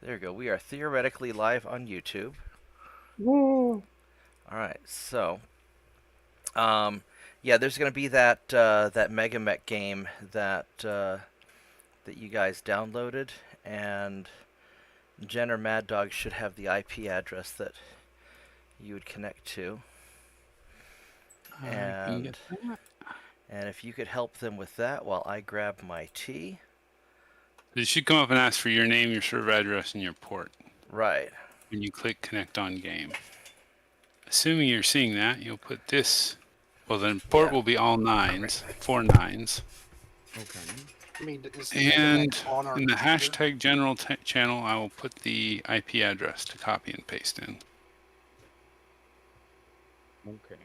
There you go. We are theoretically live on YouTube. Woo. All right. So, um, yeah, there's going to be that MegaMek game that you guys downloaded, and Jen or Mad Dog should have the IP address that you would connect to, I can get and that. if you could help them with that while I grab my tea. It should come up and ask for your name, your server address, and your port Right. when you click Connect on Game. Assuming you're seeing that, you'll put this. Well, then port will be all nines, 4 nines. Okay. I mean, is And MegaMek on our in the computer? hashtag general channel, I will put the IP address to copy and paste in. Okay.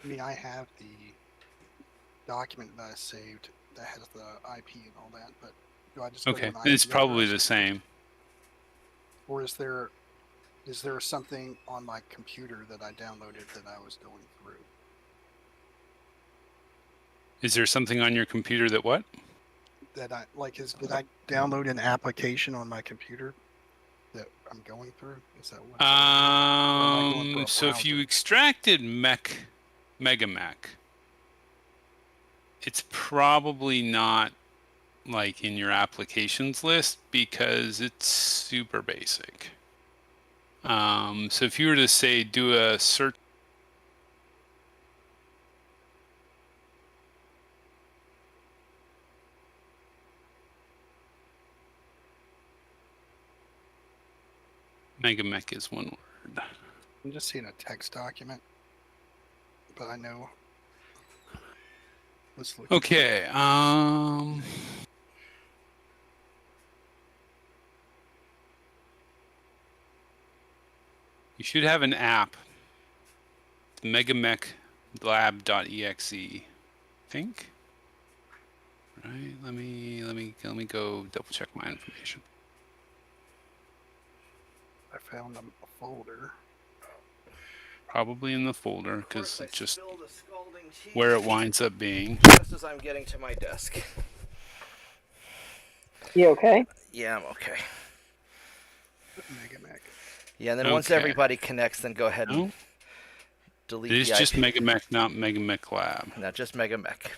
I mean, I have the document that I saved that has the IP and all that, but do I just go Okay, to an it's IP probably address? the same. Or is there something on my computer that I downloaded that I was going through? Is there something on your computer that what? That I did I download an application on my computer that I'm going through? Is that what? I going through a So if you browser? extracted MegaMek, it's probably not like in your applications list because it's super basic. So if you were to say do a search, MegaMek is one word. I'm just seeing a text document, but I know. Let's look. Okay. You should have an app. MegaMek lab.exe. I think. Right. Let me go double check my information. I found a folder. Probably in the folder because it's just where it winds up being. Just as I'm getting to my desk. You okay? Yeah, I'm okay. MegaMek. Yeah, and then once Okay. everybody connects, then go ahead and No, delete it is the just IP. MegaMek, not MegaMek Lab. No, just MegaMek.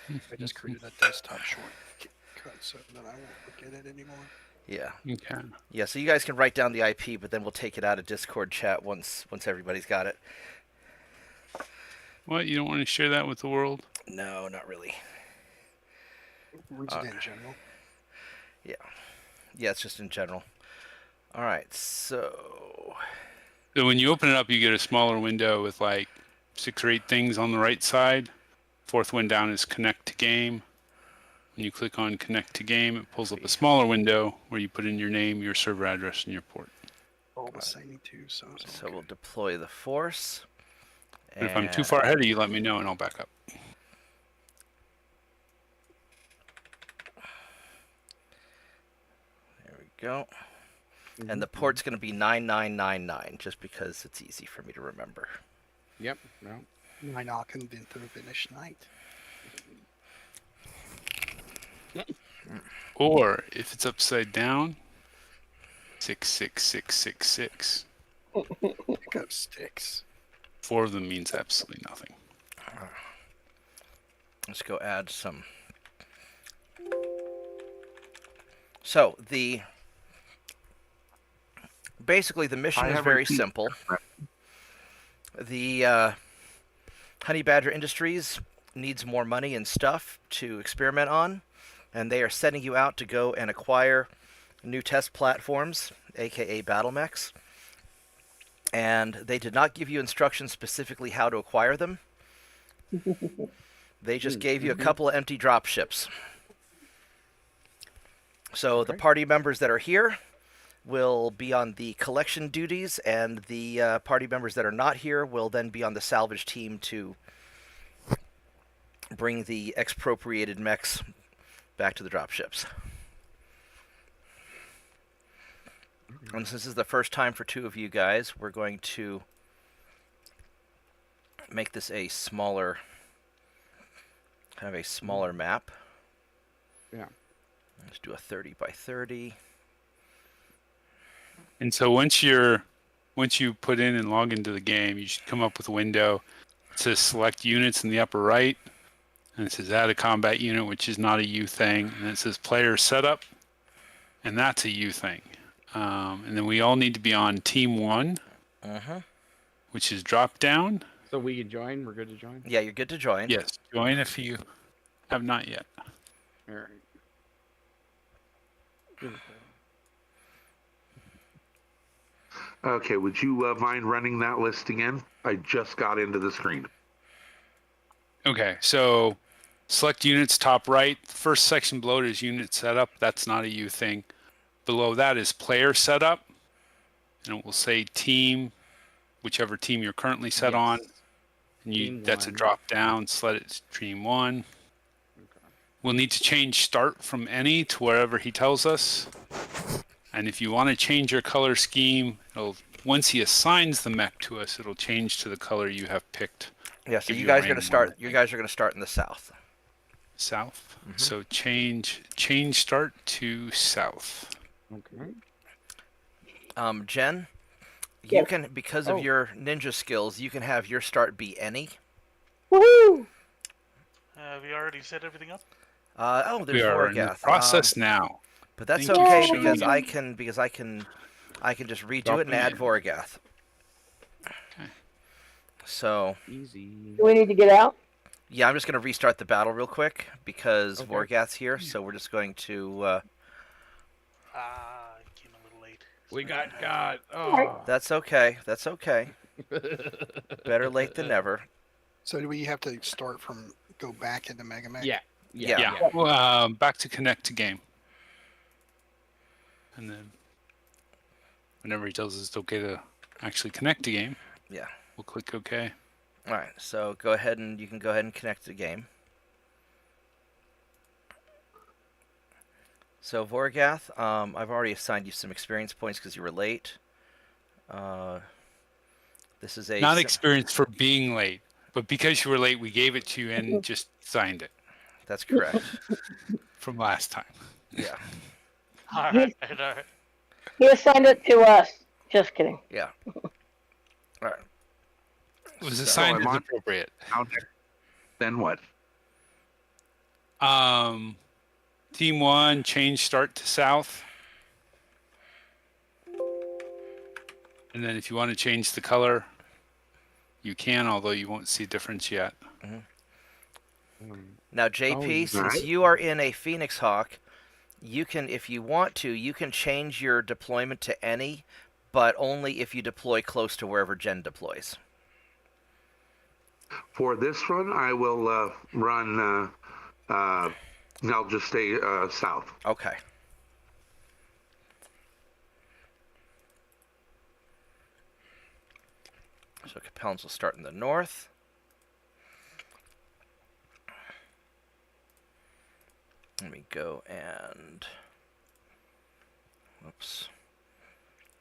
I just created a desktop shortcut so that I won't forget it anymore. Yeah. Okay. Yeah, so you guys can write down the IP, but then we'll take it out of Discord chat once everybody's got it. What? You don't want to share that with the world? No, not really. Reads it in general. Yeah. Yeah, it's just in general. All right, so So when you open it up, you get a smaller window with like 6 or 8 things on the right side. 4th one down is Connect to Game. When you click on Connect to Game, it pulls up a smaller window where you put in your name, your server address, and your port. All the same too. So so we'll deploy the force. But if I'm too far ahead of you, let me know and I'll back up. There we go. And the port's going to be 9999, just because it's easy for me to remember. Yep. No. I knock and been through finish night. Or if it's upside down, 66666. Pick up sticks. 4 of them means absolutely nothing. Let's go add some. So basically the mission is very simple. The Honey Badger Industries needs more money and stuff to experiment on, and they are sending you out to go and acquire new test platforms, aka Battlemechs. And they did not give you instructions specifically how to acquire them. They just gave you a couple of empty drop ships. So the party members that are here will be on the collection duties, and the party members that are not here will then be on the salvage team to bring the expropriated mechs back to the dropships. And since this is the first time for two of you guys, we're going to make this a smaller, kind of a smaller map. Yeah. Let's do a 30 by 30. And so once you put in and log into the game, you should come up with a window. It says select units in the upper right, and it says add a combat unit, which is not a U thing, and it says player setup, and that's a U thing. And then we all need to be on team 1, which is drop down. So we can join. We're good to join. Yeah, you're good to join. Yes, join if you have not yet. All right. Okay, would you mind running that list again? I just got into the screen. Okay, so select units top right. The first section below it is unit setup. That's not a U thing. Below that is player setup, and it will say team, whichever team you're currently set on. And that's a drop down. Select it to team 1. Okay. We'll need to change start from any to wherever he tells us. And if you want to change your color scheme, once he assigns the mech to us, it'll change to the color you have picked. Yeah, so Give you you a guys are going random to start. one. You guys are going to start in the south. South. So change start to south. Okay. Jen, you Yes. can, because of your ninja skills, you can have your start be any. Woohoo! Have you already set everything up? There's We are in the Vorgath. process now. But that's Thank you okay for because showing I can just redo Drop it and it add in. Vorgath. So Easy. Do we need to get out? yeah, I'm just going to restart the battle real quick because Okay. Vorgath's here. So we're just going to. I came a little late. We got God. Oh. That's okay. That's okay. Better late than never. So do we have to go back into MegaMek? Yeah. Yeah. Well, back to connect to game. And then whenever he tells us it's okay to actually connect to game, Yeah. we'll click OK. All right. So go ahead and you can go ahead and connect to the game. So Vorgath, I've already assigned you some experience points because you were late. This is a Not experience for being late, but because you were late, we gave it to you and just signed it That's correct. from last time. Yeah. All right, all right. He assigned it to us. Just kidding. Yeah. All right. It was So assigned I'm as on- appropriate. Then what? Team 1, change start to south. And then if you want to change the color, you can, although you won't see a difference yet. Now, JP, Oh, since right. you are in a Phoenix Hawk, you can, if you want to, you can change your deployment to any, but only if you deploy close to wherever Jen deploys. For this one, I will run. I'll just stay south. Okay. So Capellans will start in the north. Let me go and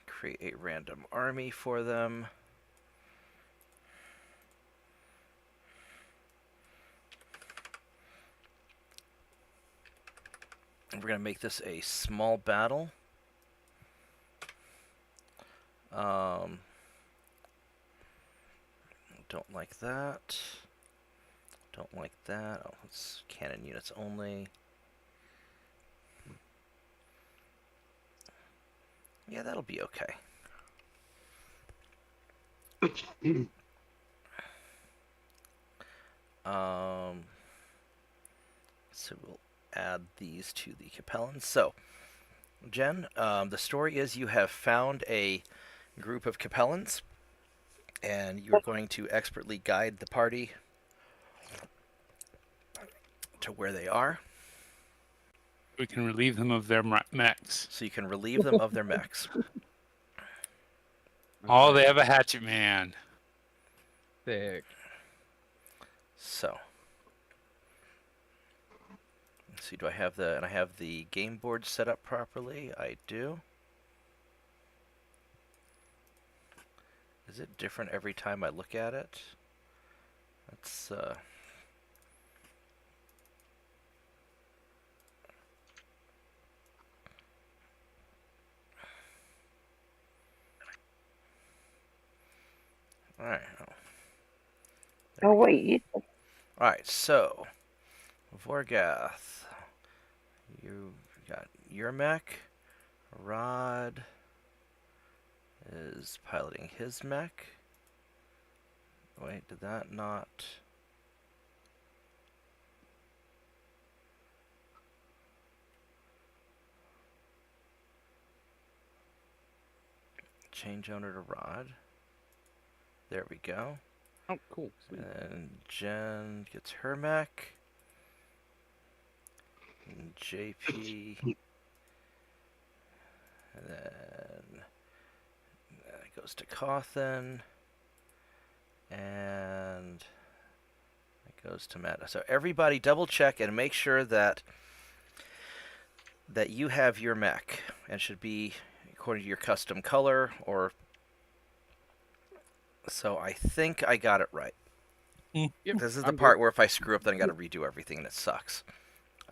create a random army for them. And we're going to make this a small battle. Don't like that. Don't like that. Oh, it's cannon units only. Yeah, that'll be okay. So we'll add these to the Capellans. So, Jen, the story is you have found a group of Capellans, and you're going to expertly guide the party to where they are, We can relieve them of their mechs. so you can relieve them of their mechs. Oh, they have a hatchet man. Thick. So, see, do I have and I have the game board set up properly? I do. Is it different every time I look at it? Let's, Alright. Oh wait, Alright, so Vorgath. You got your mech. Rod is piloting his mech. Wait, did that not... Change owner to Rod. There we go. Oh, cool. Sweet. And Jen gets her mech. And JP. And then it goes to Cawthon. And it goes to Matt. So everybody double check and make sure that you have your mech. And should be according to your custom color or... So I think I got it right. Yep, This is the I'm part good. where if I screw up, then I got to redo everything, and it sucks.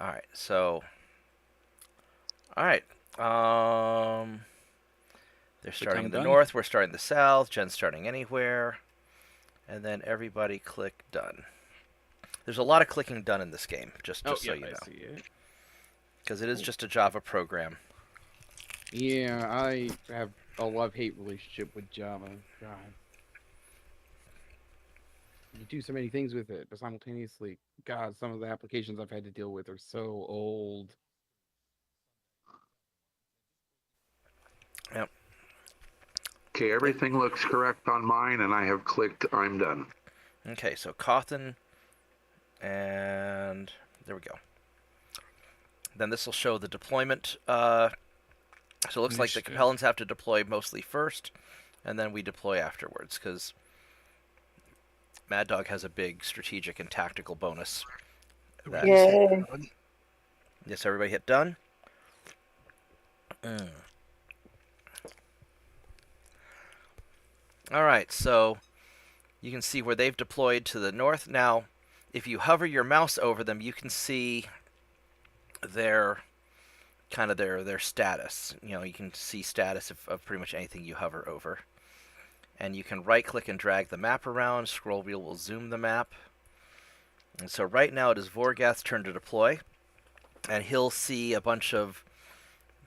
All right, so, all right. They're starting in the done. north. We're starting the south. Jen's starting anywhere, and then everybody click done. There's a lot of clicking done in this game, just Oh, so yeah, you I know, see it. because it is just a Java program. Yeah, I have a love-hate relationship with Java. God. You do so many things with it, but simultaneously, God, some of the applications I've had to deal with are so old. Yep. Okay, everything looks correct on mine, and I have clicked I'm done. Okay, so Cawthon, and there we go. Then this will show the deployment. So it looks like the Initiative. Capellans have to deploy mostly first, and then we deploy afterwards, because Mad Dog has a big strategic and tactical bonus. That- Yay. Yes, everybody hit done. Alright, so you can see where they've deployed to the north. Now, if you hover your mouse over them, you can see their their status. You know, you can see status of pretty much anything you hover over. And you can right click and drag the map around. Scroll wheel will zoom the map. And so right now it is Vorgath's turn to deploy. And he'll see a bunch of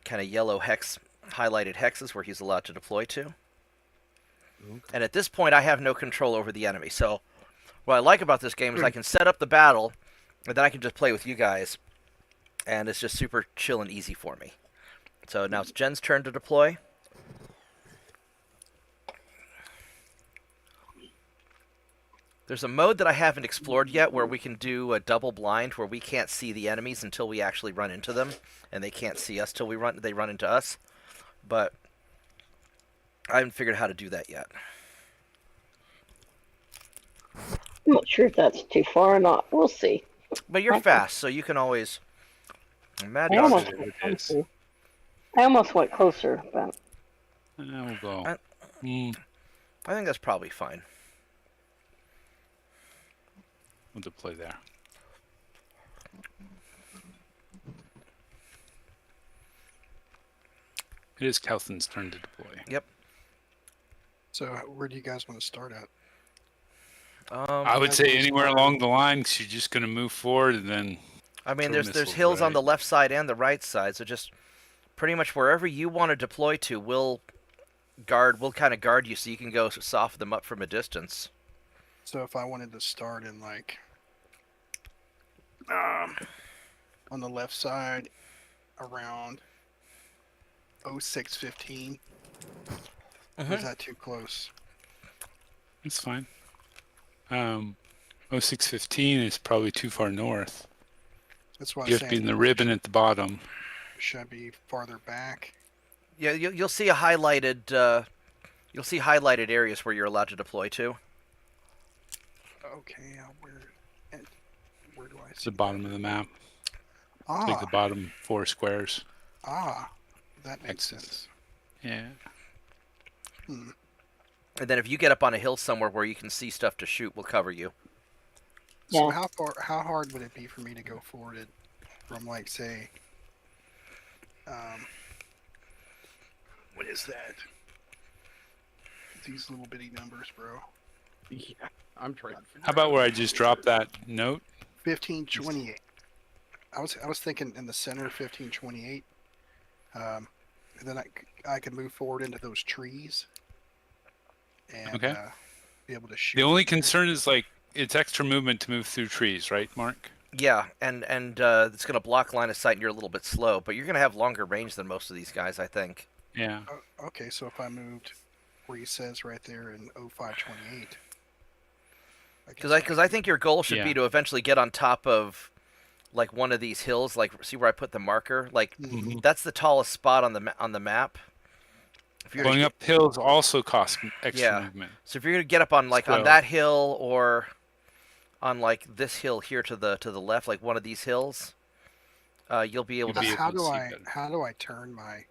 kind of yellow highlighted hexes where he's allowed to deploy to. Okay. And at this point I have no control over the enemy. So what I like about this game is I can set up the battle and then I can just play with you guys. And it's just super chill and easy for me. So now it's Jen's turn to deploy. There's a mode that I haven't explored yet where we can do a double blind where we can't see the enemies until we actually run into them, and they can't see us till they run into us. But I haven't figured out how to do that yet. I'm not sure if that's too far or not. We'll see. But you're Okay. fast, so you can always... Mad I Dog almost is- it went is. closer. I almost went closer, but We'll go. I think that's probably fine. We'll deploy there. It is Cawthon's turn to deploy. Yep. So where do you guys want to start at? I would say anywhere along the line, because you're just going to move forward and then... I mean, throw there's missiles hills on right. the left side and the right side, so just pretty much wherever you want to deploy to, we'll kind of guard you so you can go soften them up from a distance. So if I wanted to start in like on the left side around 0615, or is that too close? It's fine. 0615 is probably too far north. That's what You I'm have to be in saying. the ribbon at the bottom. Should I be farther back? Yeah, you'll see a highlighted. You'll see highlighted areas where you're allowed to deploy to. Okay, where do I It's see? the bottom of the map. It's like the Ah, bottom 4 squares. that makes X's. sense. Yeah. Hmm. And then if you get up on a hill somewhere where you can see stuff to shoot, we'll cover you. So Yeah. how hard would it be for me to go forward it from, like, say, what is that? These little bitty numbers, bro. Yeah, I'm trying to figure How about out. where I just dropped that note? 1528. I was thinking in the center, 1528. And then I could move forward into those trees and Okay. be able to shoot. The only from there. concern is like it's extra movement to move through trees, right, Mark? Yeah, and it's going to block line of sight, and you're a little bit slow, but you're going to have longer range than most of these guys, I think. Yeah. Okay, so if I moved where he says right there in 0528. Because I think your goal should be Yeah. to eventually get on top of like one of these hills. Like, see where I put the marker? Like, Mhm. that's the tallest spot on the map. If you're Going gonna up hills also costs extra Yeah. movement. So if you're gonna get up on like on So- that hill or on like this hill here to the left, like one of these hills, you'll be able You'll to. be How able to do see I better. turn my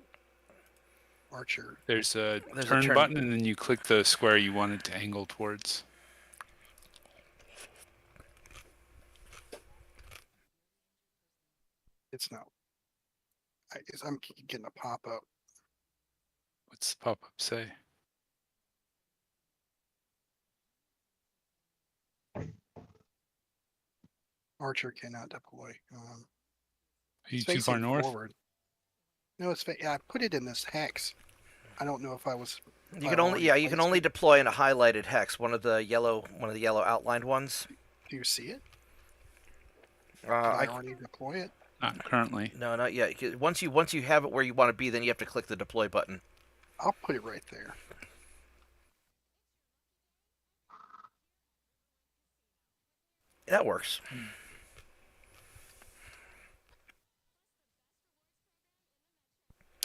archer? There's a There's a turn turn- button, and then you click the square you want it to angle towards. It's not. I'm getting a pop up. What's the pop-up say? Archer cannot deploy. Are you It's too far facing north? forward. No, I put it in this hex. I don't know if I was. You can only you can only deploy in a highlighted hex, one of the yellow outlined ones. Do you see it? Uh, Can I I already deploy it? Not currently. no, not yet. Once you have it where you want to be, then you have to click the deploy button. I'll put it right there. That works.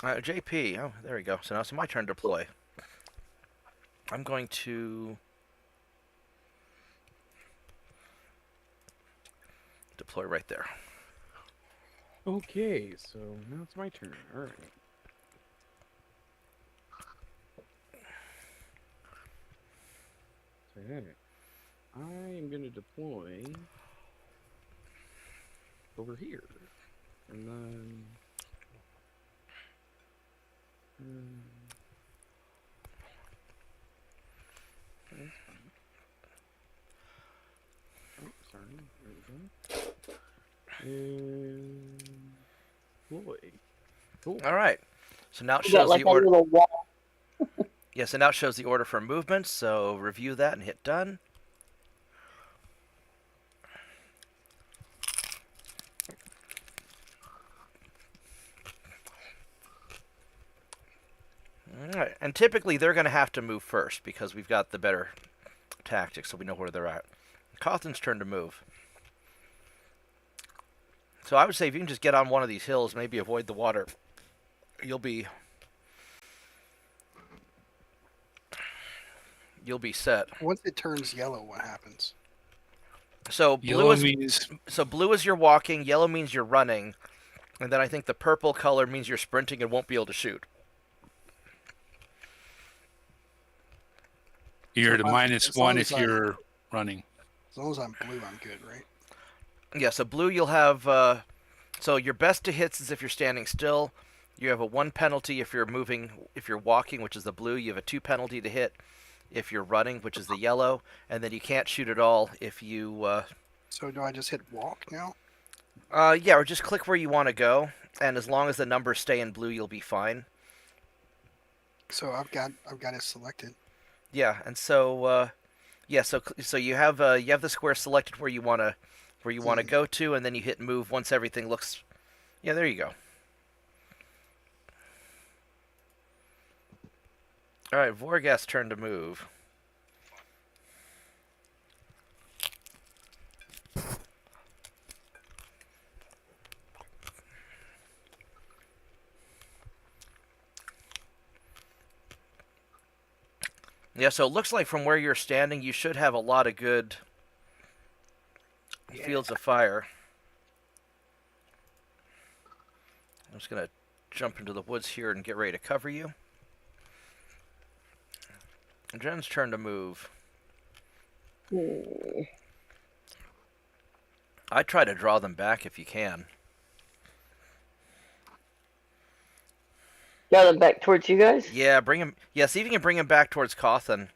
JP. Oh, there we go. So now it's my turn to deploy. I'm going to deploy right there. Okay, so now it's my turn. All right. Okay. I am going to deploy over here. And then... that's fine. Oh, sorry. There we go. And... deploy. Cool. All right. So now it You got shows like the a order. little wall. Yeah, so now it shows the order for movement. So review that and hit done. All right, and typically they're going to have to move first because we've got the better tactics, so we know where they're at. Cawthon's turn to move. So I would say if you can just get on one of these hills, maybe avoid the water, you'll be set. Once it turns yellow, what happens? So blue Yellow is means blue is you're walking, yellow means you're running, and then I think the purple color means you're sprinting and won't be able to shoot. you're So at a as long -1 as if you're running. As long as I'm blue, I'm good, right? Yeah, so blue you'll have so your best to hits is if you're standing still. You have a 1 penalty if you're moving, if you're walking, which is the blue. You have a 2 penalty to hit if you're running, which is the yellow, and then you can't shoot at all if you So do I just hit walk now? yeah, or just click where you want to go, and as long as the numbers stay in blue, you'll be fine. So I've got it selected. Yeah, and so yeah, so you have the square selected where you want to go to, and then you hit move once everything looks. Yeah, there you go. All right, Vorgast's turn to move. Yeah, so it looks like from where you're standing, you should have a lot of good fields of fire. just gonna jump into the woods here and get ready to cover you. Jen's turn to move. I try to draw them back if you can. Got them back towards you guys? Yeah, bring him. Yeah, see if you can bring him back towards Cawthon.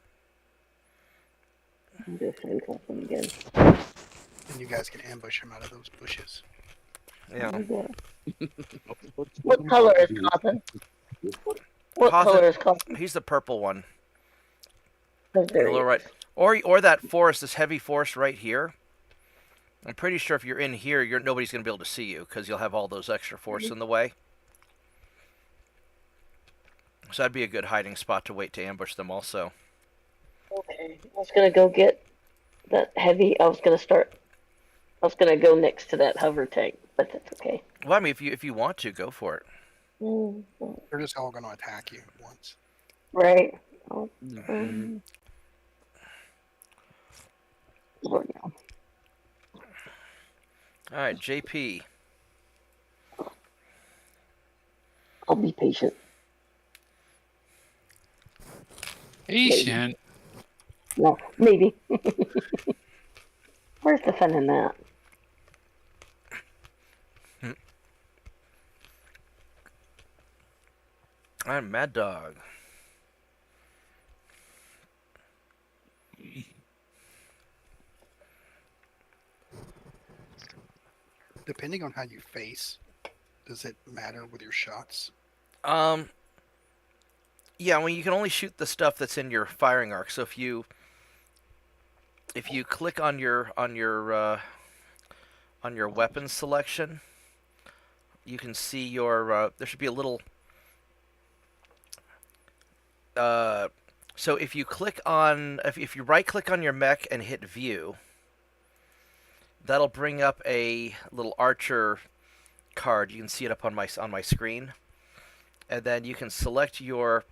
I'm just gonna call them again. And you guys can ambush him out of those bushes. Yeah. What color is Cawthon? What Cawthon- color is Cawthon? He's the purple one. Oh, there A he little right. is. Or that forest, this heavy forest right here. I'm pretty sure if you're in here, nobody's gonna be able to see you because you'll have all those extra forests in the way. So that'd be a good hiding spot to wait to ambush them also. Okay, I was gonna go get that heavy. I was gonna go next to that hover tank, but that's okay. Well, I mean, if you want to, go for it. They're just all going to attack you at once. Right. Oh, Mhm. Lord, no. All right, JP. I'll be patient. Patient. No, maybe. Where's the fun in that? I'm Mad Dog. Depending on how you face, does it matter with your shots? Yeah, well, you can only shoot the stuff that's in your firing arc. So if you click on your weapon selection, you can see your there should be a little. So if you right click on your mech and hit view, that'll bring up a little archer card. You can see it up on my screen, and then you can select your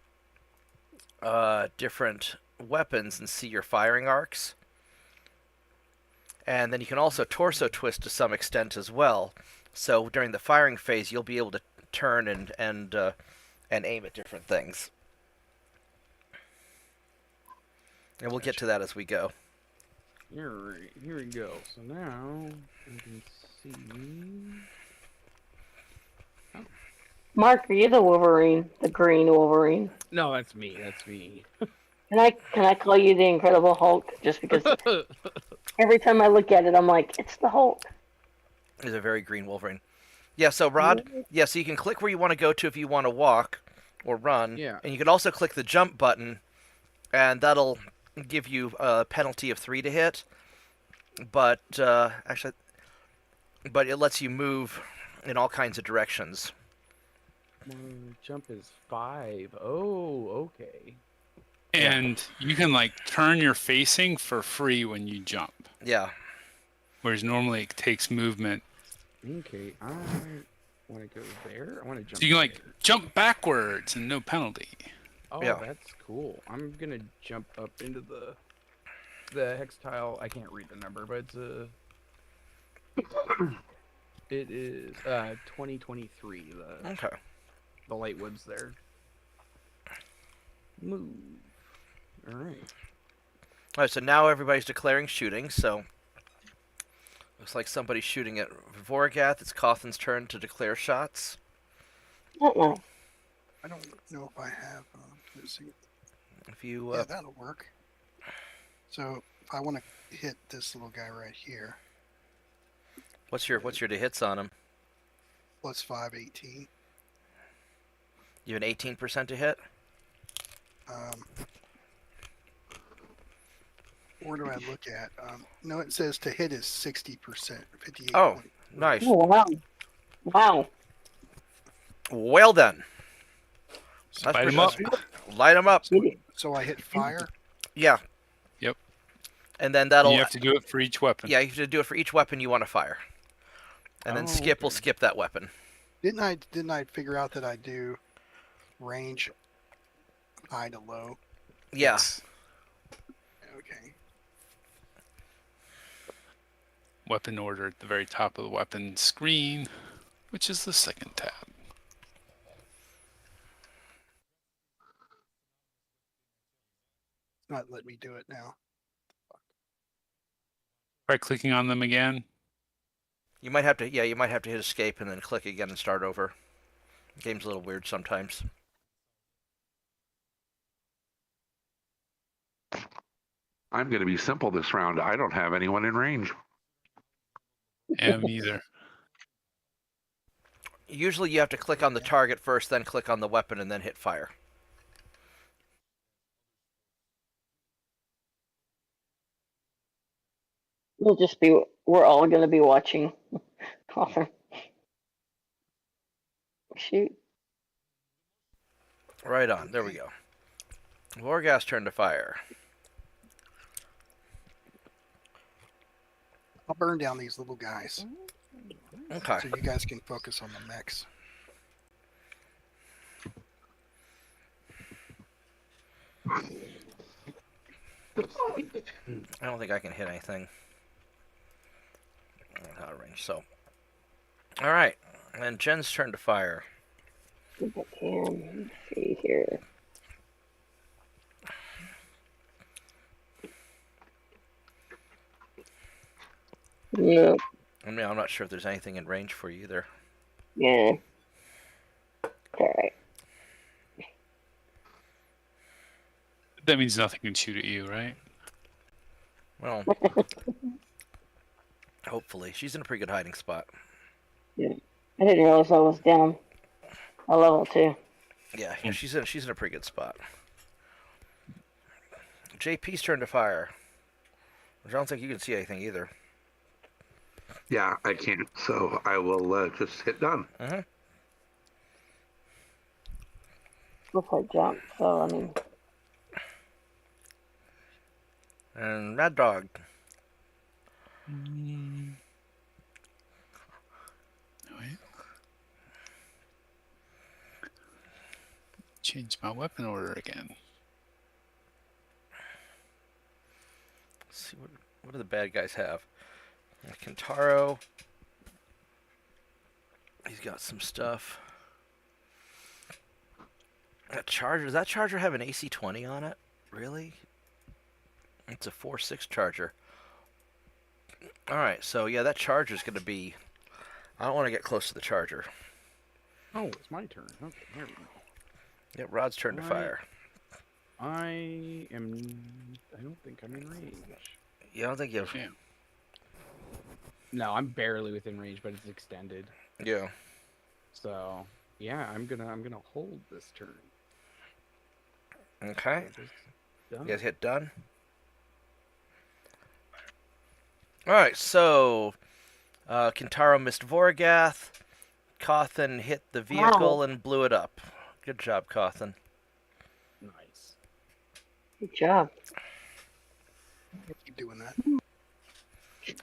different weapons and see your firing arcs. And then you can also torso twist to some extent as well. So during the firing phase, you'll be able to turn and aim at different things. And we'll get to that as we go. Here we go. So now we can see. Mark, are you the Wolverine? The green Wolverine? No, that's me. That's me. Can I call you the Incredible Hulk? Just because every time I look at it, I'm like, it's the Hulk. It's a very green Wolverine. Yeah, so Rod, yeah, so you can click where you want to go to if you want to walk or run. Yeah. And you can also click the jump button, and that'll give you a penalty of 3 to hit. But actually, it lets you move in all kinds of directions. Jump is 5. Oh, okay. And you can like turn your facing for free when you jump. Yeah. Whereas normally it takes movement. Okay, I want to go there. I want to jump. So you can like there. jump backwards and no penalty. Oh, Yeah. that's cool. I'm gonna jump up into the hex tile. I can't read the number, but it's it is 2023. Okay. The light wood's there. Move. All right. All right, so now everybody's declaring shooting, so looks like somebody's shooting at Vorgath. It's Cawthon's turn to declare shots. Uh-uh. I don't know if I have. Let's see. If you Yeah, that'll work. So if I want to hit this little guy right here, what's your to hits on him? plus 5, 18. You have an 18% to hit? Where do I look at? No, it says to hit is 60%, 58. Oh, nice. Oh, wow. Wow. Well done. That's Light pretty 'em up. much- Light them up. So I hit fire. Yeah. Yep. And then that'll... You have to do it for each weapon. Yeah, you have to do it for each weapon you want to fire. And then Oh, Skip will okay. skip that weapon. Didn't I figure out that I do range high to low? Yeah. It's Okay. weapon order at the very top of the weapon screen, which is the second tab. not letting me do it now. Try clicking on them again. You might have to, yeah, you might have to hit escape and then click again and start over. The game's a little weird sometimes. I'm going to be simple this round. I don't have anyone in range. Yeah, me either. Usually you have to click on the target first, then click on the weapon, and then hit fire. We're all gonna be watching. Coffin. Shoot. Right on. There we go. Vorgas turn to fire. I'll burn down these little guys Okay. so you guys can focus on the mechs. I don't think I can hit anything out of range. So, all right. And Jen's turn to fire. If I can. Let's see here. No. I mean, I'm not sure if there's anything in range for you either. Yeah. Alright. That means nothing can shoot at you, right? Well, hopefully. She's in a pretty good hiding spot. I didn't realize I was down a level 2. Yeah, she's in a pretty good spot. JP's turn to fire. I don't think you can see anything either. Yeah, I can't. So I will just hit done. Mm-hmm. Looks like jump, so I mean. And Mad Dog. Wait. Change my weapon order again. Let's see, what do the bad guys have? Kentaro. He's got some stuff. That Charger, does that Charger have an AC-20 on it? Really? It's a 4.6 Charger. Alright, so yeah, that Charger's going to be... I don't want to get close to the Charger. Oh, it's my turn. Okay, there we go. Yep, Rod's turn to fire. I don't think I'm in range. Yeah, I don't think you have... Yeah. No, I'm barely within range, but it's extended. Yeah. So yeah, I'm gonna hold this turn. Okay. Done. You guys hit done? Alright, so... Kentaro missed Vorgath. Cawthon hit the vehicle and blew it up. Good job, Cawthon. Nice. Good job. Keep doing that.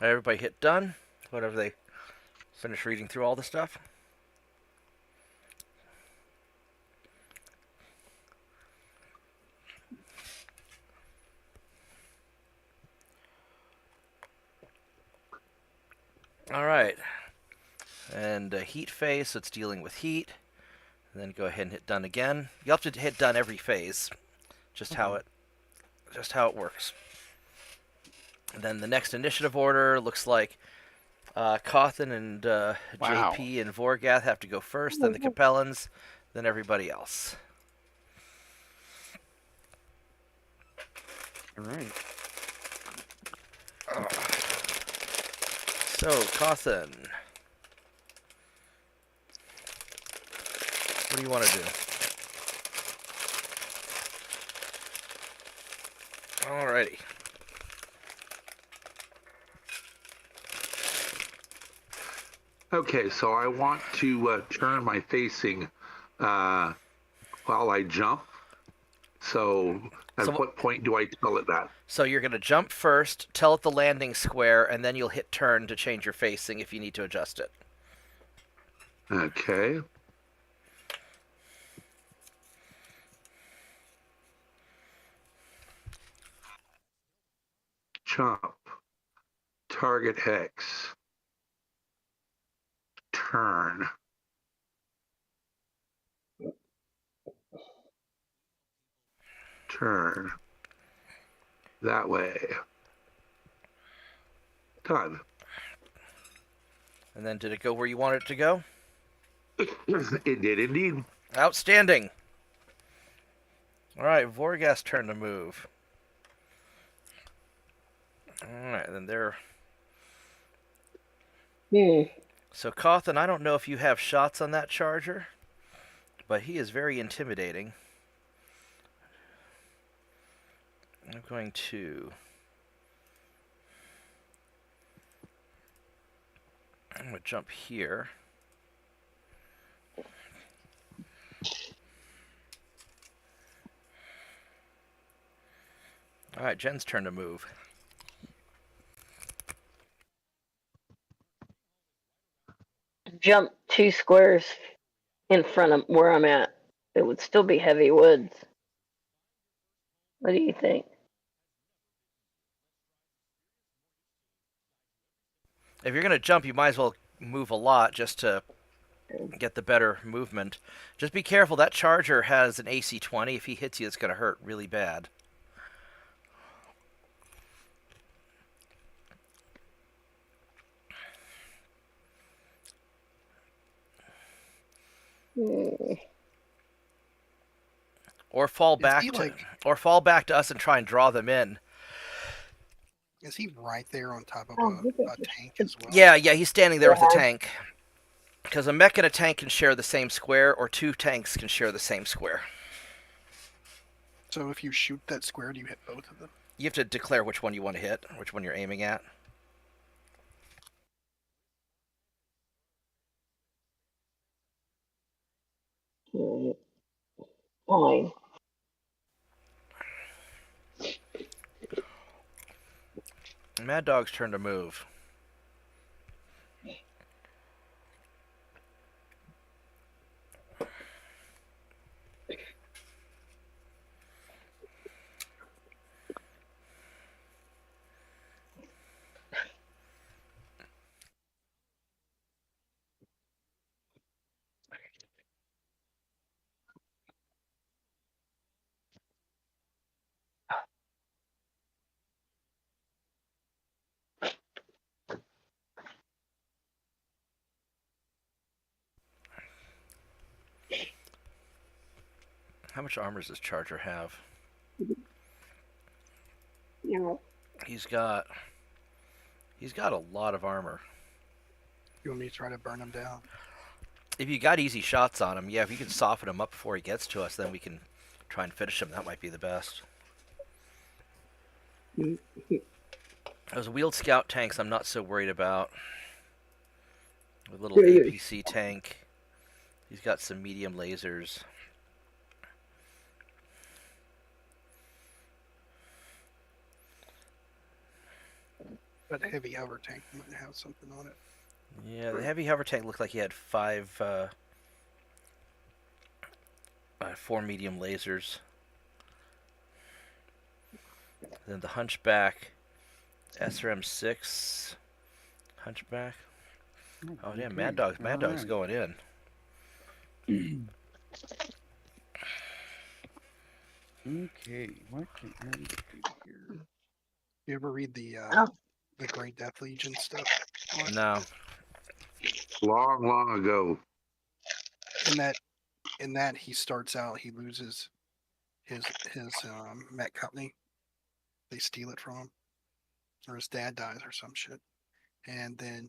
Everybody hit done. Whatever they finish reading through all the stuff. All right. And heat phase, so it's dealing with heat. And then go ahead and hit done again. You have to hit done every phase. Just how it works. And then the next initiative order looks like Cawthon and Wow. JP and Vorgath have to go first, then the Capellans, then everybody else. All right. So, Cawthon, what do you want to do? Alrighty. Okay, so I want to turn my facing while I jump. So at So what point do I tell it that? So you're going to jump first, tell it the landing square, and then you'll hit turn to change your facing if you need to adjust it. Okay. Jump. Target hex. Turn. Turn. that way. Done. And then did it go where you wanted it to go? It did indeed. Outstanding. All right, Vorgast's turn to move. All right, then they're... So, Cawthon, I don't know if you have shots on that charger, but he is very intimidating. I'm going to... I'm going to jump here. All right, Jen's turn to move. Jump 2 squares in front of where I'm at. It would still be heavy woods. What do you think? If you're going to jump, you might as well move a lot just to get the better movement. Just be careful, that charger has an AC 20. If he hits you, it's going to hurt really bad. Or fall back fall back to us and try and draw them in. Is he right there on top of a tank as well? Yeah, he's standing there with a tank. Because a mech and a tank can share the same square, or 2 tanks can share the same square. So if you shoot that square, do you hit both of them? You have to declare which one you want to hit, which one you're aiming at. Fine. Mad Dog's turn to move. How much armor does this charger have? Yeah. He's got a lot of armor. You want me to try to burn him down? If you got easy shots on him, yeah, if you can soften him up before he gets to us, then we can try and finish him. That might be the best. Those wheeled scout tanks I'm not so worried about. A little APC tank. He's got some medium lasers. That heavy hover tank might have something on it. Yeah, the heavy hover tank looked like he had 4 medium lasers. Then the Hunchback, SRM6, Hunchback. Oh yeah, Mad Dog's going in. Okay, what can I do here? You ever read the Great Death Legion stuff? No. Long, long ago. In that he starts out, he loses his mech company. They steal it from him, or his dad dies or some shit, and then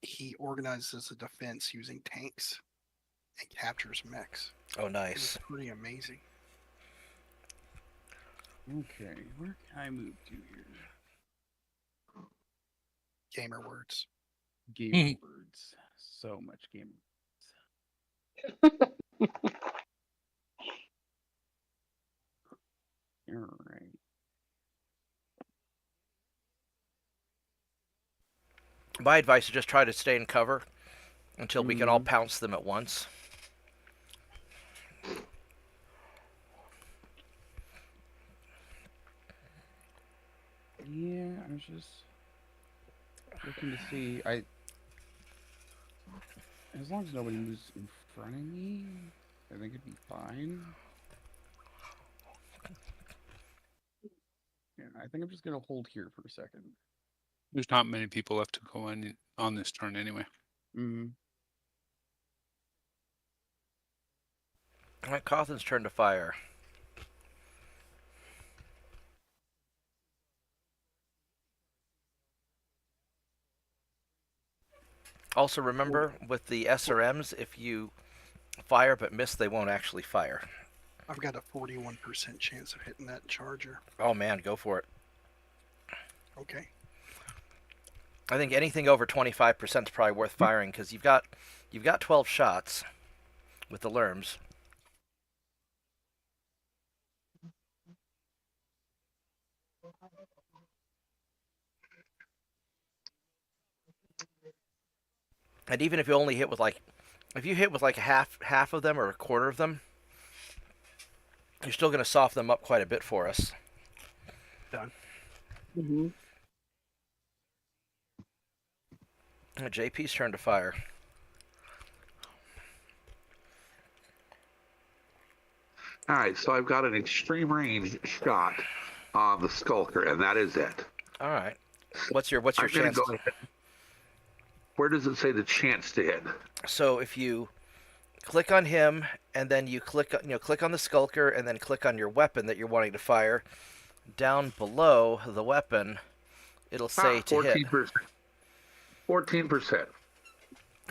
he organizes a defense using tanks and captures mechs. Oh, It's nice. pretty amazing. Okay, where can I move to here? Gamer words. Game words. So much game words. All right. My advice is just try to stay in cover until we can all pounce them at once. Yeah, I was just looking to see. As long as nobody moves in front of me, I think it'd be fine. Yeah, I think I'm just gonna hold here for a second. There's not many people left to go in on this turn anyway. Mm. All right, Cawthon's turn to fire. Also, remember with the SRMs, if you fire but miss, they won't actually fire. I've got a 41% chance of hitting that charger. Oh man, go for it. Okay. I think anything over 25% is probably worth firing because you've got 12 shots with the lerms. And even if you only hit with if you hit with like a half of them or a quarter of them, you're still going to soften them up quite a bit for us. Done. Mm-hmm. JP's turn to fire. All right, so I've got an extreme range shot on the Skulker, and that is it. All right. What's your I'm gonna chance? go ahead. Where does it say the chance to hit? So if you click on him and then you click on the Skulker and then click on your weapon that you're wanting to fire, down below the weapon, it'll say to hit. 14%. 14%.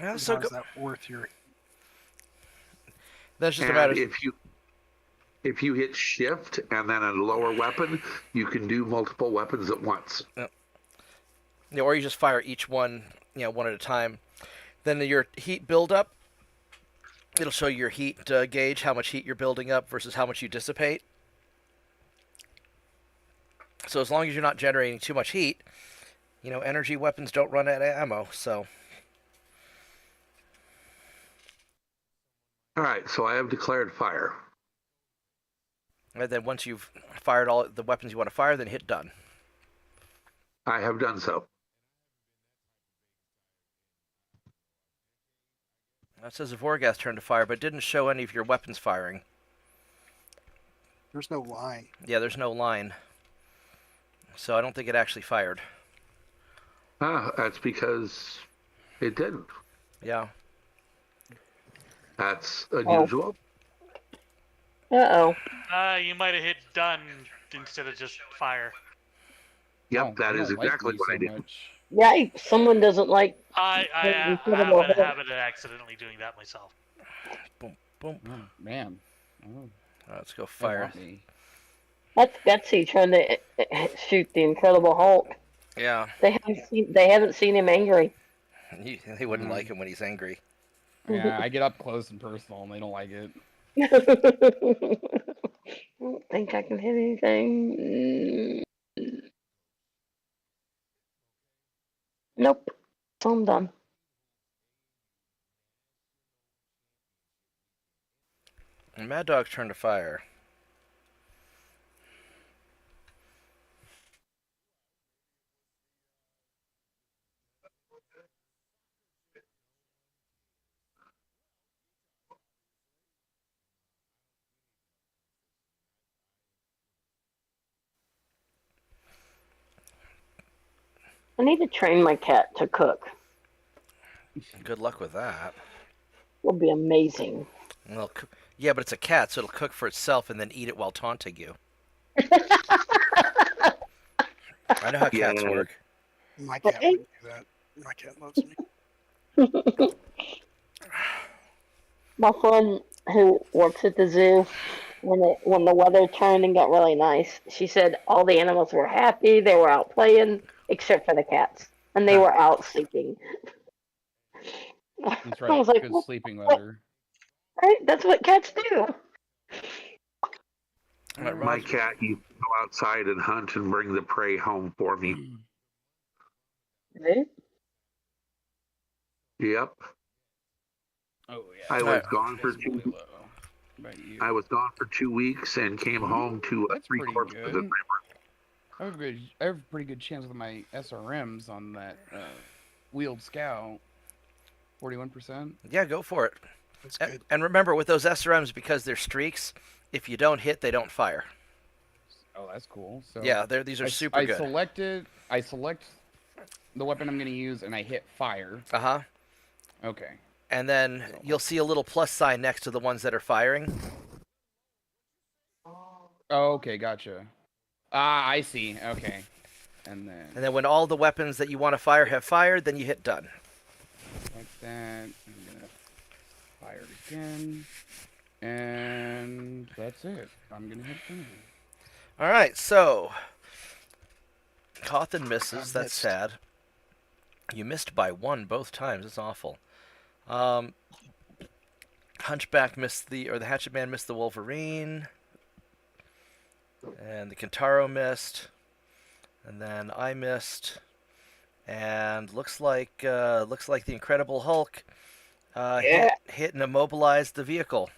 Yeah, so How's that worth your? that's just And about as if you hit shift and then a lower weapon, you can do multiple weapons at once. or you just fire each one, one at a time. Then your heat buildup, it'll show your heat gauge, how much heat you're building up versus how much you dissipate. So as long as you're not generating too much heat, energy weapons don't run out of ammo. So All right, so I have declared fire. and then once you've fired all the weapons you want to fire, then hit done. I have done so. That says Vorgath's turn to fire, but didn't show any of your weapons firing. There's no line. Yeah, there's no line. So I don't think it actually fired. That's because it didn't. Yeah. That's unusual. Uh-oh. You might have hit done instead of just fire. Yep, Oh, that you is don't like exactly me what so I did. much. Yikes, someone doesn't like... I have Incredible. a habit of accidentally doing that myself. Boom, boom. Oh, man. Oh, Let's go they fire. want me. That's Betsy trying to shoot the Incredible Hulk. Yeah. They haven't seen him angry. They wouldn't like him when he's angry. Yeah, I get up close and personal, and they don't like it. I don't think I can hit anything. Nope. So I'm done. And Mad Dog's turn to fire. I need to train my cat to cook. Good luck with that. It'll be amazing. Well, yeah, but it's a cat, so it'll cook for itself and then eat it while taunting you. I know how cats Yeah. work. My cat Okay. wouldn't do that. My cat loves me. My friend who works at the zoo, when the weather turned and got really nice, she said all the animals were happy. They were out playing, except for the cats, and they were out sleeping. That's I right. was like, Good "What- sleeping what?" weather. Right? That's what cats do. All right, My Roz, cat used to go outside and hunt and bring the prey home for me. Right? Yep. Oh yeah. I was Alright. gone for Abysmally two. low. What about you? I was gone for 2 weeks and came home to That's three pretty corpses. good. I have a pretty good chance with my SRMs on that wheeled scout. 41%. yeah, go for it. That's good. And remember, with those SRMs, because they're streaks, if you don't hit, they don't fire. Oh, that's cool. So Yeah, these are super I good. I select the weapon I'm going to use, and I hit fire. Uh-huh. Okay. And then you'll see a little plus sign next to the ones that are firing. Oh, okay, gotcha. Ah, I see. Okay. And then when all the weapons that you want to fire have fired, then you hit done. like that. I'm gonna fire it again. And that's it. I'm gonna hit done. All right, so Cawthon misses. That's missed. sad. You missed by 1 both times. It's awful. Hunchback missed the Hatchet Man missed the Wolverine, and the Kentaro missed, and then I missed, and looks like the Incredible Hulk hit and immobilized the vehicle.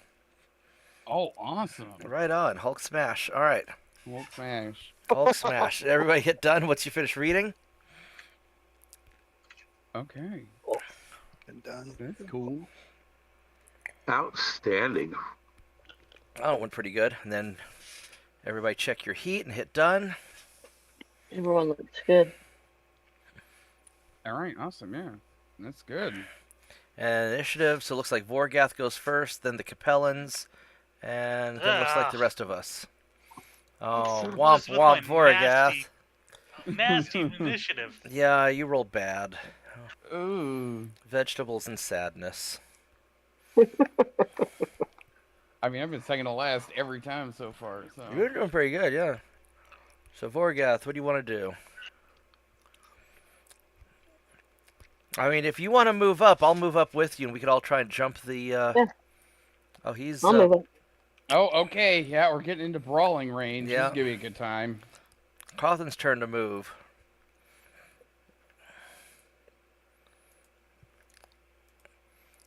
Oh, awesome. Right on, Hulk smash. All right, Hulk smash. Hulk smash. Everybody hit done once you finish reading. Okay. Been done. That's cool. Outstanding. Oh, it went pretty good. And then everybody check your heat and hit done. Everyone looks good. All right, awesome. Yeah, that's good. And initiative, so it looks like Vorgath goes first, then the Capellans, and then looks like the rest of us. Oh, Son of a- womp This was womp my Vorgath. nasty initiative. Yeah, you rolled bad. Ooh. Vegetables and sadness. I mean, I've been second to last every time so far. So. You're doing pretty good, yeah. So Vorgath, what do you want to do? I mean, if you want to move up, I'll move up with you, and we could all try and jump the. Yeah. Oh, he's. I'll move it. Oh, okay. Yeah, we're getting into brawling range. Yeah. This is gonna be a good time. Cawthon's turn to move.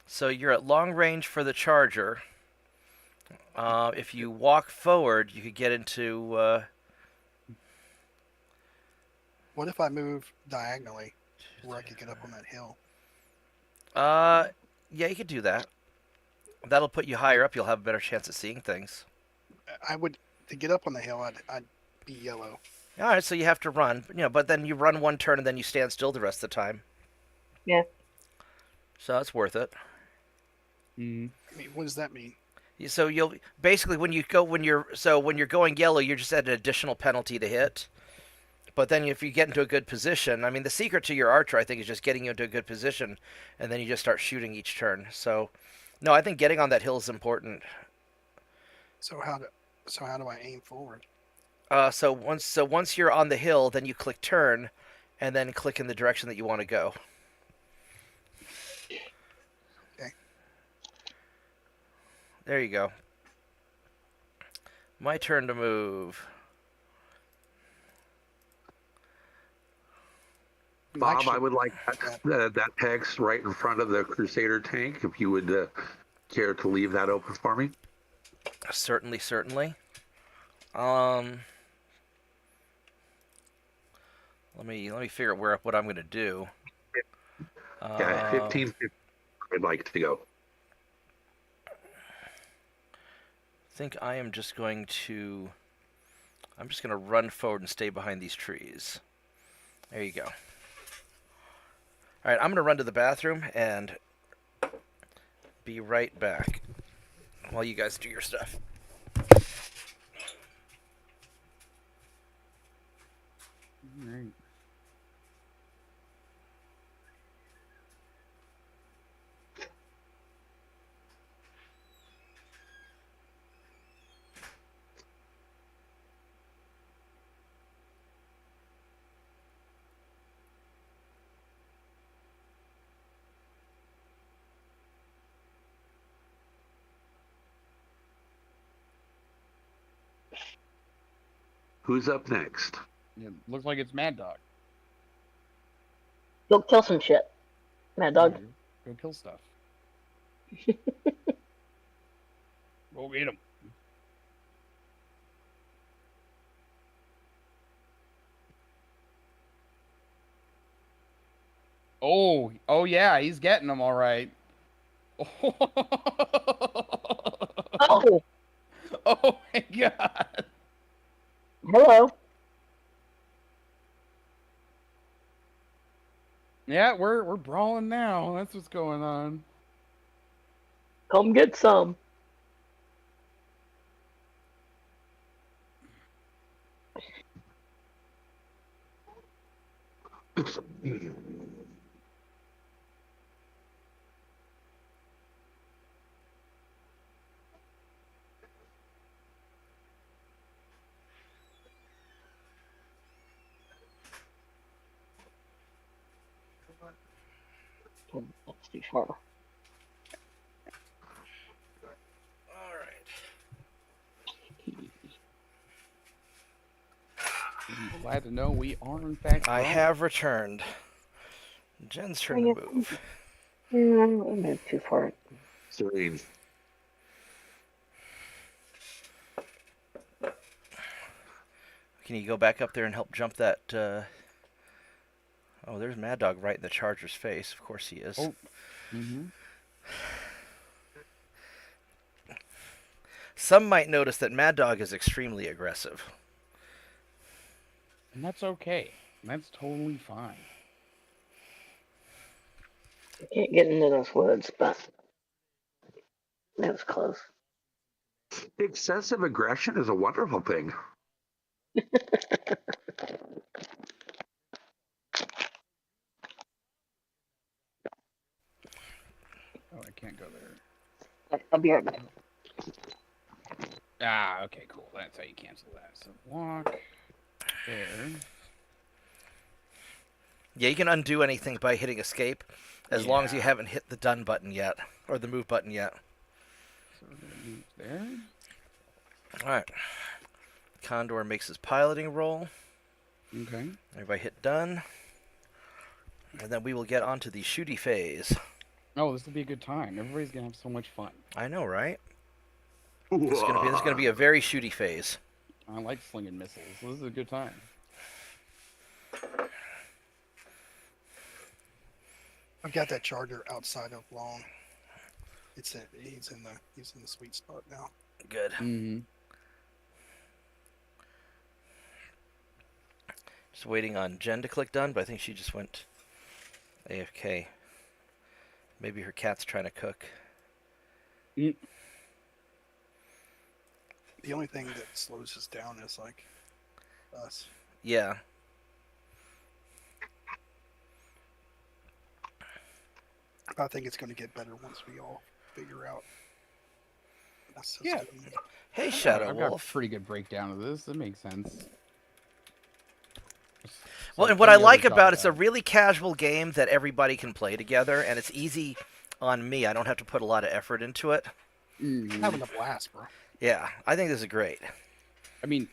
So you're at long range for the charger. If you walk forward, you could get into. What if I move diagonally where I could get up on that hill? Yeah, you could do that. That'll put you higher up. You'll have a better chance at seeing things. I would to get up on the hill. I'd be yellow. All right, so you have to run, but then you run 1 turn and then you stand still the rest of the time. Yeah. So it's worth it. Mm. I mean, what does that mean? So you'll basically when you're going yellow, you're just at an additional penalty to hit. But then if you get into a good position, I mean, the secret to your archer, I think, is just getting you into a good position, and then you just start shooting each turn. So, no, I think getting on that hill is important. So how do I aim forward? So once you're on the hill, then you click turn, and then click in the direction that you want to go. Okay. There you go. My turn to move. Bob, I would like that text right in front of the Crusader tank, if you would care to leave that open for me. Certainly. Let me figure out what I'm going to do. Yeah, 15, I'd like to go. I think I am just going to... I'm just going to run forward and stay behind these trees. There you go. All right, I'm going to run to the bathroom and be right back while you guys do your stuff. All right. Who's up next? Yeah, looks like it's Mad Dog. Go kill some shit, Mad Dog. Go kill stuff. Go get him. Oh yeah, he's getting them all right. Oh, Oh my god. Hello. Yeah, we're brawling now. That's what's going on. Come get some. That's too far. All right. I'm glad to know we are in fact. I brawling. have returned. Jen's turn to move. I moved too far. Strange. Can you go back up there and help jump that? Oh, there's Mad Dog right in the Charger's face. Of course he is. Oh. Mm-hmm. Some might notice that Mad Dog is extremely aggressive. And that's okay. That's totally fine. I can't get into those woods, but that was close. Excessive aggression is a wonderful thing. Oh, I can't go there. I'll be right back. Ah, okay, cool. That's how you cancel that. So walk there. Yeah, you can undo anything by hitting escape, as long as you Yeah. haven't hit the done button yet, or the move button yet. So we're gonna move there. Alright. Condor makes his piloting roll. Okay. Everybody hit done. And then we will get onto the shooty phase. Oh, this will be a good time. Everybody's gonna have so much fun. I know, right? This is gonna be a very shooty phase. I like slinging missiles. This is a good time. I've got that charger outside of long. He's in the sweet spot now. Good. Mm-hmm. Just waiting on Jen to click done, but I think she just went AFK. Maybe her cat's trying to cook. Mm. The only thing that slows us down is like us. Yeah. I think it's going to get better once we all figure out. That system. Yeah. Hey, Shadow I've got a Wolf. pretty good breakdown of this. That makes sense. Well, Like and what I any other like about it's a combat. really casual game that everybody can play together, and it's easy on me. I don't have to put a lot of effort into it. Mhm. Having a blast, bro. Yeah, I think this is great. I mean,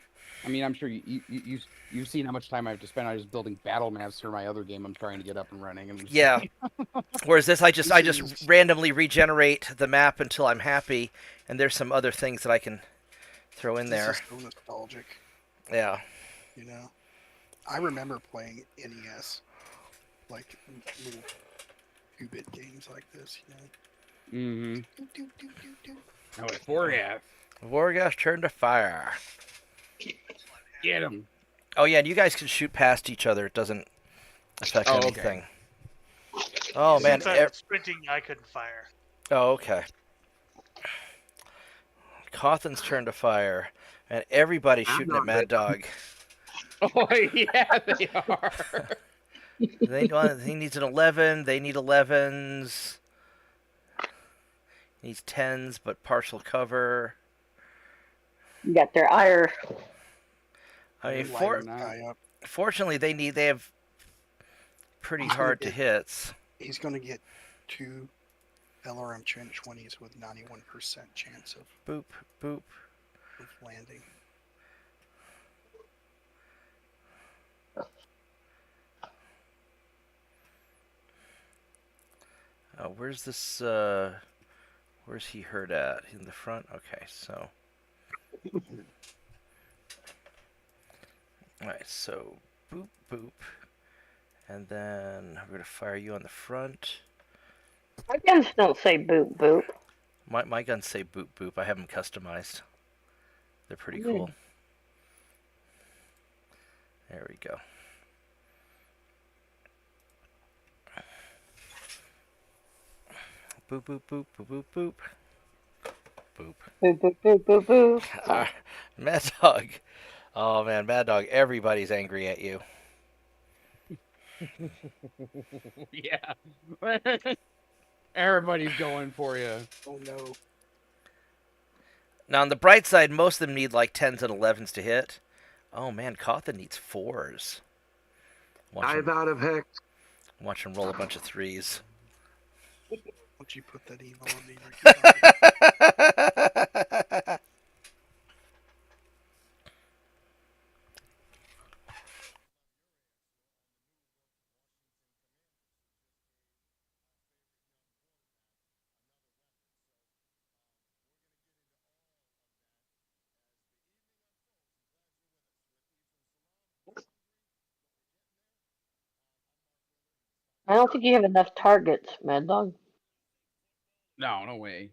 I'm sure you've seen how much time I have to spend on just building battle maps for my other game I'm trying to get up and running. And just Yeah. Whereas this, I just This is- randomly regenerate the map until I'm happy, and there's some other things that I can throw in there. This is so nostalgic, Yeah. you know. I remember playing NES, like little 2-bit games like this, you know. Mm-hmm. Do, do, do, do, do. Oh, it's Vorgath. Wargas turn to fire. Get him. Oh yeah, and you guys can shoot past each other. It doesn't affect Oh, okay. anything. Oh man. Since I was sprinting, I couldn't fire. Oh, okay. Cawthon's turn to fire, and everybody's I'm shooting at not Mad Dog. Oh yeah, they are. He needs an 11. They need 11s. Needs 10s, but partial cover. You got their ire. I mean, Lighten Lighten that. the guy up. fortunately, they have pretty He's gonna hard to get- hits. He's going to get 2 LRM 20s with 91% chance Boop, boop. of landing. Where's this? Where's he hurt at? In the front. Okay, so. All right, so boop, boop, and then we're gonna fire you on the front. My guns don't say boop boop. My guns say boop, boop. I have them customized. They're pretty Good. cool. There we go. Boop, boop, boop, boop, boop, boop. Boop. Boo, boo, boo, boo, boo. Mad Dog. Oh, man, Mad Dog, everybody's angry at you. Yeah. Everybody's going for you. Oh no. Now, on the bright side, most of them need like 10s and 11s to hit. Oh, man, Cawthon needs 4s. Dive out of hex. Watch him roll a bunch of 3s. Once you put that evil on me, Ricky, I don't think you have enough targets, Mad Dog. No, no way.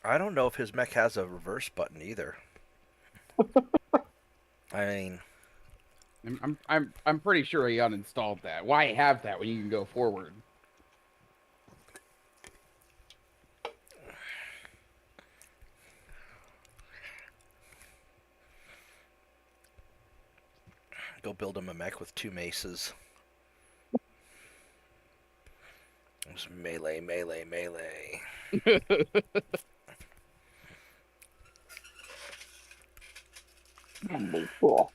I don't know if his mech has a reverse button either. I mean, I'm pretty sure he uninstalled that. Why have that when you can go forward? go build him a mech with 2 maces. Just melee, melee, melee. That'd be cool.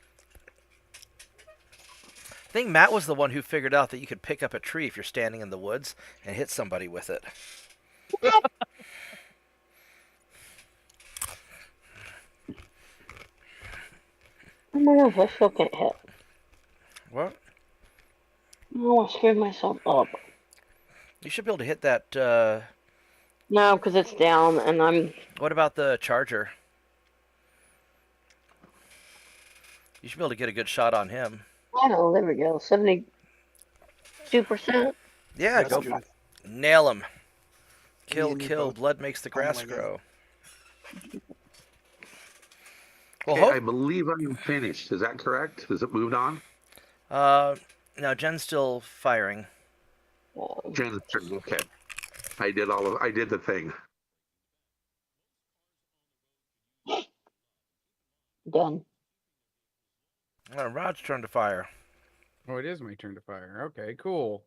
I think Matt was the one who figured out that you could pick up a tree if you're standing in the woods and hit somebody with it. Oh my gosh, I still can't hit. What? Oh, I screwed myself up. You should be able to hit that. No, because it's down, and I'm... What about the charger? You should be able to get a good shot on him. Oh, there we go. 72%. Yeah, That's go good. for it. Nail him. Kill, and you kill. both Blood makes the grass my God. grow. Well, Okay, I believe I'm finished. Is that correct? Has it moved on? no, Jen's still firing. Jen's turn. Okay. I did the thing. Done. Rod's turn to fire. Oh, it is my turn to fire. Okay, cool.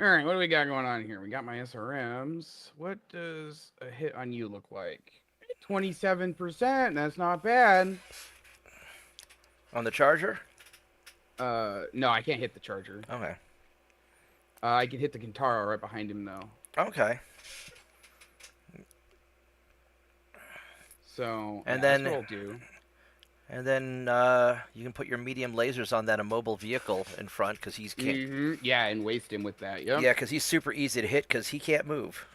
All right, what do we got going on here? We got my SRMs. What does a hit on you look like? 27%. That's not bad. On the charger? No, I can't hit the charger. Okay. I can hit the Kintaro right behind him though. Okay. So And yeah, then- that's what I'll do. And then you can put your medium lasers on that immobile vehicle in front because he's can't. Mhm, yeah, and waste him with that. Yep. Yeah, because he's super easy to hit because he can't move.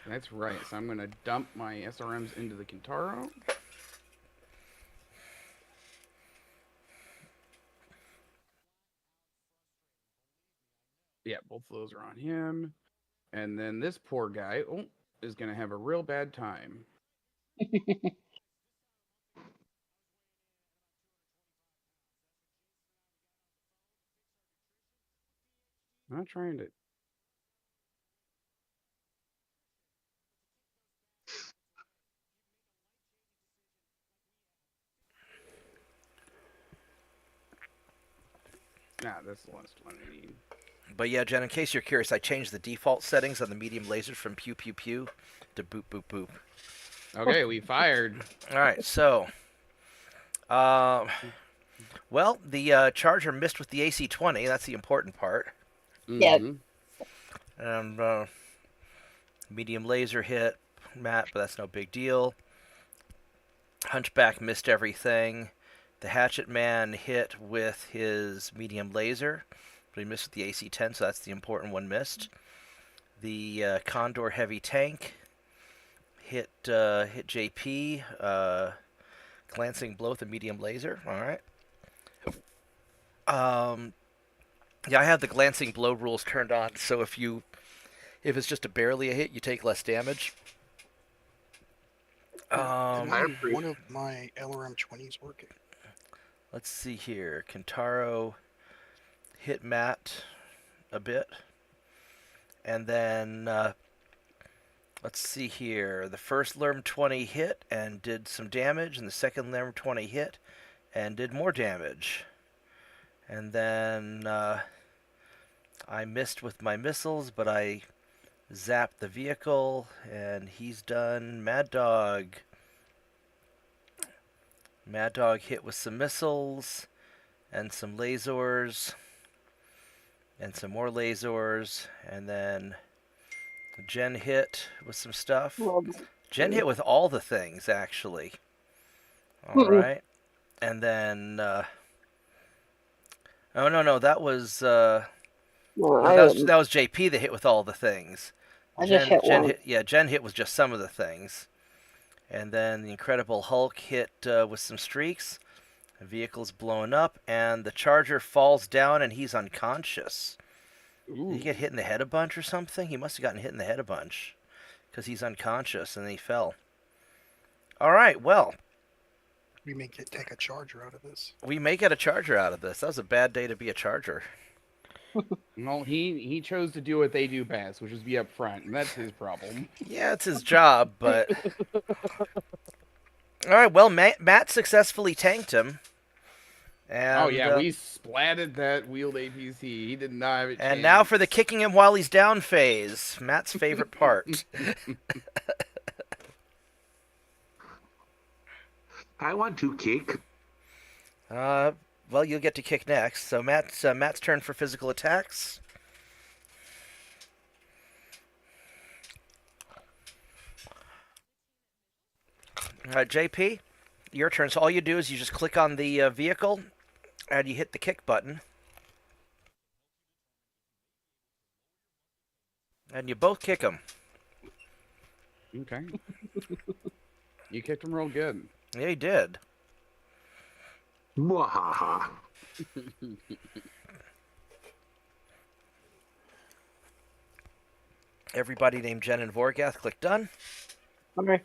That's right. So I'm gonna dump my SRMs into the Kintaro. Yeah, both of those are on him. And then this poor guy is gonna have a real bad time. I'm not trying to. Nah, that's the last one I need. But yeah, Jen, in case you're curious, I changed the default settings on the medium lasers from pew pew pew to boop boop boop. Okay, we fired. All right, so, well, the charger missed with the AC-20. That's the important part. Yeah. Mhm. And medium laser hit Matt, but that's no big deal. Hunchback missed everything. The Hatchet Man hit with his medium laser, but he missed with the AC-10, so that's the important one missed. The Condor Heavy Tank hit JP, glancing blow with a medium laser. All right. Yeah, I have the glancing blow rules turned on, so if it's just barely a hit, you take less damage. and one of my LRM 20s working. Let's see here. Kentaro hit Matt a bit. And then, let's see here. The first Lerm 20 hit and did some damage, and the second Lerm 20 hit and did more damage. And then I missed with my missiles, but I zapped the vehicle, and he's done. Mad Dog. Mad Dog hit with some missiles and some lasers and some more lasers, and then Jen hit with some stuff. Well, Jen hit with all the things, actually. All Mm-mm. right. And then oh no, that was well, that was JP that hit with all the things. I just hit one. Jen hit with just some of the things. And then the Incredible Hulk hit with some streaks. The vehicle's blowing up, and the Charger falls down, and he's unconscious. Ooh. Did he get hit in the head a bunch or something? He must have gotten hit in the head a bunch, because he's unconscious, and then he fell. All right, well, We may take a charger out of this. we may get a Charger out of this. That was a bad day to be a Charger. Well, he chose to do what they do best, which is be up front, and that's his problem. Yeah, it's his job, but... All right, well, Matt successfully tanked him. And, oh yeah, we splatted that wheeled APC. He did not have a chance. And now for the kicking him while he's down phase. Matt's favorite part. I want to kick. Well, you'll get to kick next. So Matt's turn for physical attacks. All right, JP, your turn. So all you do is you just click on the vehicle, and you hit the kick button. And you both kick him. Okay. You kicked him real good. Yeah, he did. Mwahaha. Everybody named Jen and Vorgath, click done. Okay.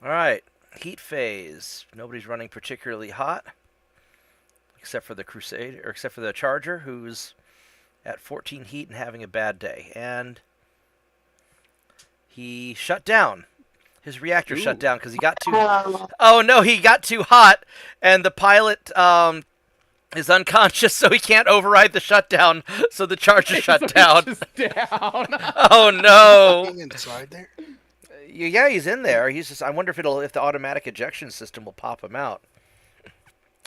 All right, heat phase. Nobody's running particularly hot, except for the Crusade, or except for the Charger, who's at 14 heat and having a bad day. And he shut down. His reactor shut down because he got too. Oh no, he got too hot, and the pilot is unconscious, so he can't override the shutdown. So the Charger shut down. down. Oh no. Being inside there. Yeah, he's in there. He's just. I wonder if the automatic ejection system will pop him out.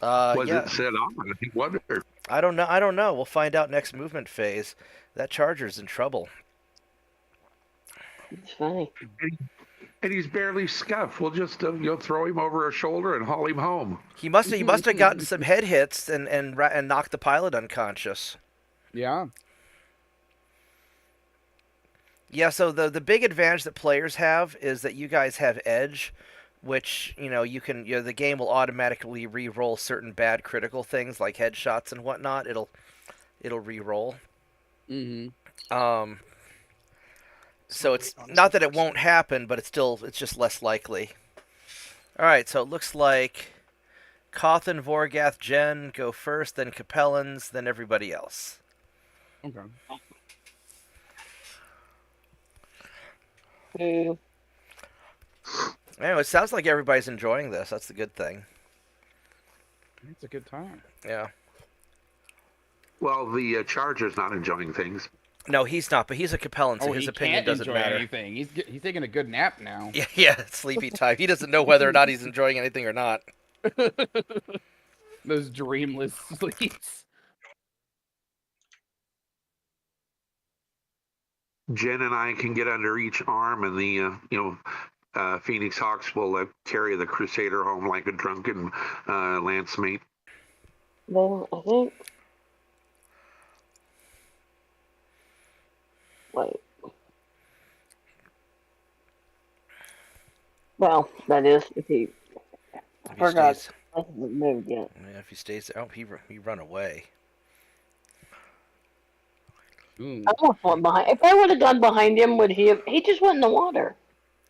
Was Yeah. it set on? I wonder. I don't know. We'll find out next movement phase. That Charger's in trouble. It's funny. And he's barely scuffed. We'll just throw him over our shoulder and haul him home. He must have gotten some head hits and knocked the pilot unconscious. Yeah. Yeah. So the big advantage that players have is that you guys have edge, which you can the game will automatically re-roll certain bad critical things like headshots and whatnot. It'll re-roll. Mm-hmm. So it's not that it won't happen, but it's just less likely. All right, so it looks like Cawthon, Vorgath, Jen go first, then Capellans, then everybody else. Okay. Mm. Anyway, it sounds like everybody's enjoying this. That's the good thing. It's a good time. Yeah. Well, the Charger's not enjoying things. No, he's not, but he's a Capellan, so his he opinion can't doesn't enjoy matter. anything. He's taking a good nap now. Yeah, sleepy time. He doesn't know whether or not he's enjoying anything or not. Those dreamless sleeps. Jen and I can get under each arm, and the Phoenix Hawks will carry the Crusader home like a drunken lance mate. Then I think. Wait. Well, that is if he. I If he forgot. stays- I haven't moved yet. Yeah, if he stays there. Oh, he run away. Ooh. I almost went behind. If I would have gone behind him, would he have? He just went in the water.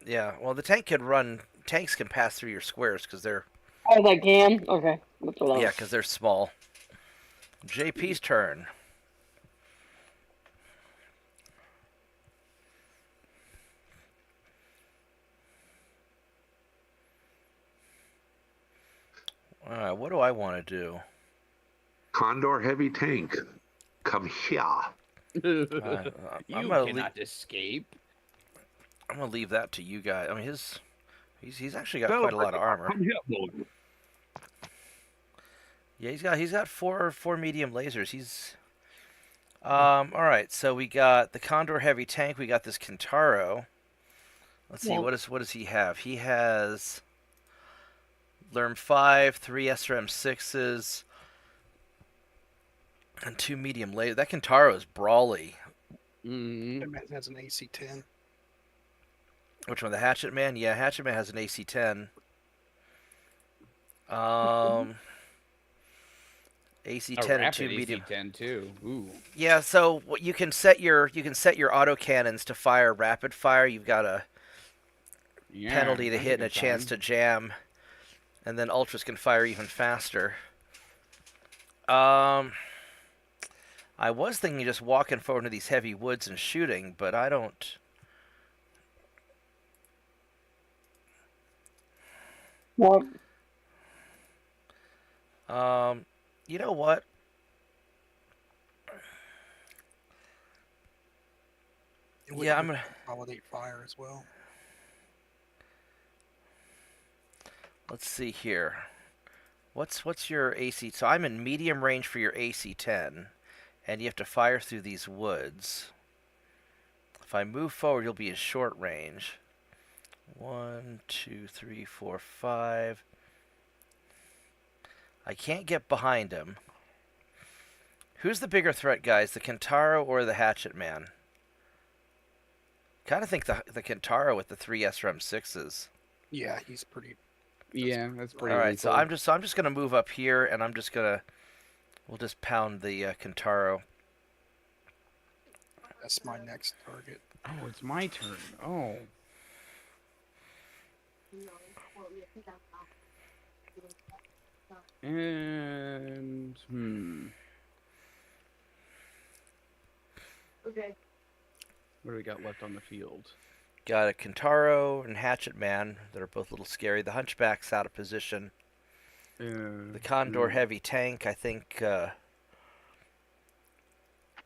Yeah, well, the tank could run tanks can pass through your squares because they're Oh, they can? Okay. That's what I yeah, was... because they're small. JP's turn. What do I want to do? Condor heavy tank, come here. You I'm gonna cannot escape. I'm gonna leave that to you guys. I mean, he's actually got quite a lot of armor. Come here, boy. Yeah, he's got four medium lasers. He's all right. So we got the Condor heavy tank. We got this Kintaro. Let's see, Yeah. what does he have? He has Lerm 5, 3 SRM 6s, and 2 medium lasers. That Kintaro is brawly. Mm. That man has an AC-10. Which one? The Hatchet Man? Yeah, Hatchet Man has an AC-10. AC-10 and 2 medium. AC-10 too. Ooh. Yeah, so you can set your autocannons to fire rapid fire. You've got a Yeah, penalty to that's hit and a good chance to time. jam, and then ultras can fire even faster. I was thinking just walking forward into these heavy woods and shooting, but I don't. What? You know what? It would Yeah, I'm gonna. consolidate fire as well. Let's see here. What's your AC? So I'm in medium range for your AC-10, and you have to fire through these woods. If I move forward, you'll be in short range. 1, 2, 3, 4, 5. I can't get behind him. Who's the bigger threat, guys? The Kintaro or the Hatchet Man? Kind of think the Kintaro with the 3 SRM 6s. Yeah, he's pretty. Yeah, that's pretty. All right, so lethal. I'm just gonna move up here, and we'll just pound the Kintaro. That's my next target. Oh, it's my turn. Oh. And Okay. what do we got left on the field? Got a Kintaro and Hatchet Man that are both a little scary. The Hunchback's out of position. The Condor heavy tank, I think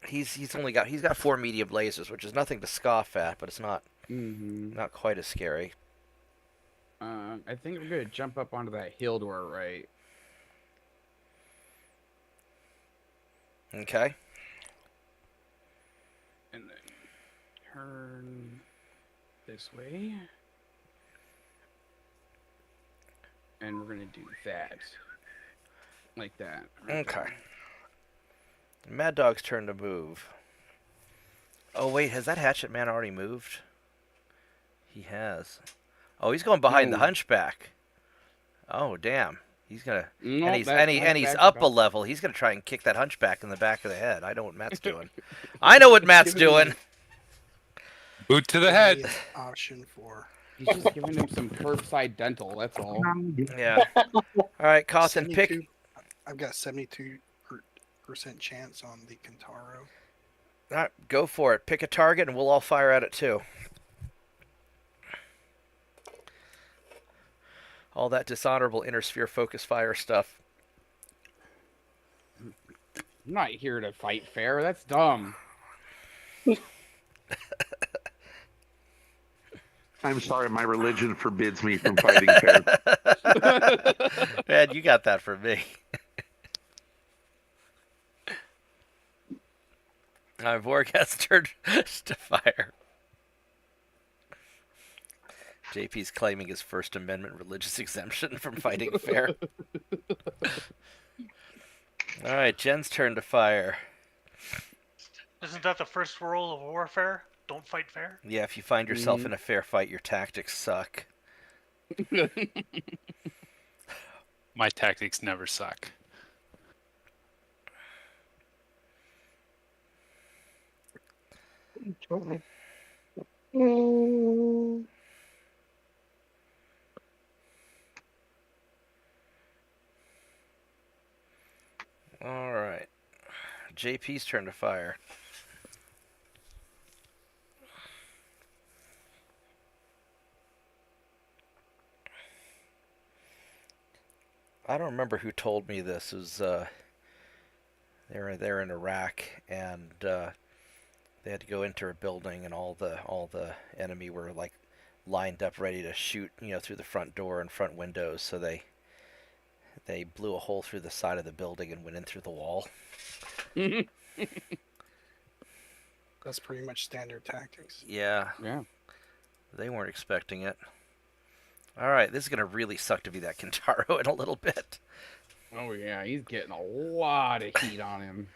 he's got 4 medium lasers, which is nothing to scoff at, but it's not quite as scary. I think we're gonna jump up onto that hill to our right. Okay. And then turn this way. And we're gonna do that. Like that. right Okay. there. Mad Dog's turn to move. Oh wait, has that Hatchet Man already moved? He has. Oh, he's going behind the No. Hunchback. Oh damn. He's gonna No, and he's that he's Hunchback's up a about- level. He's gonna try and kick that Hunchback in the back of the head. I know what Matt's doing. I know what Matt's doing. Boot to the head. He has option for He's just giving him some curbside dental, that's all. Yeah. All right, Carlton, pick. 72 I've got 72% chance on the Kintaro. All right, go for it. Pick a target, and we'll all fire at it too. All that dishonorable inner sphere focus fire stuff. I'm not here to fight fair, that's dumb. I'm sorry, my religion forbids me from fighting fair. Man, you got that from me. Vorg has turned to fire. JP's claiming his First Amendment religious exemption from fighting fair. All right, Jen's turn to fire. Isn't that the first rule of warfare? Don't fight fair. Yeah, if you find yourself in a fair fight, your tactics suck. My tactics never suck. JP's turn to fire. I don't remember who told me this. It was they're in Iraq, and they had to go into a building, and all the enemy were like lined up ready to shoot, through the front door and front windows. So they blew a hole through the side of the building and went in through the wall. That's pretty much standard tactics. Yeah, Yeah. they weren't expecting it. All right, this is gonna really suck to be that Kintaro in a little bit. Oh yeah, he's getting a lot of heat on him.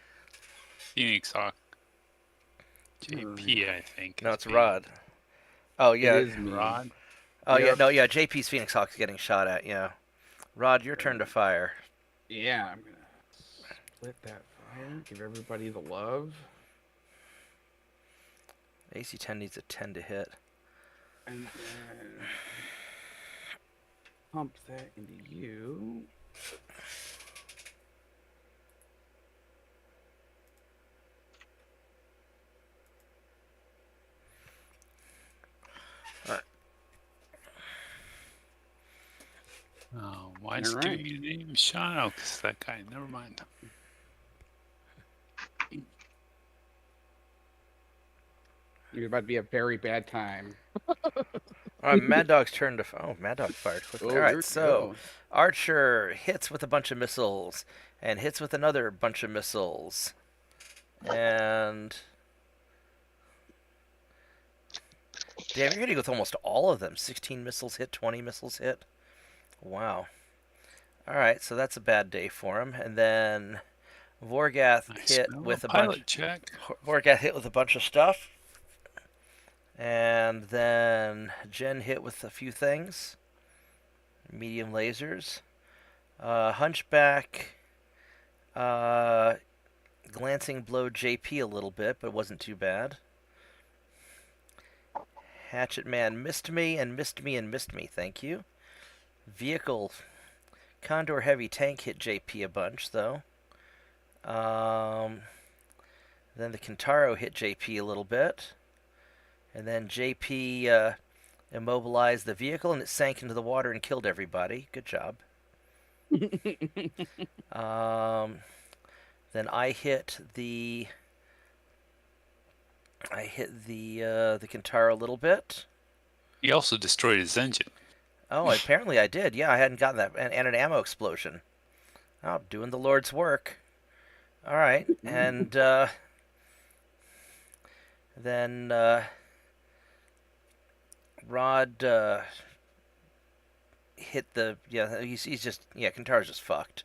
Phoenix Hawk. JP, I think. No, is it's being- Rod. Oh yeah, It is me. Rod. oh yeah, Yep. no, yeah. JP's Phoenix Hawk's getting shot at. Yeah, Rod, your turn to fire. Yeah, I'm gonna split that fire. Give everybody the love. AC 10 needs a 10 to hit. And then pump that into you. Oh, why is it Alright. giving me the name Sean? Oh, because that guy. Never mind. You're about to be a very bad time. All right, Mad Dog's turn to. Oh, Mad Dog fired quickly. All there right, we so go. Archer hits with a bunch of missiles and hits with another bunch of missiles, and damn, you're hitting with almost all of them. 16 missiles hit, 20 missiles hit. Wow. All right, so that's a bad day for him. And then Vorgath I hit smell with a pilot bunch. check. Vorgath hit with a bunch of stuff. And then Jen hit with a few things. Medium lasers. Hunchback glancing blow JP a little bit, but it wasn't too bad. Hatchet Man missed me and missed me and missed me, thank you. Vehicle Condor Heavy Tank hit JP a bunch, though. Then the Kintaro hit JP a little bit. And then JP immobilized the vehicle, and it sank into the water and killed everybody. Good job. Then I hit the Kintaro a little bit. He also destroyed his engine. Oh, apparently I did. Yeah, I hadn't gotten that, and an ammo explosion. Oh, doing the Lord's work. All right, and then Rod hit the he's just Kintaro's just fucked.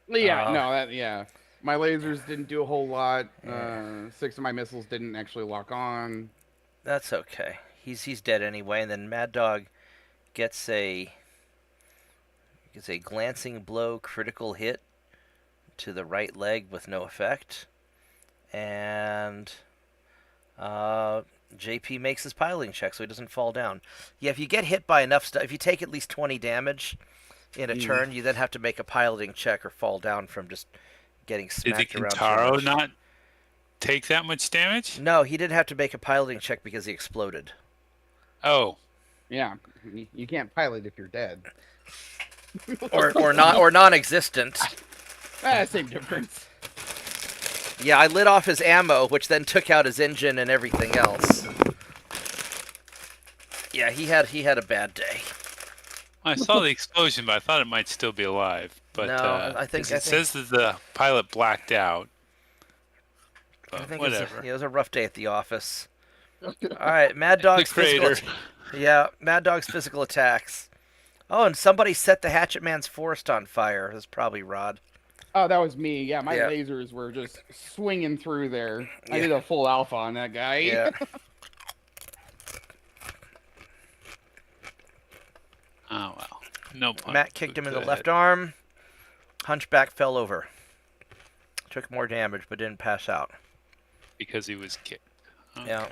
Yeah, Uh, no, yeah. My lasers didn't do a whole lot. Yeah. 6 of my missiles didn't actually lock on. That's okay. He's dead anyway. And then Mad Dog gets a glancing blow critical hit to the right leg with no effect, and JP makes his piloting check so he doesn't fall down. Yeah, if you get hit by enough stuff, if you take at least 20 damage in a turn, you then have to make a piloting check or fall down from just getting Did the smacked around. Kintaro too much. not take that much damage? No, he didn't have to make a piloting check because he exploded. Oh, Yeah, you can't pilot if you're dead. or non-existent. Same difference. Yeah, I lit off his ammo, which then took out his engine and everything else. Yeah, he had a bad day. I saw the explosion, but I thought it might still be alive. But No, I think- 'cause I it think- says that the pilot blacked out. But I think whatever. it was a rough day at the office. All right, Mad Dog's crater. Mad Dog's physical attacks. Oh, and somebody set the Hatchet Man's forest on fire. That's probably Rod. Oh, that was me. Yeah, my Yeah. lasers were just swinging through there. I Yeah. did a full alpha on that guy. Yeah. Oh well, no point. Matt kicked him in the Go left ahead. arm. Hunchback fell over. Took more damage, but didn't pass out. Because he was kicked. Okay. Yeah.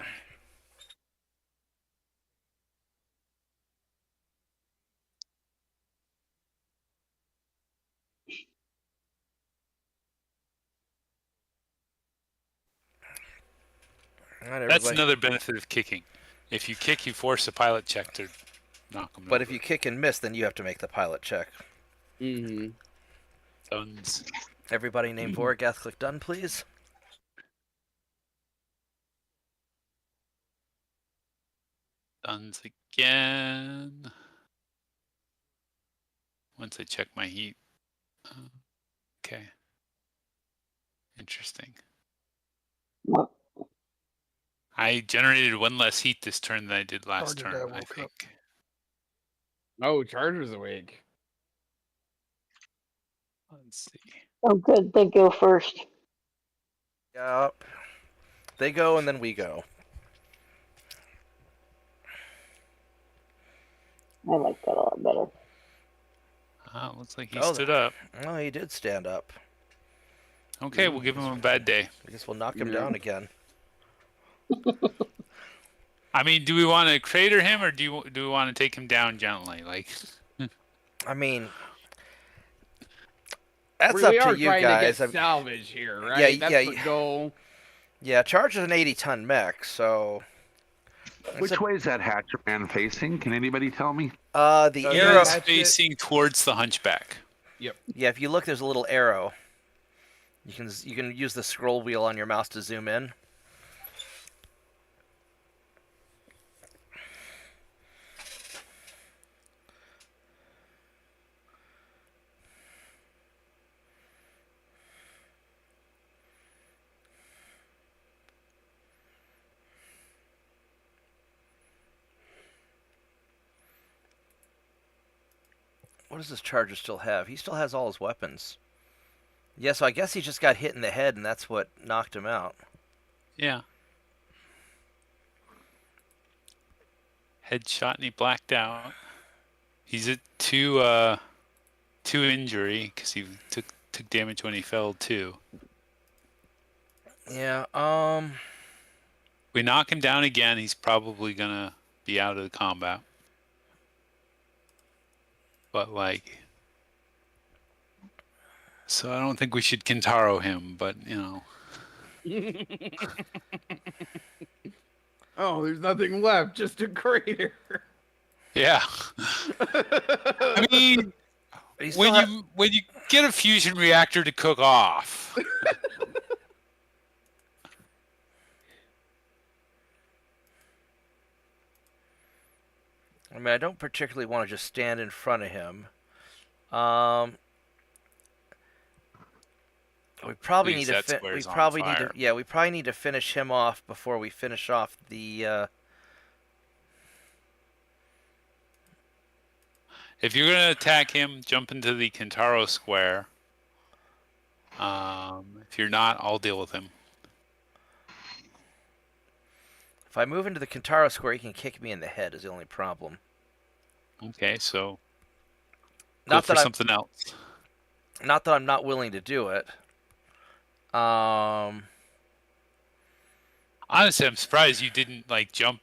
All right, That's everybody. another benefit of kicking. If you kick, you force a pilot check to knock them But over. if you kick and miss, then you have to make the pilot check. Mm-hmm. Duns. Everybody named Voragath, click done, please. Duns again. Once I check my heat. Okay. Interesting. What? I generated one less heat this turn than I did last Charger guy turn, I woke up. think. Oh, Charger's awake. Let's see. Oh, good. They go first. Yep. They go and then we go. I like that a lot better. Looks like he Oh, stood up. Oh, he did stand up. Okay, we'll give him a bad day. I guess we'll knock him Yeah. down again. I mean, do we want to crater him or do we want to take him down gently? Like, I mean, that's We up are to you trying guys. to get salvage here, right? That's the goal. Yeah, Charge is an 80-ton mech, so. Which way is that hatcher man facing? Can anybody tell me? The Yeah, arrow. he's that's it. facing towards the hunchback. Yeah, if you look, there's a little arrow. You can use the scroll wheel on your mouse to zoom in. What does this Charger still have? He still has all his weapons. Yeah, so I guess he just got hit in the head, and that's what knocked him out. Yeah. Headshot and he blacked out. He's at two injury because he took damage when he fell too. Yeah. We knock him down again, he's probably gonna be out of the combat. But like, so I don't think we should Kintaro him, but you know. Oh, there's nothing left, just a crater. Yeah. I mean, He still when you get a fusion reactor to cook off. I mean, I don't particularly want to just stand in front of him. We probably Please, need to. that square's We on probably need to. fire. Yeah, we probably need to finish him off before we finish off the. If you're gonna attack him, jump into the Kintaro square. If you're not, I'll deal with him. If I move into the Kintaro square, he can kick me in the head. Is the only problem. Okay, so Not go for that something else. Not that I'm not willing to do it. Honestly, I'm surprised you didn't like jump.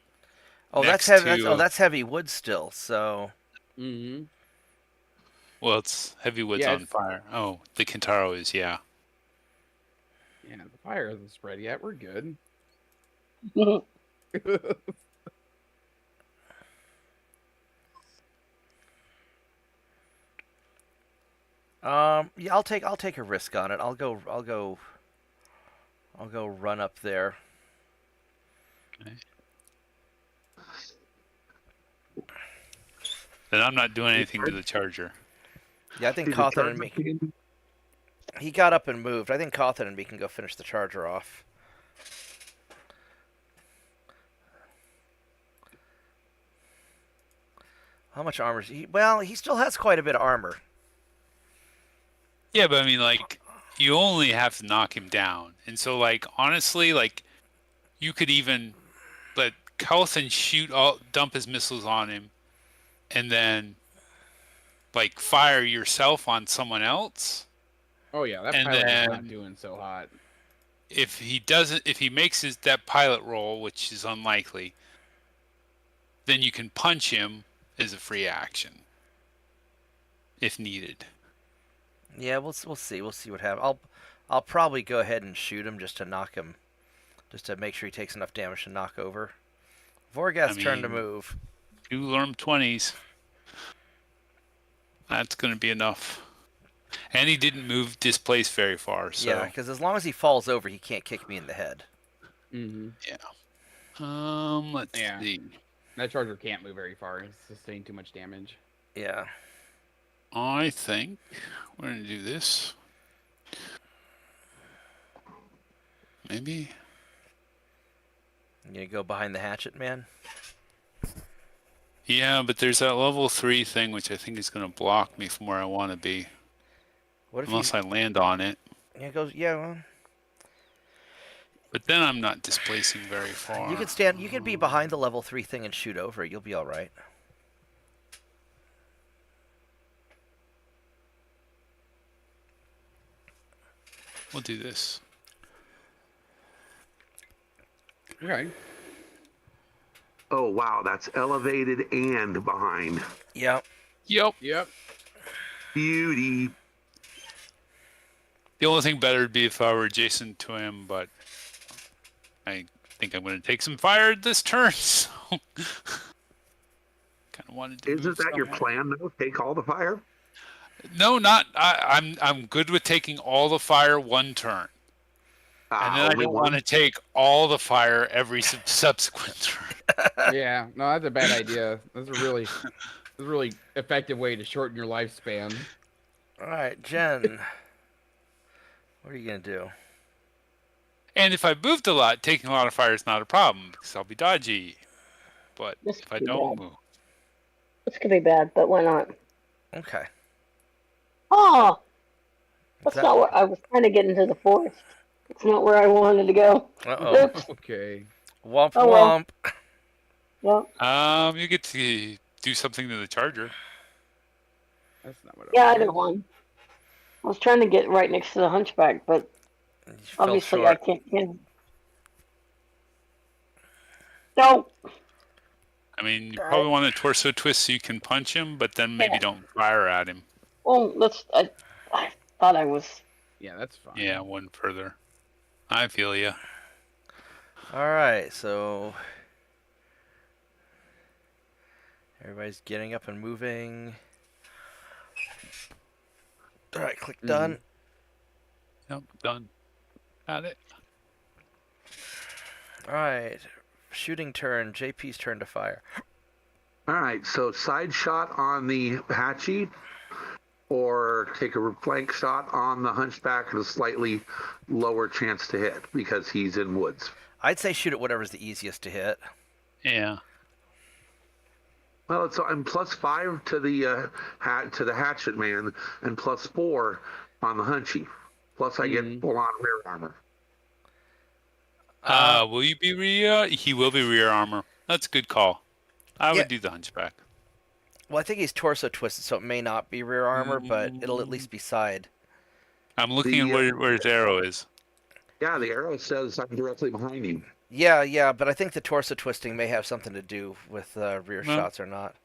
Oh, that's next heavy. to- That's heavy wood still. So. Mm-hmm. Well, it's heavy wood's Yeah, on fire. Oh, the Kintaro is, yeah. Yeah, the fire hasn't spread yet. We're good. Yeah, I'll take a risk on it. I'll go run up there. Okay. Then I'm not doing anything to the Charger. Yeah, I think Did the Cawthon and Charger me. get- He got up and moved. I think Cawthon and me can go finish the Charger off. How much armor is he? Well, he still has quite a bit of armor. Yeah, but I mean, like, you only have to knock him down. And so, like, honestly, like, you could even let Cawthon dump his missiles on him, and then, like, fire yourself on someone else. Oh yeah, that And pilot is then- not doing so hot. If he makes that pilot roll, which is unlikely, then you can punch him as a free action, if needed. Yeah, we'll see. We'll see what happens. I'll probably go ahead and shoot him just to knock him just to make sure he takes enough damage to knock over. Vorgath's turn to mean- move. 2 Lurm 20s. That's going to be enough. And he didn't move displace very far, so... Yeah, because as long as he falls over, he can't kick me in the head. Mm-hmm. Let's Yeah. see. That charger can't move very far. It's sustained too much damage. Yeah. I think we're going to do this. Maybe. You gonna go behind the hatchet, man? Yeah, but there's that level 3 thing, which I think is going to block me from where I want to be. What if Unless I land on it. Yeah, goes. Yeah, well, But then I'm not displacing very far. you could stand. You could be behind the level 3 thing and shoot over it. You'll be all right. We'll do this. Okay. Oh wow, that's elevated and behind. Yeah. Yep. Yep. Beauty. The only thing better would be if I were adjacent to him, but I think I'm going to take some fire this turn, so... kind of wanted to Isn't move that your somewhere. plan though? Take all the fire? No, not... I'm good with taking all the fire one turn. And then I Only don't one? want to take all the fire every subsequent turn. Yeah. No, that's a bad idea. That's a really effective way to shorten your lifespan. All right, Jen. What are you gonna do? And if I moved a lot, taking a lot of fire is not a problem, because I'll be dodgy. But This if I could be don't bad. move... This could be bad, but why not? Okay. Oh, that's that- not where I was trying to get into the forest. It's not where I wanted to go. Uh-oh. Oops. Okay. Womp Oh, well. womp. Well, You get to do something to the charger. That's not what I yeah, wanted. either one. I was trying to get right next to the hunchback, but You fell obviously short. I can't get him. No. I mean, you probably want a torso twist so you can punch him, but then maybe Yeah. don't fire at him. Oh, I thought I was. Yeah, that's fine. Yeah, one further. I feel ya. All right, so everybody's getting up and moving. All right, click done. Yep, done. Got it. All right, shooting turn. JP's turn to fire. All right, so side shot on the hatchy, or take a flank shot on the hunchback at a slightly lower chance to hit because he's in woods. I'd say shoot at whatever's the easiest to hit. Yeah. Well, I'm +5 to the hatchet man and +4 on the hunchy. Plus I get full on rear armor. Will you be rear? He will be rear armor. That's a good call. I Yeah. would do the hunchback. Well, I think he's torso twisted, so it may not be rear armor, but it'll at least be side. I'm looking at where his arrow is. Yeah, the arrow says I'm directly behind you. Yeah, but I think the torso twisting may have something to do with rear Well, shots or not.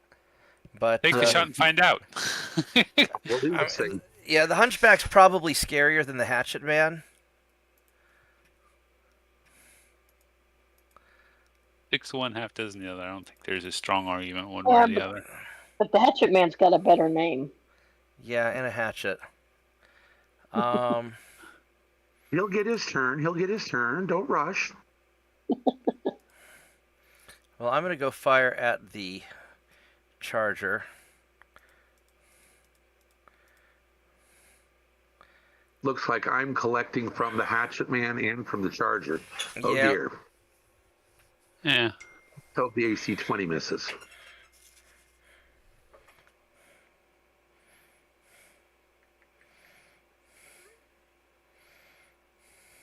But Take the shot and find out. We'll do the same. yeah, the hunchback's probably scarier than the hatchet man. 6 one, half dozen the other. I don't think there's a strong argument one Yeah, way or the but- other. But the hatchet man's got a better name. Yeah, and a hatchet. He'll get his turn. Don't rush. Well, I'm going to go fire at the charger. Looks like I'm collecting from the hatchet man and from the charger. Oh Yeah. dear. Yeah. Hope the AC 20 misses.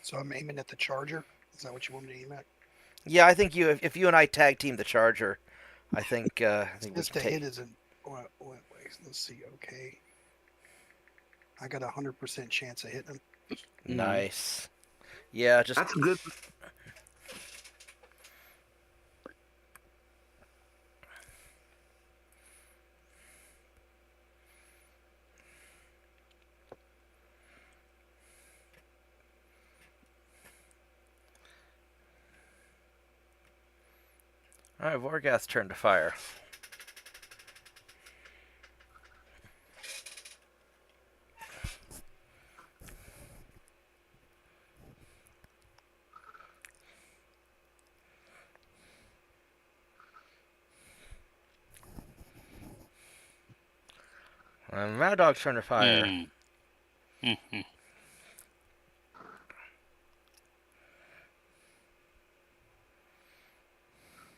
So I'm aiming at the charger. Is that what you want me to aim at? Yeah, I think if you and I tag team the charger, I think we This can to hit take. isn't. Wait, let's see. Okay. I got 100% chance of hitting him. Nice. Yeah, just That's good. All right, Vorgath's turn to fire. And Mad Dog's turn to fire. Mm-hmm.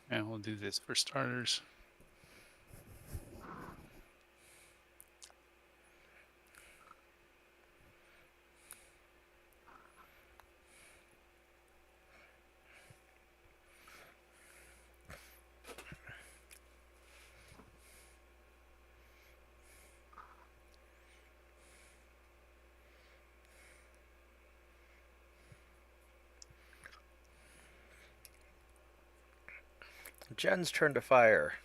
And we'll do this for starters. Jen's turn to fire.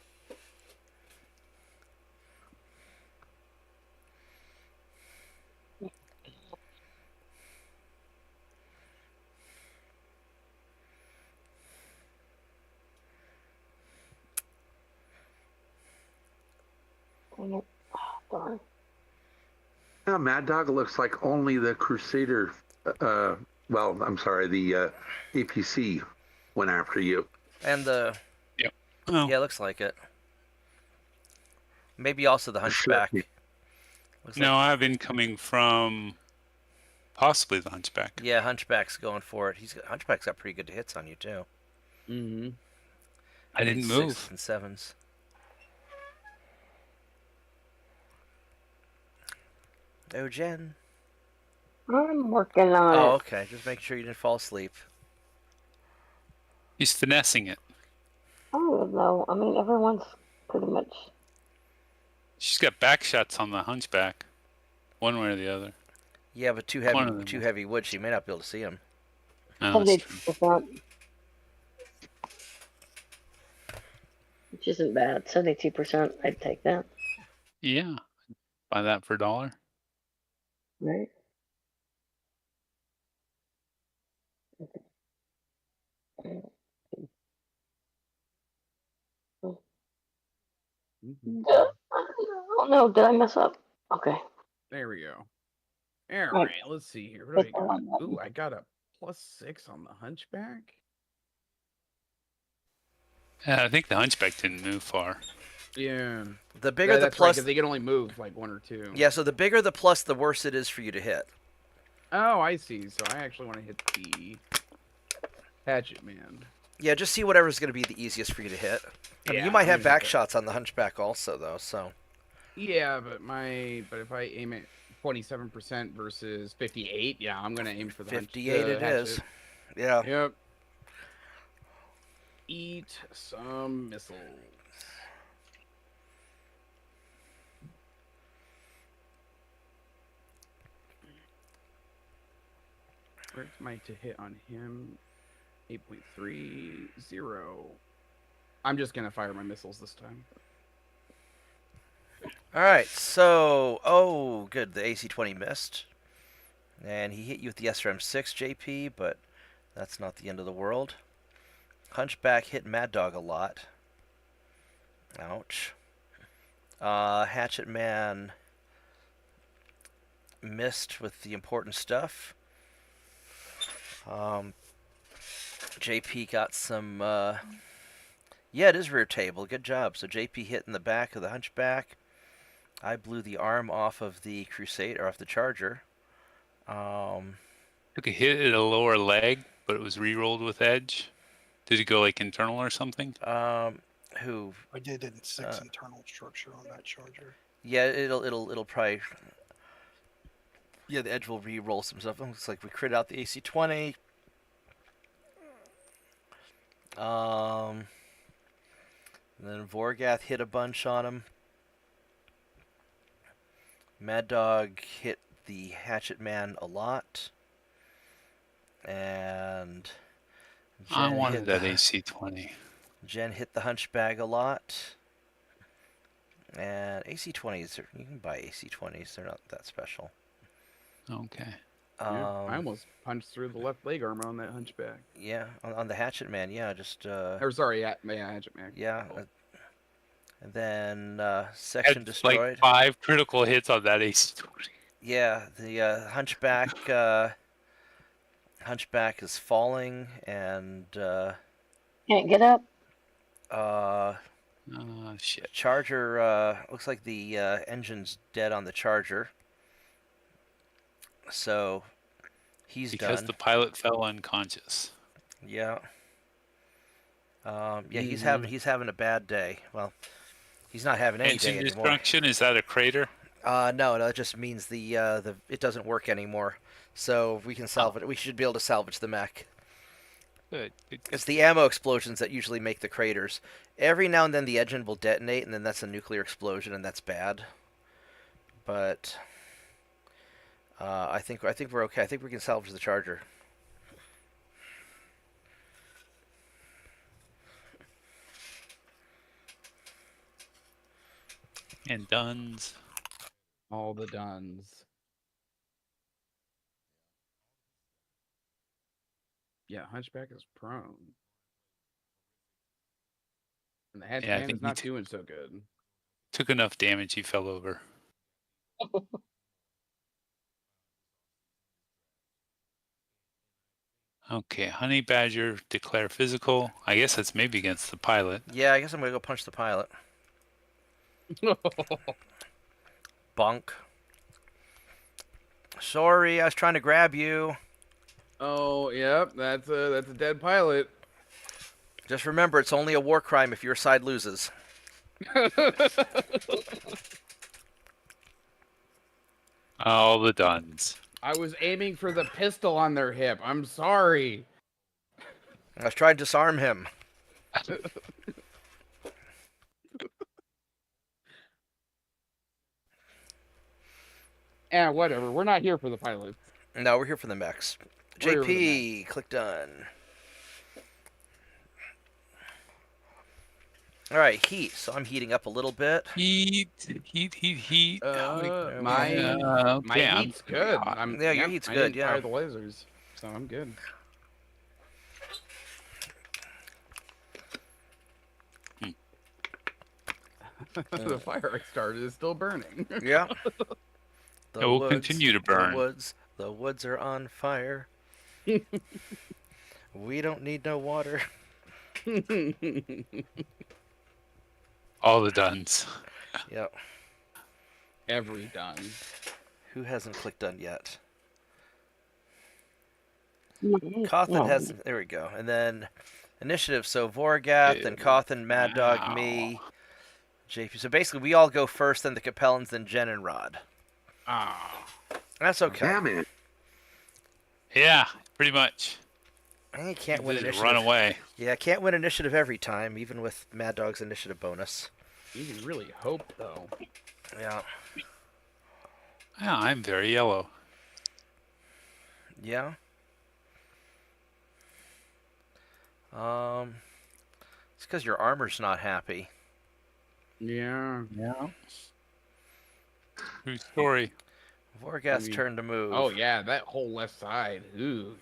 Oh, darn. Yeah, Mad Dog looks like only the Crusader. Well, I'm sorry, the APC went after you. And the... Yep. Oh. Yeah, looks like it. Maybe also the Hunchback. Sure. Looks No, like... I have incoming from possibly the Hunchback. Yeah, Hunchback's going for it. Hunchback's got pretty good hits on you, too. Mm-hmm. I didn't Sixes move. and sevens. Oh, Jen. I'm working on Oh, it. okay. Just make sure you didn't fall asleep. He's finessing it. I don't know. I mean, everyone's pretty much. She's got back shots on the Hunchback, one way or the other. Yeah, but too One of heavy, them too is. heavy wood. She may not be able to see him. No, that's true. 72%. Which isn't bad. 72%. I'd take that. Yeah, buy that for $1. Right? Mm-hmm. Oh no, did I mess up? Okay. There we go. All Right. right, let's see here. What do I got? Ooh, I got a +6 on the Hunchback. Yeah, I think the Hunchback didn't move far. Yeah. The bigger the that's right, plus... 'cause they can only move like 1 or 2. Yeah, so the bigger the plus, the worse it is for you to hit. Oh, I see. So I actually want to hit the Hatchet Man. Yeah, just see whatever's going to be the easiest for you to hit. I mean, Yeah, you might I'm have gonna back hit shots on the Hunchback also, though, so... Yeah, but if I aim at 27% versus 58, yeah, I'm gonna aim for the 58 it is. hatchet. Yeah. Yep. Eat some missiles. Where's my to hit on him? 8.30. I'm just gonna fire my missiles this time. Alright, so... Oh, good. The AC-20 missed. And he hit you with the SRM-6, JP, but that's not the end of the world. Hunchback hit Mad Dog a lot. Ouch. Hatchet Man missed with the important stuff. JP got some... Yeah, it is rear table. Good job. So JP hit in the back of the Hunchback. I blew the arm off of the Crusader, or off the Charger. Took a hit at a lower leg, but it was re-rolled with edge. Did it go like internal or something? Who? I did it in 6 internal structure on that Charger. Yeah, it'll probably... Yeah, the edge will re-roll some stuff. Looks like we crit out the AC-20. And then Vorgath hit a bunch on him. Mad Dog hit the Hatchet Man a lot. And I Jen wanted hit that the- AC-20. Jen hit the Hunchback a lot. And AC-20s, you can buy AC-20s. They're not that special. Okay. Yeah, I Um, almost punched through the left leg armor on that hunchback. yeah, on the hatchet man, yeah, just Or sorry, yeah, Hatchet Man. yeah, and then section Had like destroyed. 5 critical hits on that AC-20. Yeah, the hunchback is falling, and Can't get up. Oh, shit. charger looks like the engine's dead on the charger, so he's Because done. the pilot fell unconscious. Yeah. Yeah, Mhm. he's having a bad day. Well, he's not having any day Engine anymore. destruction, is that a crater? No, it just means the it doesn't work anymore. So we can salvage. We should be able to salvage the mech. Good. It's the ammo explosions that usually make the craters. Every now and then the engine will detonate, and then that's a nuclear explosion, and that's bad. But I think we're okay. I think we can salvage the charger. And Duns. All the Duns. Yeah, Hunchback is prone. And the Hatchet Yeah, I Man think is he not doing so good. Took enough damage, he fell over. Okay, Honey Badger, declare physical. I guess that's maybe against the pilot. Yeah, I guess I'm gonna go punch the pilot. Bonk. Sorry, I was trying to grab you. Oh, yep, that's a dead pilot. Just remember, it's only a war crime if your side loses. All the Duns. I was aiming for the pistol on their hip. I'm sorry. I was trying to disarm him. Yeah, whatever. We're not here for the pilots. No, we're here for the mechs. We're here for the JP, click done. All right, heat. So I'm heating up a little bit. Heat. My okay, heat's good. Yeah, your heat's good, I didn't yeah. fire the lasers, so I'm good. The fire I started is still burning. Yeah. It will continue to burn. The woods are on fire. We don't need no water. All the Duns. Yep. Every done. Who hasn't clicked done yet? Mm-hmm. Cawthon hasn't. There we go. And then initiative. So Vorgath, then Cawthon, Mad Dog, me, JP. So basically, we all go first, then the Capellans, then Jen and Rod. Ah. That's okay. Damn it. Yeah, pretty much. I can't win Just initiative. run away. Yeah, can't win initiative every time, even with Mad Dog's initiative bonus. You can really hope, though. Yeah. Yeah, I'm very yellow. Yeah. It's because your armor's not happy. Yeah. Yeah. True story. Vorgath's I mean- turn to move. Oh, yeah, that whole left side. Ooh.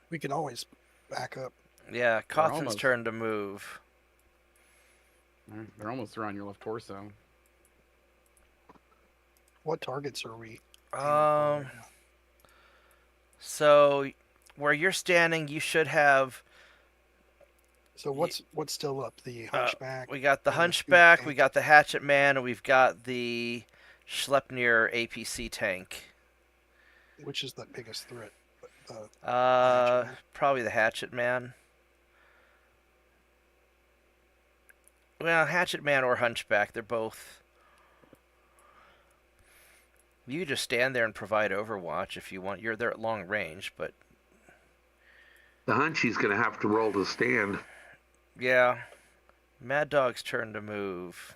We can always back up. Yeah, Cawthon's almost- turn to move. They're almost around your left torso. What targets are we? aiming for Um, right now? so where you're standing, you should have. So what's still up? The hunchback. We got the and Hunchback, we tank. got the Hatchet Man, and we've got the Schleppnir APC tank. Which is the biggest threat? Hatchet Man? Probably the Hatchet Man. Well, Hatchet Man or Hunchback, they're both. You could just stand there and provide Overwatch if you want. You're there at long range, but The Hunchy's going to have to roll to stand. yeah. Mad Dog's turn to move.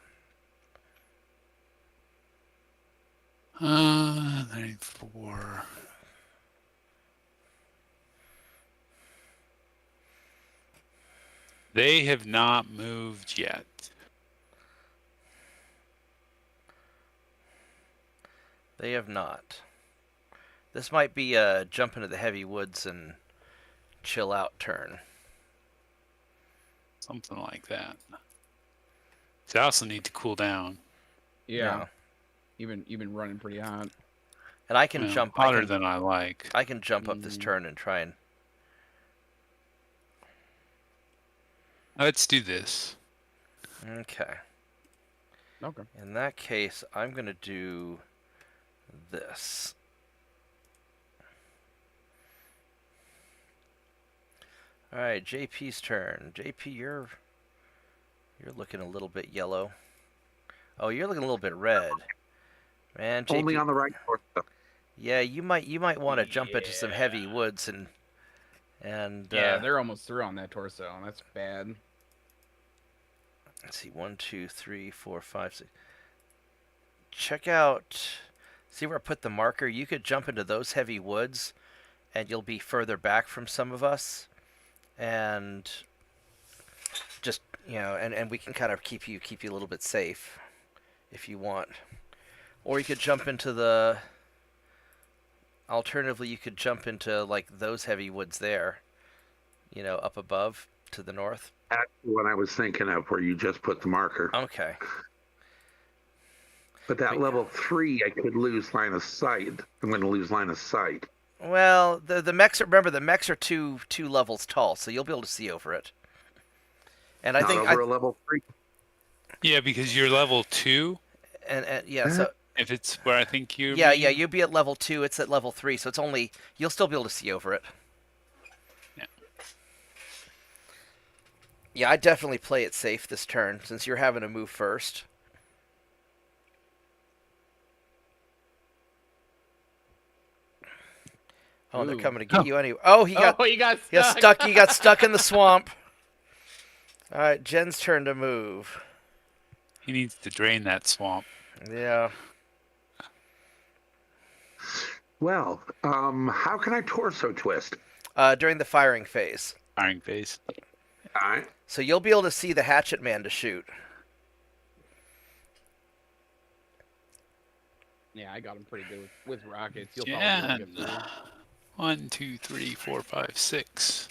94. They have not moved yet. They have not. This might be a jump into the heavy woods and chill out turn. Something like that. So I also need to cool down. Yeah. You've been running pretty hot. And I can Well, jump hotter than I like. I can jump up this turn and try and. Let's do this. Okay. Okay. In that case, I'm gonna do this. All right, JP's turn. JP, you're looking a little bit yellow. Oh, you're looking a little bit red. Man, JP, Only on the right torso. yeah, you might want to jump into some heavy woods and Yeah, they're almost through on that torso. That's bad. let's see, 1, 2, 3, 4, 5, 6. Check out, see where I put the marker? You could jump into those heavy woods, and you'll be further back from some of us, and just and we can kind of keep you a little bit safe, if you want. Or you could jump into the. Alternatively, you could jump into like those heavy woods there, up above to the north. That's what I was thinking of, where you just put the marker. Okay. But that level 3, I could lose line of sight. I'm going to lose line of sight. Well, the mechs remember the mechs are two levels tall, so you'll be able to see over it. And I Not think over a level 3. Yeah, because you're level 2. and yeah, so If it's where I think you. yeah, you'll be at level 2. It's at level 3, so you'll still be able to see over it. Yeah. Yeah, I definitely play it safe this turn since you're having to move first. Oh, they're Ooh. coming to get you anyway. Oh, he got you got he got stuck. stuck. He got stuck in the swamp. All right, Jen's turn to move. He needs to drain that swamp. Yeah. Well, how can I torso twist? During the firing phase. Firing phase. All right. So you'll be able to see the hatchet man to shoot. Yeah, I got him pretty good with rockets. You'll Jen. probably get through. 1, 2, 3, 4, 5, 6.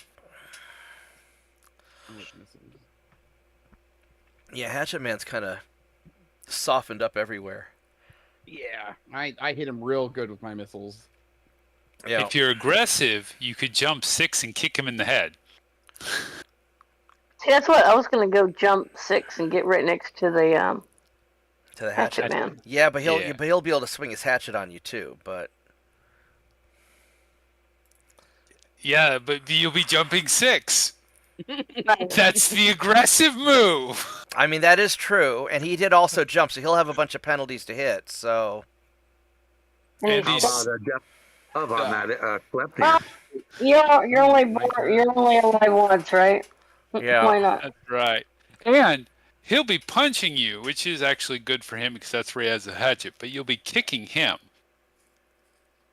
Yeah, hatchet man's kind of softened up everywhere. Yeah, I hit him real good with my missiles. Yeah. If you're aggressive, you could jump 6 and kick him in the head. See, that's what I was gonna go jump 6 and get right next to the To the hatchet. hatchet man. Yeah, but he'll Yeah. he'll be able to swing his hatchet on you too. But Yeah, but you'll be jumping 6. Nice. That's the aggressive move. I mean that is true, and he did also jump, so he'll have a bunch of penalties to hit. So And How he's about a death of on that clip Oh, here? you're only alive once, right? Yeah. Why not? That's right. And he'll be punching you, which is actually good for him because that's where he has the hatchet. But you'll be kicking him.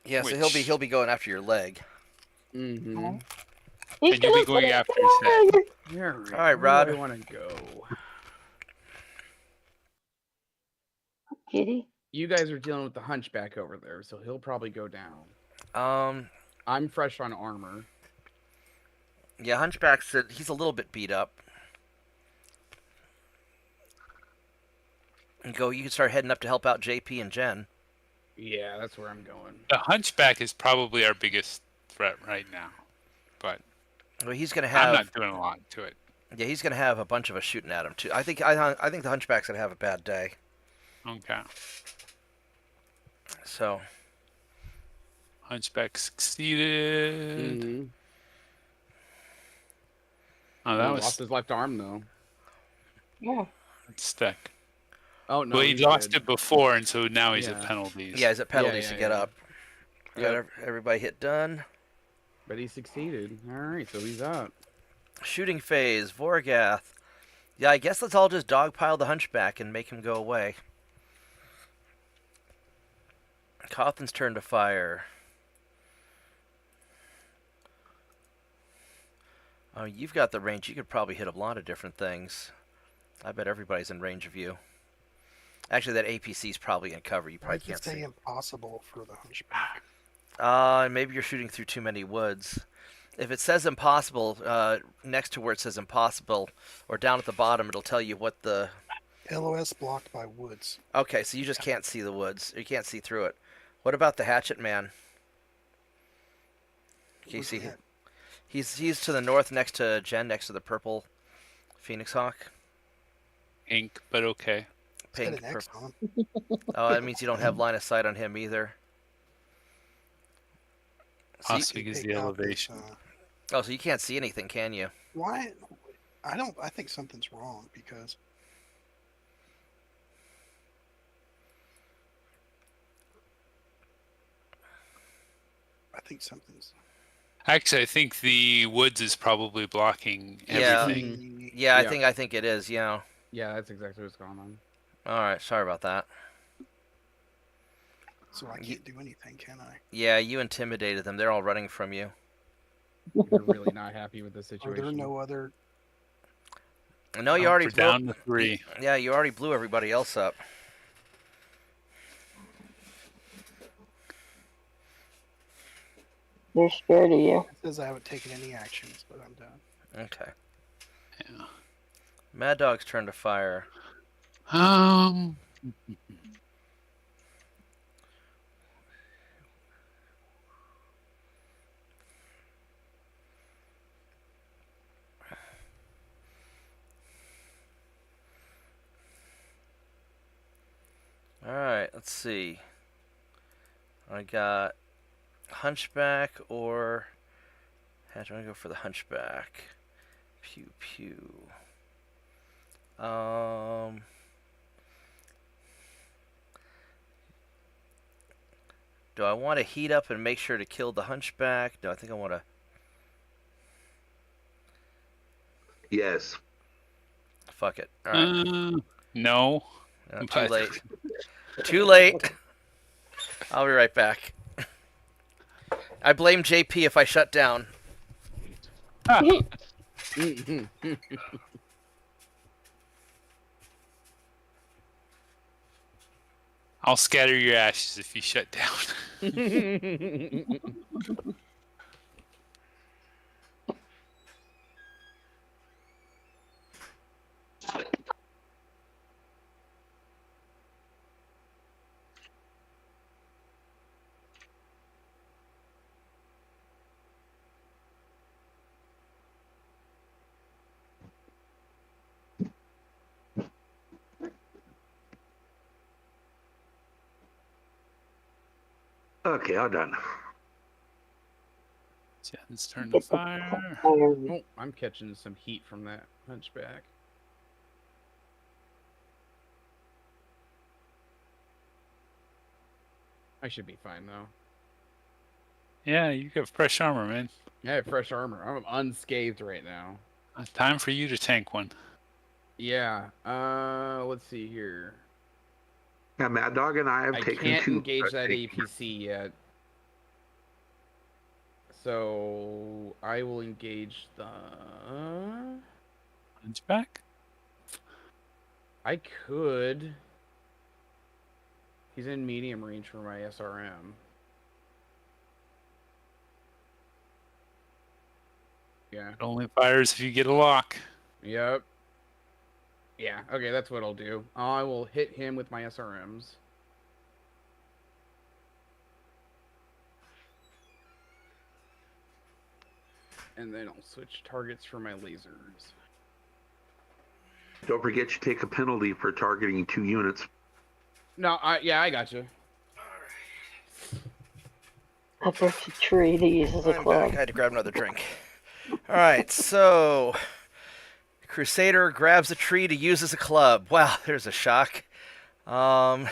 yeah, so Which- he'll be going after your leg. Mm-hmm. He's And you'll be gonna going after his head. All right, Rod. Where do I want to go? Kitty. You guys are dealing with the hunchback over there, so he'll probably go down. I'm fresh on armor. Yeah, Hunchback's he's a little bit beat up. You can start heading up to help out JP and Jen. Yeah, that's where I'm going. The hunchback is probably our biggest threat right now. But Well, he's gonna I'm have not doing a lot to it. yeah, he's gonna have a bunch of us shooting at him too. I think the Hunchback's gonna have a bad day. Okay. So Hunchback succeeded. Mm-hmm. Oh, that lost was his left arm though. Yeah. stuck. Oh no. Well, he he's lost good. it before, and so now he's at Yeah. penalties. yeah, he's at penalties yeah, to get yeah. up. Yep. Everybody hit done. But he succeeded. All right, so he's out. Shooting phase, Vorgath. Yeah, I guess let's all just dogpile the Hunchback and make him go away. Cawthon's turn to fire. Oh, you've got the range. You could probably hit a lot of different things. I bet everybody's in range of you. Actually, that APC's probably in cover. You Why probably does it can't say see. impossible for the hunchback? Maybe you're shooting through too many woods. If it says impossible, next to where it says impossible, or down at the bottom, it'll tell you what the... LOS blocked by woods. Okay, so you just can't see the woods. You can't see through it. What about the hatchet man? Can you Where's see he him? at? He's to the north next to Jen, next to the purple Phoenix Hawk. Ink, but okay. He's got Pink, an X purple. on him. Oh, that means you don't have line of sight on him either. So you, How big is Picked the out this, elevation? oh, so you can't see anything, can you? Why? I think something's wrong because I think something's. Actually, I think the woods is probably blocking Yeah. everything. Yeah, I Yeah. think it is. Yeah. Yeah, that's exactly what's going on. All right. Sorry about that. So I can't do anything, can I? Yeah, you intimidated them. They're all running from you. You're really not happy with the Are situation. there no other? No, you already We're blew. down to 3. Yeah, you already blew everybody else up. They're scared of you. It says I haven't taken any actions, but I'm done. Okay. Yeah. Mad Dog's turn to fire. Um. All right. Let's see. I got Hunchback or Hatch. I'm gonna go for the Hunchback. Pew pew. Do I want to heat up and make sure to kill the Hunchback? No, I think I want to. Yes. Fuck it. All right. No. No, too but- late. Too late. I'll be right back. I blame JP if I shut down. I'll scatter your ashes if you shut down. Okay, I'm done. Jen's turn to Get the fire. fire. Oh, I'm catching some heat from that hunchback. I should be fine though. Yeah, you got fresh armor, man. I have fresh armor. I'm unscathed right now. Time for you to tank one. Yeah. Let's see here. Yeah, Mad Dog and I have I taken can't 2. engage that APC yet. So I will engage the. Hunchback? I could. He's in medium range for my SRM. Yeah. It only fires if you get a lock. Yep. Yeah. Okay, that's what I'll do. I will hit him with my SRMs. And then I'll switch targets for my lasers. Don't forget you take a penalty for targeting 2 units. No, I got you. I broke the tree to use as a I'm back. club. I had to grab another drink. All right, so Crusader grabs a tree to use as a club. Wow, there's a shock. uh,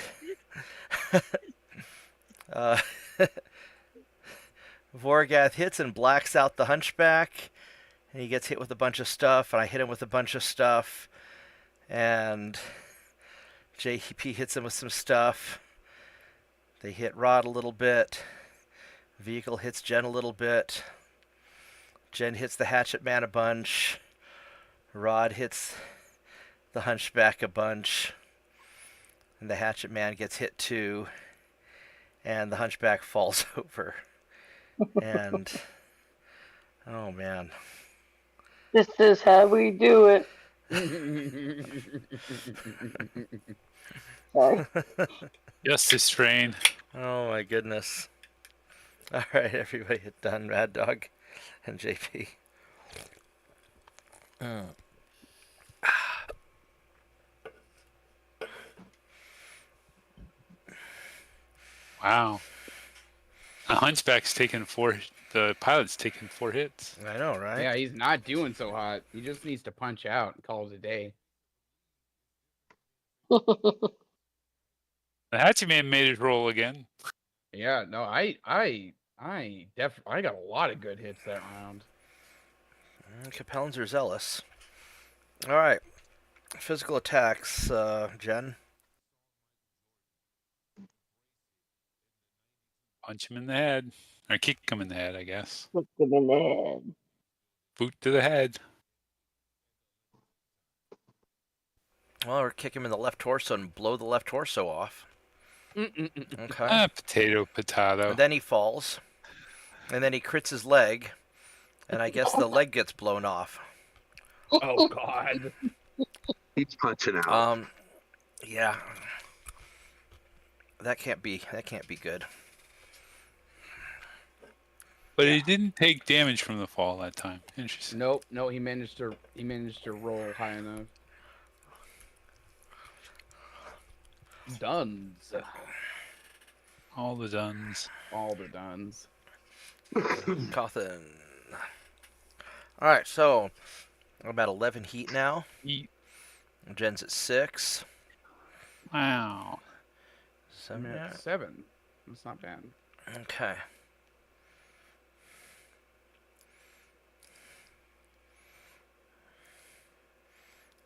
Vorgath hits and blacks out the Hunchback, and he gets hit with a bunch of stuff, and I hit him with a bunch of stuff, and JP hits him with some stuff. They hit Rod a little bit. Vehicle hits Jen a little bit. Jen hits the Hatchet Man a bunch. Rod hits the Hunchback a bunch. And the Hatchet Man gets hit too. And the Hunchback falls over. And oh man, This is how we do it. Sorry. Justice Train. oh my goodness. All right, everybody, hit done. Mad Dog and JP. Wow. The Hunchback's taken four. The pilot's taken 4 hits. I know, right? Yeah, he's not doing so hot. He just needs to punch out and call it a day. The Hatchet Man made his roll again. Yeah, no, I got a lot of good hits that round. Capellans are zealous. All right, physical attacks, Jen. Punch him in the head. Or kick him in the head, I guess. Look him in the head. Boot to the head. Well, or kick him in the left torso and blow the left torso off. Okay. Potato. And then he falls. And then he crits his leg. And I guess the leg gets blown off. Oh God. He's punching out. Yeah. That can't be good. But he didn't take damage from the fall that time. Interesting. Nope, no, he managed to roll high enough. Duns. All the duns. All the duns. Cawthon. Alright, so I'm at 11 heat now. Heat. Jen's at 6. Wow. 7. Yeah, 7. That's not bad. Okay.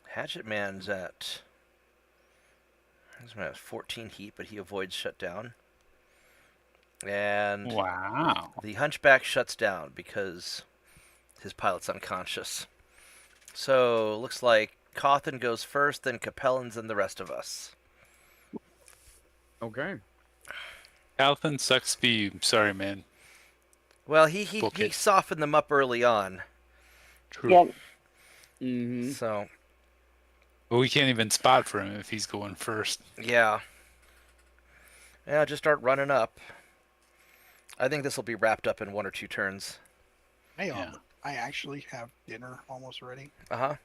Hatchet Man's at 14 heat, but he avoids shutdown. And Wow. the Hunchback shuts down because his pilot's unconscious. So looks like Cawthon goes first, then Capellans, and the rest of us. Okay. Calvin sucks to be. Sorry, man. Well, he Book it. softened them up early on. True. Yep. Mm-hmm. So But we can't even spot for him if he's going first. yeah. Yeah, just start running up. I think this will be wrapped up in 1 or 2 turns. Hey, Yeah. I actually have dinner almost ready. Uh-huh.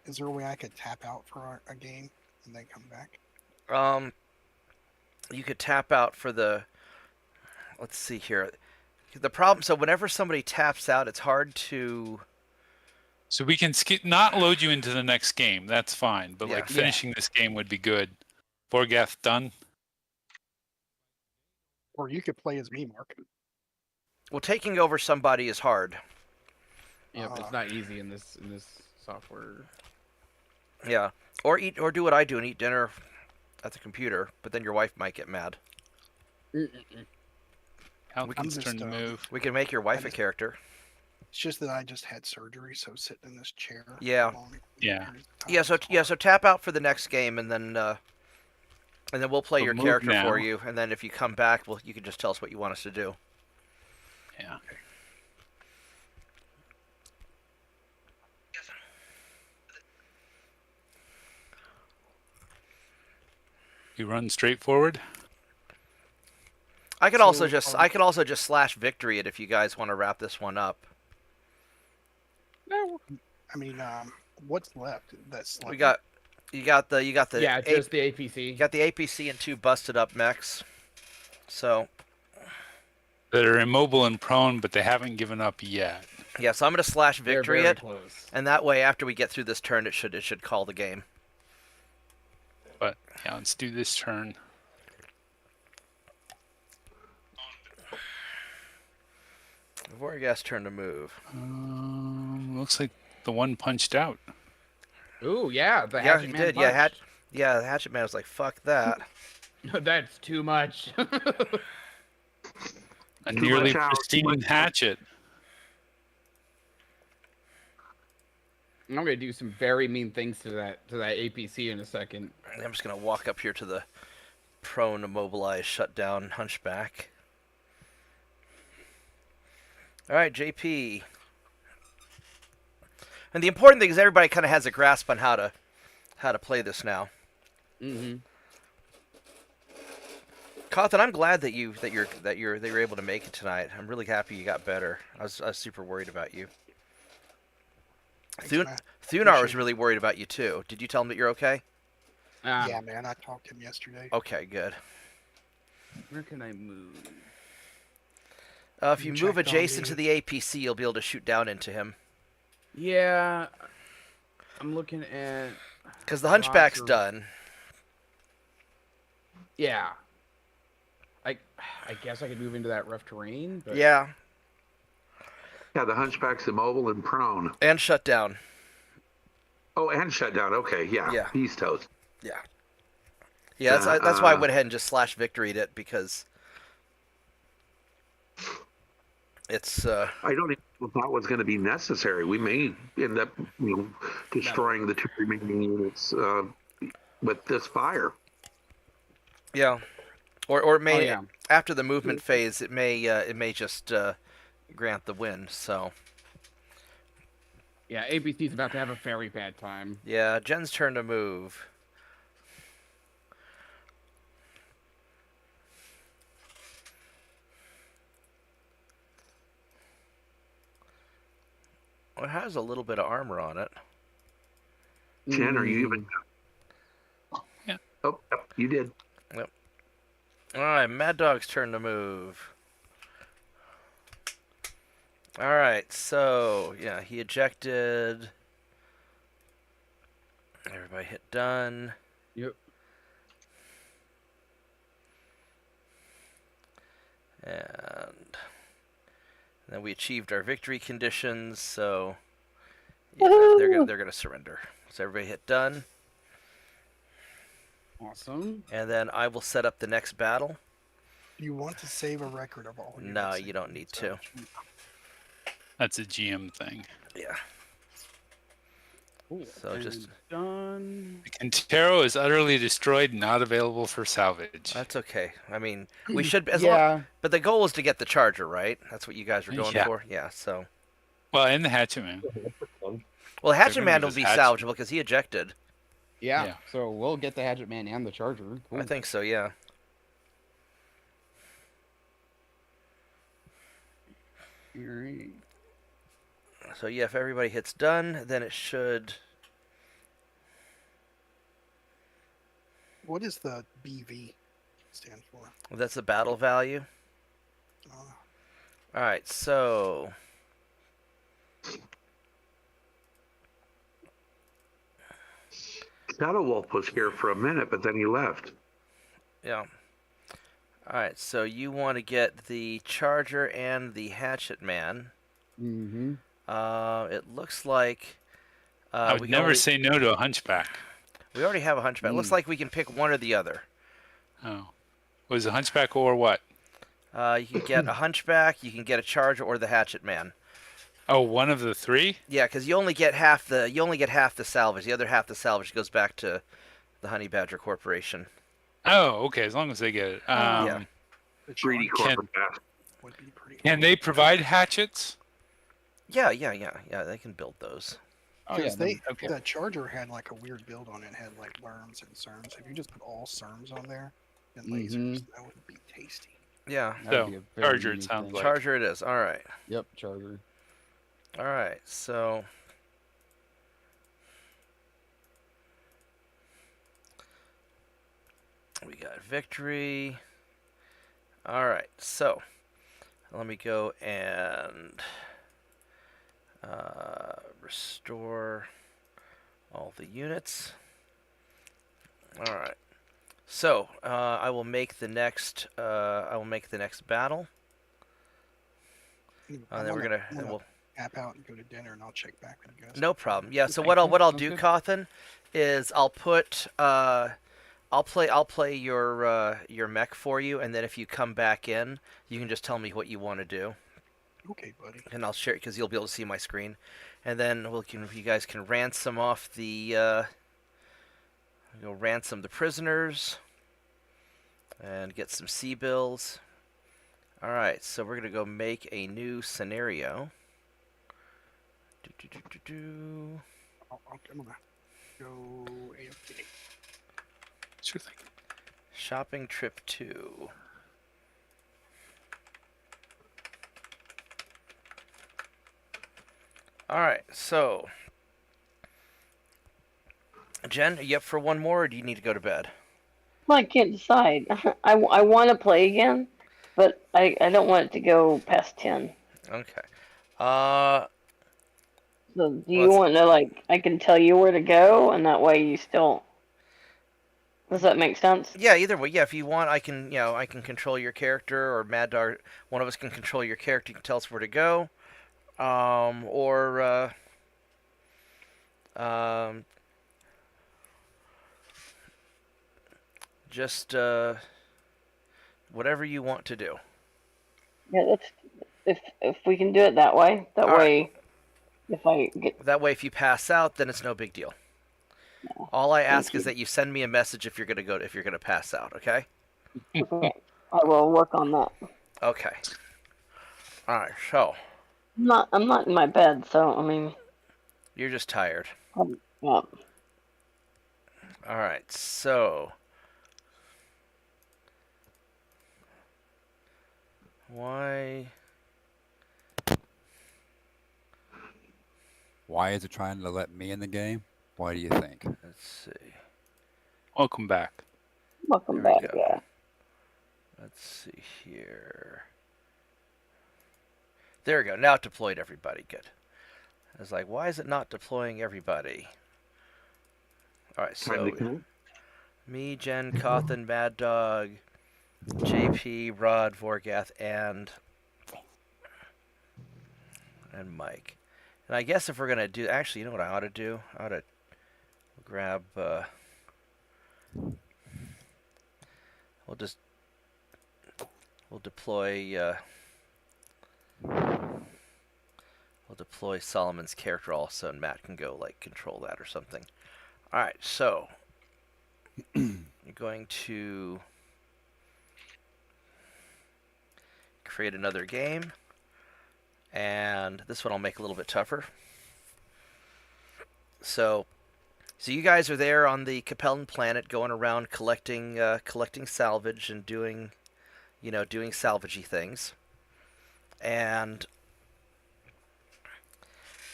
Is there a way I could tap out for a game and then come back? You could tap out for the. Let's see here. The problem. So whenever somebody taps out, it's hard to. So we can not load you into the next game. That's fine. But Yeah. like finishing this game would be good. Borgath done. Or you could play as me, Mark. Well, taking over somebody is hard. Yep, it's not easy in this software. Yeah. Or do what I do and eat dinner at the computer. But then your wife might get mad. Calvin's just, turn to move. We can make your wife a just- character. It's just that I just had surgery, so sitting in this chair. for Yeah. long Yeah. periods of time Yeah. is So hard. tap out for the next game, and then we'll play So your move character now. for you. And then if you come back, you can just tell us what you want us to do. Yeah. You run straight forward. I could So, also just slash victory it if you guys want to wrap this one up. No. I mean, what's left? That's You got the Yeah, just the APC. you got the APC and 2 busted up mechs. So That are immobile and prone, but they haven't given up yet. yeah, so I'm gonna slash They're victory very it, close. and that way after we get through this turn, it should call the game. But yeah, let's do this turn. Vorgas turn to move. Looks like the one punched out. Ooh, yeah, the Yeah, Hatchet he Man did. punch. Yeah, the Hatchet Man was like, "Fuck that." That's too much. A Too nearly much out. pristine hatchet. I'm gonna do some very mean things to that APC in a second. I'm just gonna walk up here to the prone, immobilized, shut down Hunchback. All right, JP. And the important thing is everybody kind of has a grasp on how to play this now. Mm-hmm. Cawthon, I'm glad that you're able to make it tonight. I'm really happy you got better. I was super worried about you. Thanks, man. Thunar was Appreciate it. really worried about you too. Did you tell him that you're okay? Yeah, man. I talked to him yesterday. Okay, good. Where can I move? If You you move checked on adjacent to the- the APC, you'll be able to shoot down into him. Yeah, I'm looking at. Because the Hunchback's Lots of- done. Yeah. I guess I could move into that rough terrain. But... Yeah, Yeah, the Hunchback's immobile and prone. and shut down. Oh, and shut down. Okay, yeah. Yeah. He's toast. Yeah. Yeah, that's why I went ahead and just slash victoried it, because it's I don't even know if that was going to be necessary. We may end up, destroying the 2 remaining units with this fire. yeah. Or it may yeah. after the movement phase, it may just grant the win. So Yeah, ABC's about to have a very bad time. yeah, Jen's turn to move. Well, it has a little bit of armor on it. Jen, are you even? Yeah. Oh, yep, you did. All right, Mad Dog's turn to move. All right, so yeah, he ejected. Everybody hit done. Yep. And then we achieved our victory conditions, so yeah, they're gonna surrender. So everybody hit done, Awesome. and then I will set up the next battle. You want to save a record of all. No, units you don't need to. That's a GM thing. Yeah. Cool. So And just- done. The Quintero is utterly destroyed, not available for salvage. That's okay. I mean, we should Yeah. but the goal is to get the charger, right? That's what you guys were going Yeah. for. Yeah. So Well, and the Hatchet Man. well, Hatchet gonna Man give will us be Hatchet. salvageable because he ejected. Yeah. Yeah. So we'll get the Hatchet Man and the Charger. Cool. I think so. Yeah. Alright. So yeah, if everybody hits done, then it should. What does the BV stand for? That's the battle value. All right, so Shadow Wolf was here for a minute, but then he left. yeah. All right, so you want to get the Charger and the Hatchet Man. Mm-hmm. It looks like I would never say no to a Hunchback. we already have a Hunchback. It looks like we can pick one or the other. Oh. Was a Hunchback or what? You can get a Hunchback, you can get a Charger, or the Hatchet Man. Oh, one of the three? Yeah, because you only get half the salvage. The other half the salvage goes back to the Honey Badger Corporation. Oh, okay, as long as they get it. Yeah. The Greedy charge corporate bastard. would be pretty. Can they provide hatchets? Yeah. They can build those. Oh, Because okay. the Charger had like a weird build on it. It had like worms and serms. If you just put all serms on there and lasers, that would be tasty. Yeah. That'd So, be a very Charger, it unique sounds thing. like. Charger it is. All right. Yep, Charger. All right. So we got victory. All right. So let me go and restore all the units. All right. So I will make the next. I will make the next battle. And then we're gonna. And we'll, Tap out and go to dinner, and I'll check back with you guys. No problem. Yeah. So Okay, what I'll cool. do, Sounds good. Cawthon, is I'll put I'll play your mech for you, and then if you come back in, you can just tell me what you want to do, Okay, buddy. and I'll share it because you'll be able to see my screen, and then you guys can ransom off the ransom the prisoners, and get some C bills. All right, so we're gonna go make a new scenario. I'm gonna go AFK. Sure thing. Shopping trip 2. All right, so Jen, are you up for one more, or do you need to go to bed? Well, I can't decide. I want to play again, but I don't want it to go past 10. Okay. So do Well, you want to, like, I can tell you where to go, and that way you still... Does that make sense? yeah, either way. Yeah, if you want, I can, I can control your character, or Mad Dog, one of us can control your character. You can tell us where to go, or just whatever you want to do. Yeah, if we can do it that way. That All right. way, if I get... That way, if you pass out, then it's no big deal. All I ask you. is that you send me a message if you're gonna pass out. Okay. Okay, I will work on that. Okay. All right. So I'm not in my bed, so, I mean... you're just tired. Yeah. All right. So why? Why is it trying to let me in the game? Why do you think? Let's see. Welcome back. Welcome There we back, go. yeah. Let's see here. There we go. Now it deployed everybody. Good. I was like, why is it not deploying everybody? All right. Time So to connect. me, Jen, Cawthon, Mad Dog, JP, Rod, Vorgath, and Mike. And I guess if we're gonna do, actually, you know what I ought to do? I ought to grab. We'll deploy. We'll deploy Solomon's character also, and Matt can go like control that or something. All right, so you're going to create another game, and this one I'll make a little bit tougher. So you guys are there on the Capellan planet, going around collecting salvage and doing salvagey things, and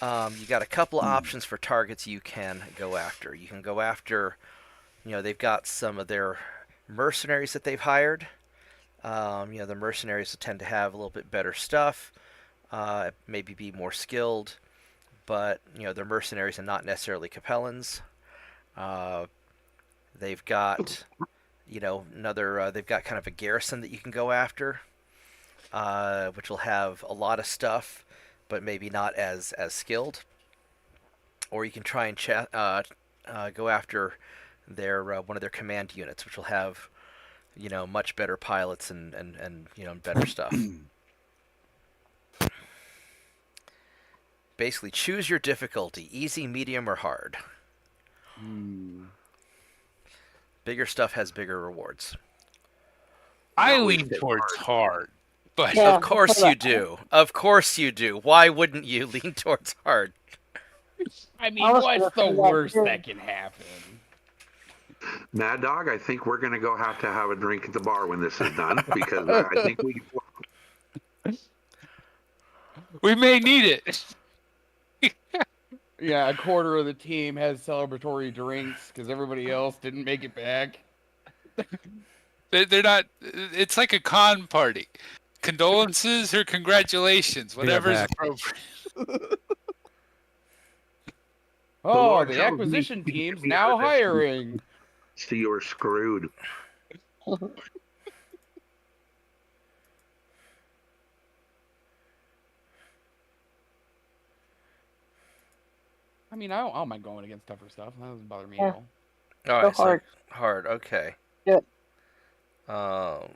you got a couple of options for targets you can go after. You can go after, they've got some of their mercenaries that they've hired. The mercenaries tend to have a little bit better stuff, maybe be more skilled, but they're mercenaries and not necessarily Capellans. They've got they've got kind of a garrison that you can go after, which will have a lot of stuff, but maybe not as skilled. Or you can try and go after their one of their command units, which will have much better pilots and better stuff. Basically, choose your difficulty: easy, medium, or hard. Bigger stuff has bigger rewards. I No, we lean said towards hard, but Yeah. Of course you do. Of course you do. Why wouldn't you lean towards hard? I mean, I was what's gonna the say that worst too. that can happen? Mad Dog, I think we're going to go have to have a drink at the bar when this is done because I think we. we may need it. Yeah, a quarter of the team has celebratory drinks because everybody else didn't make it back. They're not. It's like a con party. Condolences or congratulations, whatever's back. appropriate. Oh, Lord the tells me acquisition you team's can now have this. hiring. So you're screwed. I mean, I don't mind going against tougher stuff. That doesn't bother me Yeah. at all. All Go right, so hard. hard. Okay. Yep. Um.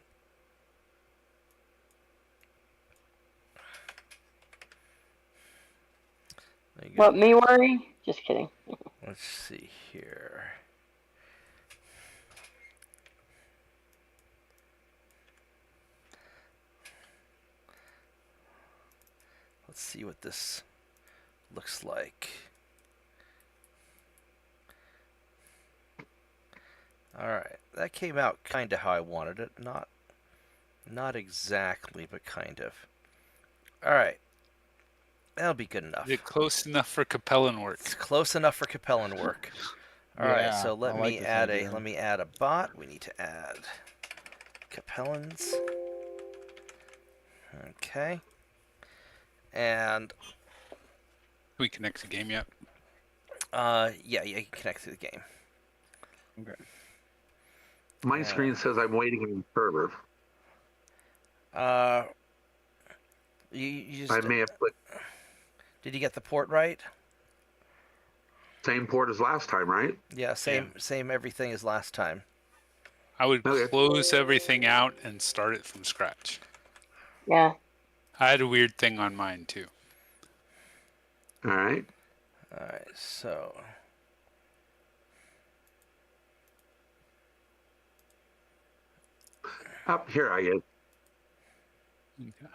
there you go. What, me worry? Just kidding. Let's see here. Let's see what this looks like. Alright, that came out kind of how I wanted it. Not exactly, but kind of. Alright, that'll be good enough. Is it close enough for Capellan work? It's close enough for Capellan work. Alright, Yeah, so I like this idea. let me add a bot. We need to add Capellans. Okay. And We connect the game yet? yeah, you can connect to the game. Okay. My screen says I'm waiting on server. You I just may have put did you get the port right? same port as last time, right? Yeah, same everything as last time. I would Okay. close everything out and start it from scratch. Yeah. I had a weird thing on mine too. All right. Alright, so Up here I is. Okay.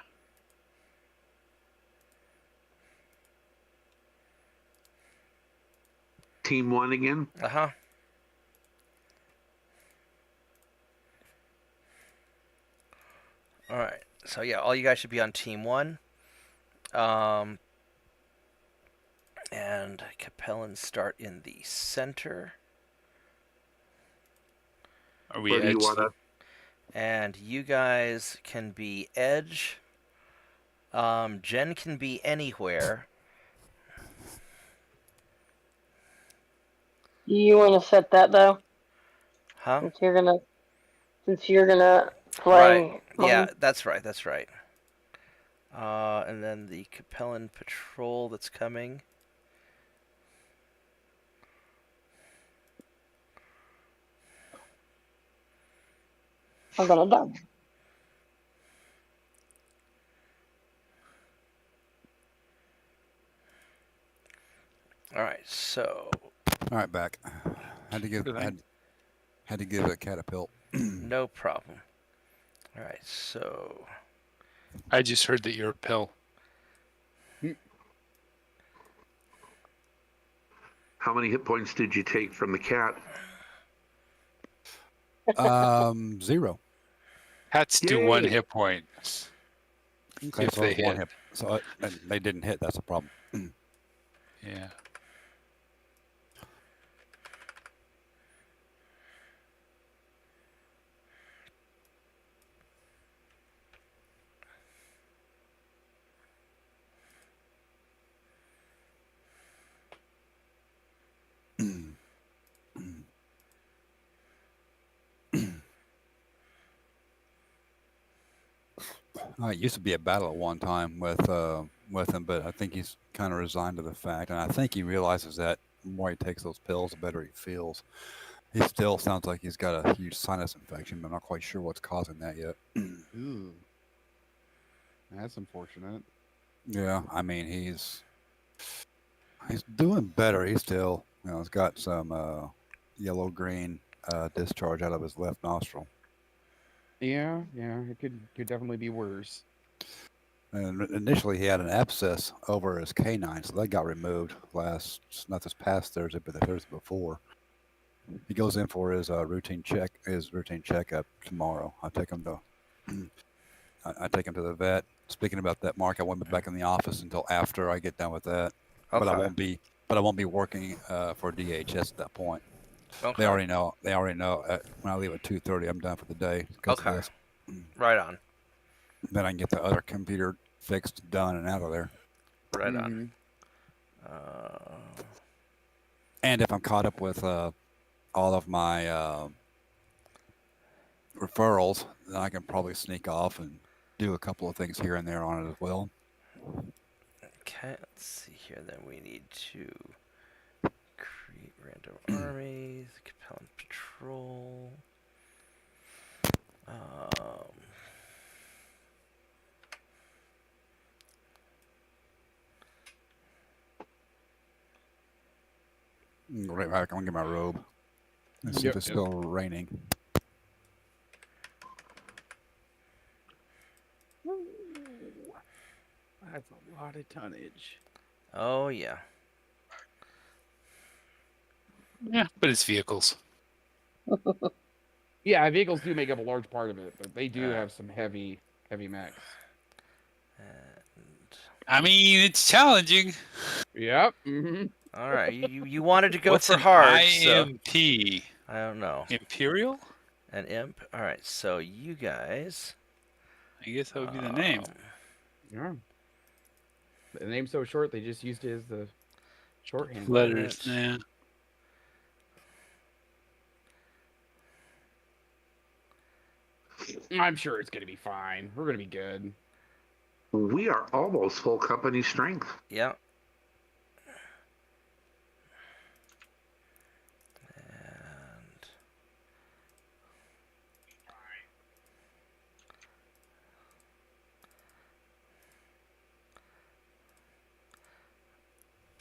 Team 1 again. uh-huh. Alright, so yeah, all you guys should be on team 1. And Capellans start in the center. Are we Where do you edge? want to? And you guys can be edge. Jen can be anywhere. You want to set that though? Huh? Since you're gonna play. Right. Yeah, that's right. That's right. And then the Capellan patrol that's coming. I'm gonna die. All right. So All right, back. Had to give Good thing. had to give a catapult. no problem. All right. So I just heard that you're a pill. How many hit points did you take from the cat? 0. Cats do 1 Yay. hit point. Okay, If so they it's one hit. So they didn't hit. That's a problem. Yeah. It used to be a battle at one time with him, but I think he's kind of resigned to the fact, and I think he realizes that the more he takes those pills, the better he feels. He still sounds like he's got a huge sinus infection, but I'm not quite sure what's causing that yet. Ooh. That's unfortunate. Yeah, I mean he's doing better. He's still, he's got some yellow-green discharge out of his left nostril. Yeah, it could definitely be worse. And initially, he had an abscess over his canine, so that got removed not this past Thursday, but the Thursday before. He goes in for his routine checkup tomorrow. I take him to the vet. Speaking about that, Mark, I won't be back in the office until after I get done with that. okay. But I won't be working for DHS at that point. Okay. They already know. When I leave at 2:30, I'm done for the day. 'Cause of Okay. this. Right on. Then I can get the other computer fixed, done, and out of there. Right Mhm. on. And if I'm caught up with all of my referrals, then I can probably sneak off and do a couple of things here and there on it as well. Okay. Let's see here. Then we need to create random armies. Capellan patrol. Right back. I'm gonna get my robe. Let's see if it's still raining. That's a lot of tonnage. Oh yeah. Yeah, but it's vehicles. Yeah, vehicles do make up a large part of it, but they do Alright. have some heavy mechs. And I mean, it's challenging. Yep. Mm-hmm. all right, you wanted to go What's for an hard, so IMP? I don't know. Imperial? An imp. All right, so you guys. I guess that would be the name. Yeah. The name's so short, they just used it as the shorthand. Letters. Right. Yeah. I'm sure it's gonna be fine. We're gonna be good. We are almost full company strength. Yeah. And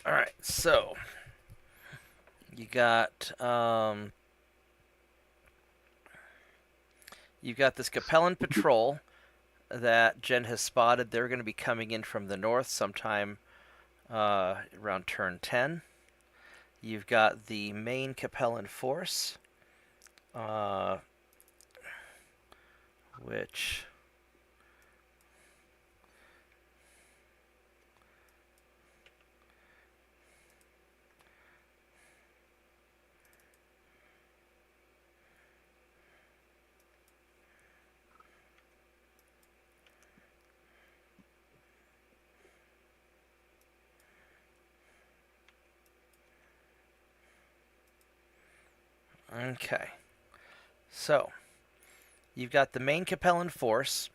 all right, so you got you've got this Capellan patrol that Jen has spotted. They're going to be coming in from the north sometime around turn 10. You've got the main Capellan force, which okay. So, you've got the main Capellan force,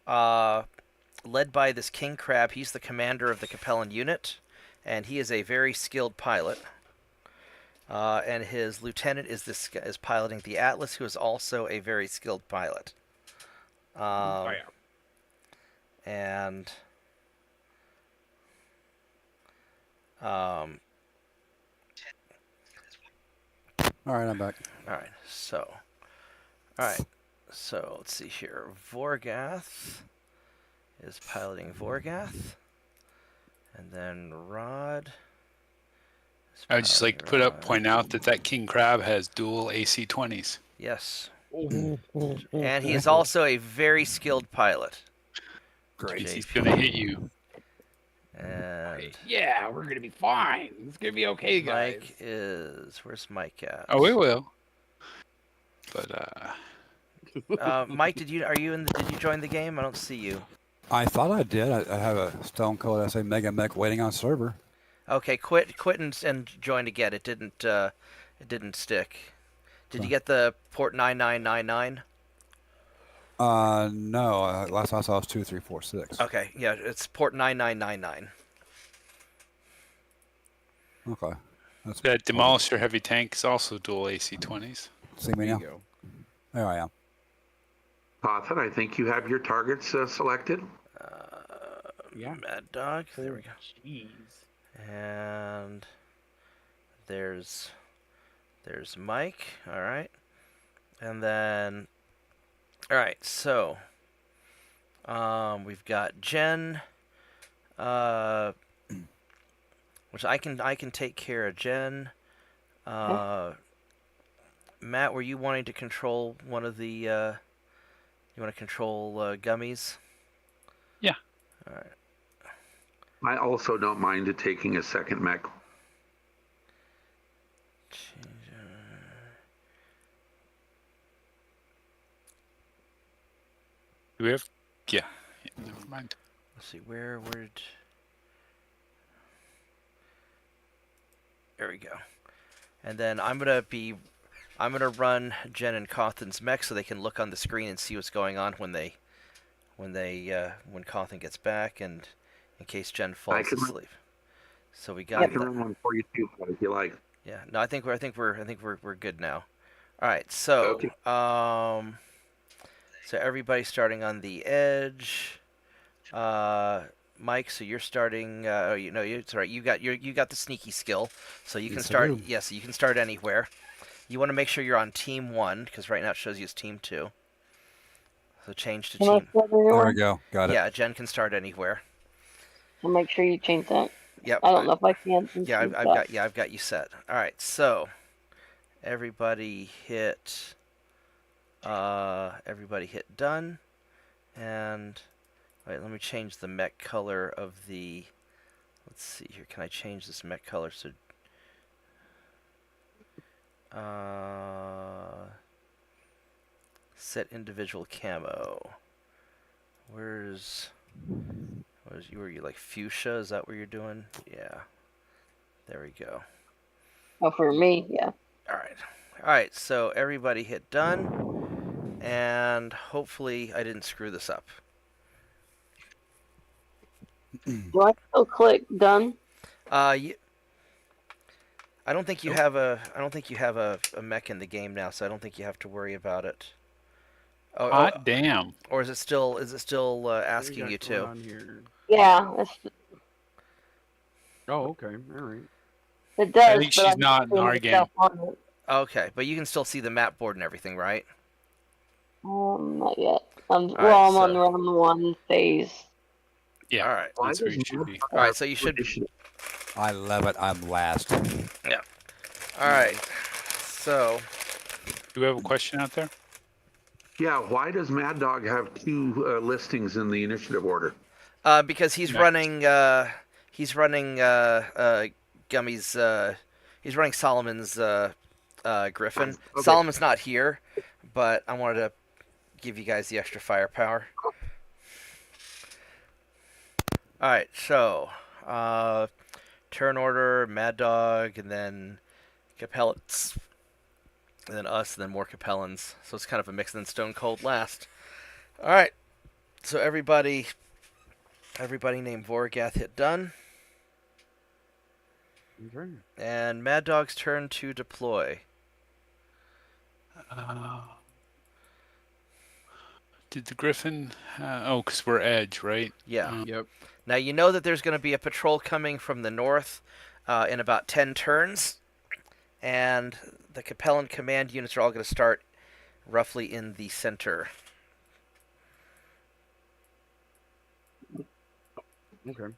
led by this King Crab. He's the commander of the Capellan unit, and he is a very skilled pilot. And his lieutenant is piloting the Atlas, who is also a very skilled pilot. Oh, yeah. And All right, I'm back. all right, so let's see here. Vorgath is piloting Vorgath, and then Rod. is I would just like to piloting point out that King Crab has dual AC-20s. Yes, Oh, and he is also a very skilled pilot. Great. He's gonna hit you. And yeah, we're gonna be fine. It's gonna be okay, guys. Mike is where's Mike at? Oh, it will. But Mike, did you join the game? I don't see you. I thought I did. I have a Stone Cold SA MegaMek waiting on server. Okay, quit and join again. It didn't stick. Did you get the port 9999? No. Last I saw was 2346. Okay, yeah, it's port 9999. Okay. That's that Demolisher heavy tank is also dual AC-20s. See me There now? you go. There I am. Pothen, I think you have your targets selected. Yeah. Mad Dog. There we go. Jeez. And there's Mike. All right, and then all right. So we've got Jen, which I can take care of Jen. Matt, were you wanting to control one of the? You want to control gummies? Yeah. All right. I also don't mind taking a second mech. Do we have? Yeah. Never mind. Let's see, where did... There we go. And then I'm gonna run Jen and Cawthon's mech so they can look on the screen and see what's going on when Cawthon gets back, and in case Jen falls asleep. So we got. I can run one for you too, if you like. Yeah. No, I think we're good now. All right. So Okay. so everybody's starting on the edge. Mike, so you're starting. It's all right. You got the sneaky skill, so you can Yes, I start. do. Yes, you can start anywhere. You want to make sure you're on team 1 because right now it shows you as team 2. So change to Can I team. start There anywhere? we go. Got it. Yeah, Jen can start anywhere. So make sure you change that. Yep. I don't know if I can. Yeah, I've got you set. All right, so everybody hit done, and wait, let me change the mech color of the. Let's see here. Can I change this mech color so? Set individual camo. Where's you? Were you like fuchsia? Is that what you're doing? Yeah. There we go. Oh, for me, yeah. All right. So everybody hit done, and hopefully I didn't screw this up. Do I still click done? I don't think you have a mech in the game now, so I don't think you have to worry about it. Oh, Hot damn. Or is it still asking you to? On here? Yeah, Oh, okay. All right. it does. I think but she's I'm not in putting our game. myself on it. Okay, but you can still see the map board and everything, right? Not yet. I'm right, on so- round 1 phase. Yeah. All right. That's where you should be. All right, so you should. I love it. I'm last. All right. So Do we have a question out there? Yeah, why does Mad Dog have 2 listings in the initiative order? because he's Next. running Gummy's he's running Solomon's Griffin. Okay. Solomon's not here, but I wanted to give you guys the extra firepower. All right, so turn order, Mad Dog, and then Capellans, and then us, and then more Capellans. So it's kind of a mix, and then Stone Cold last. All right, so everybody named Vorgath hit done, Okay. and Mad Dog's turn to deploy. Did the Griffin? Because we're edge, right? Yeah. Yep. Now you know that there's going to be a patrol coming from the north in about 10 turns, and the Capellan command units are all going to start roughly in the center. Okay.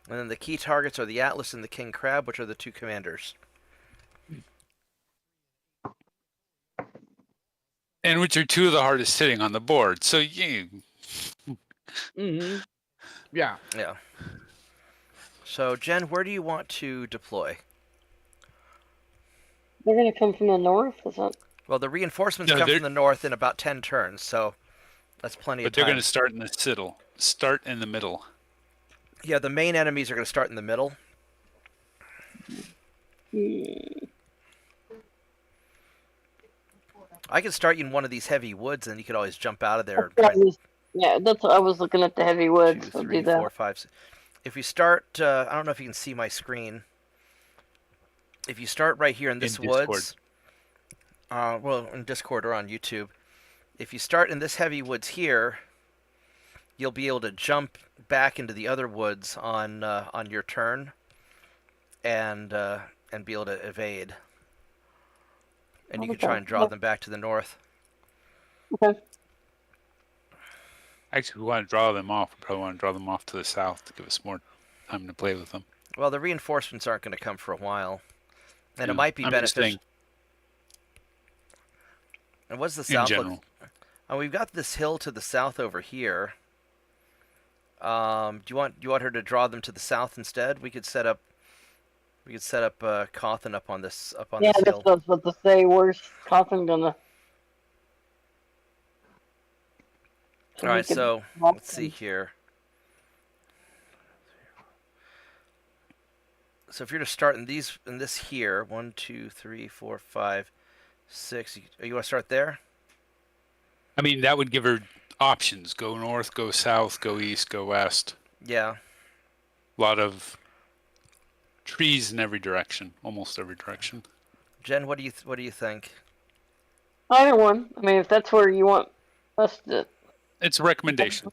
And then the key targets are the Atlas and the King Crab, which are the 2 commanders. And which are 2 of the hardest hitting on the board. So you. Mm-hmm. Yeah. Yeah. So, Jen, where do you want to deploy? They're gonna come from the north, is that? Well, the reinforcements No, come they're- from the north in about 10 turns, so that's plenty But of they're time. going to start in the citadel. Start in the middle. Yeah, the main enemies are going to start in the middle. I could start you in one of these heavy woods, and you could always jump out of there. Yeah, that's what I was looking at, the heavy woods. 2, I'll 3, do that. 4, 5. If you start, I don't know if you can see my screen. If you start right here in this Discord. woods, well, in Discord or on YouTube, if you start in this heavy woods here, you'll be able to jump back into the other woods on your turn, and be able to evade. And you can try and draw them back to the north. Okay. Actually, we want to draw them off. We probably want to draw them off to the south to give us more time to play with them. Well, the reinforcements aren't going to come for a while, and Yeah, it might be I'm just beneficial. saying, And what's the in south look? general. We've got this hill to the south over here. Do you want her to draw them to the south instead? We could set up Cawthon up on this Yeah, this that's hill. what I was about to say. Where's Cawthon gonna? All right, so let's see here. So if you're to start in this here, 1, 2, 3, 4, 5, 6. You want to start there? I mean, that would give her options. Go north, go south, go east, go west. Yeah. A lot of trees in every direction, almost every direction. Jen, what do you think? Either one. I mean, if that's where you want us to. It's a recommendation.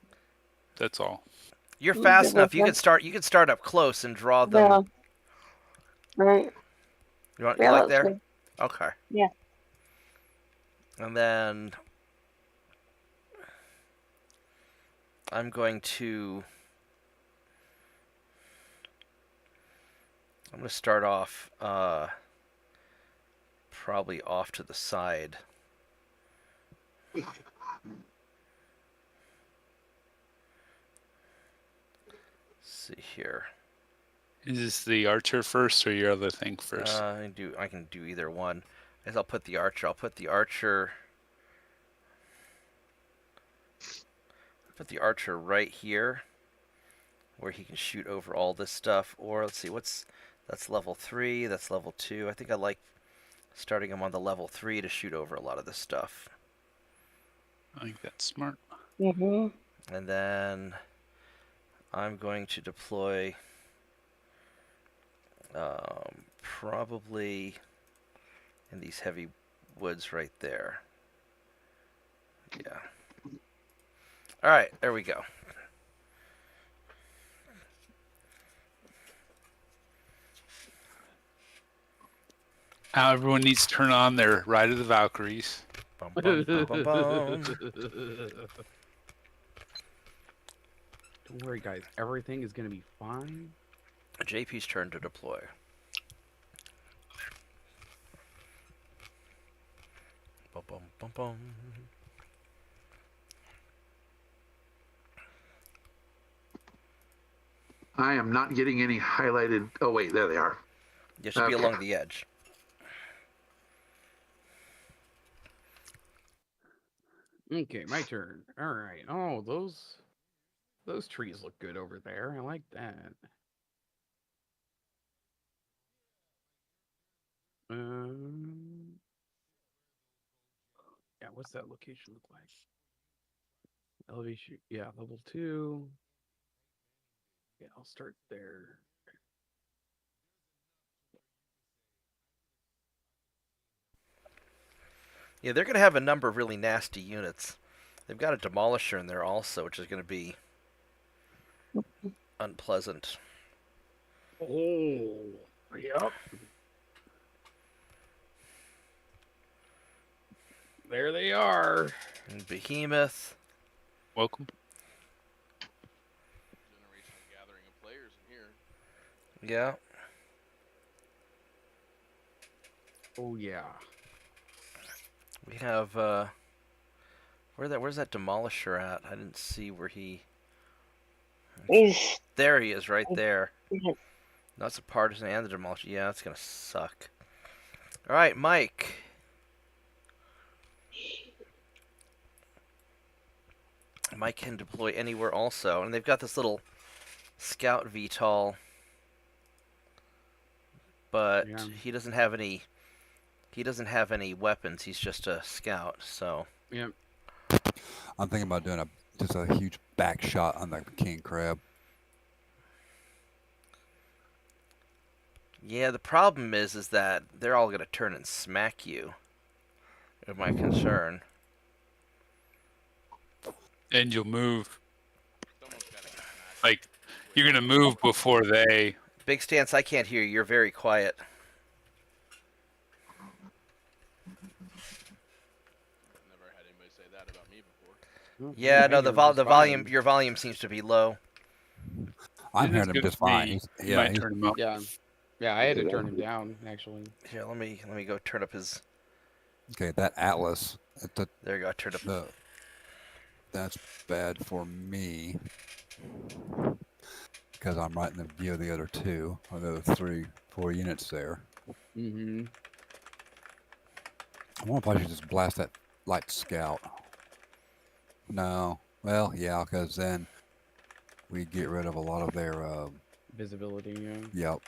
That's all. You're Mm, fast good enough. You one. could start. You could start up close and draw them. Yeah. Right. You want? Yeah, You like that's there? good. Okay. Yeah. And then I'm going to start off probably off to the side. Let's see here. Is this the archer first or your other thing first? I can do either one. I guess I'll put the archer. I'll put the archer right here, where he can shoot over all this stuff. Or let's see, that's level 3. That's level 2. I think I like starting him on the level 3 to shoot over a lot of this stuff. I think that's smart. Mhm. And then I'm going to deploy probably in these heavy woods right there. Yeah. All right, there we go. Now everyone needs to turn on their Ride of the Valkyries. Bum, bum, bum, bum, bum. Don't worry, guys. Everything is gonna be fine. JP's turn to deploy. Bum, bum, bum, bum. I am not getting any highlighted. Oh wait, there they are. You should be Okay. along the edge. Okay, my turn. All right. Oh, those trees look good over there. I like that. Yeah, what's that location look like? Elevation, yeah, level 2. Yeah, I'll start there. Yeah, they're going to have a number of really nasty units. They've got a demolisher in there also, which is going to be unpleasant. Oh, yep. There they are. And Behemoth. Welcome. Generational gathering of players in here. Yeah. Oh yeah. We have where's that demolisher at? I didn't see where he. He's. There he is, right there. Yeah. That's a partisan and the demolisher. Yeah, that's gonna suck. All right, Mike. Mike can deploy anywhere also, and they've got this little scout VTOL, but Yeah. he doesn't have any. He doesn't have any weapons. He's just a scout. So. Yep. I'm thinking about doing just a huge back shot on the king crab. Yeah, the problem is that they're all gonna turn and smack you. Is my concern. And you'll move. Someone's gotta get smacked. Like, you're going to move before they. Big Stance, I can't hear you. You're very quiet. Never had anybody say that about me before. Oh, Yeah, I no, the hear him just volume, fine. your volume seems to be low. I'm It hearing is him good just for fine. me. He's, You yeah, might he's, turn him up. Yeah. Yeah, I had to turn him down actually. Here, let me go turn up his. okay. That Atlas, There you go. I turned up. that's bad for me because I'm right in the view of the other two, or the other 3-4 units there. Mm-hmm. I wonder if I should just blast that light scout. No. Well, yeah, because then we get rid of a lot of their. Visibility, yeah. Yep.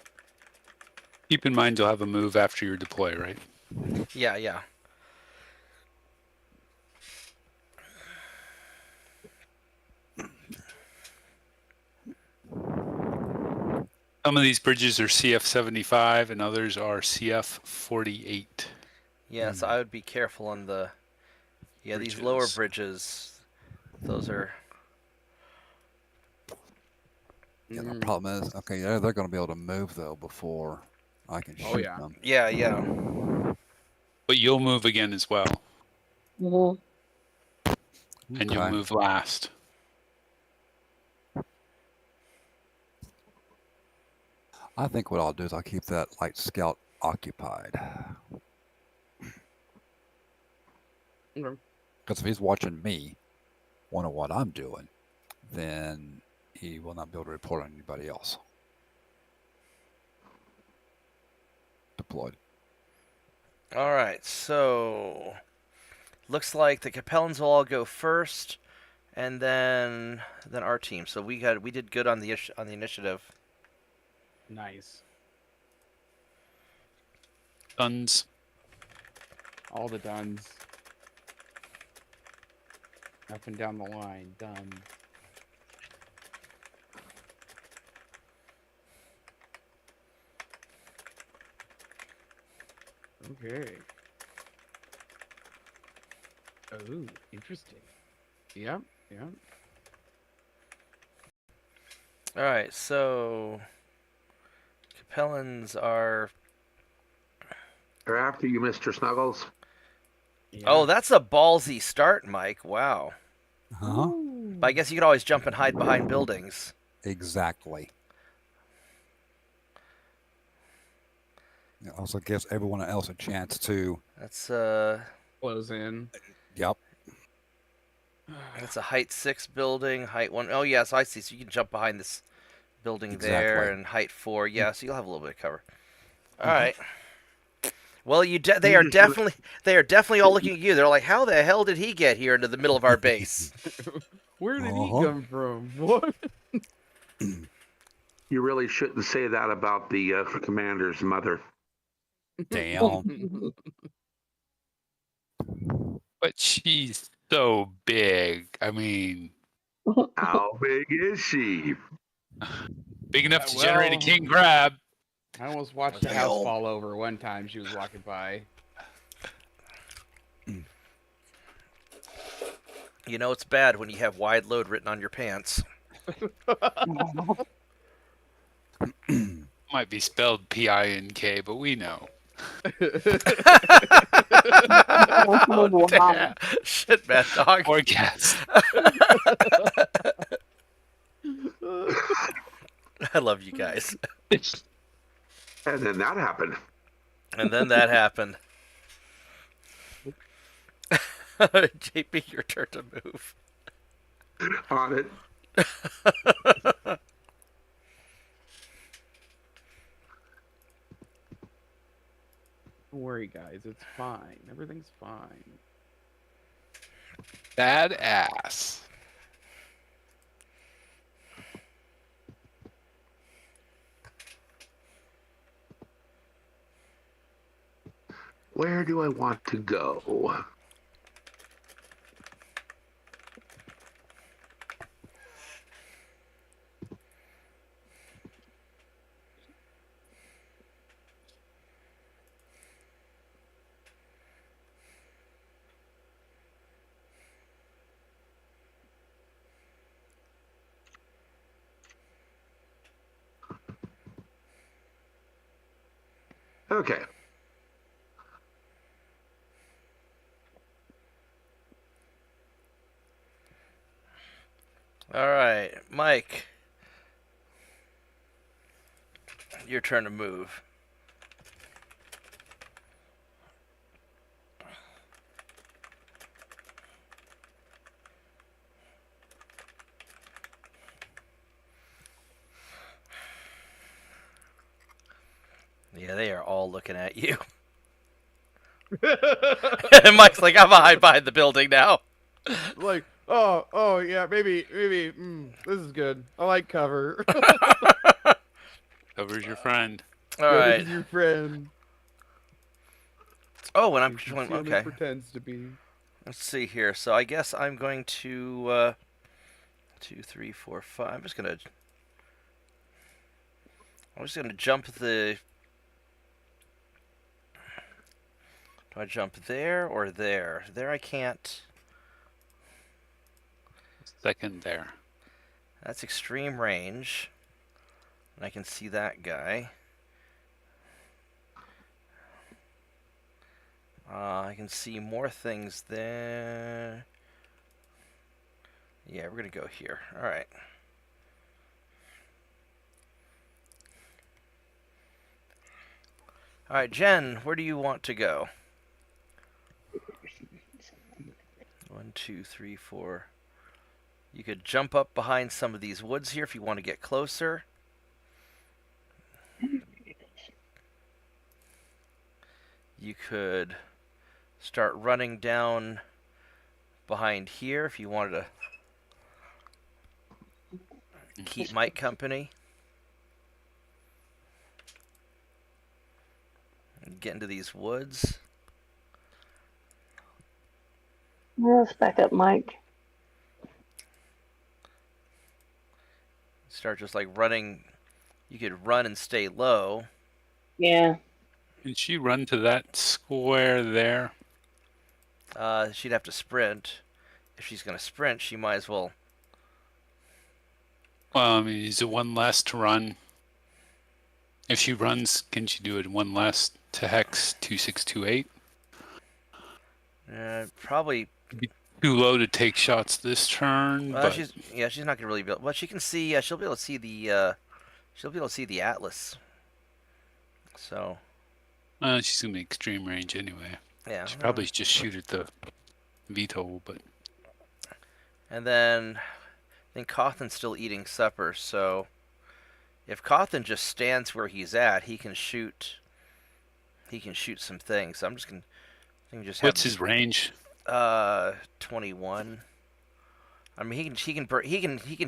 Keep in mind you'll have a move after your deploy, right? Yeah, yeah. Some of these bridges are CF75 and others are CF48. Yes, I would be careful on the. Yeah, these lower Bridges. bridges. Those are. Yeah, the problem is, okay, they're going to be able to move though before I can Oh, shoot yeah. them. Yeah, yeah. But you'll move again as well, Hmm. and you'll Okay. move last. I think what I'll do is I'll keep that light scout occupied. Okay. Because if he's watching me, wondering what I'm doing, then he will not be able to report on anybody else. Deployed. All right, so looks like the Capellans will all go first, and then our team. So we did good on the initiative. Nice. Guns. All the duns. Up and down the line, done. Okay. Oh, interesting. Yep, yep. All right, so Capellans are. They're after you, Mr. Snuggles. Oh, that's a ballsy start, Mike. Wow. Huh? But I guess you could always jump and hide behind buildings. Exactly. It also gives everyone else a chance to. That's Close in. Yep. That's a height 6 building, height 1. Oh, yes, I see. So you can jump behind this building there, Exactly. and height 4. Yeah, so you'll have a little bit of cover. All right. Well, they are definitely all looking at you. They're like, "How the hell did he get here into the middle of our base?" Where did he Uh-huh. come from? What? You really shouldn't say that about the commander's mother. Damn. But she's so big. I mean, How big is she? big enough to generate a well- king crab. I almost watched a house fall over one time she was walking by. You know it's bad when you have wide load written on your pants. Might be spelled P-I-N-K, but we know. Oh, damn. Shit, Mad Dog. Or guess. I love you guys. And then that happened. And then that happened. JP, your turn to move. On it. Don't worry, guys. It's fine. Everything's fine. Badass. Where do I want to go? Okay. All right, Mike. Your turn to move. Yeah, they are all looking at you. And Mike's like, I'm hide behind the building now. Like, oh, yeah, maybe, this is good. I like cover. Cover's your friend. All Cover's right. your friend. Oh, and I'm He showing. only Okay. pretends to be. Let's see here. So I guess I'm going to 2, 3, 4, 5. I'm just gonna jump the. Do Do I jump there or there? There I can't. Second there. That's extreme range. And I can see that guy. I can see more things there. Yeah, we're going to go here. Alright. Alright, Jen, where do you want to go? 1, 2, 3, 4. You could jump up behind some of these woods here if you want to get closer. You could start running down behind here if you wanted to keep Mike company. And get into these woods. Let's back up, Mike. Start just like running. You could run and stay low. Yeah. Can she run to that square there? She'd have to sprint. If she's going to sprint, she might as well. Well, I mean, is it one less to run? If she runs, can she do it one less to Hex 2628? Probably. Too low to take shots this turn. Well, but she's not gonna really be. Well, she can see. She'll be able to see the. She'll be able to see the Atlas. So. She's gonna be extreme range anyway. Yeah. She probably just shoot at the VTOL, but. And then, I think Cawthon's still eating supper. So, if Cawthon just stands where he's at, he can shoot. He can shoot some things. So I'm just gonna. I think just. What's his range? 21. I mean, he can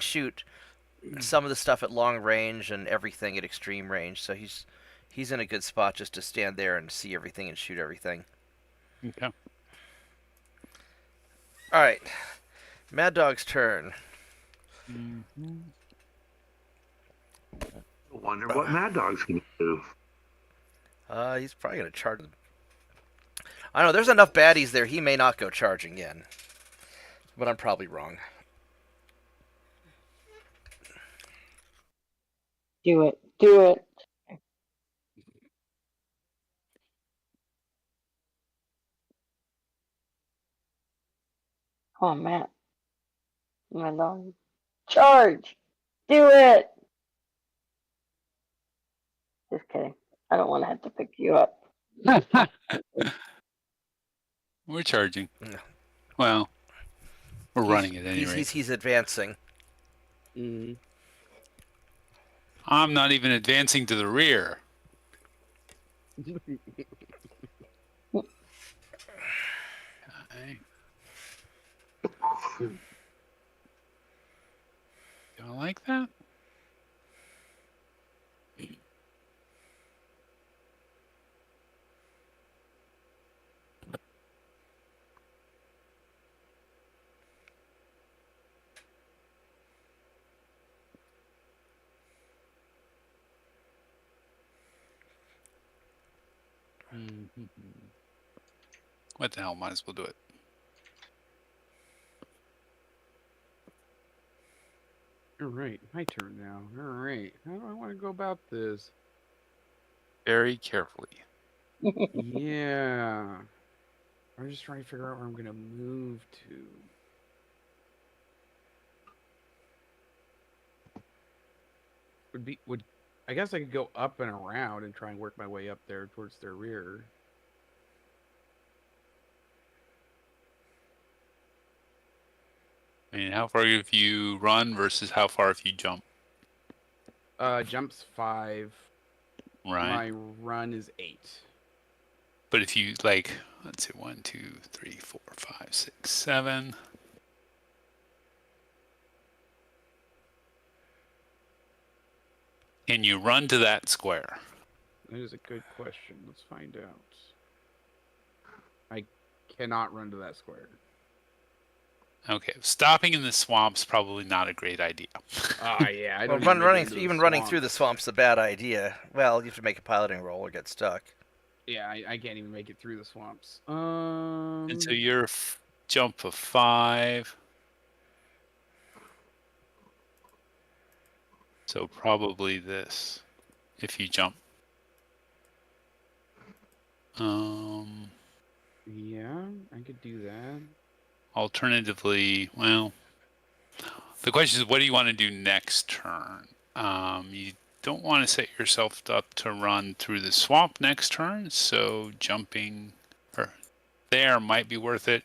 shoot some of the stuff at long range and everything at extreme range. So he's in a good spot just to stand there and see everything and shoot everything. Okay. All right, Mad Dog's turn. I wonder what Mad Dog's gonna do. He's probably gonna charge. I don't know. There's enough baddies there. He may not go charging in, but I'm probably wrong. Do it. Do it. Come on, Matt. My dog. Charge. Do it. Just kidding. I don't want to have to pick you up. We're charging. No. Well, we're running it anyway. He's advancing. Mm. I'm not even advancing to the rear. Okay. Don't like that? What the hell? Might as well do it. All right, my turn now. All right, how do I want to go about this? Very carefully. Yeah, I'm just trying to figure out where I'm gonna move to. I guess I could go up and around and try and work my way up there towards their rear. I mean, how far if you run versus how far if you jump? Jump's 5. Right. My run is 8. But if you like, let's see, 1, 2, 3, 4, 5, 6, 7. Can you run to that square? That is a good question. Let's find out. I cannot run to that square. Okay, stopping in the swamp's probably not a great idea. Yeah, I Well, don't running through the swamp's a bad idea. Well, you have to make a piloting roll or get stuck. Yeah, I can't even make it through the swamps. And so your jump of 5. So probably this, if you jump. Yeah, I could do that. Alternatively, well, the question is, what do you want to do next turn? You don't want to set yourself up to run through the swamp next turn, so jumping or there might be worth it.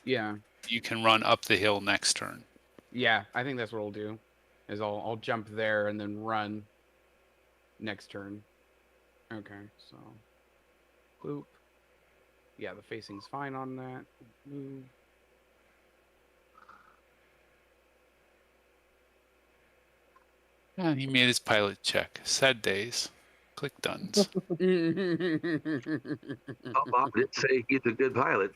Yeah, You can run up the hill next turn. yeah, I think that's what I'll do. Is I'll jump there and then run next turn. Okay, so boop. Yeah, the facing's fine on that. Move. And he made his pilot check. Sad days. Click duns. Oh, Bob did say he's a good pilot.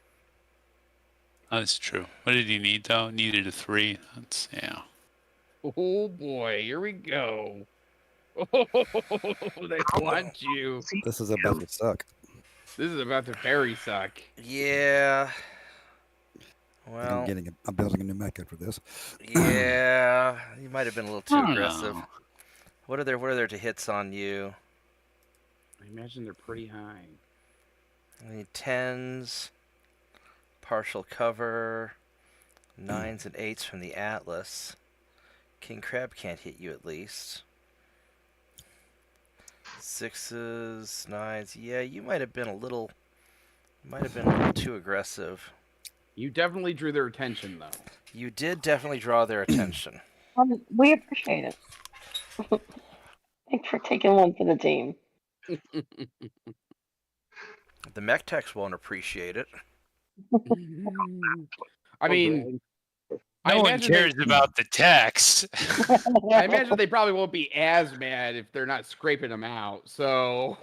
That's true. What did he need though? Needed a 3. That's yeah. Oh boy, here we go. Oh, they want you. This is about to suck. This is about to very suck. Yeah. I'm Well, I'm building a new mech after this. yeah. You might have been a little too I don't aggressive. know. What are there to hits on you? I imagine they're pretty high. I need 10s, partial cover, 9s and 8s from the Atlas. King Crab can't hit you at least. 6s, 9s. Yeah, you might have been a little too aggressive. You definitely drew their attention, though. You did definitely draw their attention. We appreciate it. Thanks for taking one for the team. The mech techs won't appreciate it. I mean, I No one imagine cares about the text. I imagine they probably won't be as mad if they're not scraping them out. So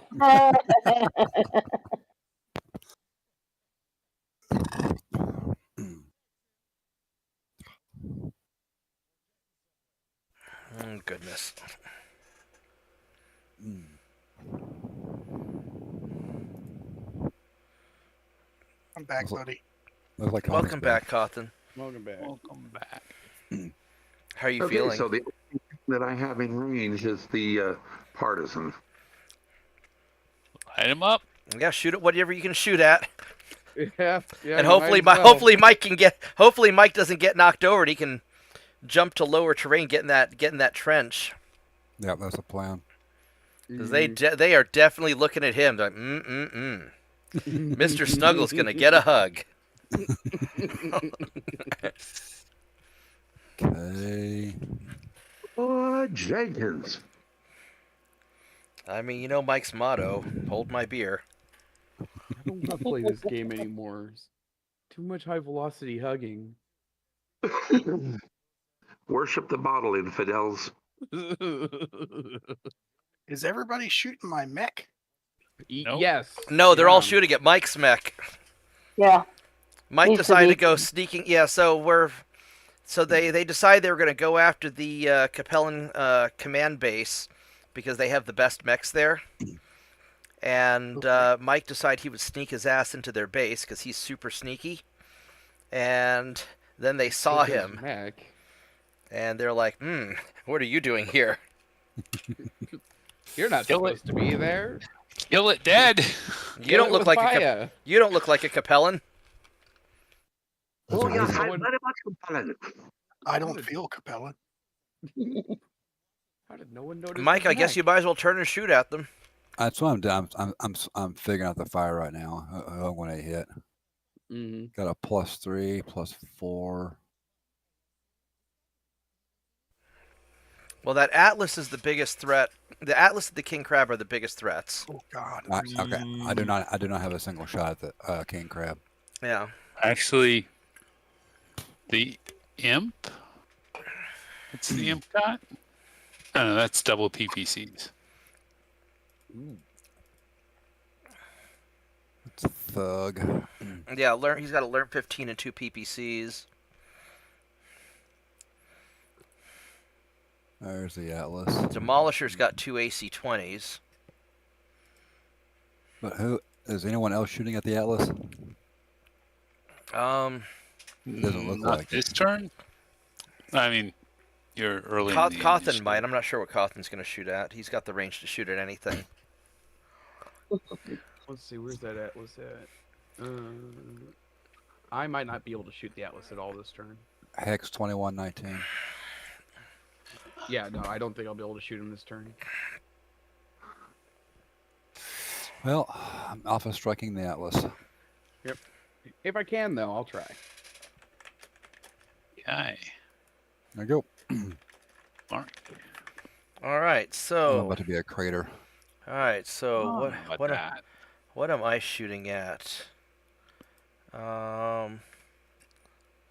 Oh, goodness. I'm back, buddy. Looks like Welcome Connors back, Cawthon. welcome back. Welcome back. How are you Okay, feeling? so the only thing that I have in range is the partisan. Light him up. Yeah, shoot at whatever you can shoot at. Yeah, And hopefully hopefully Mike doesn't get knocked over and he can jump to lower terrain, get in that trench. Yeah, that's the plan. 'Cause they are definitely looking at him like, Mr. Snuggles gonna get a hug. Okay. Jenkins. I mean, you know Mike's motto, hold my beer. I don't want to play this game anymore. It's too much high velocity hugging. Worship the bottle, infidels. Is everybody shooting my mech? Nope. Yes. No, they're all Yeah. shooting at Mike's mech. Yeah. Mike Needs to decided be- to go sneaking. Yeah, so they decided they were going to go after the Capellan command base because they have the best mechs there. And Mike decided he would sneak his ass into their base because he's super sneaky. And then they saw Look at his him, mech. and they're like, what are you doing here? You're not Kill supposed to be there. Kill it dead. You Kill don't it look with like fire. you don't look like a Capellan. That's Oh, a yes, reason. I very much compelling. I don't feel Capellan. How did no one notice? Mike, his I guess mech? you might as well turn and shoot at them. That's what I'm doing. I'm figuring out the fire right now. When I hit, Mhm. got a +3, +4. Well, that Atlas is the biggest threat. The Atlas and the King Crab are the biggest threats. Oh God. Okay, I do not have a single shot at the king crab. Yeah. Actually, the imp. What's the imp got? Oh, that's double PPCs. It's a thug. Yeah, he's got to learn 15 and 2 PPCs. There's the Atlas. Demolisher's got 2 AC20s. But who Is anyone else shooting at the Atlas? It doesn't look Not like this it. turn. I mean, you're early in the Cawthon initiative. might. I'm not sure what Cawthon's going to shoot at. He's got the range to shoot at anything. Let's see, where's that Atlas at? I might not be able to shoot the Atlas at all this turn. Hex 2119. Yeah, no, I don't think I'll be able to shoot him this turn. Well, I'm alpha striking the Atlas. If I can, though, I'll try. Okay. There you go. Mark. All right, I'm so about to be a crater. all right, so How about that? what am I shooting at? Can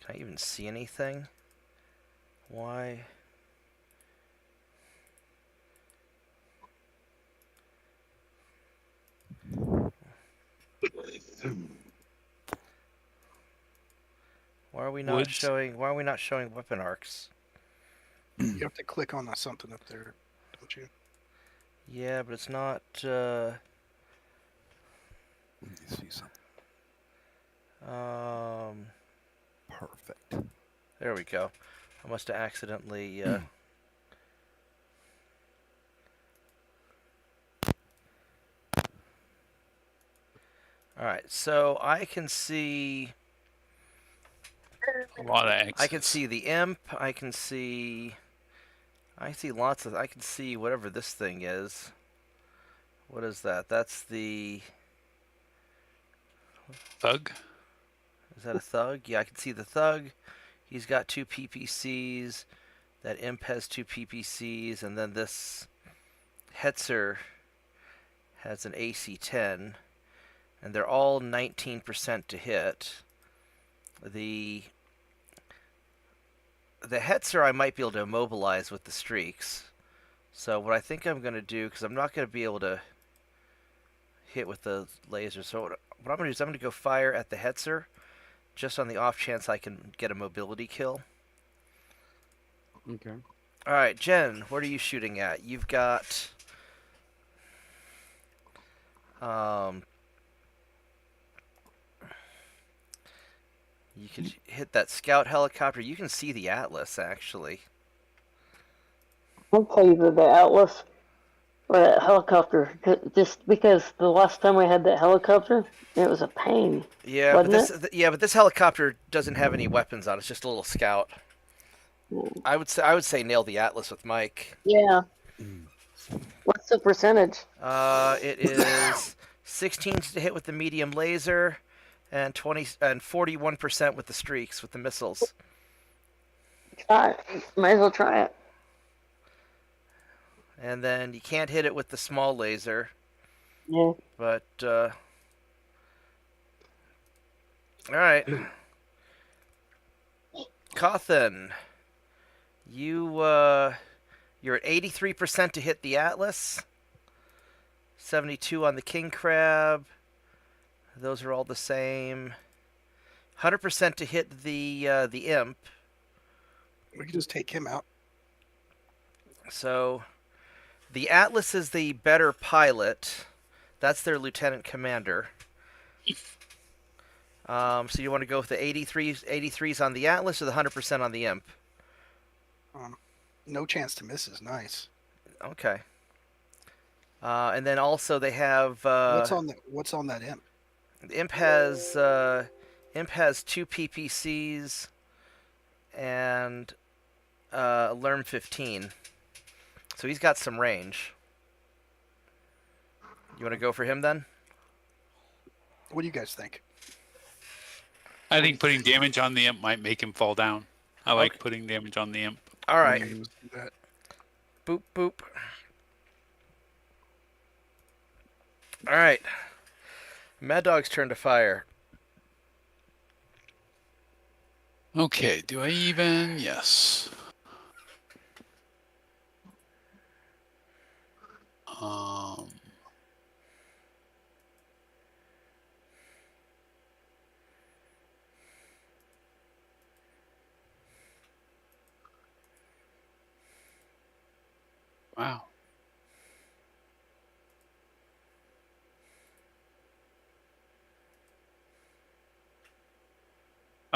I even see anything? Why? Why are we not Woods. showing? Why are we not showing weapon arcs? You have to click on something up there, don't you? Yeah, but it's not. Let me see something. Perfect. There we go. I must have accidentally. All right, so I can see. A lot of X's. I can see the imp. I can see. I see lots of. I can see whatever this thing is. What is that? That's the. Thug. Is that a thug? Yeah, I can see the thug. He's got 2 PPCs. That imp has 2 PPCs, and then this Hetzer has an AC 10, and they're all 19% to hit. The Hetzer I might be able to immobilize with the streaks. So what I think I'm going to do, because I'm not going to be able to hit with the laser, so what I'm going to do is I'm going to go fire at the Hetzer, just on the off chance I can get a mobility kill. Okay. All right, Jen, what are you shooting at? You've got you could hit that scout helicopter. You can see the Atlas, actually. I'll tell you that the Atlas or that helicopter, just because the last time we had that helicopter, it was a pain. Yeah, but Wasn't but this helicopter doesn't have any weapons on. It's just a little scout. I would say nail the Atlas with Mike. Yeah. What's the percentage? It is 16 to hit with the medium laser, and 41% with the streaks with the missiles. Try it. Might as well try it. And then you can't hit it with the small laser. Yeah. But all right, Cawthon, you're at 83% to hit the Atlas, 72 on the King Crab. Those are all the same. 100% to hit the Imp. We can just take him out. So the Atlas is the better pilot. That's their lieutenant commander. So you want to go with the 83s on the Atlas or the 100% on the Imp? No chance to miss is nice. Okay. And then also they have What's on that imp? the Imp has 2 PPCs and Lerm 15. So he's got some range. You want to go for him then? What do you guys think? I think putting damage on the imp might make him fall down. I like Okay. putting damage on the imp. All right. Let's do that. Boop, boop. All right. Mad Dog's turn to fire. Okay, do I even? Yes. Um, wow.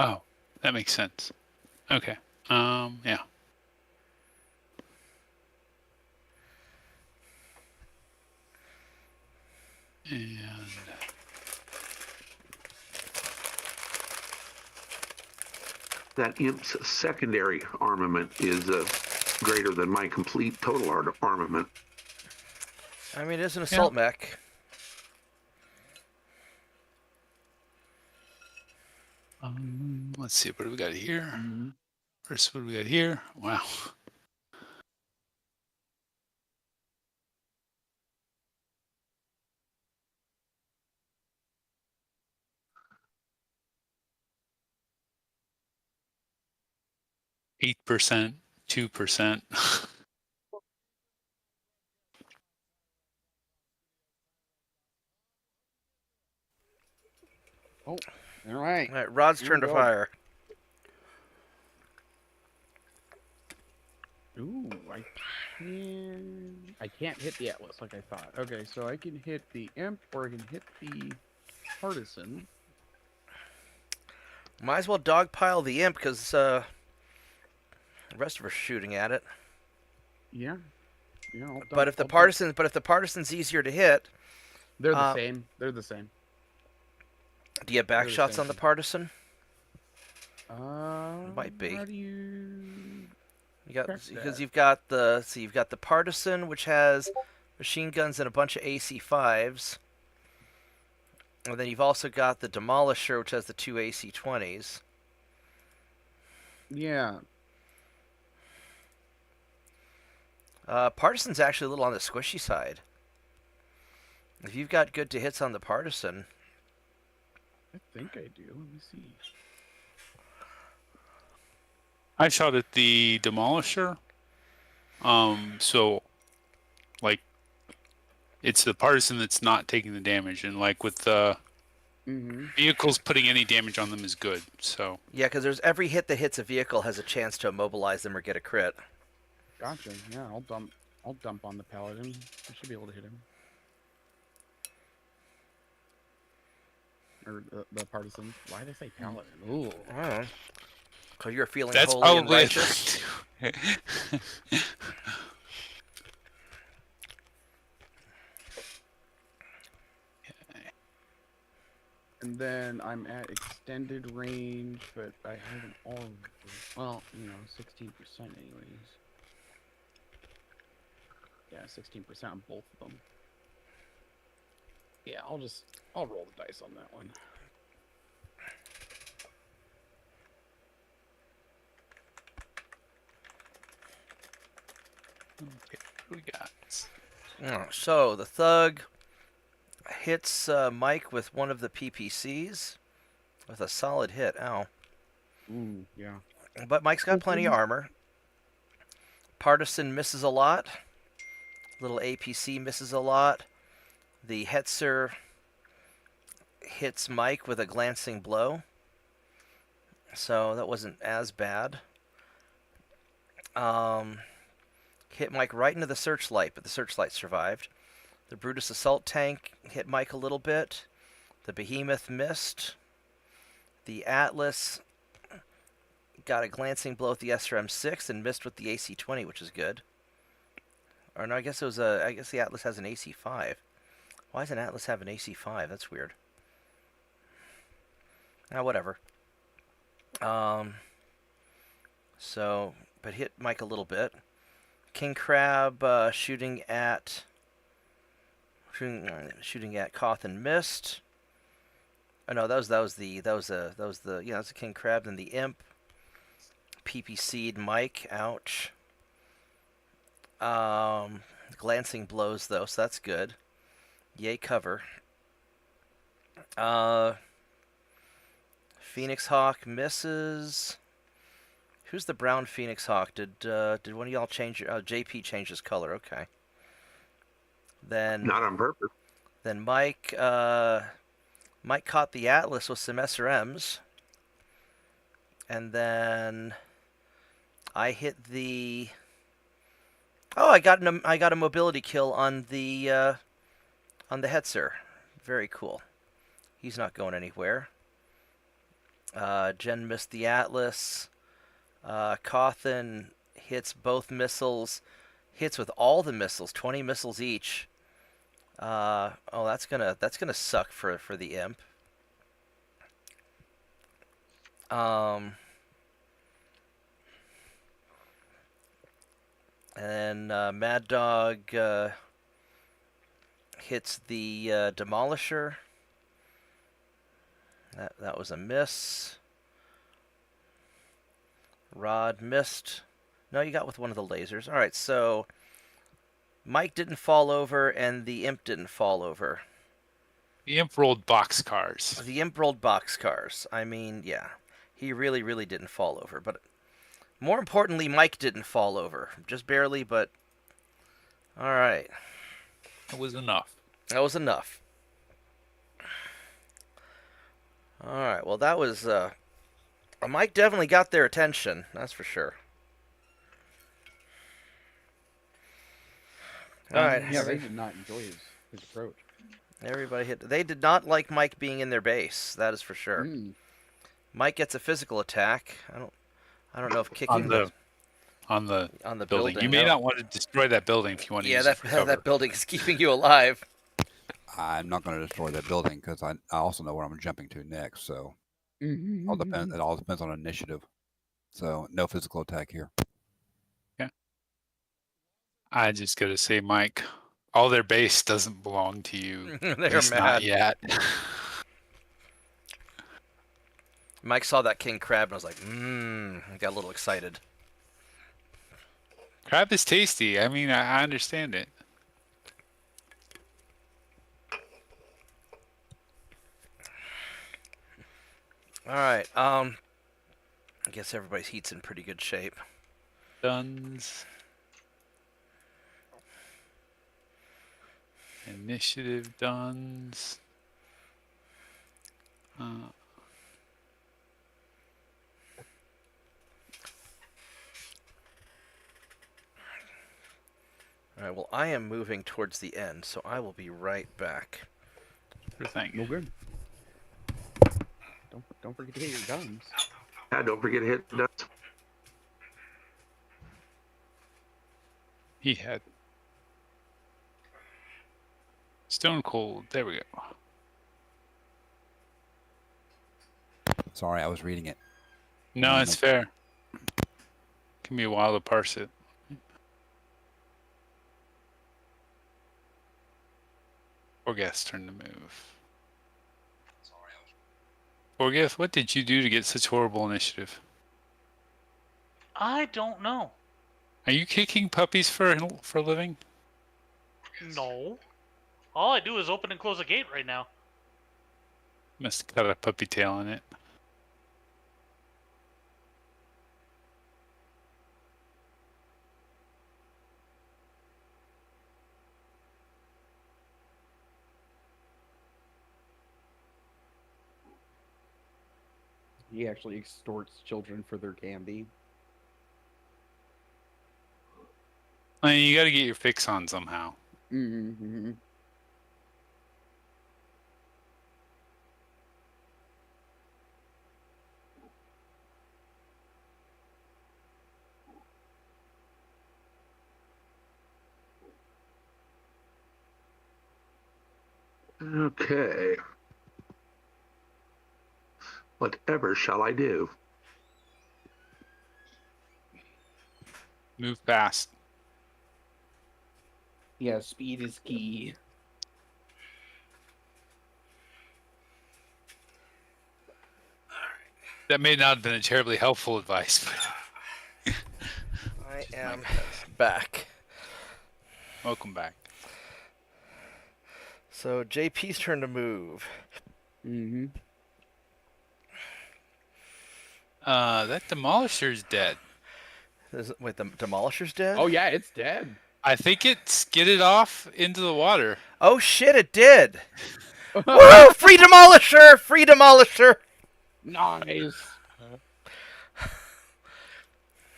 Oh, that makes sense. Okay. Yeah. And That imp's secondary armament is greater than my complete total armament. I mean, it is an assault mech. let's see, what do we got here? Mhm. First, what do we got here? Wow. %, 2%. Oh, all right. All right, Rod's Here turn we to go. fire. Ooh, I can't hit the Atlas like I thought. Okay, so I can hit the Imp or I can hit the Partisan. Might as well dogpile the imp because the rest of us are shooting at it. Yeah. I'll But if the partisan's easier to hit, they're the same. They're the same. do you have back They're the shots same on the thing. partisan? Might be. How do you? You got Check because that. you've got the partisan, which has machine guns and a bunch of AC5s, and then you've also got the demolisher, which has the 2 AC20s. Yeah. Partisan's actually a little on the squishy side. If you've got good to hits on the partisan, I think I do. Let me see. I shot at the demolisher. So like it's the partisan that's not taking the damage, and like with the vehicles, putting any damage on them is good. So yeah, because there's every hit that hits a vehicle has a chance to immobilize them or get a crit. Gotcha. Yeah, I'll dump on the paladin. I should be able to hit him. Or the partisan. Why did I say paladin? Ooh. Oh. Because you're feeling that's holy and probably righteous. And then I'm at extended range, but I haven't all. Well, 16% anyways. Yeah, 16% on both of them. Yeah, I'll roll the dice on that one. Okay, what we got? So the thug hits Mike with one of the PPCs with a solid hit. Ow. Ooh, yeah. But Mike's got plenty of armor. Partisan misses a lot. Little APC misses a lot. The Hetzer hits Mike with a glancing blow. So that wasn't as bad. Hit Mike right into the searchlight, but the searchlight survived. The Brutus assault tank hit Mike a little bit. The Behemoth missed. The Atlas got a glancing blow with the SRM-6 and missed with the AC-20, which is good. Or no, I guess the Atlas has an AC-5. Why does an Atlas have an AC-5? That's weird. Now, whatever. So, but hit Mike a little bit. King Crab shooting at Koth and missed. Oh no, that was the King Crab. Then the Imp PPC'd Mike. Ouch. Glancing blows though, so that's good. Yay cover. Phoenix Hawk misses. Who's the brown Phoenix Hawk? Did one of y'all change? JP changed his color. Okay. Then not on purpose. Then Mike caught the Atlas with some SRMs, and then I hit the. Oh, I got a mobility kill on the Hetzer. Very cool. He's not going anywhere. Jen missed the Atlas. Cawthon hits both missiles. Hits with all the missiles, 20 missiles each. Oh, that's gonna suck for the imp. And Mad Dog hits the Demolisher. That was a miss. Rod missed. No, you got with one of the lasers. All right, so Mike didn't fall over, and the imp didn't fall over. The imp rolled boxcars. The imp rolled boxcars. I mean, yeah, he really, really didn't fall over. But more importantly, Mike didn't fall over. Just barely, but all right. That was enough. That was enough. All right, well, that was... Mike definitely got their attention, that's for sure. All right. Yeah, they did not enjoy his approach. Everybody hit. They did not like Mike being in their base. That is for sure. Mike gets a physical attack. I don't know if kicking on the building. You may not want to destroy that building if you want to use it for cover. That building is keeping you alive. I'm not going to destroy that building because I also know where I'm jumping to next. So it all depends on initiative. So no physical attack here. Yeah. I just got to say, Mike, all their base doesn't belong to you. They're mad. Not yet. Mike saw that king crab and was like, I got a little excited. Crab is tasty. I mean, I understand it. All right. I guess everybody's heat's in pretty good shape. Duns. Initiative duns. All right, well, I am moving towards the end, so I will be right back. Sure thing. No good. Don't forget to hit your guns. Yeah, don't forget to hit the nuts. He had Stone Cold. There we go. Sorry, I was reading it. No, it's fair. Give me a while to parse it. Orgath's turn to move. Orgath, what did you do to get such horrible initiative? I don't know. Are you kicking puppies for a living? No. All I do is open and close a gate right now. Must have got a puppy tail in it. He actually extorts children for their candy. I mean, you got to get your fix on somehow. Mm-hmm. Okay. Whatever shall I do? Move fast. Yeah, speed is key. That may not have been a terribly helpful advice, but I am back. welcome back. So JP's turn to move. Mm-hmm. That Demolisher's dead. Wait, the Demolisher's dead? Oh yeah, it's dead. I think it skidded off into the water. Oh shit, it did! Woo! Free Demolisher! Free Demolisher! Nice.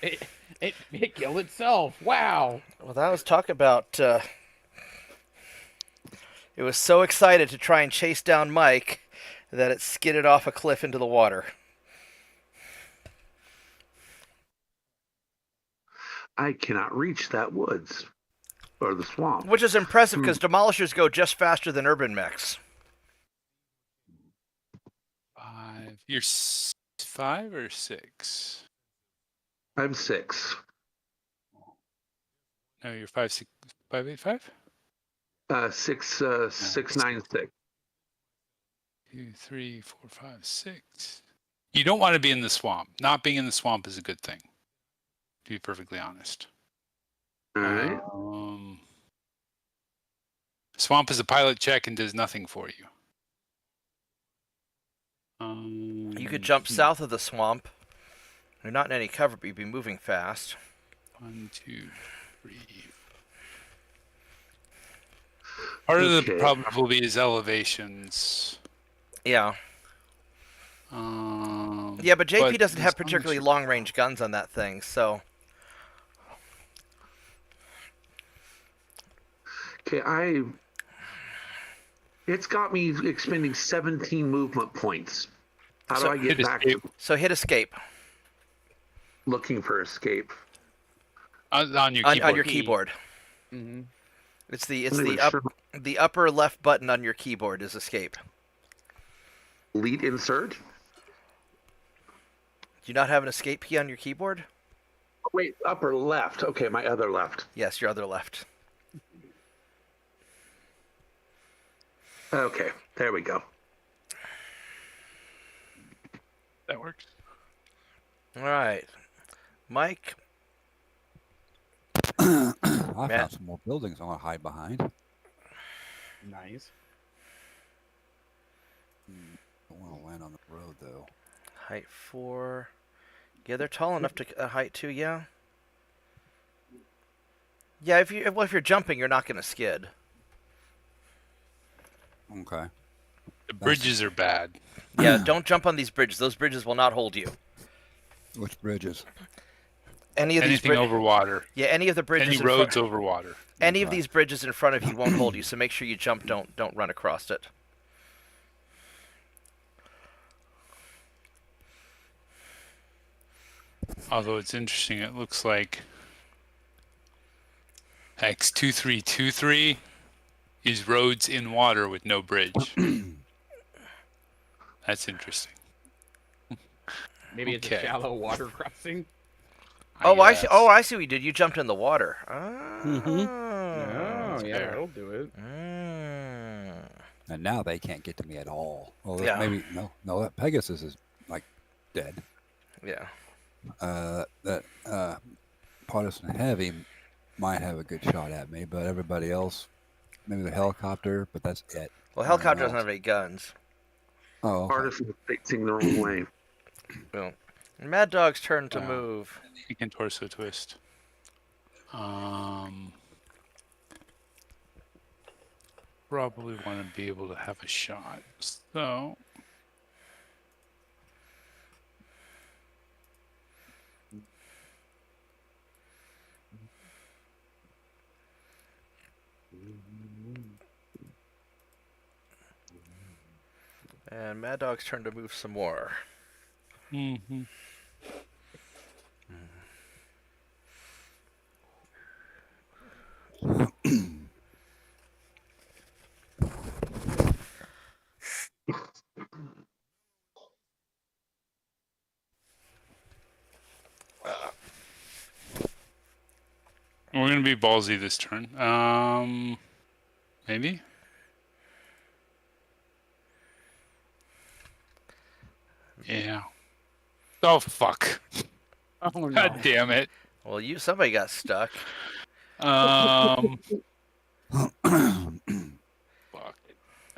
It killed itself. Wow. Well, that was talk about. It was so excited to try and chase down Mike that it skidded off a cliff into the water. I cannot reach that woods or the swamp. Which is impressive because demolishers go just faster than urban mechs. 5. You're 5 or 6? I'm 6. No, you're 5, 6, 5, 8, 5? 6, 9, 6. 2, 3, 4, 5, 6. You don't want to be in the swamp. Not being in the swamp is a good thing, to be perfectly honest. All right. Swamp is a pilot check and does nothing for you. You could jump south of the swamp. You're not in any cover, but you'd be moving fast. 1, 2, 3. Part of the problem will be his elevations. Yeah. Yeah, but JP doesn't have as long as particularly you- long-range guns on that thing, so... Okay, it's got me expending 17 movement points. How do So- I get Hit back escape. to So hit escape looking for escape? On your keyboard. on your keyboard. Mm-hmm. It's the I'm not even sure. the upper left button on your keyboard is escape. Delete insert. Do you not have an escape key on your keyboard? Wait, upper left. Okay, my other left. Yes, your other left. Okay, there we go. That works. All right, Mike. I Matt? found some more buildings I want to hide behind. Nice. Don't want to land on the road though. Height 4. Yeah, they're tall enough to height 2. Yeah. Yeah, if you're jumping, you're not going to skid. Okay. The bridges are bad. Yeah, don't jump on these bridges. Those bridges will not hold you. Which bridges? Any of these Anything over water. Yeah, any of the bridges. Any in roads front, over water. Any of these bridges in front of you won't hold you. So make sure you jump. Don't run across it. Although it's interesting, it looks like X2323 is roads in water with no bridge. That's interesting. Maybe it's Okay. a shallow water crossing. I see. guess. Oh, I see what you did. You jumped in the water. Oh, yeah, fair. that'll do it. And now they can't get to me at all. Well, Yeah. maybe no. That Pegasus is like dead. Yeah. That partisan heavy might have a good shot at me, but everybody else, maybe the helicopter, but that's it. Well, helicopter doesn't have any guns. Oh, okay. Partisan facing the wrong way. Well, Mad Dog's turn to move. You can torso twist. Probably want to be able to have a shot. So And Mad Dog's turn to move some more. mm-hmm. We're gonna be ballsy this turn. Maybe. Yeah. Oh fuck! Oh, no. God damn it! Well, somebody got stuck. Fuck.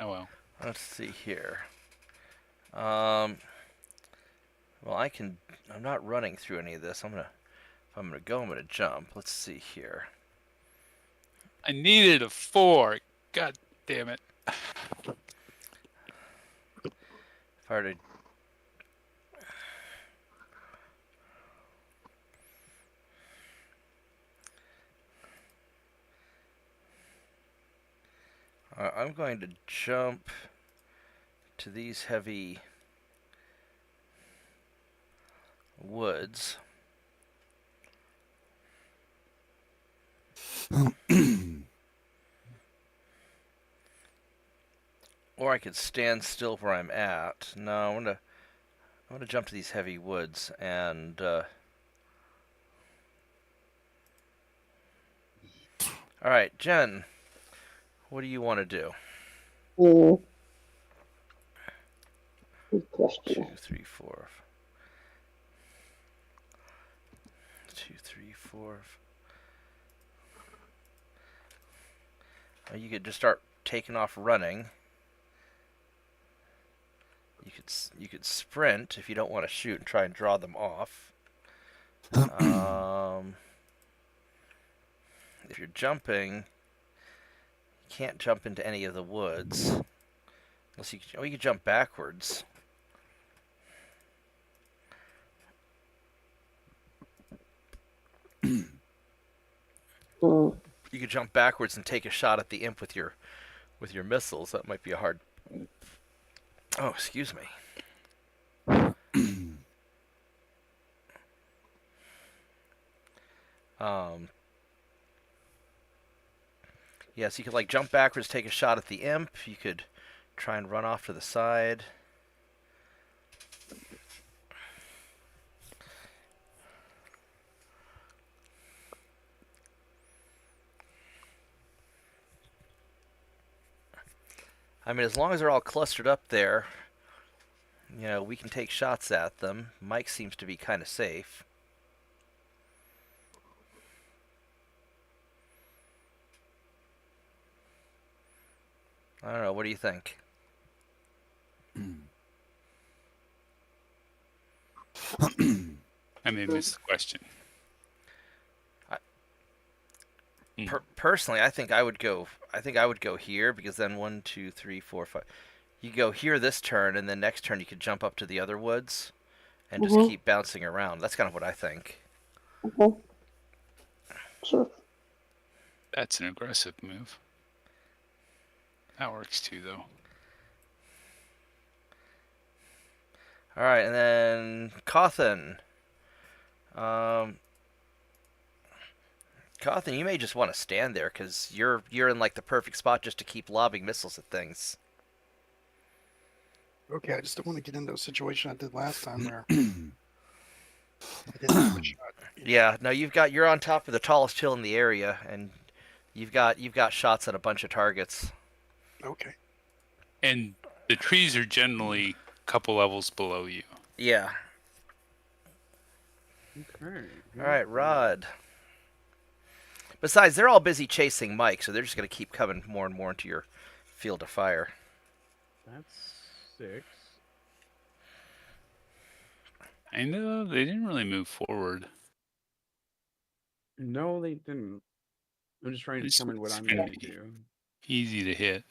Oh well. Let's see here. Well, I'm not running through any of this. If I'm gonna go, I'm gonna jump. Let's see here. I needed a 4. God damn it. If I were to I'm going to jump to these heavy woods. Or I could stand still where I'm at. No, I'm gonna jump to these heavy woods and all right, Jen, what do you want to do? Good question. 2, 3, 4. 2, 3, 4. You could just start taking off running. You could sprint if you don't want to shoot and try and draw them off. If you're jumping, you can't jump into any of the woods. Unless you could jump backwards. You could jump backwards and take a shot at the imp with your missiles. That might be a hard. Oh, excuse me. Yes, you could like jump backwards, take a shot at the imp. You could try and run off to the side. I mean, as long as they're all clustered up there, you know, we can take shots at them. Mike seems to be kind of safe. I don't know. What do you think? I may have missed the question. Personally, I think I would go. I think I would go here because then 1, 2, 3, 4, 5. You go here this turn, and then next turn you could jump up to the other woods, and just keep bouncing around. That's kind of what I think. Okay. Sure. That's an aggressive move. That works too, though. All right, and then Cawthon. Cawthon, you may just want to stand there because you're in like the perfect spot just to keep lobbing missiles at things. Okay, I just don't want to get into a situation I did last time where I didn't have a shot. Yeah, no, you're on top of the tallest hill in the area, and you've got shots at a bunch of targets. Okay. And the trees are generally a couple levels below you. Yeah. Okay. All right, Rod. Besides, they're all busy chasing Mike, so they're just going to keep coming more and more into your field of fire. That's 6. I know they didn't really move forward. No, they didn't. I'm just trying to It's determine what I'm gonna going to be do. Easy to hit.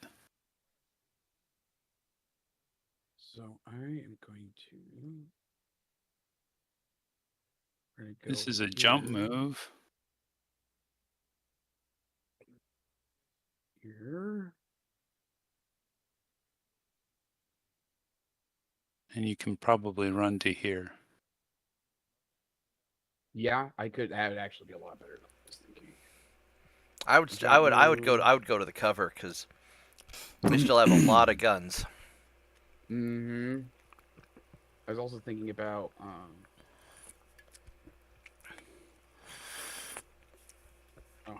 So I am going to. This is a jump move. Here. And you can probably run to here. Yeah, I could. That would actually be a lot better than I was thinking. I would go to the cover because they still have a lot of guns. Mm-hmm. I was also thinking about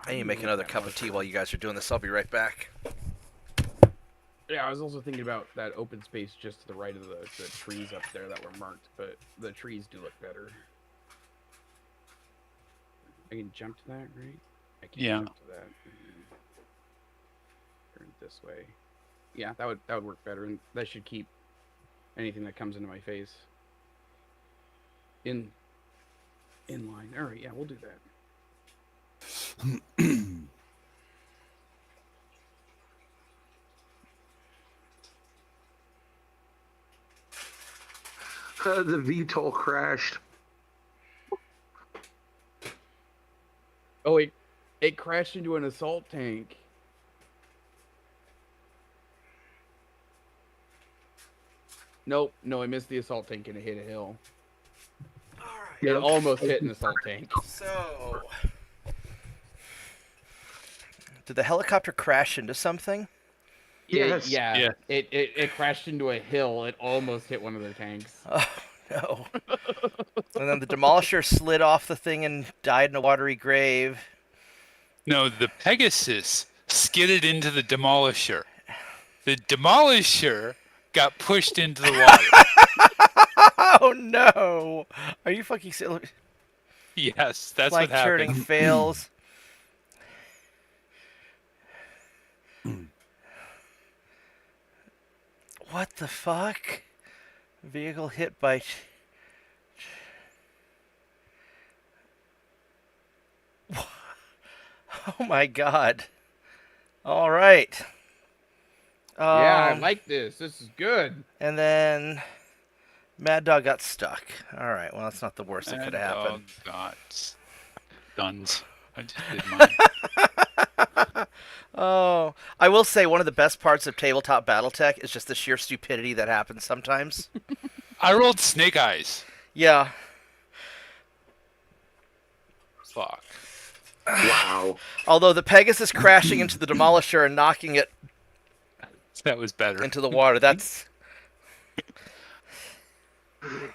I need to make another cup of tea while you guys are doing this. I'll be right back. Yeah, I was also thinking about that open space just to the right of the trees up there that were marked, but the trees do look better. I can jump to that, right? I can jump to that. Turn it this way. Yeah, that would work better, and that should keep anything that comes into my face in line. All right, yeah, we'll do that. The VTOL crashed. Oh, it crashed into an assault tank. Nope, no, I missed the assault tank and it hit a hill. All right. It almost hit an assault tank. So Did the helicopter crash into something? Yes. Yeah. Yeah. It crashed into a hill. It almost hit one of their tanks. Oh, no. And then the demolisher slid off the thing and died in a watery grave. No, the Pegasus skidded into the Demolisher. The Demolisher got pushed into the water. Oh, no. Are you fucking silly? Yes, that's Like what turning happened. fails. What the fuck? Vehicle hit by... Oh my god. All right. Yeah, I like this. This is good. And then Mad Dog got stuck. All right. Well, that's not the worst that could And happen. got guns. I just did mine. Oh, I will say one of the best parts of tabletop BattleTech is just the sheer stupidity that happens sometimes. I rolled Snake Eyes. Yeah. Fuck. Wow. Although the Pegasus crashing into the Demolisher and knocking it That was better. into the water, that's...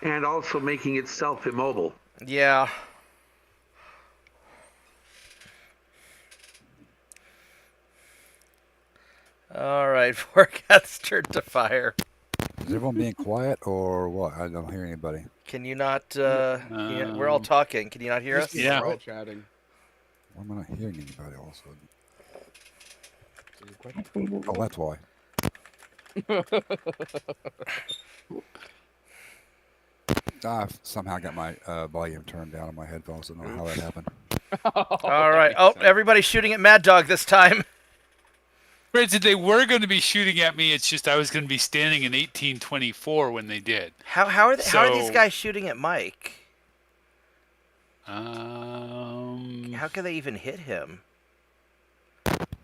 And also making itself immobile. Yeah. All right, forecast turned to fire. Is everyone being quiet or what? I don't hear anybody. Can you not, we're all talking. Can you not hear us? Yeah. We're all chatting. Why am I not hearing anybody all of a sudden? Oh, that's why. I somehow got my volume turned down on my headphones. I don't know how that happened. All right. Oh, everybody's shooting at Mad Dog this time. Granted, they were going to be shooting at me. It's just I was going to be standing in 1824 when they did. How are these So- guys shooting at Mike? Um, How can they even hit him?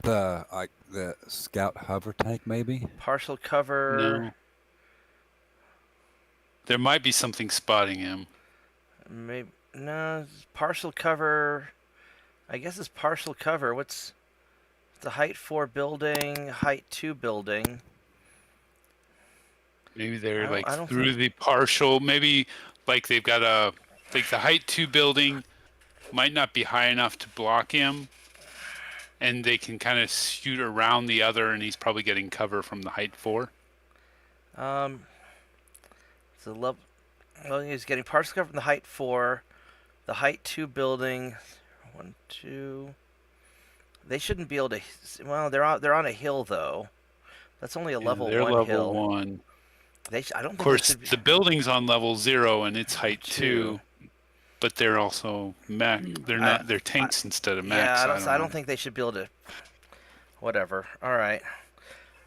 The scout hover tank, maybe. Partial cover. no. There might be something spotting him. Maybe no. It's partial cover. I guess it's partial cover. What's the height 4 building? Height 2 building. Maybe they're I don't through think- the partial. Maybe like they've got the height 2 building might not be high enough to block him, and they can kind of shoot around the other, and he's probably getting cover from the height 4. So well, he's getting partial cover from the height 4, the height 2 building. 1, 2. They shouldn't be able to. Well, they're on a hill though. That's only a level they're 1 level hill. 1. I don't think Of course, they should be, the building's on level 0 and it's height 2, 2. but they're also mech. They're not. They're tanks instead of mechs. Yeah, I don't think they should be able to. Whatever. All right,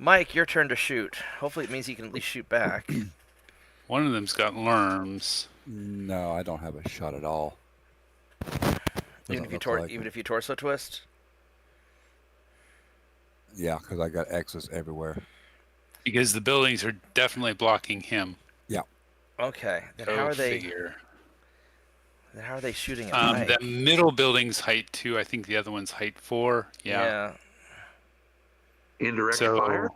Mike, your turn to shoot. Hopefully, it means you can at least shoot back. One of them's got lerms. No, I don't have a shot at all. even if you torso twist. Yeah, because I got X's everywhere. Because the buildings are definitely blocking him. Okay. Then Go how are they? figure. Then how are they shooting at Mike? The middle building's height 2. I think the other one's height 4. Yeah. Indirect So fire?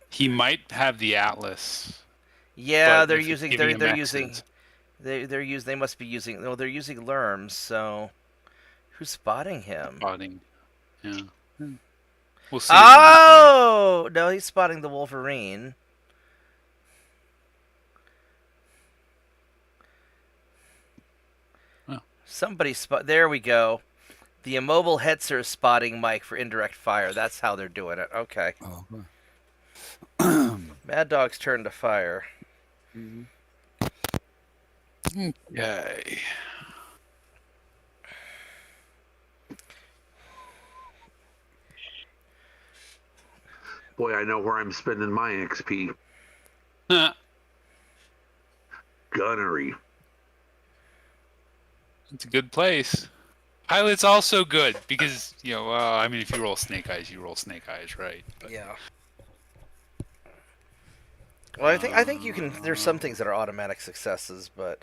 he might have the Atlas. Yeah, but they're if it's using. giving They're him using. X's. They must be using. No, they're using lerms. So, who's spotting him? Spotting. Yeah. We'll see. Oh no, he's spotting the Wolverine. Oh. Somebody spot. There we go. The immobile Hetzer is spotting Mike for indirect fire. That's how they're doing it. Okay. Oh, Mad Dog's turn to fire. Okay. Boy, I know where I'm spending my XP. Huh. Gunnery. It's a good place. Pilot's also good because, I mean, if you roll Snake Eyes, you roll Snake Eyes, right? But, Yeah. Well, I think you can. There's some things that are automatic successes, but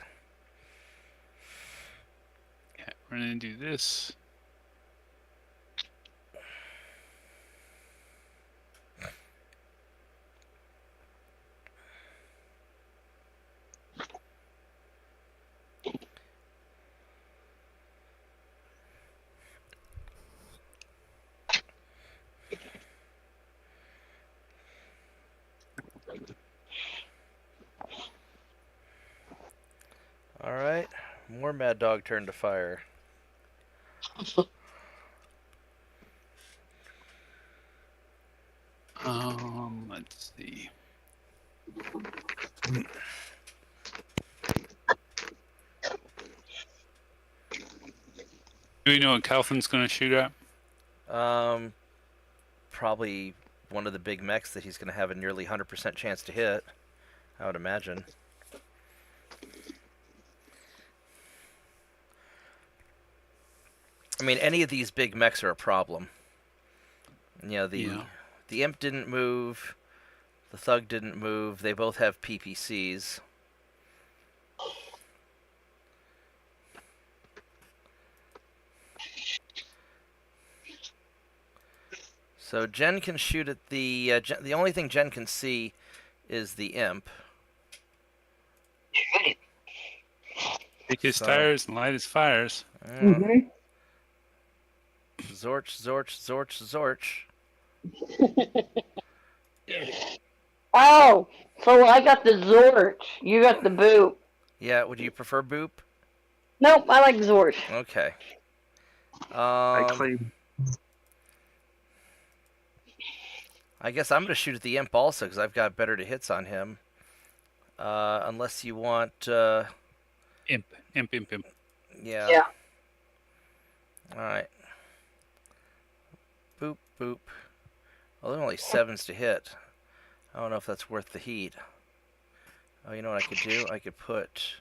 yeah, we're gonna do this. More Mad Dog turn to fire. Let's see. Do we know what Calvin's going to shoot at? Probably one of the big mechs that he's going to have a nearly 100% chance to hit, I would imagine. I mean, any of these big mechs are a problem. You know, the Imp didn't move, the Thug didn't move. They both have PPCs. So Jen can shoot at the the only thing Jen can see is the Imp. Take his tires and light his fires. Mm-hmm. Zorch, Zorch, Zorch. Oh, so I got the Zorch. You got the Boop. Yeah, would you prefer Boop? Nope, I like Zorch. Okay. I claim. I guess I'm going to shoot at the Imp also because I've got better to hits on him. Unless you want... Imp. Yeah. Yeah. Alright. Boop, boop. Well, there are only 7s to hit. I don't know if that's worth the heat. Oh, you know what I could do? I could put...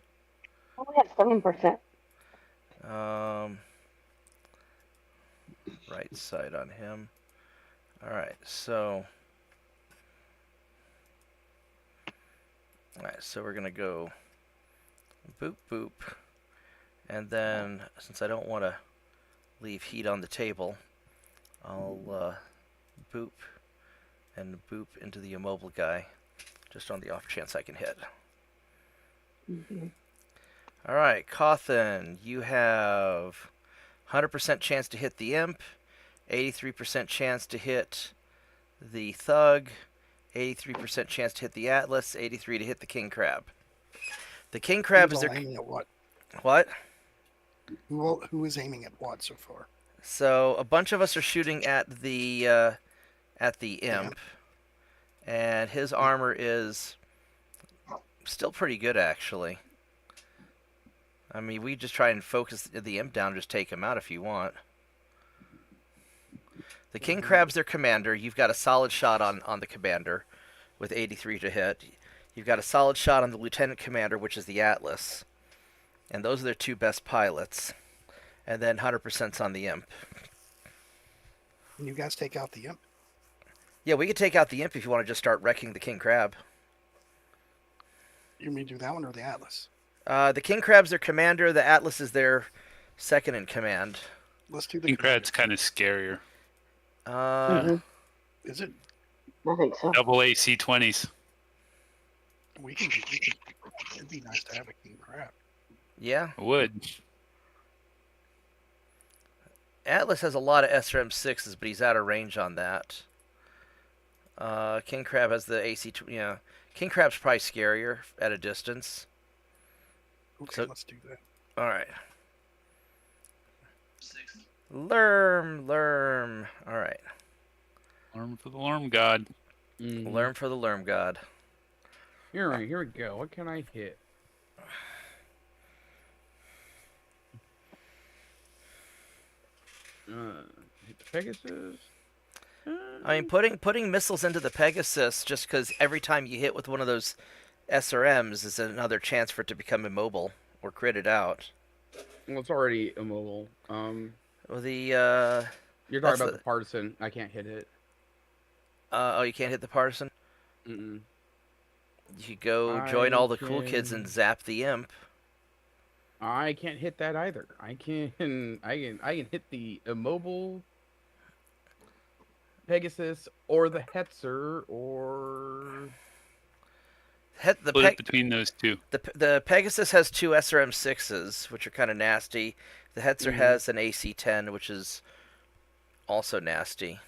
I only have 7%. Right side on him. Alright, so... Alright, so we're going to go... Boop, boop. And then, since I don't want to leave heat on the table, I'll boop and boop into the immobile guy, just on the off chance I can hit. Mm-hmm. Alright, Cawthon, you have 100% chance to hit the Imp, 83% chance to hit the Thug, 83% chance to hit the Atlas, 83 to hit the King Crab. The King Crab is Who's their... all aiming at what? What? Who is aiming at what so far? So a bunch of us are shooting at the Imp, and his armor is still pretty good actually. I mean, we just try and focus the Imp down, just take him out if you want. The King Crab's their commander. You've got a solid shot on the commander with 83 to hit. You've got a solid shot on the lieutenant commander, which is the Atlas. And those are their two best pilots. And then 100%'s on the Imp. Can you guys take out the Imp? Yeah, we could take out the Imp if you want to just start wrecking the King Crab. You mean do that one or the Atlas? The King Crab's their commander. The Atlas is their second in command. Let's do the King Crab's kind of scarier. Is it? I think so. Double AC 20s. It'd be nice to have a King Crab. Yeah. It would. Atlas has a lot of SRM6s, but he's out of range on that. King Crab has the AC... Yeah. King Crab's probably scarier at a distance. Okay, So- let's do that. Alright. Lerm. Alright. Alarm for the alarm god. Lerm for the Lerm God. Here we go. What can I hit? Hit the Pegasus. I mean, putting missiles into the Pegasus just because every time you hit with one of those SRMs is another chance for it to become immobile or critted out. Well, it's already immobile. Well, You're that's talking about the partisan. I can't hit it. Oh, you can't hit the partisan? Mm-mm. You could go join all the cool kids and zap the Imp. I can't hit that either. I can hit the immobile Pegasus or the Hetzer or The Split it between those two. The Pegasus has two SRM6s, which are kind of nasty. The Hetzer has an AC-10, which is also nasty.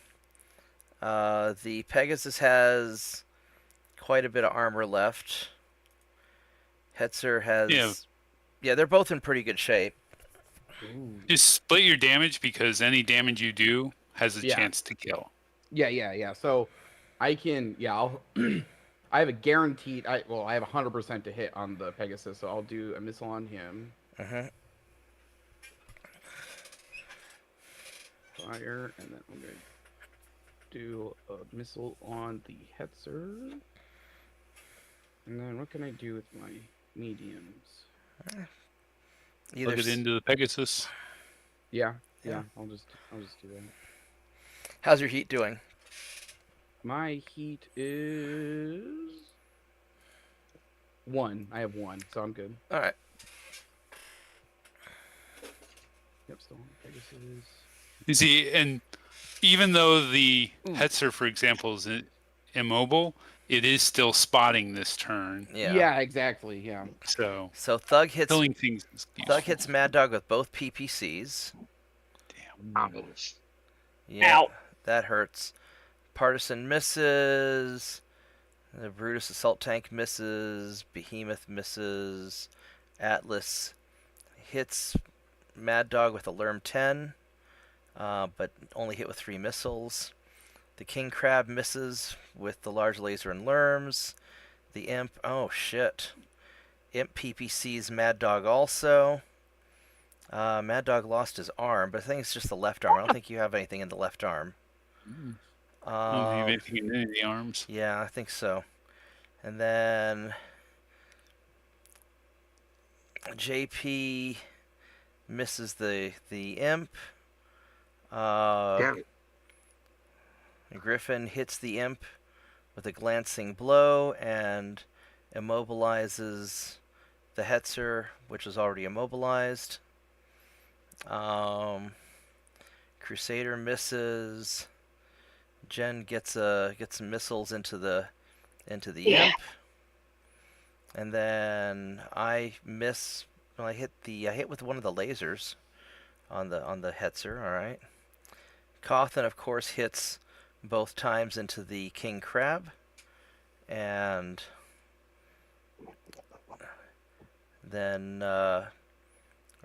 The Pegasus has quite a bit of armor left. Hetzer has... Yeah. Yeah, they're both in pretty good shape. Ooh. Just split your damage because any damage you do has a Yeah. chance to kill. Yeah. So I can, I'll, I have a guaranteed, I have 100% to hit on the Pegasus, so I'll do a missile on him. Uh-huh. Fire, and then I'm going to do a missile on the Hetzer. And then what can I do with my mediums? Plug it into the Pegasus. Yeah. Yeah. I'll just do that. How's your heat doing? My heat is 1. I have 1, so I'm good. All right. Yep, still on Pegasus. You see, and even though the Hetzer, for example, is immobile, it is still spotting this turn. Yeah. Exactly. Yeah. So Thug hits. killing things is useful. Thug hits Mad Dog with both PPCs. Damn. Yeah. Ow. That hurts. Partisan misses. The Brutus Assault Tank misses. Behemoth misses. Atlas hits Mad Dog with a Lerm 10, but only hit with 3 missiles. The King Crab misses with the large laser and Lerms. The Imp, oh shit. Imp PPC's Mad Dog also. Mad Dog lost his arm, but I think it's just the left arm. I don't think you have anything in the left arm. I don't have anything in any of the arms. Yeah, I think so. And then JP misses the Imp. Griffin hits the Imp with a glancing blow and immobilizes the Hetzer, which is already immobilized. Crusader misses. Jen gets some missiles into the Imp, and then I miss. Well, I hit with one of the lasers on the Hetzer. All right. Cawthon, of course, hits both times into the King Crab, and then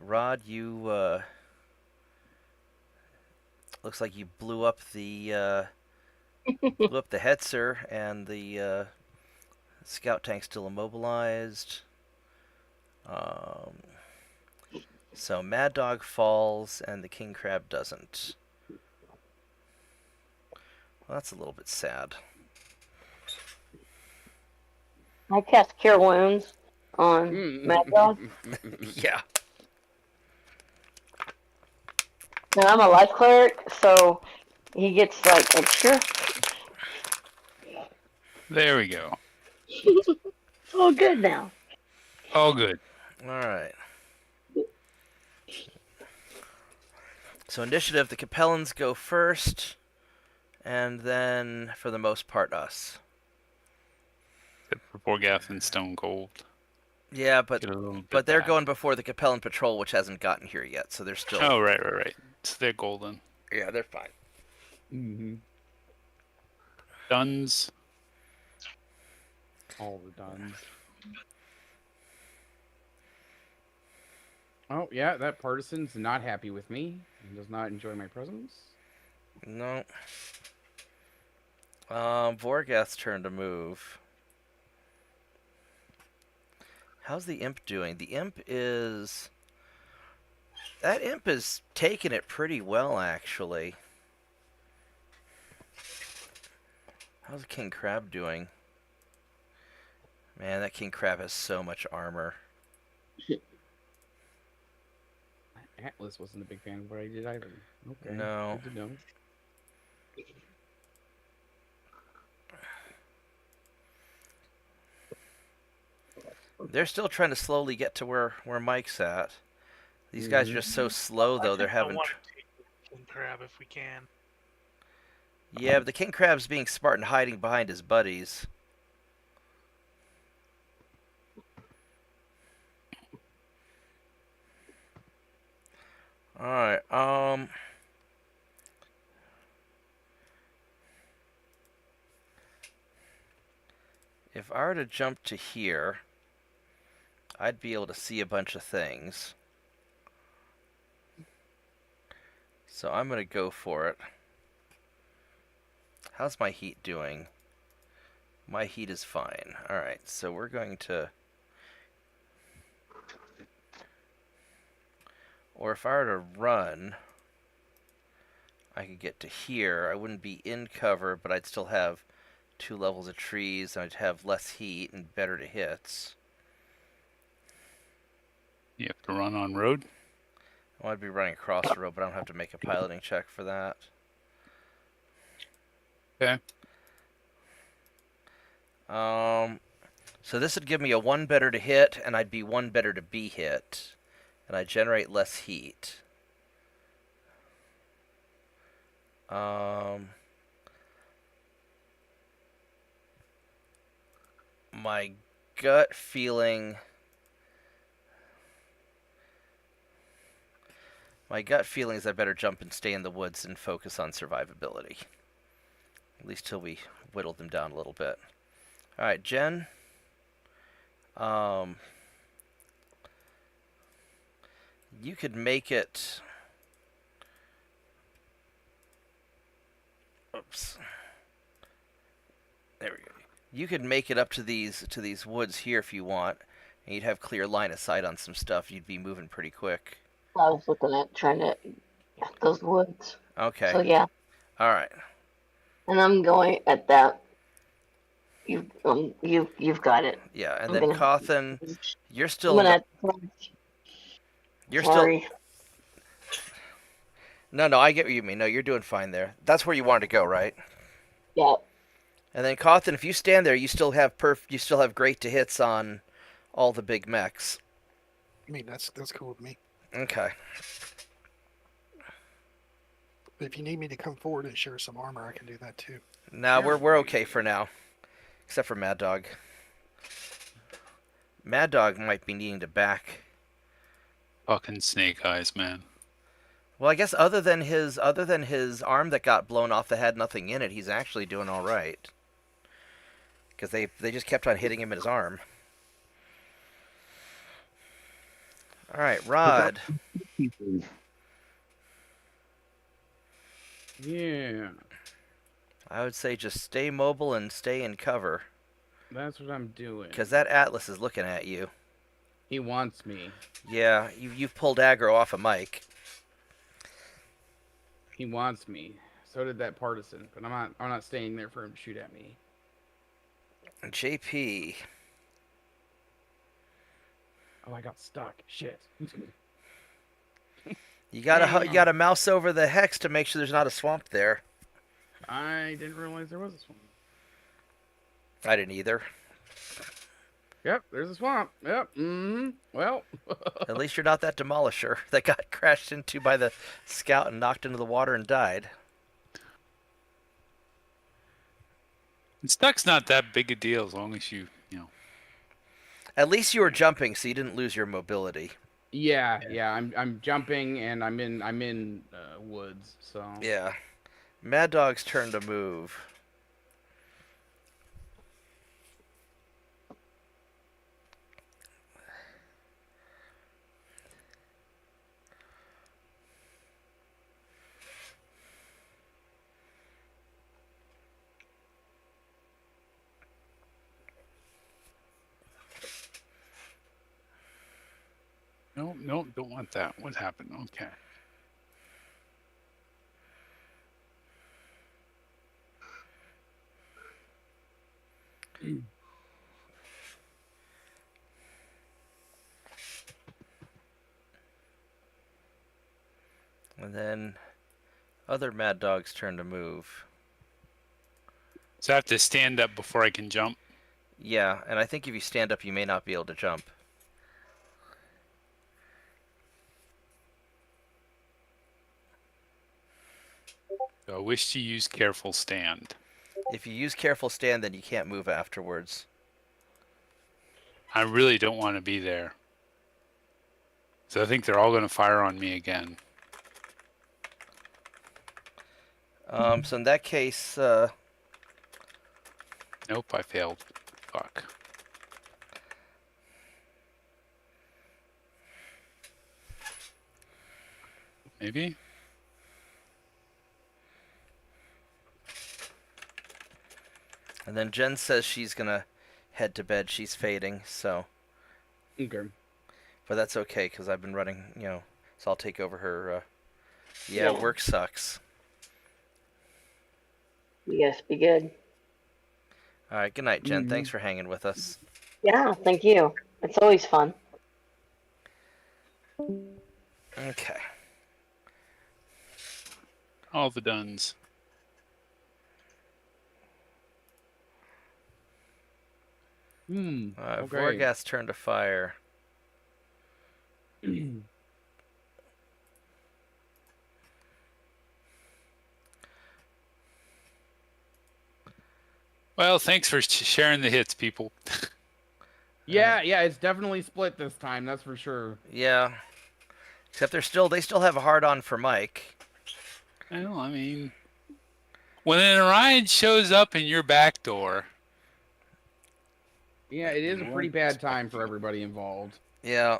Rod, you looks like you blew up the Hetzer, and the scout tank's still immobilized. So Mad Dog falls, and the King Crab doesn't. Well, that's a little bit sad. I cast Cure Wounds on Mad Dog. Yeah. And I'm a life cleric, so he gets like a cure. There we go. It's all good now. All good. All right. So initiative, the Capellans go first, and then, for the most part, us. Except for Borgath and Stone Cold. Yeah, but Get a little bit but they're back. going before the Capellan Patrol, which hasn't gotten here yet, so they're still... Oh, right. So they're golden. Yeah, they're fine. Mm-hmm. Duns. All the duns. Oh, yeah, that partisan's not happy with me. He does not enjoy my presence. No. Vorgath's turn to move. How's the Imp doing? The Imp is... That Imp is taking it pretty well, actually. How's the King Crab doing? Man, that King Crab has so much armor. Atlas wasn't a big fan of what I did either. Okay. No. Good to know. They're still trying to slowly get to where Mike's at. These guys are just so slow, though. They're having... I want to take the King Crab if we can. Yeah, but the King Crab's being smart and hiding behind his buddies. Alright, if I were to jump to here, I'd be able to see a bunch of things. So I'm going to go for it. How's my heat doing? My heat is fine. Alright, so we're going to... Or if I were to run, I could get to here. I wouldn't be in cover, but I'd still have 2 levels of trees, and I'd have less heat and better to hits. You have to run on road. Well, I'd be running across the road, but I don't have to make a piloting check for that. Okay. So this would give me a 1 better to hit, and I'd be 1 better to be hit. And I generate less heat. My gut feeling... My gut feeling is I better jump and stay in the woods and focus on survivability. At least till we whittle them down a little bit. Alright, Jen. You could make it... Oops. There we go. You could make it up to these woods here if you want, and you'd have clear line of sight on some stuff. You'd be moving pretty quick. I was looking at trying to get those woods. Okay. So yeah, All right. and I'm going at that. You've got it. Yeah, and I'm then gonna- Cawthon, you're I'm still gonna. you're Sorry. No, I get what you mean. No, you're doing fine there. That's where you wanted to go, right? Yeah. And then Cawthon, if you stand there, you still have great to hits on all the big mechs. I mean, that's cool with me. Okay. But if you need me to come forward and share some armor, I can do that too. Now we're okay for now, except for Mad Dog. Mad Dog might be needing to back. Fucking snake eyes, man. Well, I guess other than his arm that got blown off that had nothing in it, he's actually doing all right. Because they just kept on hitting him in his arm. All right, Rod. Yeah, I would say just stay mobile and stay in cover. that's what I'm doing. Because that Atlas is looking at you. He wants me. Yeah, you've pulled aggro off of Mike. He wants me. So did that partisan, but I'm not staying there for him to shoot at me. JP. Oh, I got stuck. Shit. You gotta mouse over the hex to make sure there's not a swamp there. I didn't realize there was a swamp. I didn't either. Yep, there's a swamp. Yep. Well. At least you're not that demolisher that got crashed into by the scout and knocked into the water and died. Stuck's not that big a deal as long as you know. At least you were jumping, so you didn't lose your mobility. Yeah. I'm jumping and I'm in woods. So. Yeah. Mad Dog's turn to move. No, don't want that. What happened? Okay. And then other Mad Dog's turn to move. So I have to stand up before I can jump. Yeah, and I think if you stand up, you may not be able to jump. So I wish to use careful stand. If you use careful stand, then you can't move afterwards. I really don't want to be there. So I think they're all going to fire on me again. So in that case, Nope, I failed. Fuck. Maybe. And then Jen says she's gonna head to bed. She's fading, so. Okay. But that's okay, because I've been running, so I'll take over her. Yeah, Yeah. work sucks. Yes, be good. All right, good night, Jen. Thanks for hanging with us. Yeah, thank you. It's always fun. Okay. All the duns. Okay. Vorgas turn to fire. Well, thanks for sharing the hits, people. Yeah, it's definitely split this time. That's for sure. Yeah. Except they still have a hard-on for Mike. Well, I mean, when an Orion shows up in your back door. Yeah, it is a pretty bad time for everybody involved. Yeah.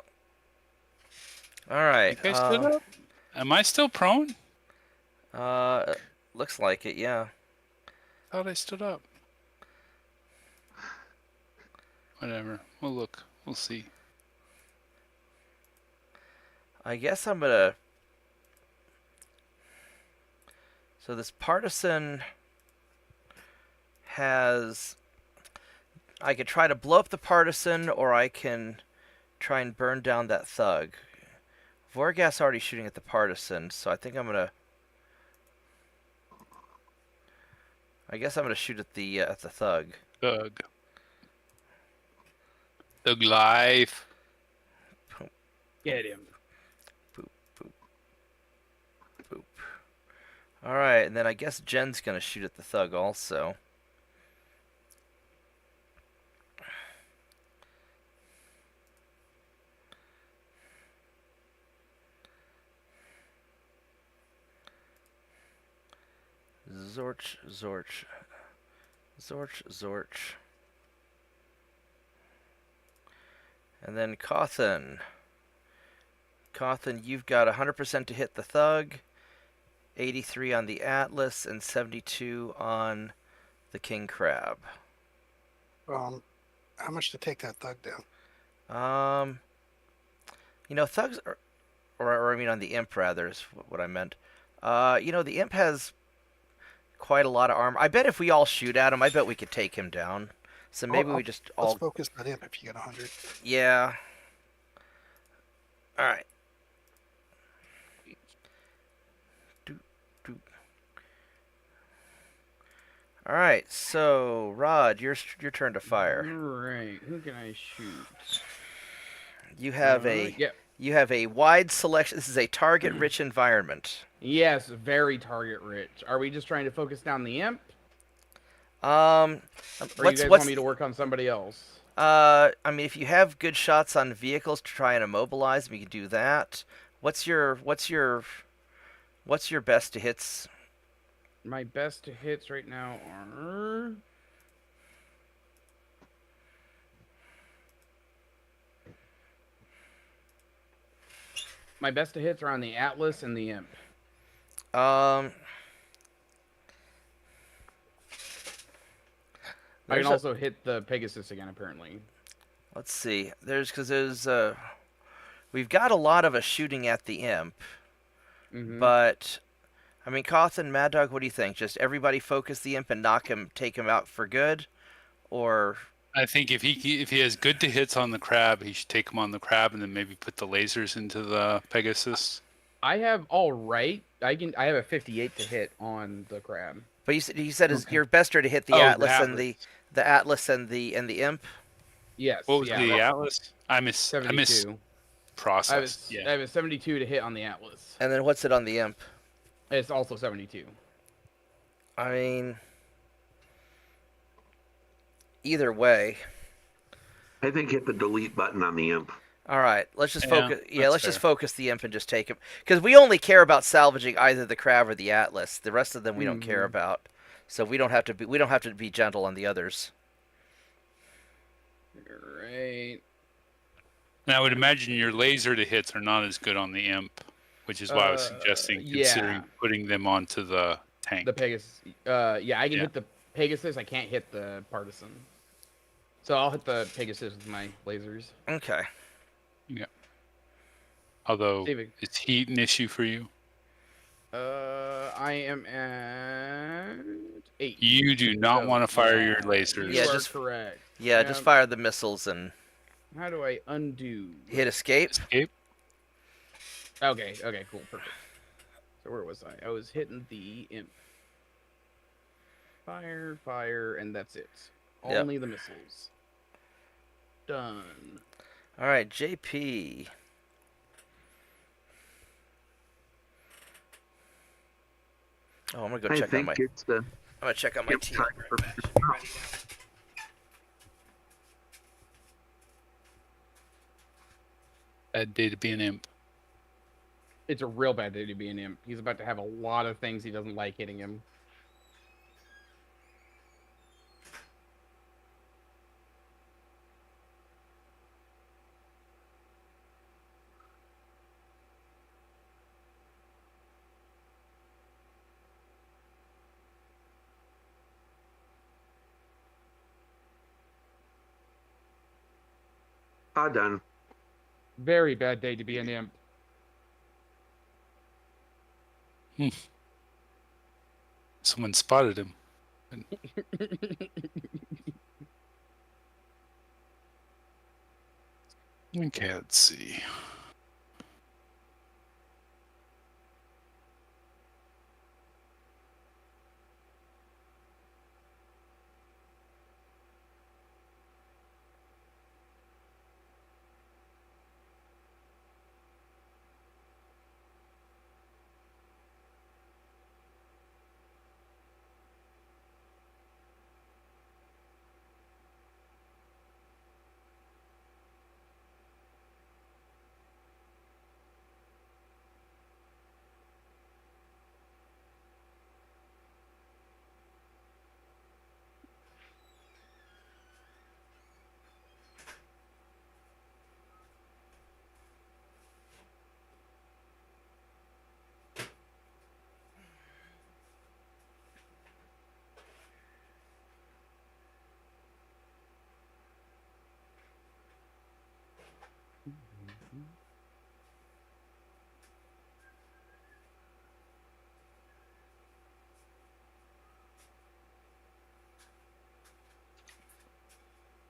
All right. You guys stood up? Am I still prone? Looks like it. Yeah. Thought I stood up. Whatever. We'll look. We'll see. I guess I'm gonna. So this partisan has. I could try to blow up the partisan, or I can try and burn down that thug. Vorgas already shooting at the partisan, so I think I'm gonna. I guess I'm gonna shoot at the thug. Thug. Thug life. Get him. Boop, boop, boop. All right, and then I guess Jen's gonna shoot at the thug also. Zorch, Zorch, Zorch, Zorch. And then Cawthon. Cawthon, you've got 100% to hit the thug, 83 on the Atlas, and 72 on the King Crab. How much to take that thug down? Thugs are, or I mean on the Imp rather is what I meant. The Imp has quite a lot of armor. I bet if we all shoot at him, I bet we could take him down. So maybe we just all... Let's focus on him if you get 100. Yeah. All right. All right, so Rod, your turn to fire. All right, who can I shoot? You have you have a wide selection. This is a target-rich environment. Yes, very target rich. Are we just trying to focus down the imp? Or you guys want me to work on somebody else? I mean, if you have good shots on vehicles to try and immobilize them, you can do that. What's your best to hits? My best to hits right now are... My best to hits are on the Atlas and the Imp. I can also hit the Pegasus again, apparently. Let's see. We've got a lot of us shooting at the Imp, but I mean, Cawthon, Mad Dog, what do you think? Just everybody focus the Imp and take him out for good, or? I think if he has good to hits on the Crab, he should take him on the Crab and then maybe put the lasers into the Pegasus. I have I have a 58 to hit on the Crab. But you said your best are to hit the Atlas and the Atlas and the Imp. Yes. What was the Atlas? I miss 72. Process. I have a 72 to hit on the Atlas. And then what's it on the Imp? It's also 72. I mean, either way. I think hit the delete button on the Imp. All right, let's just focus. Yeah, let's just fair. focus the Imp and just take him, because we only care about salvaging either the Crab or the Atlas. The rest of them we don't care about, so we don't have to be gentle on the others. Right. And I would imagine your laser to hits are not as good on the Imp. which is why I was suggesting considering Yeah. putting them onto the tank. The Pegasus. Yeah, I can Yeah. hit the Pegasus. I can't hit the Partisan. So I'll hit the Pegasus with my lasers. Okay. Yeah. Although, David. is heat an issue for you? I am at 8. You do not So, want to fire yeah, your lasers. You Yeah, are just- correct. Yeah, just fire the missiles and How do I undo? hit escape. Escape. Okay, cool, perfect. So where was I? I was hitting the imp. Fire, and that's it. Yep. Only the missiles. Done. All right, JP. Oh, I'm gonna go I check on think my. it's the I'm gonna check on my Yep, team. time for- Bad day to be an imp. It's a real bad day to be an imp. He's about to have a lot of things he doesn't like hitting him. Done. Very bad day to be an imp. Someone spotted him. Okay, let's see.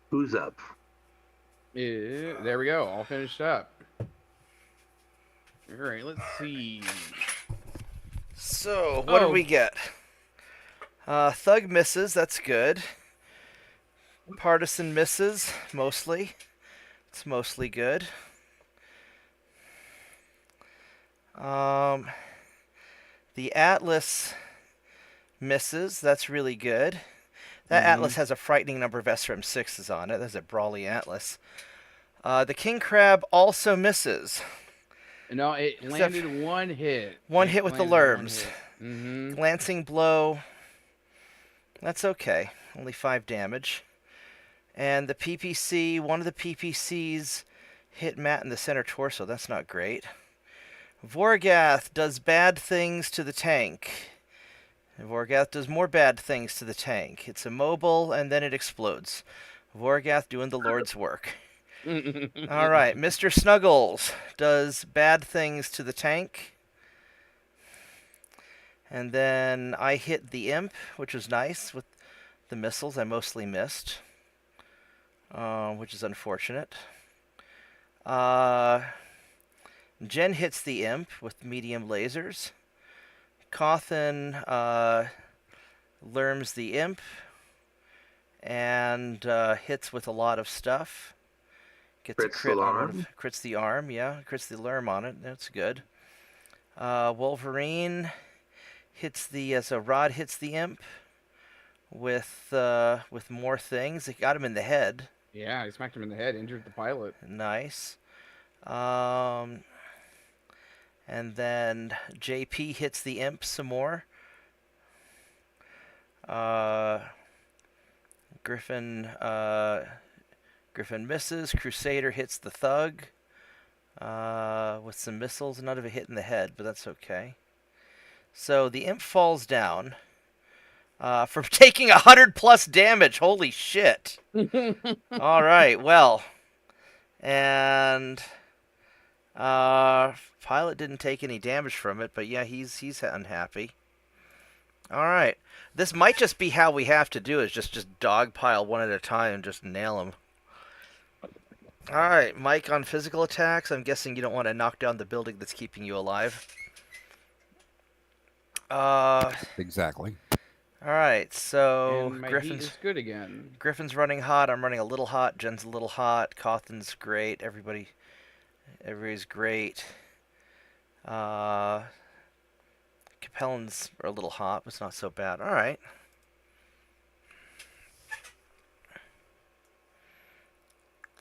Who's up? There we go. All finished up. All right, let's see. So, what did Oh. we get? Thug misses, that's good. Partisan misses, mostly. It's mostly good. The Atlas misses, that's really good. That Atlas has a frightening number of SRM6s on it. That's a brawly Atlas. The King Crab also misses. No, it landed one hit. One hit with the Lerms. Mm-hmm. Glancing blow. That's okay. Only 5 damage. And the PPC, one of the PPCs hit Matt in the center torso. That's not great. Vorgath does bad things to the tank. Vorgath does more bad things to the tank. It's immobile and then it explodes. Vorgath doing the Lord's work. All right, Mr. Snuggles does bad things to the tank. And then I hit the imp, which was nice with the missiles. I mostly missed, which is unfortunate. Jen hits the imp with medium lasers. Cawthon lerms the imp and hits with a lot of stuff. Gets a Crits crit the on arm. crits the arm, yeah. Crits the lerm on it. That's good. Wolverine hits the so Rod hits the imp with more things. It got him in the head. Yeah, he smacked him in the head, injured the pilot. Nice. And then JP hits the imp some more. Griffin misses. Crusader hits the thug. With some missiles, none of it hitting the head, but that's okay. So the imp falls down from taking 100+ damage. Holy shit! All right, well, and pilot didn't take any damage from it, but yeah, he's unhappy. All right, this might just be how we have to do it. Just dogpile one at a time and just nail them. All right, Mike, on physical attacks, I'm guessing you don't want to knock down the building that's keeping you alive. Exactly. All right, so And my heat Griffin's is good again. Griffin's running hot. I'm running a little hot. Jen's a little hot. Cawthon's great. Everybody's great. Capellan's are a little hot, but it's not so bad. All right.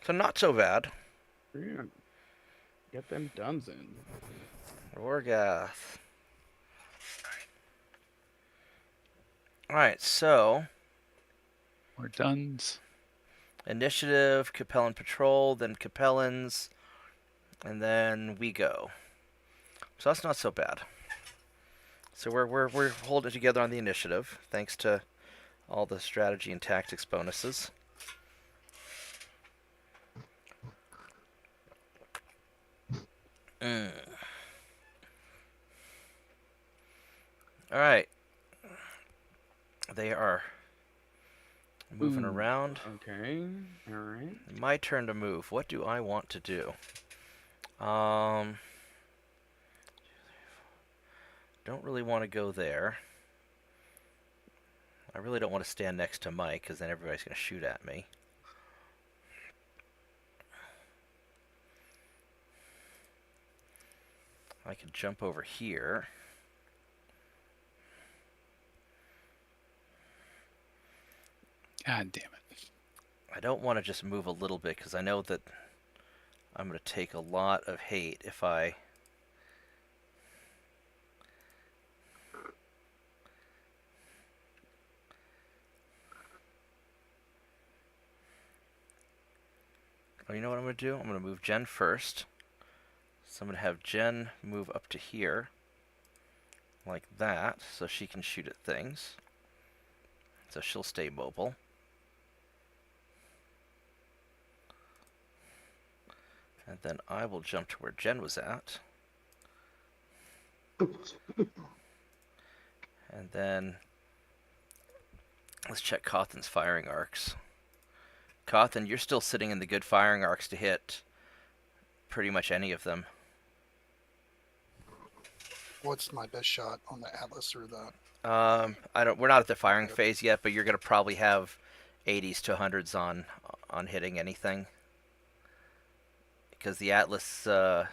So not so bad. Yeah. Get them duns in. Orgath. Alright, so We're done's. initiative, Capellan Patrol, then Capellans, and then we go. So that's not so bad. So we're holding it together on the initiative, thanks to all the strategy and tactics bonuses. Alright. They are moving Ooh, around. Okay. All right. My turn to move. What do I want to do? Don't really want to go there. I really don't want to stand next to Mike, because then everybody's going to shoot at me. I could jump over here. God damn it. I don't want to just move a little bit, because I know that I'm going to take a lot of hate if I... Oh, you know what I'm going to do? I'm going to move Jen first. So I'm going to have Jen move up to here. Like that, so she can shoot at things. So she'll stay mobile. And then I will jump to where Jen was at. And then let's check Cawthon's firing arcs. Cawthon, you're still sitting in the good firing arcs to hit pretty much any of them. What's my best shot on the Atlas or the? We're not at the firing phase yet, but you're gonna probably have 80s to 100s on hitting anything. Because the Atlas, the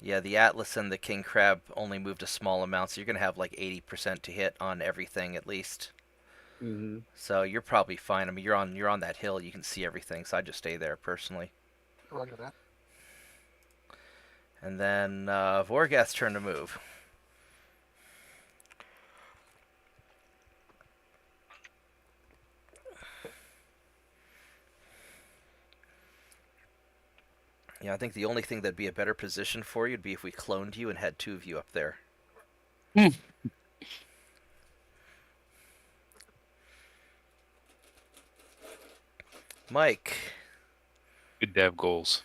Atlas and the King Crab only moved a small amount, so you're gonna have like 80% to hit on everything at least. Mm-hmm. So you're probably fine. I mean, you're on that hill, you can see everything. So I just stay there personally. Roger that. And then Vorgath's turn to move. Yeah, I think the only thing that'd be a better position for you would be if we cloned you and had two of you up there. Mike. Good dev goals.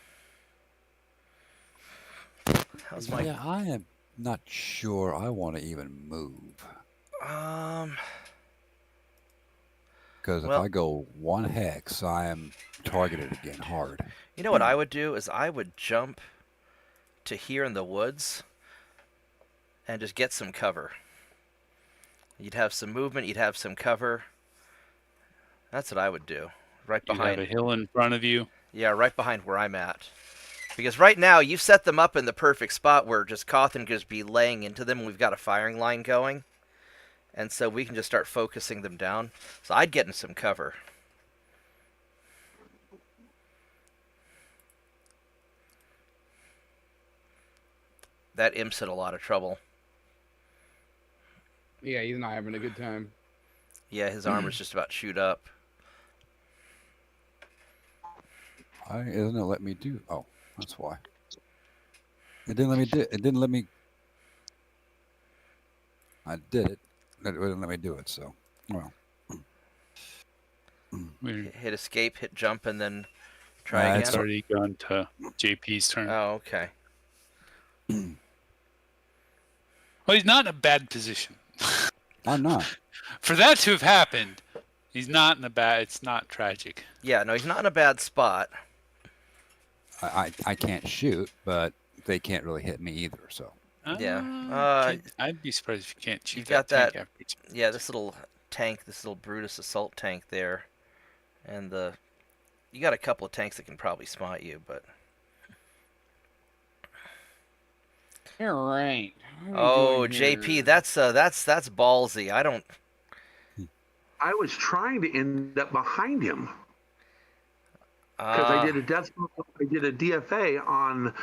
How's Mike? Yeah, I am not sure I want to even move. Because if Well- I go one hex, I am targeted again hard. You know what I would do is I would jump to here in the woods and just get some cover. You'd have some movement, you'd have some cover. That's what I would do. Right You have behind. a hill in front of you. Yeah, right behind where I'm at. Because right now you've set them up in the perfect spot where just Cawthon could just be laying into them and we've got a firing line going. And so we can just start focusing them down. So I'd get in some cover. That imp's in a lot of trouble. Yeah, he's not having a good time. Yeah, his armor's just about chewed up. Isn't it let me do? Oh, that's why. It didn't let me do it. It didn't let me. I did it. It wouldn't let me do it. So, well. Weird. Hit escape, hit jump, and then try Nah, again. It's already gone to JP's turn. Oh, okay. Well, he's not in a bad position. I'm not. For that to have happened, he's not in a bad. It's not tragic. Yeah, no, he's not in a bad spot. I can't shoot, but they can't really hit me either. So. Yeah. I'd be surprised if you can't shoot You've got tank that. after it's- Yeah, this little tank, this little Brutus assault tank there, and you got a couple of tanks that can probably smite you, but. All right. What are we Oh, doing JP, here? that's ballsy. I don't. I was trying to end up behind him because I did a DFA on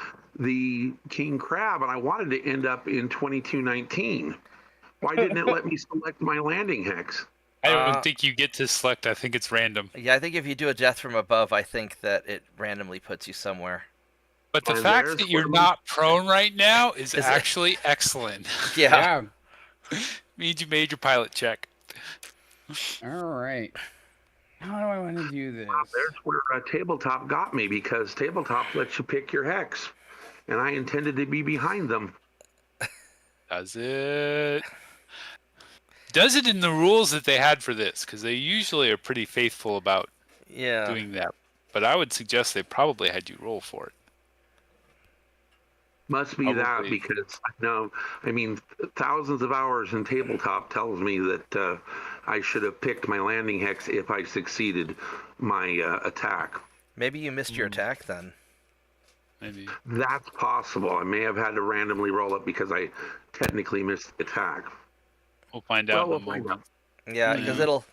the King Crab, and I wanted to end up in 2219. Why didn't it let me select my landing hex? I don't think you get to select. I think it's random. Yeah, I think if you do a death from above, I think that it randomly puts you somewhere. But the And fact there's that you're one of not prone right now is Is it- actually excellent. Yeah. Means you made your pilot check. All right. How do I want to do this? There's where Tabletop got me, because Tabletop lets you pick your hex, and I intended to be behind them. Does it? Does it in the rules that they had for this? Because they usually are pretty faithful about Yeah. doing that. But I would suggest they probably had you roll for it. Must be that, Probably. because thousands of hours in Tabletop tells me that I should have picked my landing hex if I succeeded my attack. Maybe you missed your attack then. Maybe. That's possible. I may have had to randomly roll it because I technically missed the attack. We'll find out Well, in a we'll find moment. Yeah, because Yeah. it'll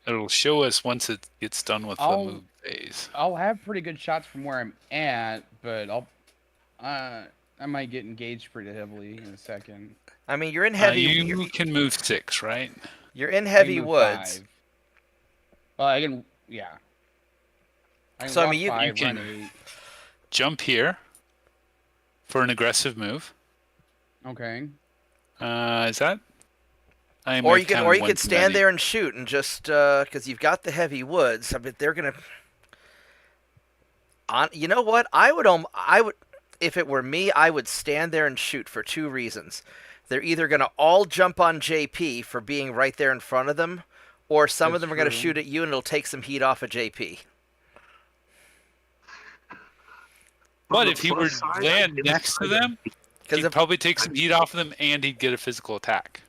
It'll show us once it gets done with the move phase. I'll have pretty good shots from where I'm at, but I might get engaged pretty heavily in a second. I mean, you're in heavy. You can move 6, right? You're in I heavy can move woods. 5. Well, I can, yeah. I can So, I walk mean, you 5, can- run 8. Jump here for an aggressive move. Okay. Is that? Or you could stand there and shoot and just because you've got the heavy woods. I mean, they're gonna. You know what? I would if it were me, I would stand there and shoot for 2 reasons. They're either gonna all jump on JP for being right there in front of them, or some of That's them are gonna true. shoot at you and it'll take some heat off of JP. But On the if he were plus to side, land I did next to them, Because he'd probably take some heat off of them and he'd get a physical attack.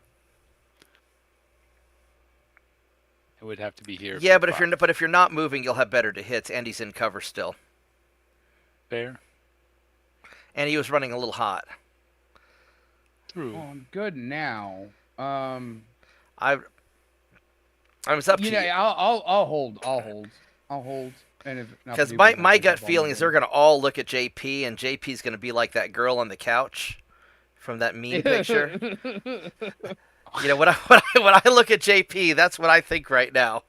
It would have to be here. yeah, for but five. if you're not moving, you'll have better to hits, and he's in cover still, Fair. and he was running a little hot. True. Well, I'm good now. I was up to You you. know, I'll hold. And if not Because for you, my then my I'll gut jump on feeling the is they're board. going to all look at JP, and JP's going to be like that girl on the couch from that meme picture. You know, when I look at JP, that's what I think right now.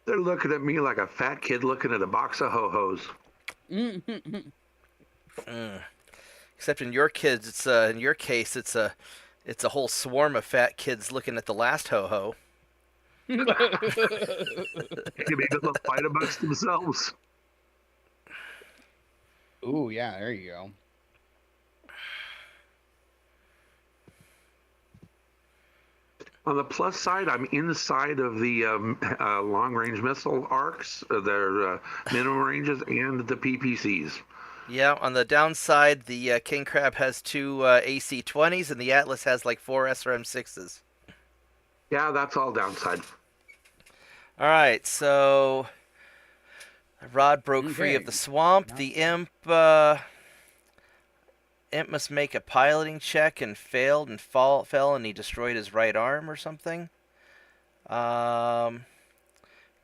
They're looking at me like a fat kid looking at a box of ho-hos. Except in your case, it's a whole swarm of fat kids looking at the last ho-ho. Maybe they'll fight amongst themselves. Ooh, yeah, there you go. On the plus side, I'm inside of the long-range missile arcs, their minimum ranges, and the PPCs. Yeah, on the downside, the King Crab has 2 AC-20s, and the Atlas has like 4 SRM-6s. Yeah, that's all downside. All right, so Rod broke free of Okay. the swamp. The imp must make a piloting check and failed and fell, and he destroyed his right arm or something.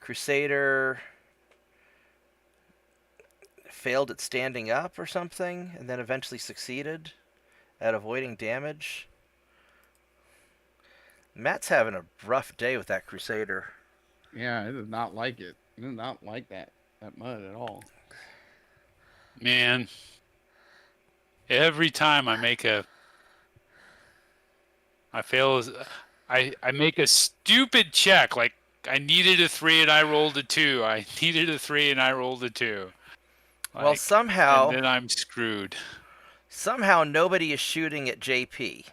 Crusader failed at standing up or something, and then eventually succeeded at avoiding damage. Matt's having a rough day with that Crusader. Yeah, it does not like it. It does not like that mud at all. Man, every time I make I fail. I make a stupid check. Like I needed a 3 and I rolled a 2. I needed a 3 and I rolled a 2. Well, And somehow then I'm screwed. nobody is shooting at JP.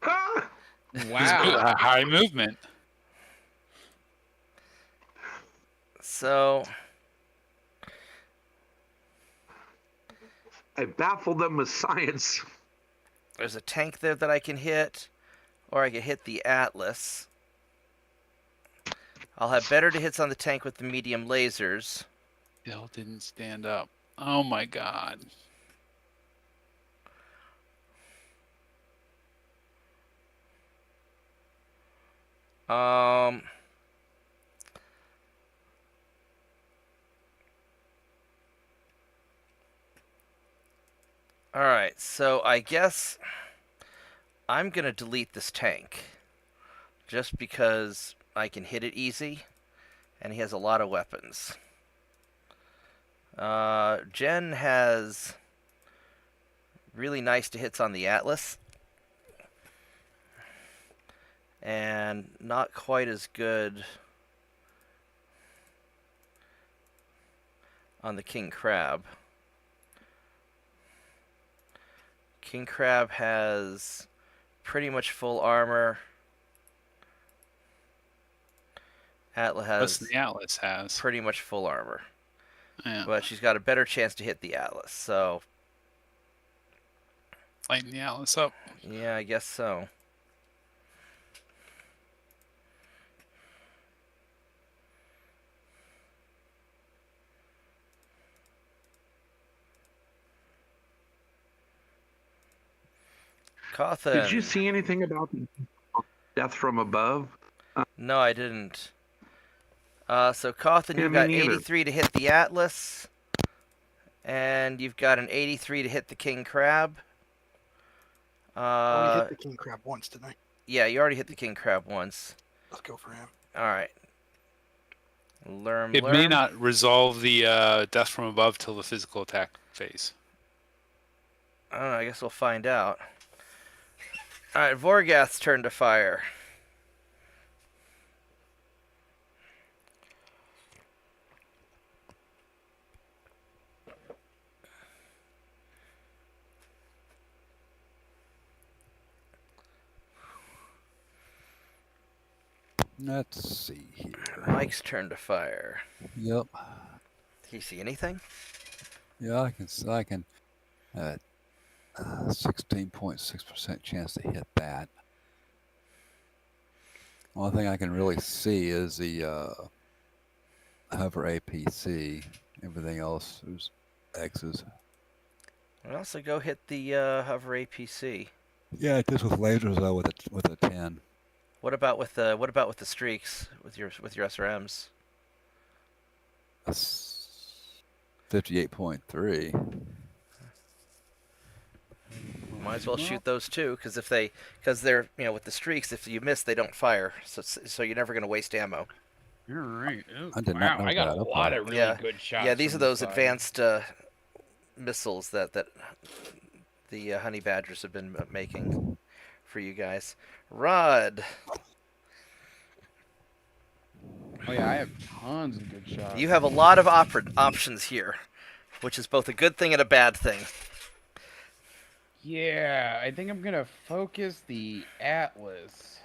Ah! It's Wow. a high movement. So I baffled them with science. there's a tank there that I can hit, or I can hit the Atlas. I'll have better to hits on the tank with the medium lasers. Still didn't stand up. Oh my god. Alright, so I guess I'm going to delete this tank. Just because I can hit it easy, and he has a lot of weapons. Jen has really nice to hits on the Atlas. And not quite as good on the King Crab. King Crab has pretty much full armor. Atlas Plus has the Atlas has. pretty much full armor. Yeah. But she's got a better chance to hit the Atlas, so Lighten the Atlas up. yeah, I guess so. Cawthon. Did you see anything about Death from Above? No, I didn't. So Cawthon, Yeah, you've me got neither. 83 to hit the Atlas, and you've got an 83 to hit the King Crab. I hit the king crab once, didn't I? Yeah, you already hit the King Crab once. Let's go for him. All right. It may not resolve the Death from Above till the physical attack phase. I don't know, I guess we'll find out. All right, Vorgath's turn to fire. Let's see here. Mike's turn to fire. Yep. Do you see anything? Yeah, I can. 16.6% chance to hit that. Only thing I can really see is the hover APC. Everything else is X's. Well, so go hit the hover APC. Yeah, just with lasers though, with a 10. What about with the streaks with your SRMs? That's 58.3. Might as well shoot those too, because they're with the streaks, if you miss, they don't fire. So you're never going to waste ammo. You're right. Oh, I did wow, not know I got that. a lot of really Yeah. good shots. Yeah, these are from the those side. advanced missiles that the honey badgers have been making for you guys. Rod, Oh yeah, I have tons of good shots. you have a lot of options here, which is both a good thing and a bad thing. Yeah, I think I'm gonna focus the Atlas.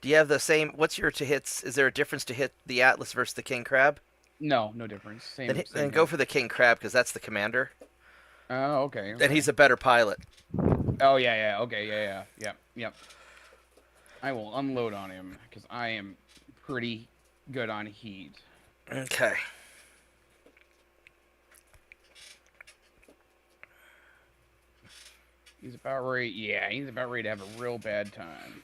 Do you have the same? What's your to hits? Is there a difference to hit the Atlas versus the King Crab? No, no difference. Same. Then go for the King Crab, because that's the commander, Oh, okay. and he's a better pilot. Oh yeah. Okay, yep. I will unload on him because I am pretty good on heat. Okay. He's about ready. Yeah, he's about ready to have a real bad time.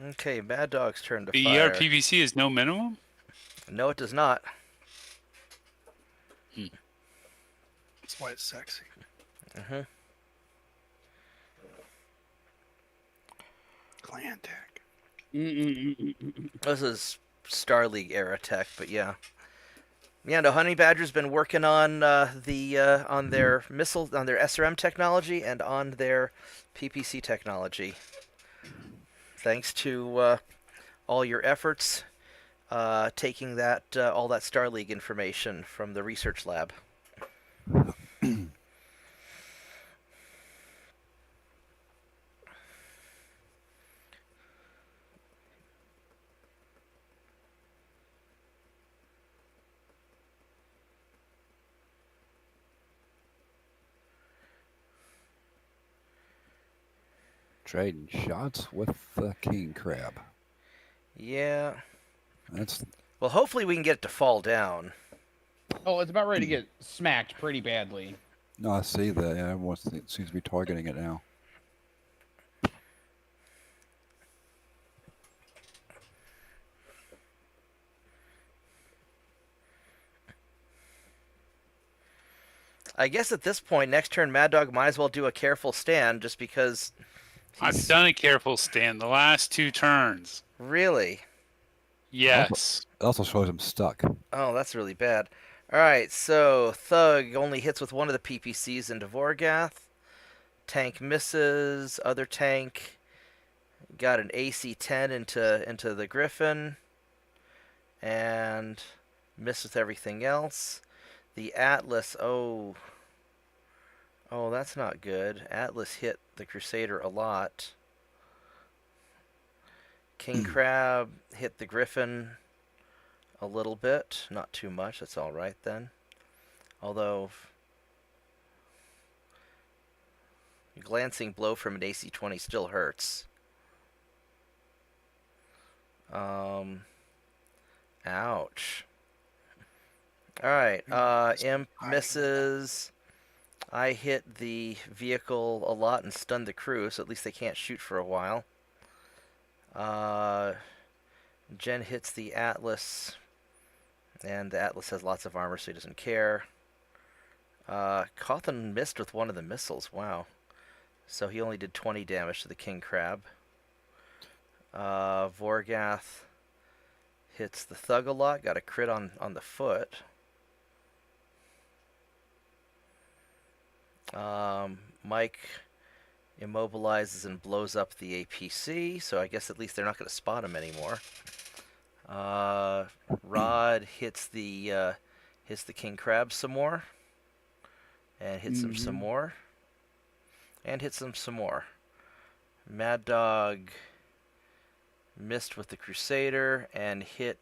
Okay, Bad Dog's turn to The fire. ERPVC is no minimum? No, it does not. That's why it's sexy. Mm-hmm. Clan tech. This is Star League era tech, but yeah. Yeah, no, Honey Badger's been working on on their missile, on their SRM technology, and on their PPC technology. Thanks to all your efforts, taking that all that Star League information from the research lab. Trading shots with the king crab. Yeah. That's Well, hopefully we can get it to fall down. Oh, it's about ready to get smacked pretty badly. no, I see that. Yeah, everyone seems to be targeting it now. I guess at this point, next turn, Mad Dog might as well do a careful stand, just because. I've done a careful stand the last 2 turns. Really? Yes. It also shows him stuck. Oh, that's really bad. Alright, so Thug only hits with one of the PPCs into Vorgath. Tank misses. Other tank got an AC-10 into the Griffin. And missed with everything else. The Atlas, oh, that's not good. Atlas hit the Crusader a lot. King Crab hit the Griffin a little bit, not too much. That's all right then. Although, a glancing blow from an AC-20 still hurts. Ouch. Alright, Imp misses. I hit the vehicle a lot and stunned the crew, so at least they can't shoot for a while. Jen hits the Atlas, and the Atlas has lots of armor, so he doesn't care. Cawthon missed with one of the missiles, wow. So he only did 20 damage to the King Crab. Vorgath hits the Thug a lot, got a crit on the foot. Mike immobilizes and blows up the APC, so I guess at least they're not going to spot him anymore. Rod hits the King Crab some more, and hits him some more, and hits him some more. Mad Dog missed with the Crusader and hit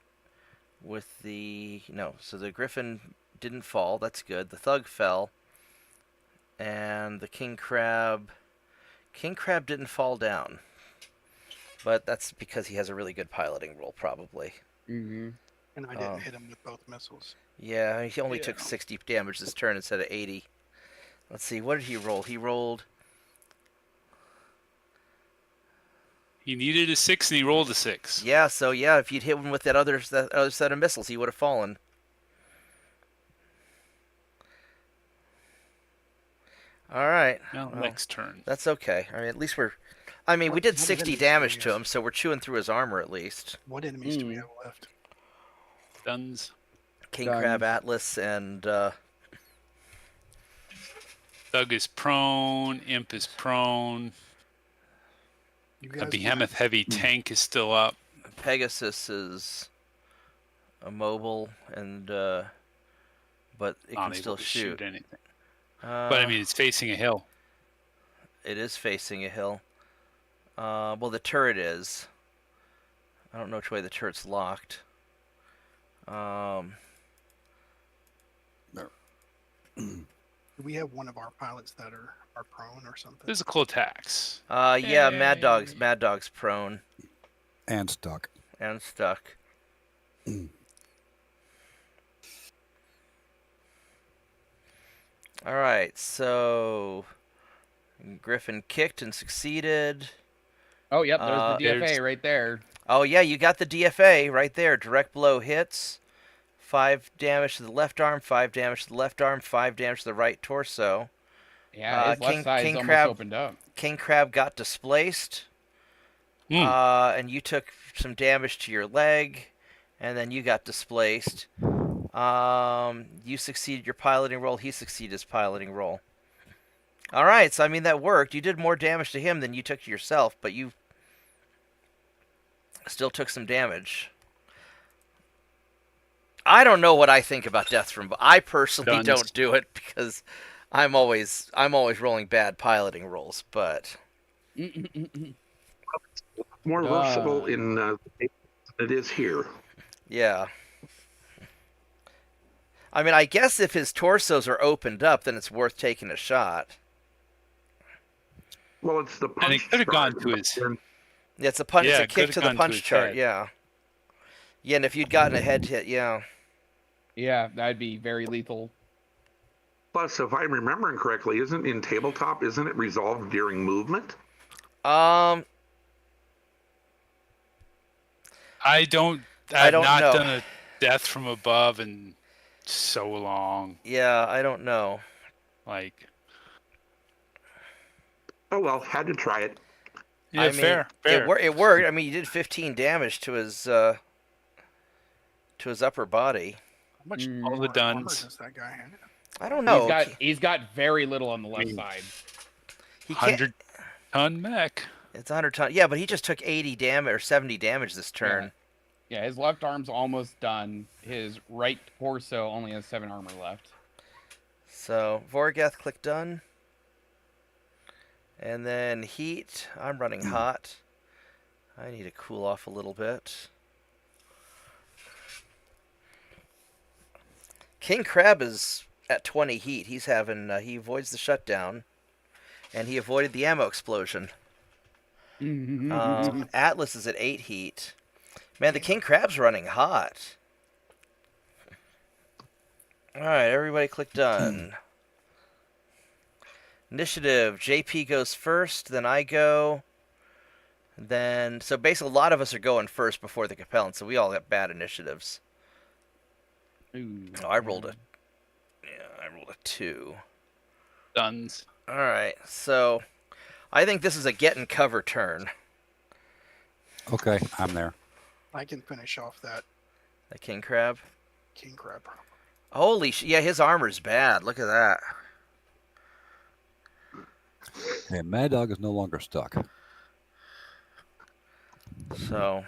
with the so the Griffin didn't fall. That's good. The Thug fell. And the King Crab didn't fall down. But that's because he has a really good piloting roll, probably. And I didn't hit him with both missiles. Yeah, he only took 60 damage this turn instead of 80. Let's see, what did he roll? He needed a 6 and he rolled a 6. Yeah, so yeah, if you'd hit him with that other set of missiles, he would have fallen. All right. Well, next turn. That's okay. I mean, at least we did 60 damage to him, so we're chewing through his armor at least. What enemies do we have left? Duns. King Crab, Atlas, and Thug is prone. Imp is prone. A behemoth heavy tank is still up. Pegasus is immobile, and but it can still shoot anything. But I mean, it's facing a hill. It is facing a hill. Well, the turret is. I don't know which way the turret's locked. Do we have one of our pilots that are prone or something? Physical attacks. Yeah, Mad Dog's prone. And stuck. Alright, so Griffin kicked and succeeded. Oh, yep, there's the DFA right there. Oh, yeah, you got the DFA right there. Direct blow hits. 5 damage to the left arm, 5 damage to the left arm, 5 damage to the right torso. Yeah, his left side is almost opened up. King Crab got displaced. And you took some damage to your leg. and then you got displaced. You succeeded your piloting roll. He succeeded his piloting roll. All right, so I mean that worked. You did more damage to him than you took to yourself, but you still took some damage. I don't know what I think about deaths from. I personally Duns. don't do it because I'm always rolling bad piloting rolls. But More versatile in than it is here. yeah, I mean, I guess if his torsos are opened up, then it's worth taking a shot. Well, it's the punch. And it could have gone chart, to but his. then- Yeah, it's a punch. Yeah, it's a kick could've to the gone to punch his chart. head. Yeah. Yeah, and if you'd gotten a head hit, yeah. Yeah, that'd be very lethal. Plus, if I'm remembering correctly, isn't it resolved during movement? I I've don't not know. done a death from above in so long. Yeah, I don't know. Like, Oh well, had to try it. yeah, I mean, fair. It worked. I mean, you did 15 damage to his upper body. How much All the armor duns. does that guy have? I don't know. He's got very little on the left mean, side. He can't. 100-ton mech. It's 100 ton. Yeah, but he just took 80 damage or 70 damage this turn. Yeah, his left arm's almost done. His right torso only has 7 armor left. So Vorgath, click done. And then heat. I'm running hot. I need to cool off a little bit. King Crab is at 20 heat. He's having he avoids the shutdown, and he avoided the ammo explosion. Atlas is at 8 heat. Man, the King Crab's running hot. All right, everybody, click done. Initiative. JP goes first, then I go. Then so basically, a lot of us are going first before the Capellan, so we all got bad initiatives. Ooh. Oh, I rolled a 2. Duns. All right, so I think this is a get and cover turn. Okay, I'm there. I can finish off that The King Crab. king crab. Holy yeah, his armor's bad. Look at that. Okay, Mad Dog is no longer stuck. So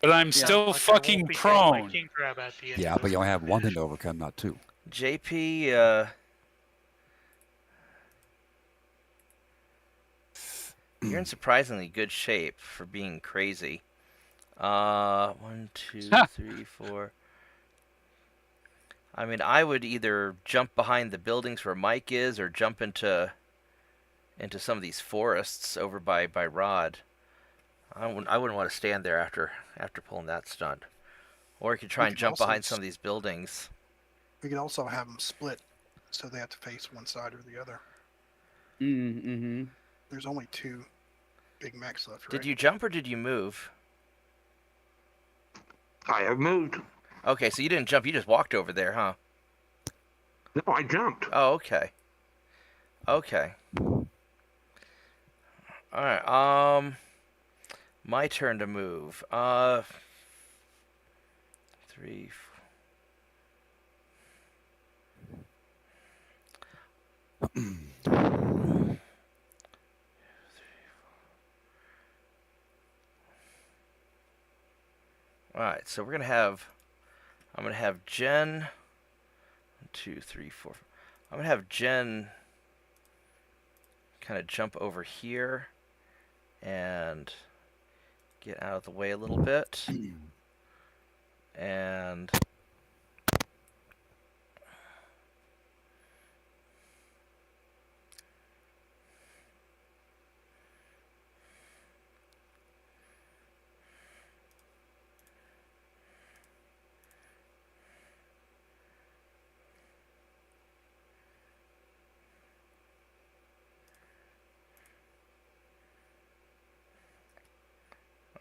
But I'm still Like, I fucking won't be hit by prone. King Crab at the end Yeah, of but this you only have one thing finish. to overcome, not two. JP, you're in surprisingly good shape for being crazy. 1, 2, 3, 4. I mean, I would either jump behind the buildings where Mike is, or jump into some of these forests over by Rod. I wouldn't want to stand there after pulling that stunt. Or you could try We and could jump also behind some of these buildings. We could also have them split, so they have to face one side or the other. Mm-hmm. There's only 2 big mechs left, right? Did you jump or did you move? I have moved. Okay, so you didn't jump, you just walked over there, huh? No, I jumped. Oh, okay. Okay. Alright, my turn to move. 3, 4. Alright, so I'm gonna have Jen. 1, 2, 3, 4. I'm gonna have Jen kind of jump over here and get out of the way a little bit. And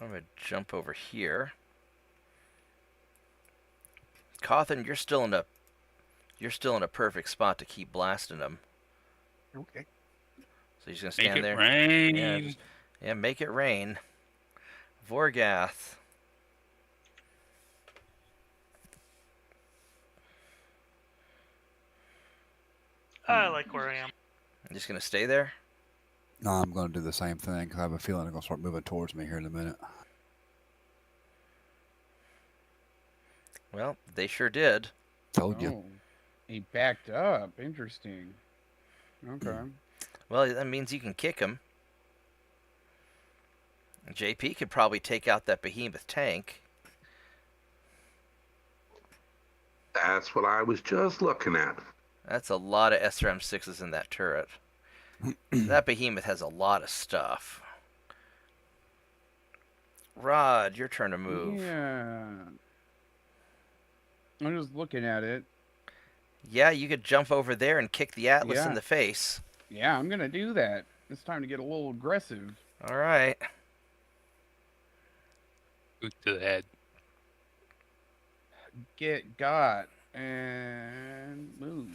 I'm gonna jump over here. Cawthon, you're still in a perfect spot to keep blasting them. Okay. So he's gonna Make stand it there. rain. Yeah, make it rain. Vorgath. I like where I am. I'm just gonna stay there. No, I'm going to do the same thing. 'Cause I have a feeling they're going to start moving towards me here in a minute. Well, they sure did. Told you. Oh, he backed up. Interesting. Okay. Well, that means you can kick him. JP could probably take out that behemoth tank. That's what I was just looking at. That's a lot of SRM6s in that turret. That behemoth has a lot of stuff. Rod, your turn to move. Yeah. I'm just looking at it. Yeah, you could jump over there and kick the Atlas in Yeah. the face. Yeah, I'm gonna do that. It's time to get a little aggressive. All right. Boot to the head. Get got and move.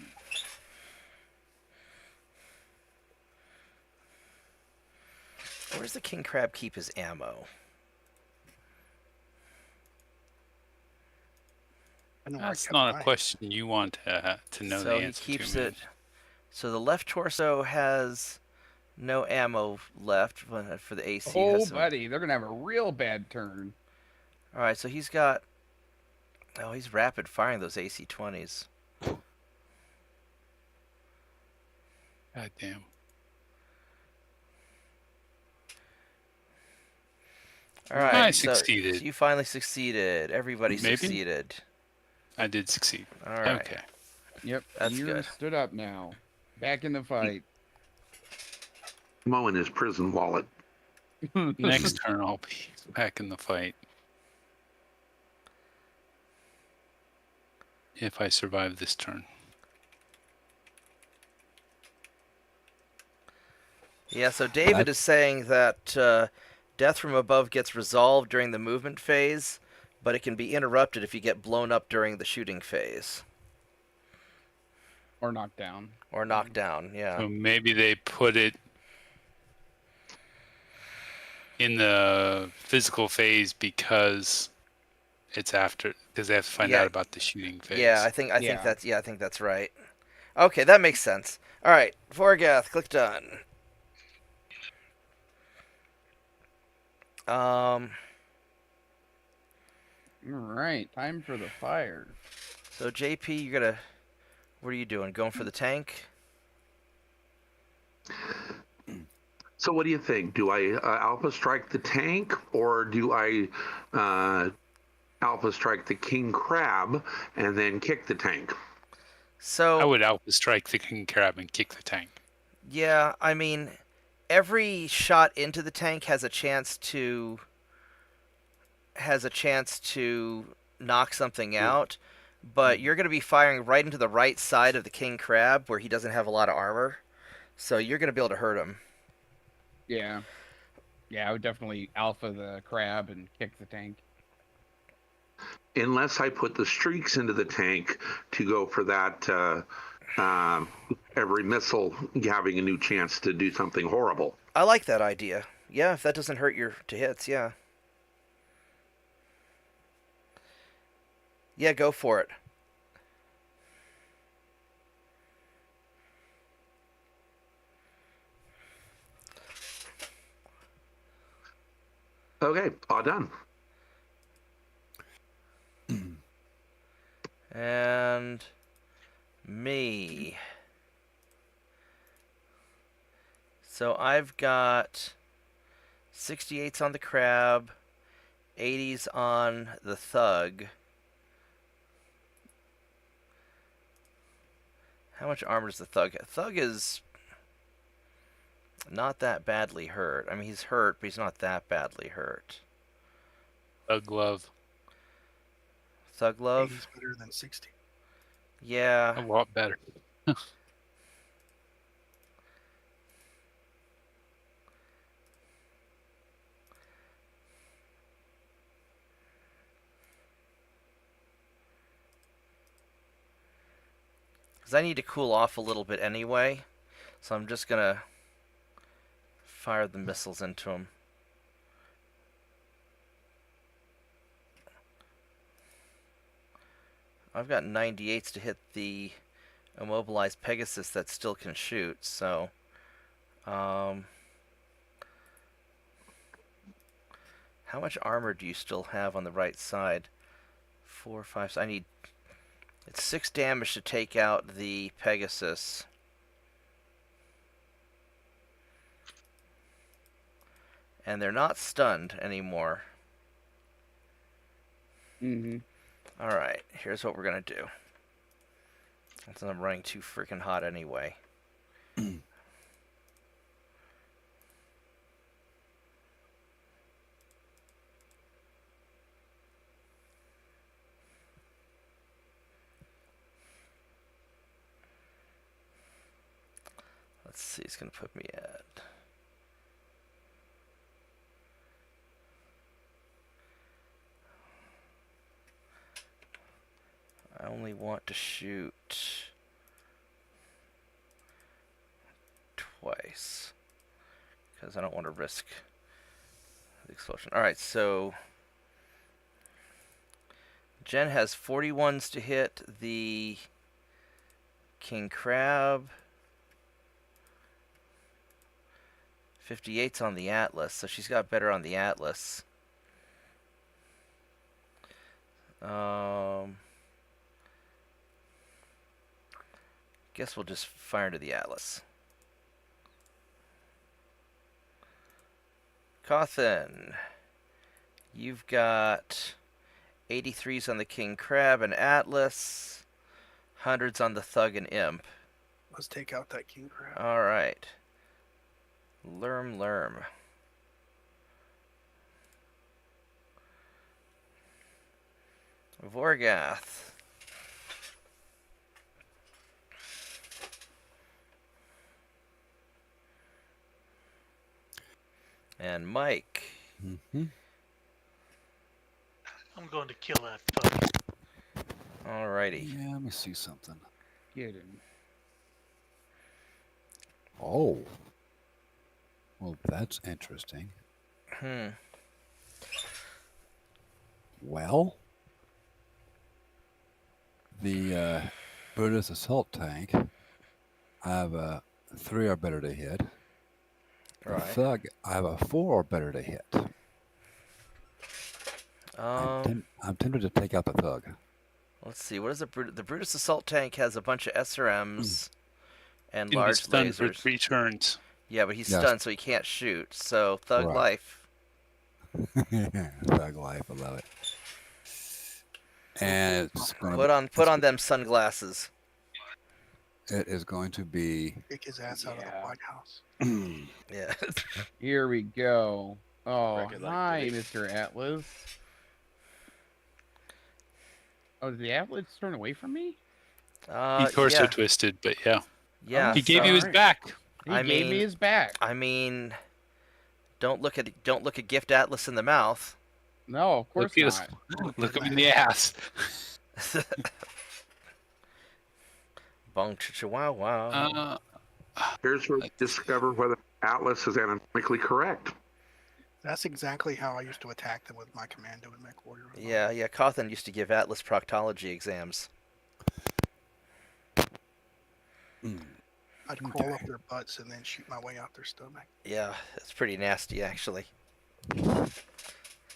Where's the king crab keep his ammo? I know where I That's kept not a mine. question you want to know the So he answer keeps to. man. it. So the left torso has no ammo left for the AC. Oh, Has some- buddy, they're gonna have a real bad turn. All right, so he's got. Oh, he's rapid firing those AC-20s. God damn. All right, I so succeeded. you finally succeeded. Everybody Maybe? succeeded. I did succeed. All right. Okay. Yep, That's you're good. stood up now. Back in the fight. Mowing his prison wallet. Next turn, I'll be back in the fight. If I survive this turn. Yeah, so David is saying that death from above gets resolved during the movement phase, but it can be interrupted if you get blown up during the shooting phase. Or knocked down. Or knocked down, yeah. So maybe they put it in the physical phase because it's after, because they have to find Yeah. out about the shooting phase. Yeah, I think Yeah. that's right. Okay, that makes sense. All right, Vorgath, click done. All right, time for the fire. So JP, what are you doing? Going for the tank? So what do you think? Do I alpha strike the tank, or do I alpha strike the king crab and then kick the tank? So I would alpha strike the king crab and kick the tank. yeah, I mean, every shot into the tank has a chance to knock something out, but you're going to be firing right into the right side of the king crab where he doesn't have a lot of armor, so you're going to be able to hurt him. Yeah. Yeah, I would definitely alpha the crab and kick the tank. Unless I put the streaks into the tank to go for that every missile having a new chance to do something horrible. I like that idea. Yeah, if that doesn't hurt your to hits, yeah. Yeah, go for it. Okay, all done. And me. So I've got 68s on the crab, 80s on the thug. How much armor does the thug have? Thug is not that badly hurt. I mean, he's hurt, but he's not that badly hurt. Thug love. Thug love? 80's better than 60. Yeah. A lot better. Because I need to cool off a little bit anyway. So I'm just going to fire the missiles into him. I've got 98s to hit the immobilized Pegasus that still can shoot. So, how much armor do you still have on the right side? 4, 5. I need. It's 6 damage to take out the Pegasus. And they're not stunned anymore. Mm-hmm. Alright, here's what we're gonna do. Since I'm running too freaking hot anyway. Let's see, it's gonna put me at... I only want to shoot twice because I don't want to risk the explosion. Alright, so Jen has 41s to hit the King Crab, 58's on the Atlas, so she's got better on the Atlas. Guess we'll just fire into the Atlas. Cawthon, you've got 83s on the King Crab and Atlas, 100s on the Thug and Imp. Let's take out that king crab. Alright. Lerm. Vorgath. And Mike. Mm-hmm. I'm going to kill that thug. Alrighty. Yeah, let me see something. Get him. Oh. Well, that's interesting. Well, the British assault tank, I have a 3 or better to hit. The Right. Thug, I have a 4 or better to hit. I'm tempted to take out the Thug. Let's see. What is the Brutus assault tank has a bunch of SRMs and He was large stunned for lasers. 3 turns. Yeah, but he's Yes. stunned, so he can't shoot. So Thug Right. life. Thug life, I love it. And it's going Put on them sunglasses. It is going to be. Kick his ass out of the Yeah. White House. Yeah. Here we go. Oh, Record like hi, this. Mr. Atlas. Oh, did the Atlas turn away from me? He torso yeah. twisted, but yeah. Yeah. He gave you his Alright. back. He I gave me mean- his back. I mean, don't look at Gift Atlas in the mouth. No, of course Look, at not. Look him in the ass. Bong chihuahua. Here's where we discover whether Atlas is anatomically correct. That's exactly how I used to attack them with my commando and mech warrior. Yeah. Cawthon used to give Atlas proctology exams. I'd crawl up their butts and then shoot my way out their stomach. Yeah, it's pretty nasty, actually.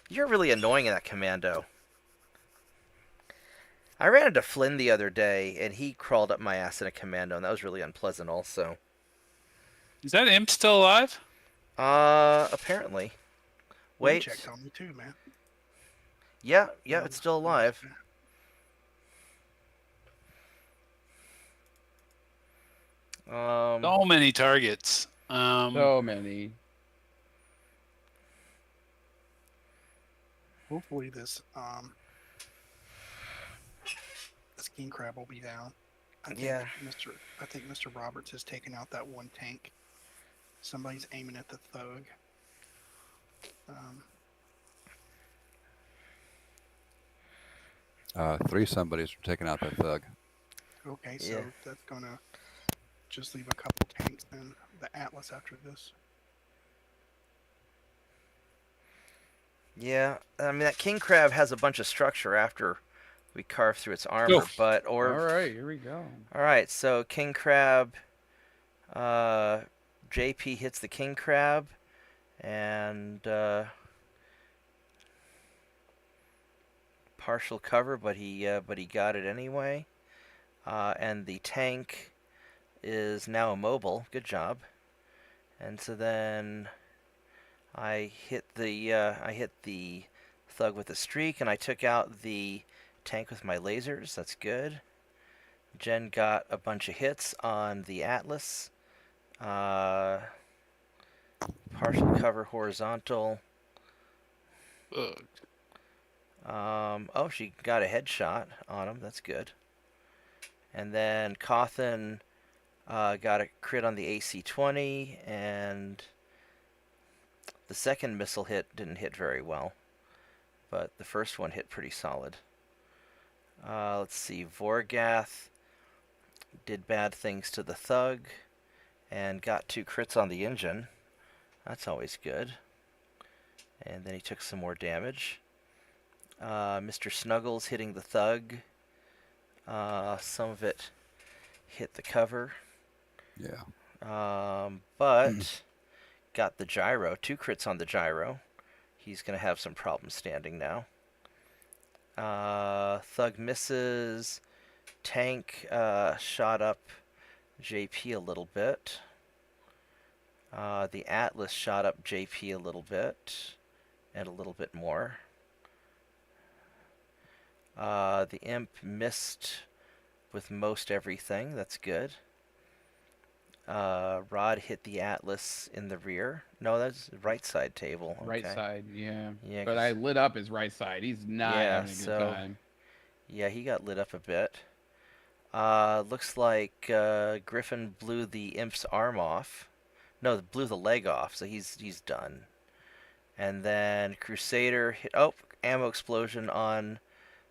You're really annoying in that commando. I ran into Flynn the other day, and he crawled up my ass in a commando, and that was really unpleasant also. Is that imp still alive? Apparently. You Wait. checked on me too, man. Yeah, it's still alive. So many targets. So many. Hopefully this king crab will be down. Yeah. I think Mr. Roberts has taken out that one tank. Somebody's aiming at the thug. 3 somebody's taking out that Thug. Okay, so Yeah. that's gonna just leave a couple tanks and the Atlas after this. Yeah, I mean, that king crab has a bunch of structure after we carve through its armor. But All right, here we go. all right, so king crab. JP hits the king crab, and partial cover, but he got it anyway. And the tank is now immobile. Good job. And so then I hit the thug with a streak, and I took out the tank with my lasers. That's good. Jen got a bunch of hits on the Atlas. Partial cover horizontal. Ugh. Oh, she got a headshot on him. That's good. And then Cawthon got a crit on the AC-20, and the second missile hit didn't hit very well, but the first one hit pretty solid. Let's see, Vorgath did bad things to the thug and got 2 crits on the engine. That's always good. And then he took some more damage. Mr. Snuggles hitting the thug. Some of it hit the cover. Yeah. But got the gyro. 2 crits on the gyro. He's going to have some problems standing now. Thug misses. Tank shot up JP a little bit. The Atlas shot up JP a little bit. And a little bit more. The Imp missed with most everything. That's good. Rod hit the Atlas in the rear. No, that's right side table. Okay. Right side, yeah. Yeah, But I lit up his right side. He's not Yeah, having a good so- time. Yeah, he got lit up a bit. Looks like Griffin blew the Imp's arm off. No, blew the leg off, so he's done. And then Crusader hit. Oh, ammo explosion on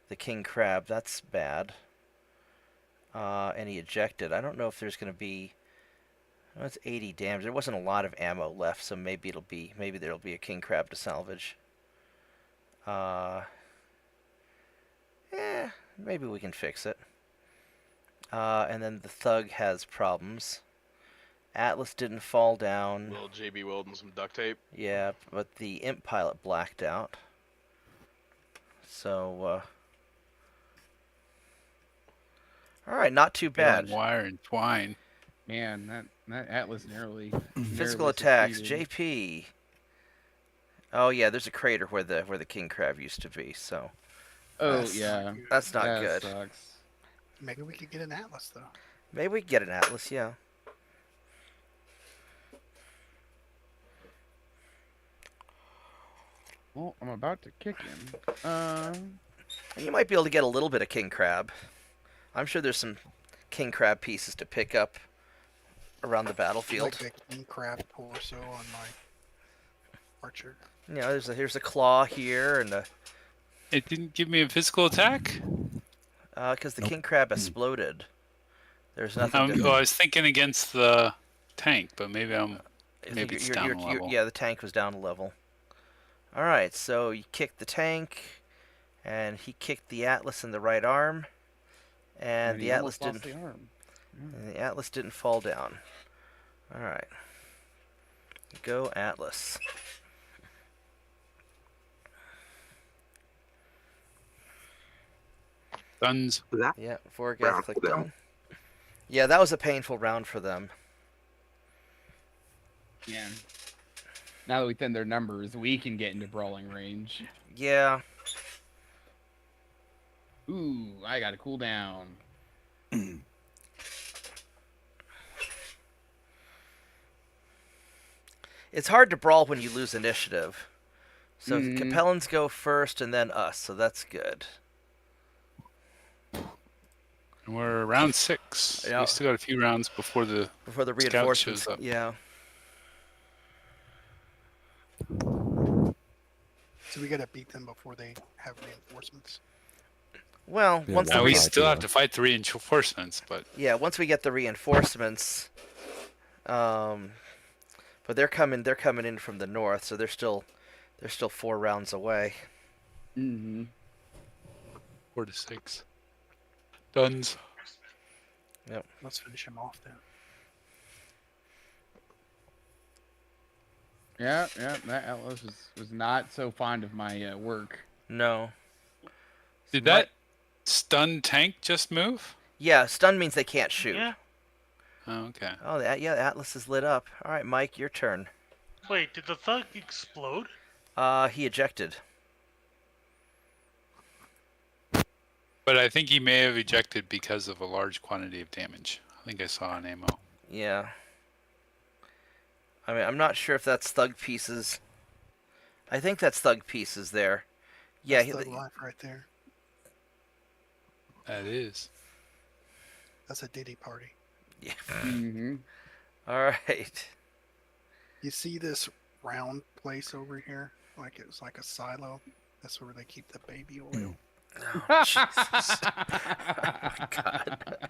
the King Crab. That's bad. And he ejected. I don't know if there's going to be. Oh, it's 80 damage. There wasn't a lot of ammo left, so maybe there'll be a King Crab to salvage. Maybe we can fix it. And then the Thug has problems. Atlas didn't fall down. Little JB welding some duct tape. Yeah, but the Imp pilot blacked out. So, alright, not too bad. Wire and twine. Man, that Atlas narrowly. Physical narrowly attacks, succeeded. JP. Oh yeah, there's a crater where the King Crab used to be, so Oh That's- yeah, that's not that good. Sucks. Maybe we could get an Atlas though. Maybe we can get an Atlas, yeah. Well, I'm about to kick him. And you might be able to get a little bit of King Crab. I'm sure there's some King Crab pieces to pick up around the I battlefield. like the king crab torso on my archer. You know, here's a claw here, and It didn't give me a physical attack? because the King Crab exploded. There's nothing to... Well, I was thinking against the tank, but maybe I think maybe it's down a level. yeah, the tank was down a level. Alright, so you kicked the tank, and he kicked the Atlas in the right arm, and he the Atlas almost didn't... lost the arm. And the Atlas didn't fall down. Alright. Go Atlas. Guns. That Yeah, Vorgath Round clicked for them. on. Yeah, that was a painful round for them. Yeah. Now that we thin their numbers, we can get into brawling range. Yeah. Ooh, I got to cool down. It's hard to brawl when you lose initiative. So Mhm. Capellans go first and then us, so that's good. We're round 6. Yeah. We still got a few rounds before the Before the Scout reinforcements. shows up. Yeah. So we gotta beat them before they have reinforcements. Well, Yeah, once well, the we idea. still have to fight the reinforcements, but once we get the reinforcements, but they're coming in from the north, so they're still 4 rounds away. Mm-hmm. 4 to 6. Duns. Let's finish him off then. Yeah, that Atlas was not so fond of my work. No. Did that stun tank just move? Yeah, stun means they can't shoot. Yeah. Oh, okay. Oh, yeah, Atlas is lit up. All right, Mike, your turn. Wait, did the thug explode? He ejected. But I think he may have ejected because of a large quantity of damage. I think I saw an ammo. Yeah. I mean, I'm not sure if that's thug pieces. I think that's thug pieces there. Yeah, That's Thug Life right there. That is. That's a Diddy party. Yeah. Mm-hmm. All right. You see this round place over here? Like it's like a silo. That's where they keep the baby oil. Oh, Jesus. Oh, God.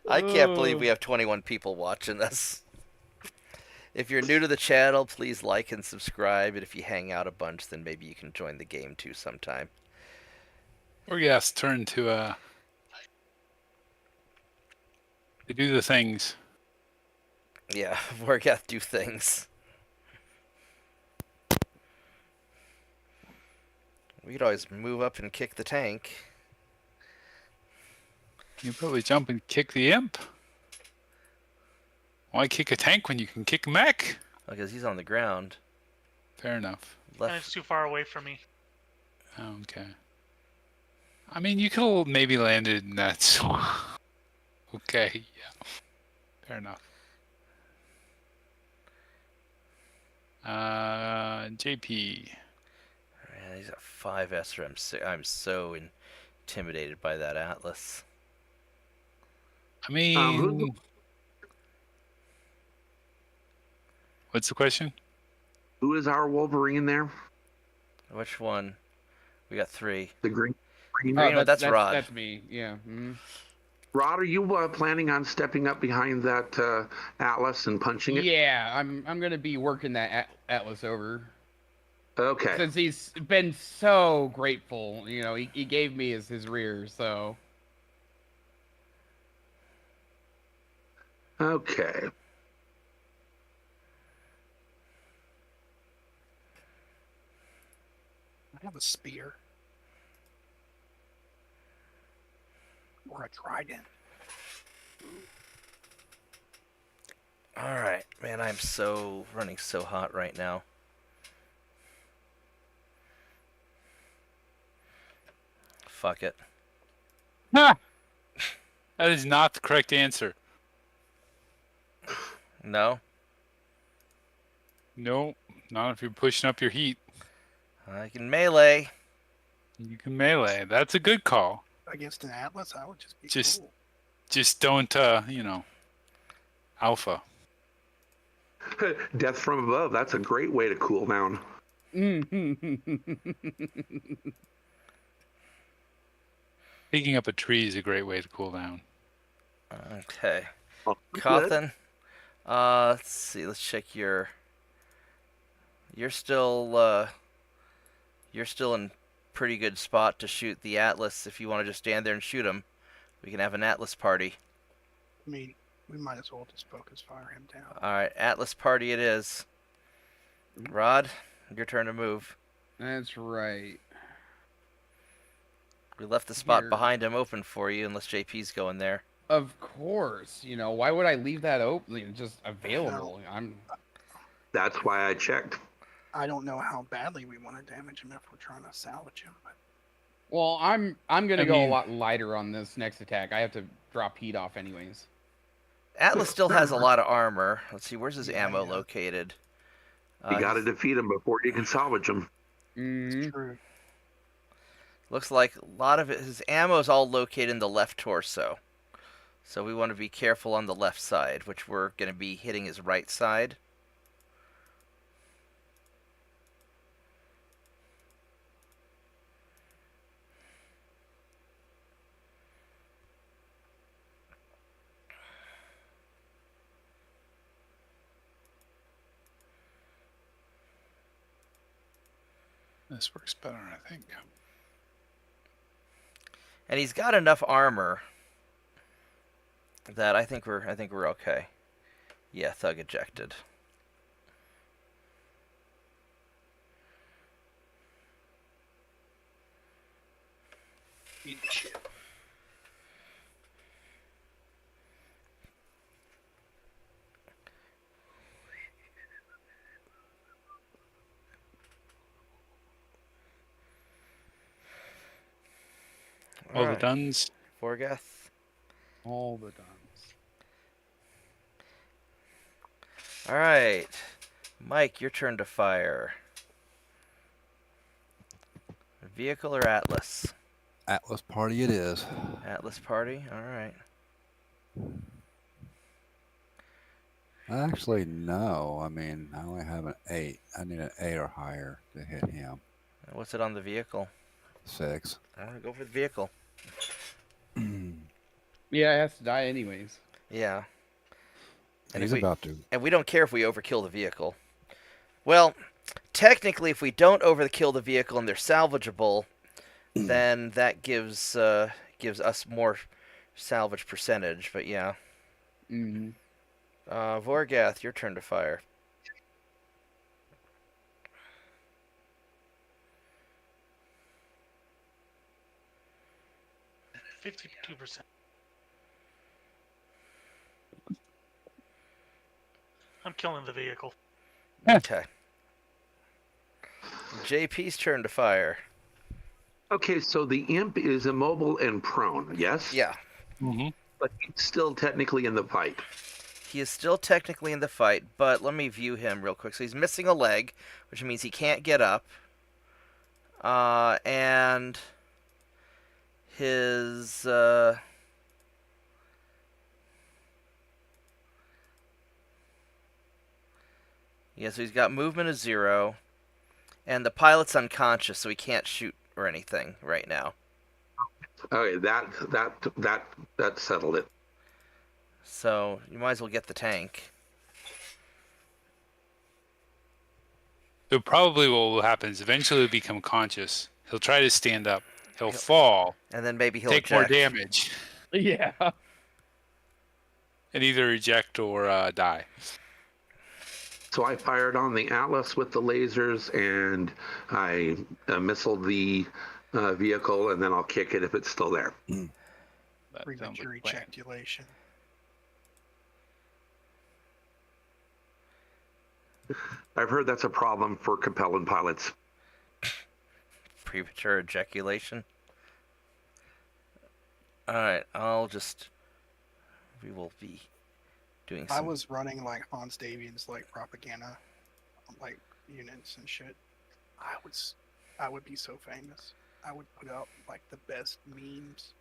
I can't believe we have 21 people watching us. If you're new to the channel, please like and subscribe. And if you hang out a bunch, then maybe you can join the game too sometime. Orgas turn to they do the things. Yeah, Vorgath do things. We could always move up and kick the tank. You probably jump and kick the imp. Why kick a tank when you can kick a mech? Because he's on the ground. Fair enough. And it's too far away from me. Okay. I mean, you could have maybe landed in that swamp. Okay, yeah. Fair enough. JP. Man, he's got 5 SRM. I'm so intimidated by that Atlas. I mean, what's the question? Who is our Wolverine there? Which one? We got 3. The green. Oh, that's Rod. That's me. Yeah. Mm-hmm. Rod, are you planning on stepping up behind that Atlas and punching it? Yeah, I'm gonna be working that Atlas over. Okay. Since he's been so grateful, you know, he gave me his rear, so. Okay. I have a spear. Or a trident. Alright, man, I'm running so hot right now. Fuck it. That is not the correct answer. No? No, not if you're pushing up your heat. I can melee. You can melee. That's a good call. Against an Atlas, I would just be Just- cool. Just don't, alpha. Death from above. That's a great way to cool down. Picking up a tree is a great way to cool down. Okay. Oh, good. Cawthon. Let's see, let's check your... You're still in pretty good spot to shoot the Atlas if you want to just stand there and shoot him. We can have an Atlas party. I mean, we might as well just focus fire him down. Alright, Atlas party it is. Rod, your turn to move. That's right. We left the spot Here. behind him open for you unless JP's going there. Of course, you know, why would I leave that open? Just available. That's why I checked. I don't know how badly we want to damage him if we're trying to salvage him, but Well, I'm gonna I go a mean- lot lighter on this next attack. I have to drop heat off anyways. Atlas still has a lot of armor. Let's see, where's his Yeah, ammo yeah. located? You got to He's- defeat him before you can salvage him. it's true. Looks like a lot of his ammo is all located in the left torso. So we want to be careful on the left side, which we're going to be hitting his right side. This works better, I think. And he's got enough armor that I think we're okay. Yeah, thug ejected. Eat the shit. All Alright. the duns. Vorgath. All the duns. Alright. Mike, your turn to fire. Vehicle or Atlas? Atlas party it is. Atlas party? Alright. Actually, no. I mean, I only have an 8. I need an 8 or higher to hit him. What's it on the vehicle? 6. Alright, go for the vehicle. Yeah, it has to die anyways. Yeah. And He's if we, about to. and we don't care if we overkill the vehicle. Well, technically, if we don't overkill the vehicle and they're salvageable, then that gives us more salvage percentage. But yeah. Mm-hmm. Vorgath, your turn to fire. $52%. I'm killing the vehicle. Okay. JP's turn to fire. Okay, so the imp is immobile and prone, yes? Yeah. Mm-hmm. But he's still technically in the fight. He is still technically in the fight, but let me view him real quick. So he's missing a leg, which means he can't get up. And his yeah, so he's got movement of 0, and the pilot's unconscious, so he can't shoot or anything right now. Okay, that settled it. So you might as well get the tank. So probably what will happen is eventually he'll become conscious. He'll try to stand up. He'll fall. And then maybe he'll take more eject. damage. Yeah. And either eject or die. So I fired on the Atlas with the lasers, and I missiled the vehicle, and then I'll kick it if it's still there. That sounds Premature like a plan. ejaculation. I've heard that's a problem for Capellan pilots. Premature ejaculation. Alright, we will be doing I some... was running like Hans Davian's like propaganda, like units and shit. I would be so famous. I would put out like the best memes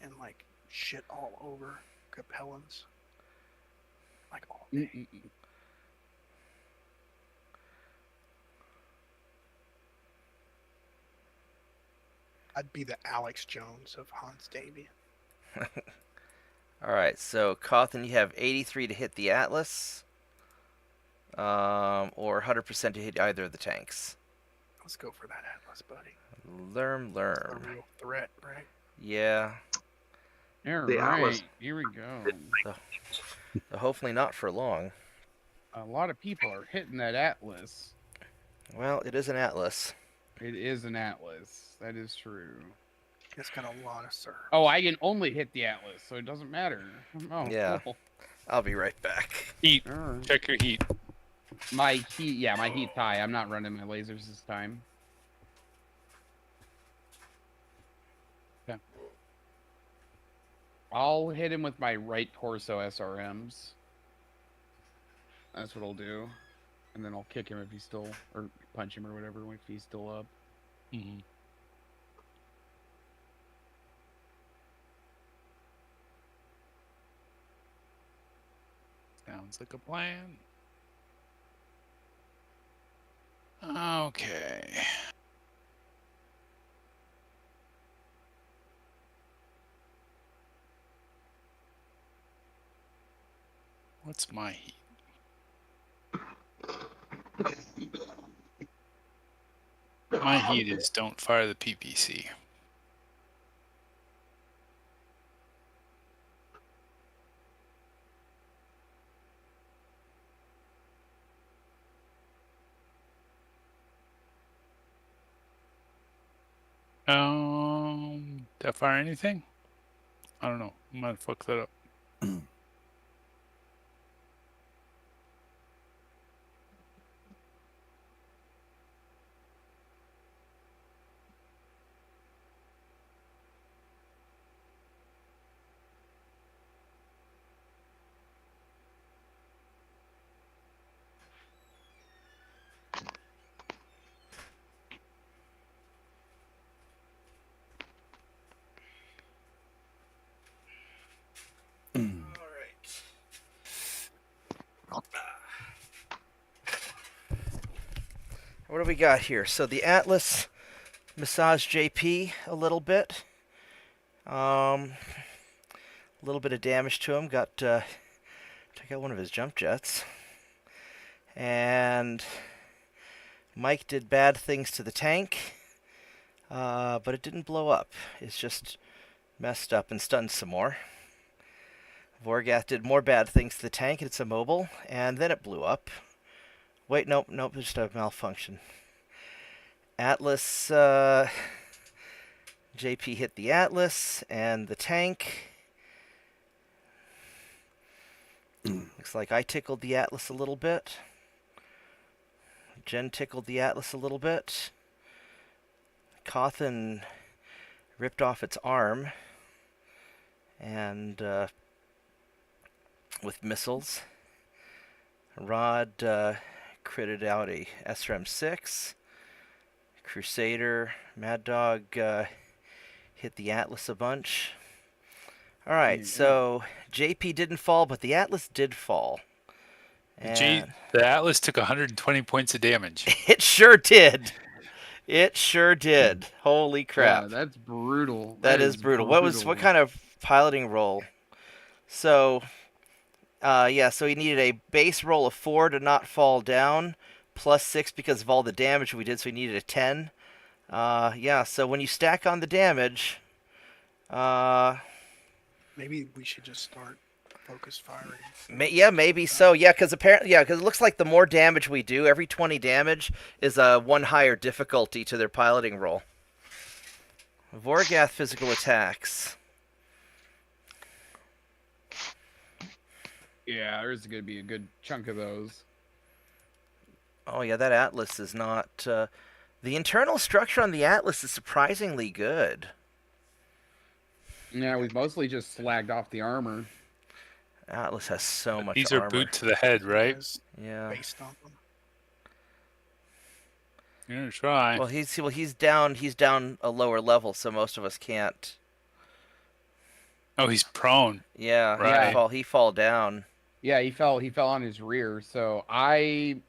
and like shit all over Capellans. Like all day. Mm-mm-mm. I'd be the Alex Jones of Hans Davian. Alright, so Cawthon, you have 83 to hit the Atlas. Or 100% to hit either of the tanks. Let's go for that Atlas, buddy. Lerm. It's a real threat, right? Yeah. All The right, Atlas- here we go. Hopefully not for long. A lot of people are hitting that Atlas. Well, it is an Atlas. It is an Atlas. That is true. It's got a lot of serve. Oh, I can only hit the Atlas, so it doesn't matter. Oh, Yeah. cool. I'll be right back. Heat. All right. Check your heat. My heat, yeah, my heat's high. I'm not running my lasers this time. Okay. I'll hit him with my right torso SRMs. That's what I'll do. And then I'll kick him if he's still, or punch him or whatever if he's still up. Mm-hmm. Sounds like a plan. Okay. What's my heat? My heat is don't fire the PPC. Did I fire anything? I don't know. I might have fucked that up. What do we got here? So the Atlas massaged JP a little bit. A little bit of damage to him. Took out one of his jump jets. And Mike did bad things to the tank, but it didn't blow up. It's just messed up and stunned some more. Vorgath did more bad things to the tank, and it's immobile, and then it blew up. Wait, nope, just a malfunction. Atlas, JP hit the Atlas and the tank. Looks like I tickled the Atlas a little bit. Jen tickled the Atlas a little bit. Cawthon ripped off its arm. And, with missiles. Rod, critted out a SRM-6. Crusader, Mad Dog hit the Atlas a bunch. Alright, so JP didn't fall, but the Atlas did fall. And The Atlas took 120 points of damage. it sure did. It sure did. Holy crap. Yeah, that's brutal. That is brutal. What kind of piloting roll? So, so he needed a base roll of 4 to not fall down, plus 6 because of all the damage we did, so he needed a 10. So when you stack on the damage, Maybe we should just start focus firing. maybe so. Because it looks like the more damage we do, every 20 damage is one higher difficulty to their piloting roll. Vorgath physical attacks. Yeah, there's going to be a good chunk of those. Oh yeah, that Atlas is not. The internal structure on the Atlas is surprisingly good. Yeah, we've mostly just slagged off the armor. Atlas has so much These armor. are boot to the head, right? Yeah. Based on them. You're gonna try. Well, he's down a lower level, so most of us can't. Oh, he's prone. Yeah, Right. he fall down. Yeah, he fell on his rear, so I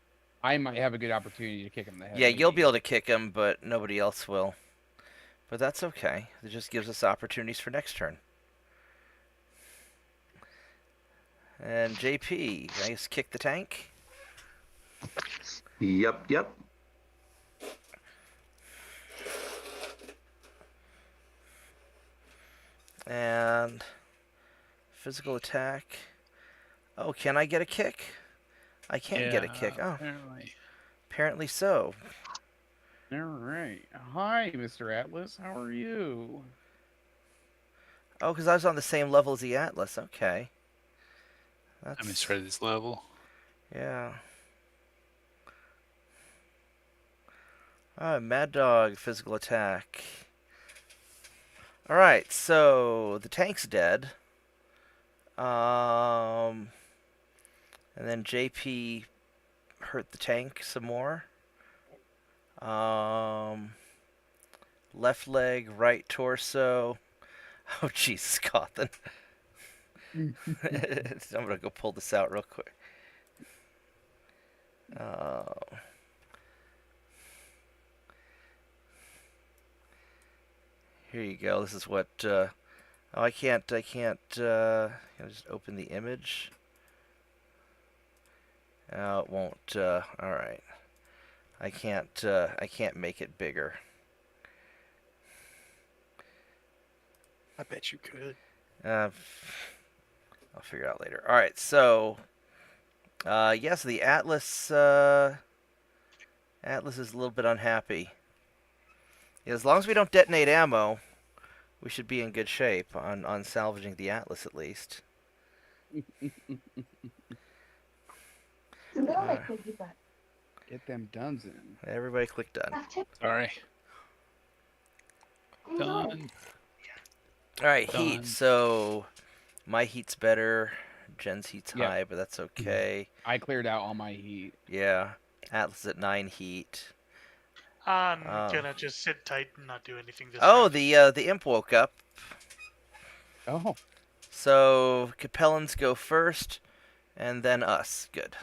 might have a good opportunity to kick him in the head. Yeah, you'll be able to kick him, but nobody else will. But that's okay. It just gives us opportunities for next turn. And JP, I guess kick the tank. Yep. And physical attack. Oh, can I get a kick? I can't get a kick. Oh, apparently so. All right. Hi, Mr. Atlas. How are you? Oh, because I was on the same level as the Atlas. Okay. I misread his level. Yeah. Mad Dog, physical attack. Alright, so the tank's dead. And then JP hurt the tank some more. Left leg, right torso. Oh, Jesus, Cawthon. I'm gonna go pull this out real quick. Here you go. This is what. I can't. Can I just open the image? Oh, it won't. All right. I can't make it bigger. I bet you could. I'll figure it out later. All right, so yes, the Atlas Atlas is a little bit unhappy. As long as we don't detonate ammo, we should be in good shape on salvaging the Atlas at least. Get them duns in. Everybody click done. Sorry. Done. All right, Done. heat. So my heat's better. Jen's heat's Yep. high, but that's okay. I cleared out all my heat. Yeah. Atlas at 9 heat. I'm gonna just sit tight and not do anything this Oh, round. the imp woke up. Oh, So Capellans go first, and then us. Good.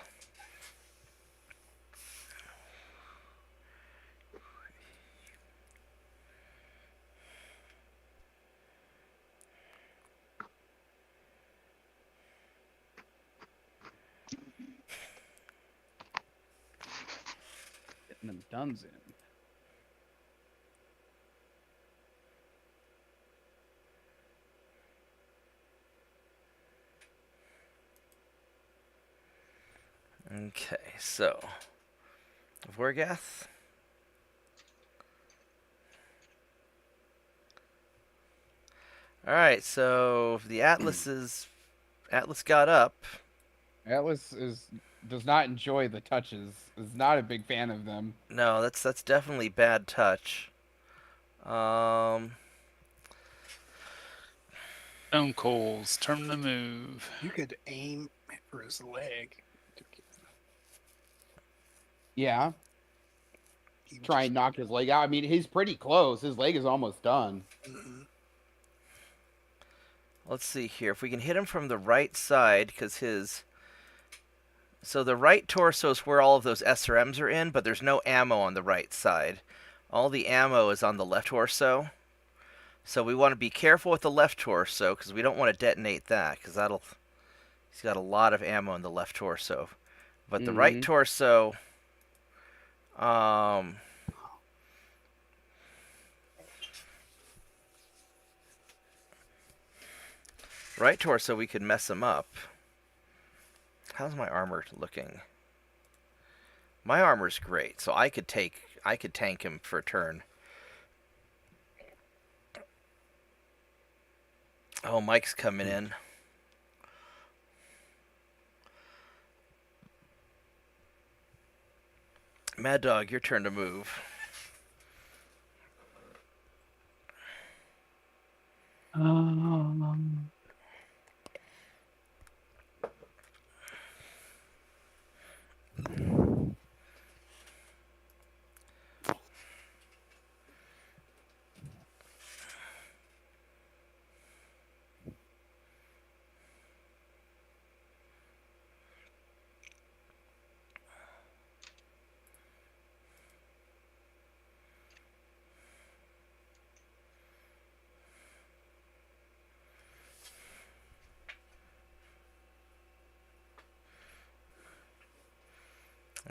getting them duns in. Okay, so Vorgath. All right, so the Atlas got up. Atlas does not enjoy the touches. Is not a big fan of them. No, that's definitely bad touch. Stone Coals, turn the move. You could aim for his leg. Yeah, He would try and knock his leg out. I mean, he's pretty close. His leg is almost done. Let's see here. If we can hit him from the right side, because so the right torso is where all of those SRMs are in, but there's no ammo on the right side. All the ammo is on the left torso. So we want to be careful with the left torso, because we don't want to detonate that, because he's got a lot of ammo in the left torso. But the right torso, right torso, we could mess him up. How's my armor looking? My armor's great, so I could tank him for a turn. Oh, Mike's coming in. Mad Dog, your turn to move.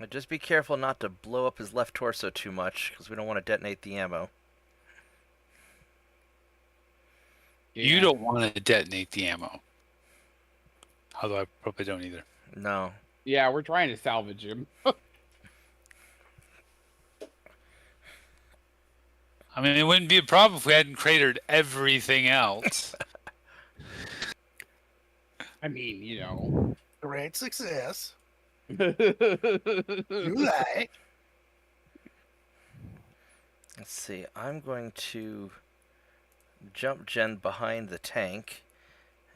Just be careful not to blow up his left torso too much, because we don't want to detonate the ammo. You don't want to detonate the ammo. Although I probably don't either. No. Yeah, we're trying to salvage him. I mean, it wouldn't be a problem if we hadn't cratered everything else. I mean, you know. Great success. You Like. Let's see. I'm going to jump Jen behind the tank,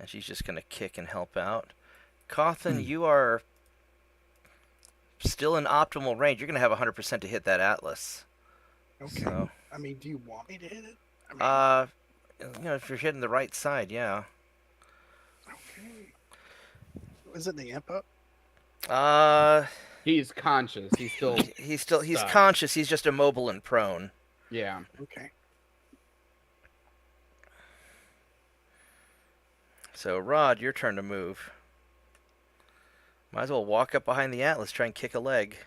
and she's just going to kick and help out. Cawthon, you are still in optimal range. You're going to have 100% to hit that Atlas. Okay. So, I mean, do you want me to hit it? I mean, if you're hitting the right side, yeah. okay. Isn't the imp up? He's conscious. He's still. He's stuck. conscious. He's just immobile and prone. Yeah. Okay. So, Rod, your turn to move. Might as well walk up behind the Atlas, try and kick a leg.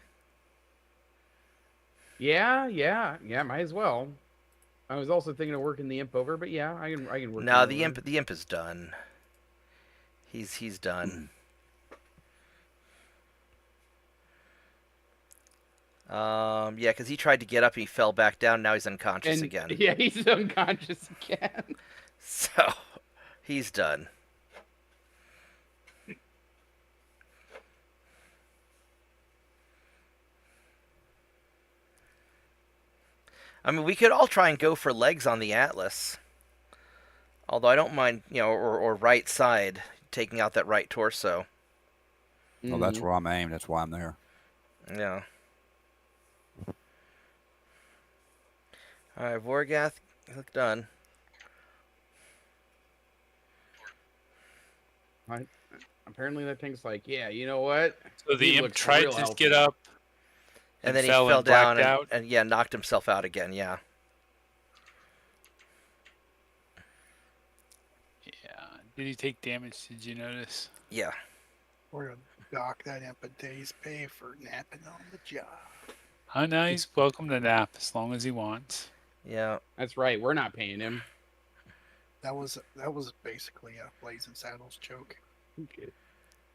Yeah. Might as well. I was also thinking of working the imp over, but yeah, I can work. No, him over. the imp is done. He's done. Yeah, because he tried to get up, he fell back down. Now he's unconscious And again. yeah, he's unconscious again. So he's done. I mean, we could all try and go for legs on the Atlas. Although I don't mind, or right side, taking out that right torso. Well, that's where I'm aimed. That's why I'm there. Yeah. All right, Vorgath, look done. Apparently that thing's like, yeah, you know what? So the He imp looks tried real to healthy. get up, And then he fell fell and blacked down out? and yeah, knocked himself out again. Yeah. Yeah. Did he take damage? Did you notice? Yeah. We're gonna dock that imp a day's pay for napping on the job. Oh, no, he's welcome to nap as long as he wants. Yeah. That's right. We're not paying him. That was basically a Blazing Saddles joke.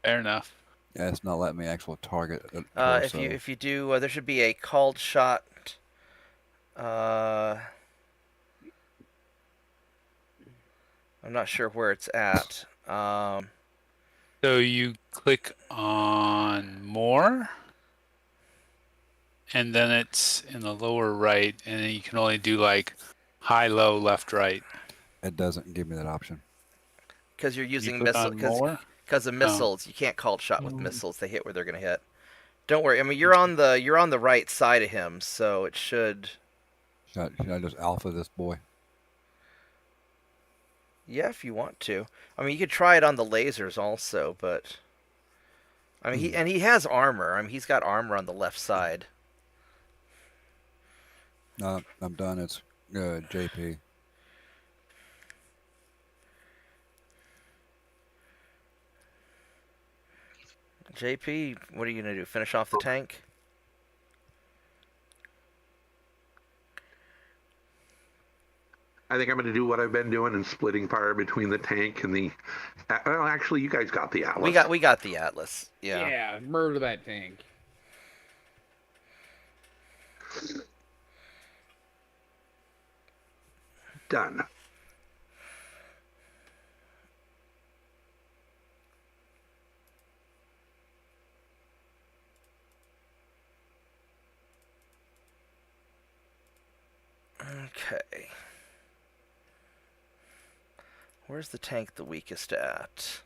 Fair enough. Yeah, it's not letting me actually target. If you do, there should be a called shot. I'm not sure where it's at. So you click on more, and then it's in the lower right, and then you can only do like high, low, left, right. It doesn't give me that option. Because you're using click missiles. on more? Because of missiles, you can't call shot with missiles. They hit where they're gonna hit. Don't worry. I mean, you're on the right side of him, so it should. Should I just alpha this boy? Yeah, if you want to. I mean, you could try it on the lasers also, but. I mean, he has armor. I mean, he's got armor on the left side. No, I'm done. It's JP. JP, what are you gonna do? Finish off the tank? I think I'm going to do what I've been doing and splitting fire between the tank and the. Well, actually, you guys got the Atlas. We got the Atlas. Yeah. Yeah, murder that tank. Done. Okay. Where's the tank the weakest at?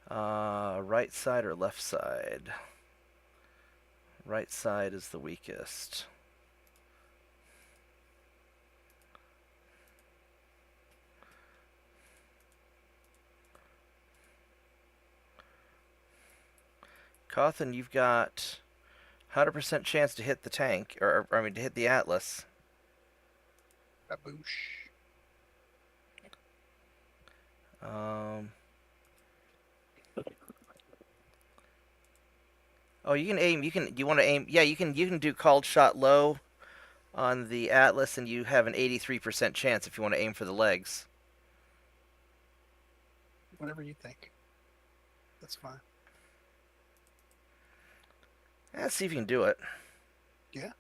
Right side or left side? Right side is the weakest. Cawthon, you've got 100% chance to hit the tank, or I mean to hit the Atlas. Baboosh. Oh, you can aim. You want to aim? Yeah, you can do called shot low on the Atlas, and you have an 83% chance if you want to aim for the legs. Whatever you think. That's fine. Let's see if you can do it. Yeah.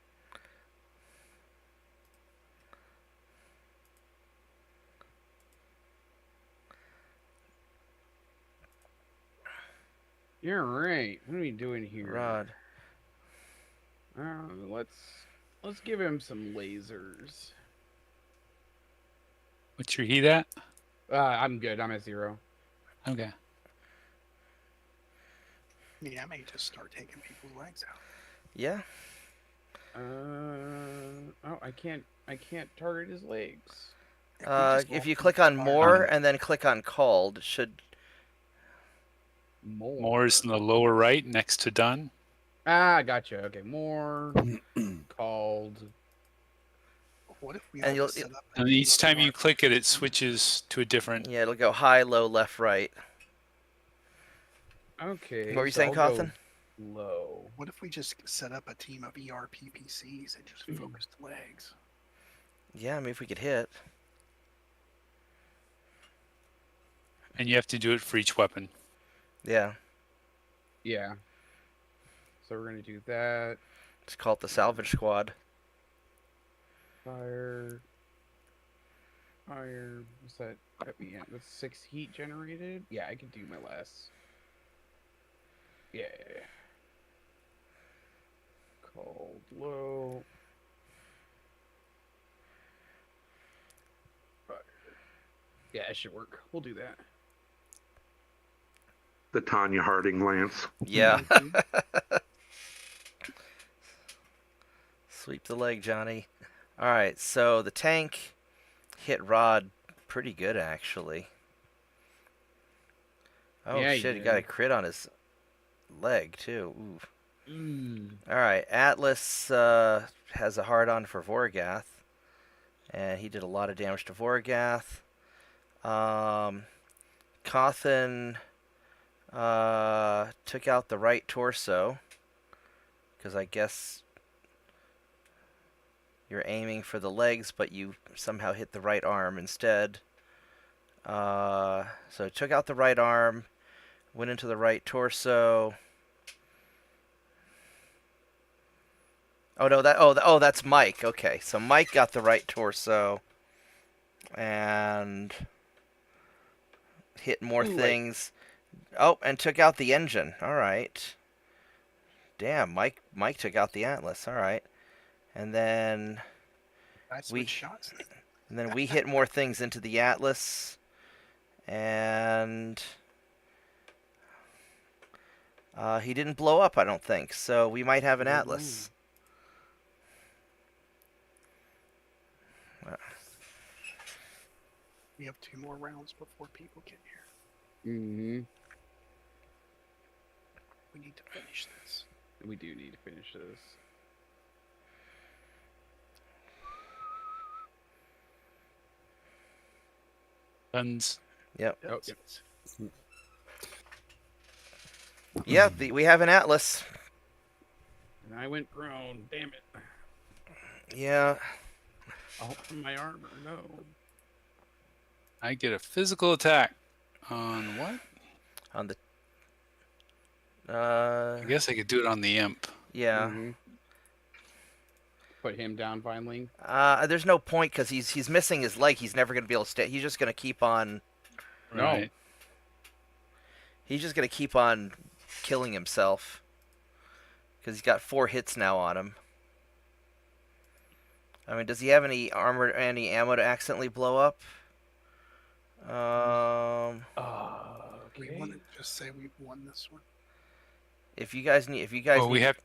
You're right. What are we doing here? Rod. Let's give him some lasers. What's your heat at? I'm good. I'm at 0. Okay. Yeah, I may just start taking people's legs out. Yeah. Oh, I can't target his legs. If you click on more and then click on called, it should. More is in the lower right next to done. Ah, gotcha. Okay, more called. What if we And all just set up And each time you click it, it switches to a different. Yeah, it'll go high, low, left, right. Okay. What were you so saying, I'll go Cawthon? low. What if we just set up a team of ERPPCs and just focused legs? Yeah, I mean, if we could hit. And you have to do it for each weapon. Yeah. Yeah. So we're gonna do that. Let's call it the Salvage Squad. Fire. Fire. What's that? That's 6 heat generated. Yeah, I can do my last. Yeah. Cold low. Fire. Yeah, it should work. We'll do that. The Tanya Harding lance. Yeah. Mhm. Sweep the leg, Johnny. All right, so the tank hit Rod pretty good, actually. Oh, Yeah, he shit, he got a did. crit on his leg, too. Ooh. Mm. All right, Atlas has a hard-on for Vorgath, and he did a lot of damage to Vorgath. Cawthon took out the right torso, because I guess you're aiming for the legs, but you somehow hit the right arm instead. So it took out the right arm, went into the right torso. Oh no, that's Mike. Okay, so Mike got the right torso and hit more Ooh, things. Oh, and took out the engine. All right. Damn, Mike took out the Atlas. All right. And then I switch shots. we hit more things into the Atlas, and he didn't blow up, I don't think. So we might have an Atlas. We have 2 more rounds before people get here. Mm-hmm. We need to finish this. We do need to finish this. Guns. Yep. Oh, Yes. Yeah, we have an Atlas. And I went prone. Damn it. Yeah. Oh, my armor. No. I get a physical attack on what? On the. I guess I could do it on the imp. Yeah. Mhm. Put him down finally. There's no point because he's missing his leg. He's never gonna be able to stay. He's just gonna keep on. No. Right. He's just gonna keep on killing himself because he's got 4 hits now on him. I mean, does he have any armor, any ammo to accidentally blow up? We Okay. want to just say we won this one. If you guys Well, we need- have.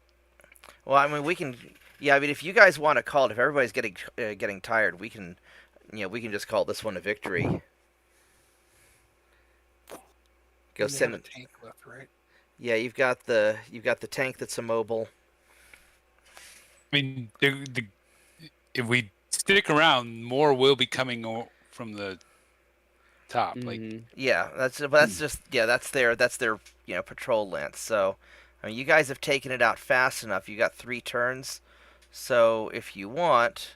Well, I mean, we can. Yeah, I mean, if you guys want to call it, if everybody's getting tired, we can, we can just call this one a victory. Go We send have a it. tank left, right? Yeah, you've got the tank that's immobile. I mean, if we stick around, more will be coming from the top. Like, Mhm. Yeah, that's just that's their patrol lance. So, I mean, you guys have taken it out fast enough. You got 3 turns. So if you want,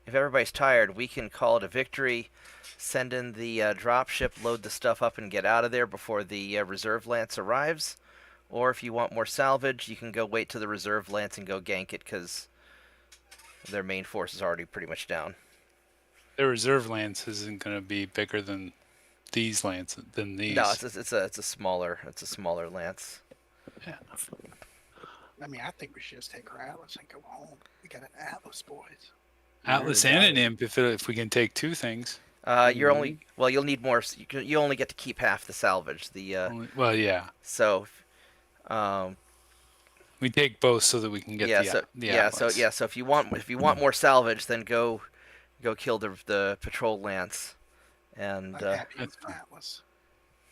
if everybody's tired, we can call it a victory. Send in the dropship, load the stuff up, and get out of there before the reserve lance arrives. Or if you want more salvage, you can go wait till the reserve lance and go gank it because their main force is already pretty much down. their reserve lance isn't going to be bigger than these lances. Than these. No, it's a smaller lance. Yeah. I mean, I think we should just take our Atlas and go home. We got an Atlas, boys. Atlas and an imp if we can take 2 things. You're only you'll need more. You only get to keep half the salvage. Well, yeah. So, We take both so that we can get the Atlas. So if you want more salvage, then go kill the patrol lance, and I'm happy with an Atlas.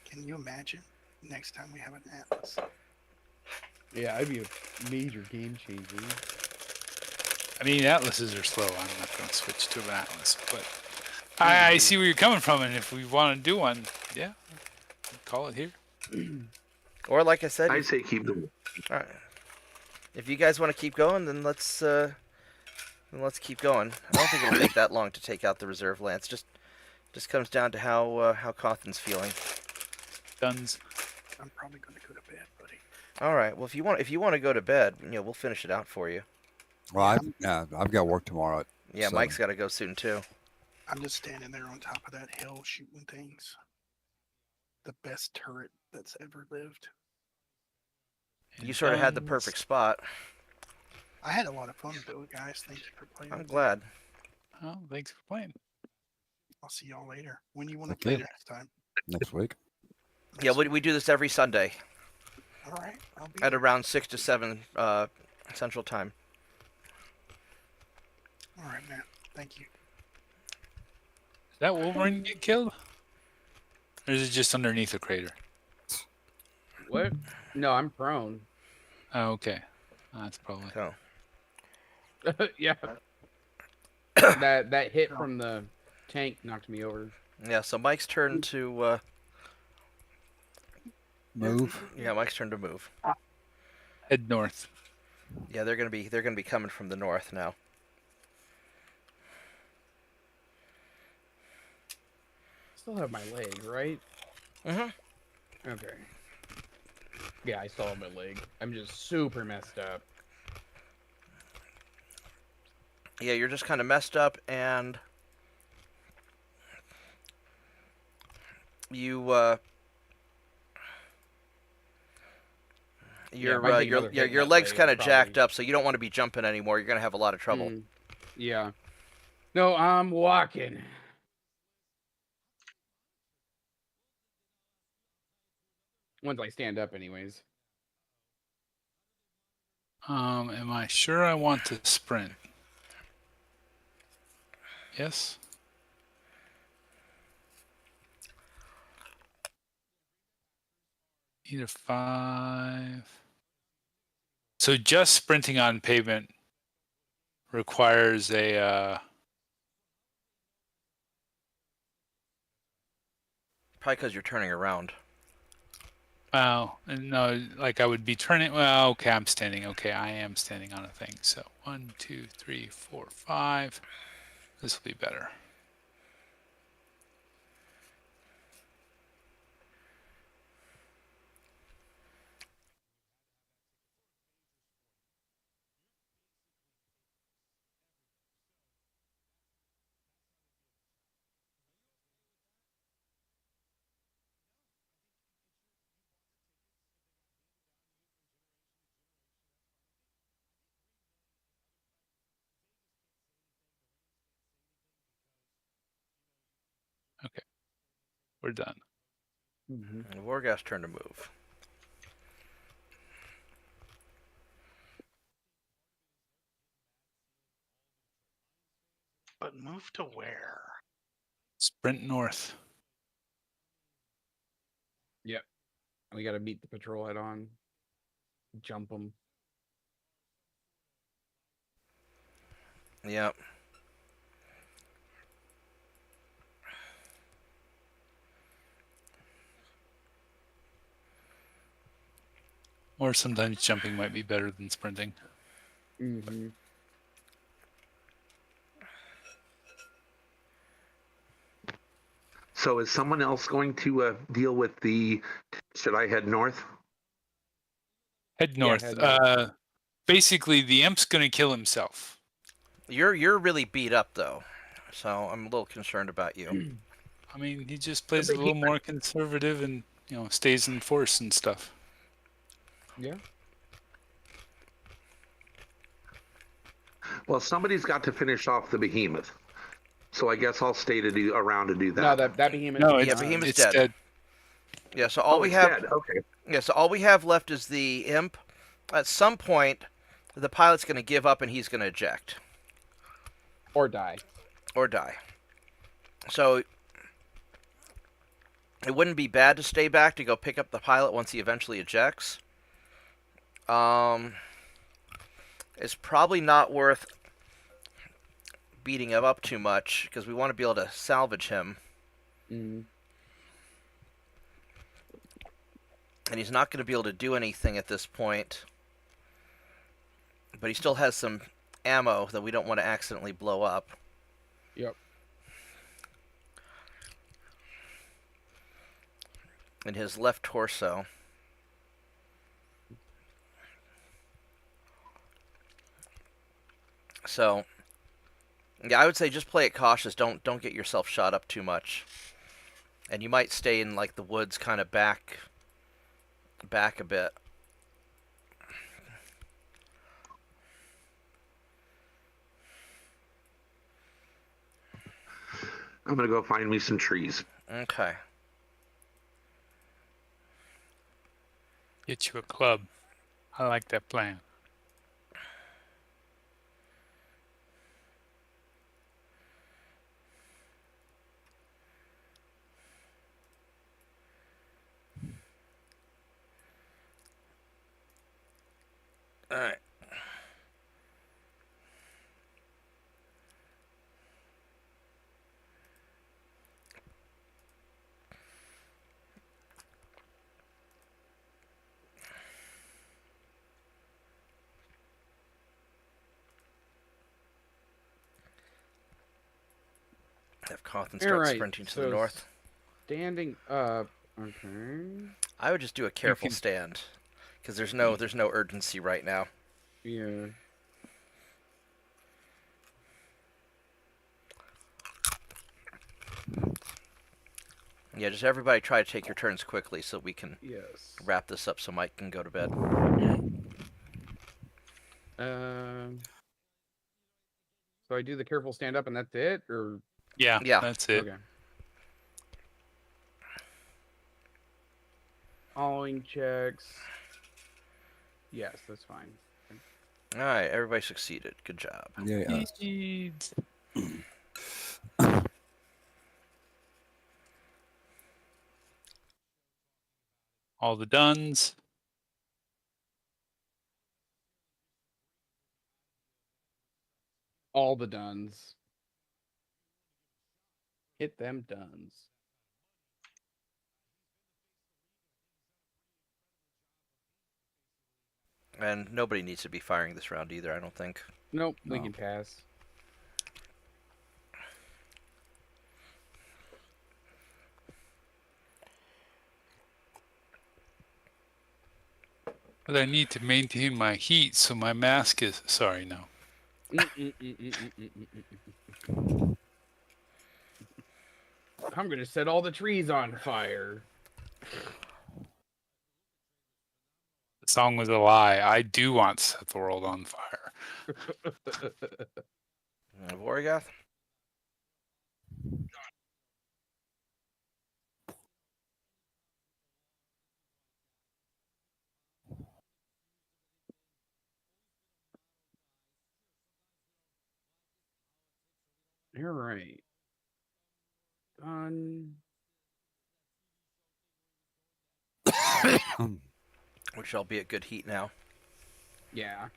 Can you imagine next time we have an Atlas? Yeah, I'd be a major game changer. I mean, Atlases are slow. I'm not going to switch to an Atlas, but I see where you're coming from, and if we want to do one, yeah, call it here. or like I said, I say keep them. all right. if you guys want to keep going, then let's keep going. I don't think it'll take that long to take out the reserve lance. Just comes down to how Cawthon's feeling. Guns. I'm probably going to go to bed, buddy. All right. Well, if you want to go to bed, we'll finish it out for you. Well, I've got work tomorrow. Yeah, 7. Mike's got to go soon too. I'm just standing there on top of that hill shooting things. The best turret that's ever lived. You sort of had the perfect spot. I had a lot of fun though, guys. Thank you for playing. I'm with me. glad. Oh, thanks for playing. I'll see y'all later. When do you want to Okay. play next time? Next week. Yeah, we do this every Sunday All right. I'll be at there. around 6 to 7 Central Time. All right, man. Thank you. Did that Wolverine get killed? Or is it just underneath the crater? What? No, I'm prone. Oh, okay. That's probably. So Yeah. That hit from the tank knocked me over. yeah, so Mike's turn to Move. Mike's turn to move. Head north. Yeah, they're gonna be coming from the north now. Still have my leg, right? Mhm. Okay. Yeah, I still have my leg. I'm just super messed up. Yeah, you're just kind of messed up, and you Yeah, if I take another hit in your that leg's leg, kind of I'll jacked probably- up, so you don't want to be jumping anymore. You're gonna have a lot of trouble. Yeah. No, I'm walking. Once I stand up, anyways. Am I sure I want to sprint? Yes. Either 5. So just sprinting on pavement requires a Probably because you're turning around. well, no, like I would be turning. Well, okay, I'm standing. Okay, I am standing on a thing. So 1, 2, 3, 4, 5. This will be better. Okay, we're done. And Wargas's turn to move. But move to where? Sprint north. We gotta meet the patrol head on. Jump them. Yep. Or sometimes jumping might be better than sprinting. Mm-hmm. So is someone else going to deal with the? Should I head north? Head north. head north. Basically, the imp's gonna kill himself. You're really beat up though, so I'm a little concerned about you. I mean, he just plays a little more conservative and stays in force and stuff. Yeah. Well, somebody's got to finish off the behemoth. So I guess I'll stay around to do that. No, that behemoth. No, is yeah, it's, done. Behemoth's it's dead. Yeah, so all we it's have dead. Okay. Yeah, so all we have left is the imp. At some point, the pilot's going to give up and he's going to eject Or die. or die. So it wouldn't be bad to stay back to go pick up the pilot once he eventually ejects. It's probably not worth beating him up too much because we want to be able to salvage him. Mm-hmm. And he's not going to be able to do anything at this point. But he still has some ammo that we don't want to accidentally blow up. Yep. In his left torso. So, yeah, I would say just play it cautious. Don't get yourself shot up too much. And you might stay in like the woods, kind of back a bit. I'm gonna go find me some trees. Okay. Get you a club. I like that plan. All right. Have Cawthon start Alright, sprinting to so the north. Standing up. Okay. I would just do a careful stand, because there's no urgency right now. Yeah. Yeah, just everybody try to take your turns quickly so we can Yes. wrap this up so Mike can go to bed. So I do the careful stand up and that's it, or Yeah, Yeah. that's it. okay. Following checks. Yes, that's fine. All right, everybody succeeded. Good job. Yeah. All the duns. All the duns. Hit them duns. And nobody needs to be firing this round either, I don't think. Nope, we No. can pass. But I need to maintain my heat, so my mask is... Sorry, no. I'm gonna set all the trees on fire. The song was a lie. I do want to set the world on fire. Vorgoth? All right. Done. We shall be at good heat now. Yeah.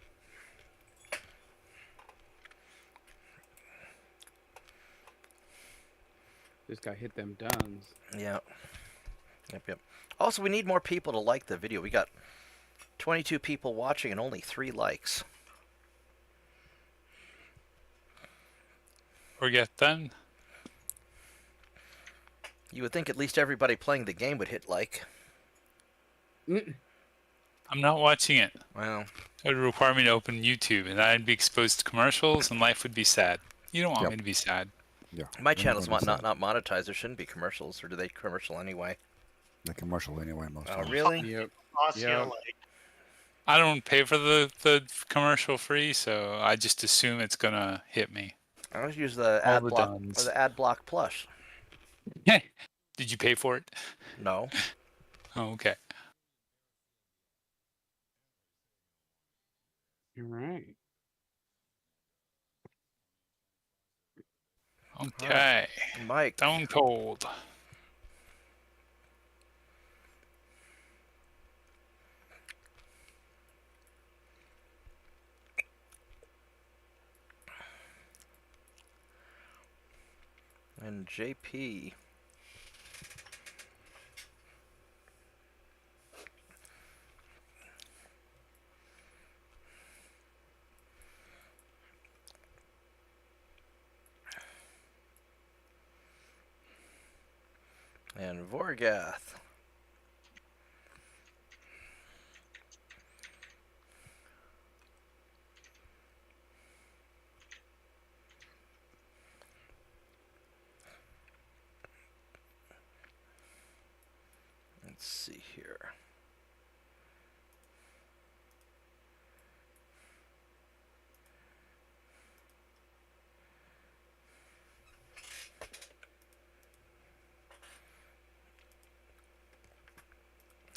This guy hit them duns. Yeah. Yep. Also, we need more people to like the video. We got 22 people watching and only 3 likes. Or get done. You would think at least everybody playing the game would hit like. I'm not watching it. Well, It would require me to open YouTube, and I'd be exposed to commercials, and life would be sad. You don't want Yep. me to be sad. Yeah. my they're channel's gonna not say monetized. There shouldn't be commercials, or do they commercial anyway? the commercial anyway most Oh, times. really? Yep. Cost you, Yeah. like, I don't pay for the commercial free, so I just assume it's gonna hit me. I always use the All ad the block duns. or the ad block plus. Did you pay for it? No. Oh, okay. All right. Okay. Mike. Stone Cold. And JP. And Vorgath. Let's see here.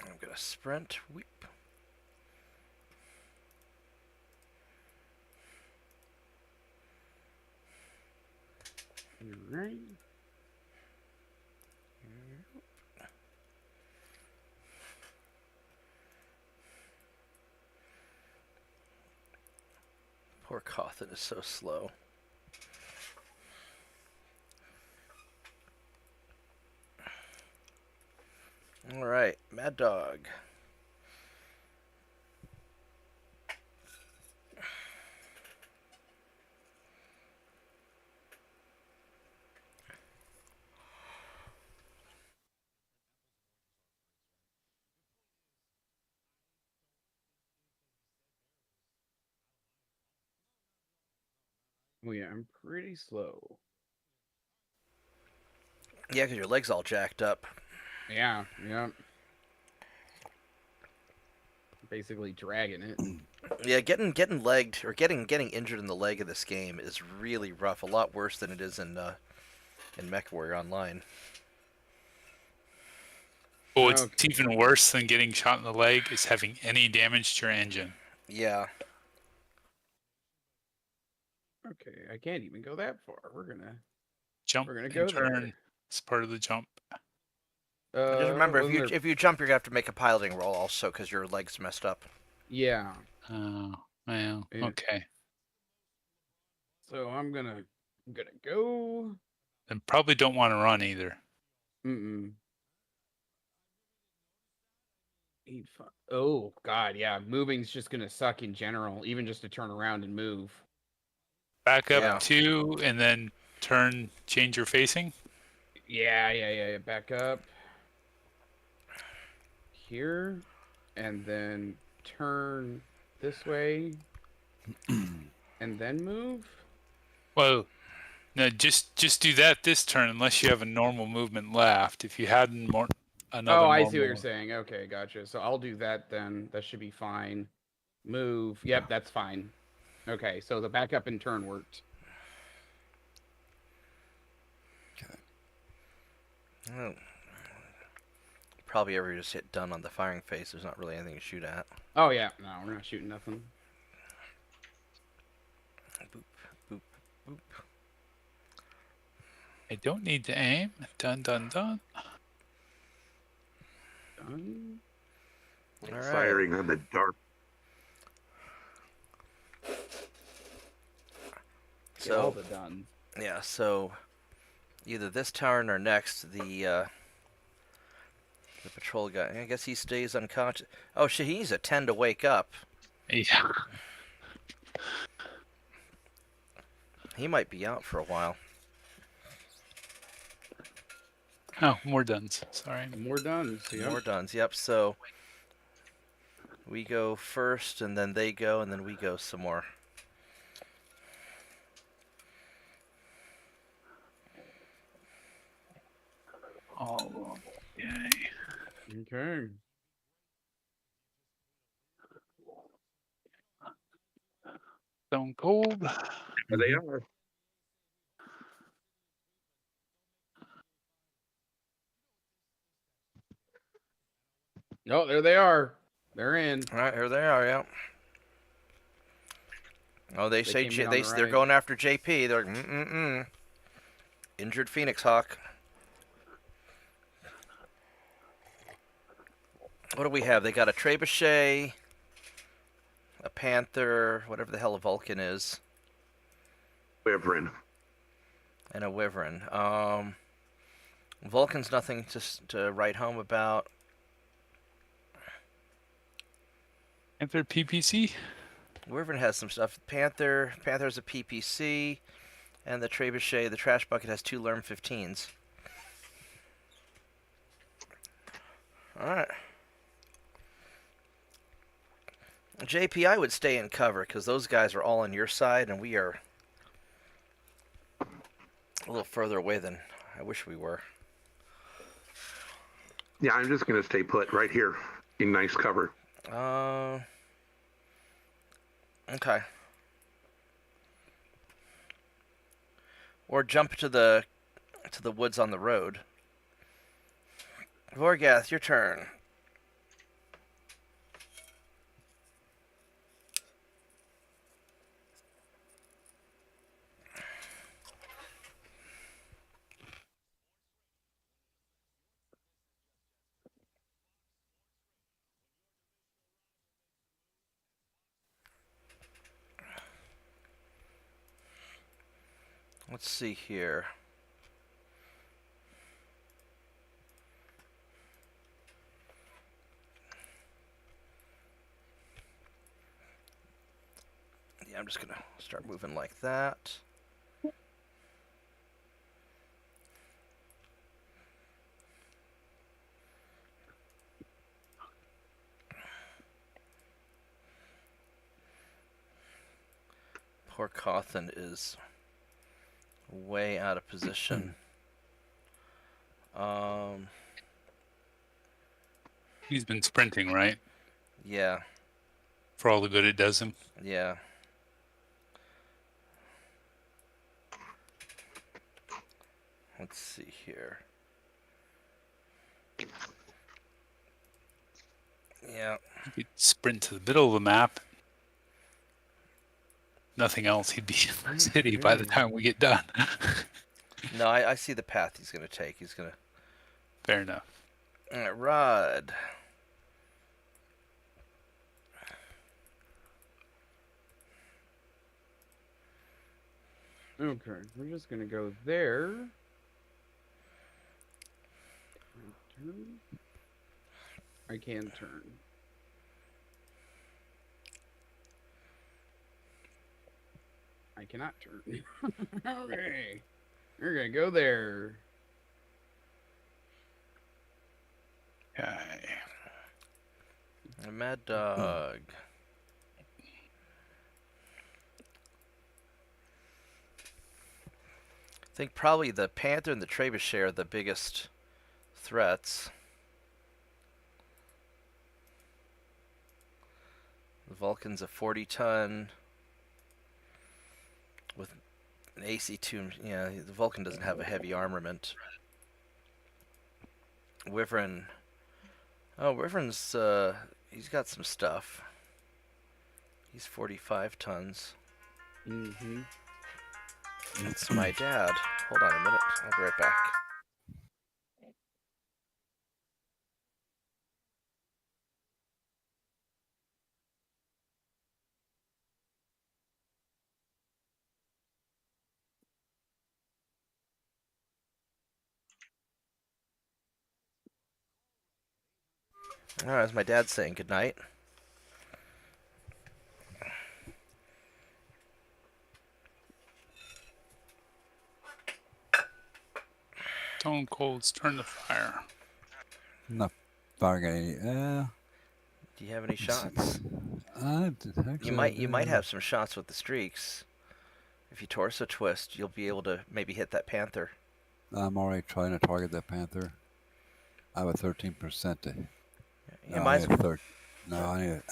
I'm gonna sprint, weep. Alright. Poor Cawthon is so slow. Alright, Mad Dog. Oh yeah, I'm pretty slow. Yeah, because your leg's all jacked up. Yeah, yeah. Basically dragging it. Yeah, getting legged or getting injured in the leg of this game is really rough. A lot worse than it is in MechWarrior Online. Oh, it's Okay. even worse than getting shot in the leg is having any damage to your engine. Yeah. Okay, I can't even go that far. We're gonna Jump gonna and go turn. there. It's part of the jump. Just remember, wasn't there... if you jump, you're gonna have to make a piloting roll also because your leg's messed up. Yeah. Oh, well, Yeah. okay. So I'm gonna go. And probably don't want to run either. Mm-mm. Oh God, yeah. Moving's just gonna suck in general, even just to turn around and move. Back up Yeah. 2 and then turn, change your facing. Yeah. Back up here, and then turn this way, and then move. Whoa. No, just do that this turn unless you have a normal movement left. If you had another Oh, I normal... see what you're saying. Okay, gotcha. So I'll do that then. That should be fine. Move. Yep, that's fine. Okay, so the back up and turn worked. Oh. Probably ever just hit done on the firing phase. There's not really anything to shoot at. Oh yeah, no, we're not shooting nothing. Boop, boop, boop. I don't need to aim. Done. Done. All right. Firing on the dark. Get all So the done. yeah, so either this turn or next, the patrol guy. I guess he stays unconscious. Oh shit, he needs a 10 to wake up. Yeah. He might be out for a while. Oh, more duns. Sorry. More done. So, More duns. Yep. So we go first, and then they go, and then we go some more. Oh, yay. Okay. Stone cold. There they are. Oh, there they are. They're in. All right, here they are. Yep. Oh, they say came in on the they're right. going after JP. They're like, injured Phoenix Hawk. What do we have? They got a Trebuchet, a Panther, whatever the hell a Vulcan is, Wyvern. and a Wyvern. Vulcan's nothing to write home about. Panther PPC. Wyvern has some stuff. Panther's a PPC, and the Trebuchet, the Trash Bucket, has 2 Lerm 15s. Alright. JP, I would stay in cover because those guys are all on your side and we are a little further away than I wish we were. Yeah, I'm just gonna stay put right here in nice cover. Okay. Or jump to the woods on the road. Vorgath, your turn. Let's see here. Yeah, I'm just gonna start moving like that. Poor Cawthon is way out of position. He's been sprinting, right? Yeah, For all the good it does him. yeah. Let's see here. Yeah. He'd sprint to the middle of the map. Nothing else. He'd be in the city by the time we get done. No, I see the path he's gonna take. He's gonna. Fair enough. Alright, Rod. Okay, we're just gonna go there. Turn. I can turn. I cannot turn. Okay. We're gonna go there. Okay. Mad Dog. I think probably the Panther and the Trebuchet are the biggest threats. The Vulcan's a 40-ton with an AC2. Yeah, the Vulcan doesn't have a heavy armament. Wyvern. Oh, Wyvern's he's got some stuff. He's 45 tons. Mm-hmm. It's my dad. Hold on a minute. I'll be right back. Alright, that's my dad saying goodnight. Stone Cold's turn to fire. Not firing any. Do you have any shots? Actually, You might have some shots with the streaks. If you torso twist, you'll be able to maybe hit that Panther. I'm already trying to target that Panther. I have a 13% to. You No, might. I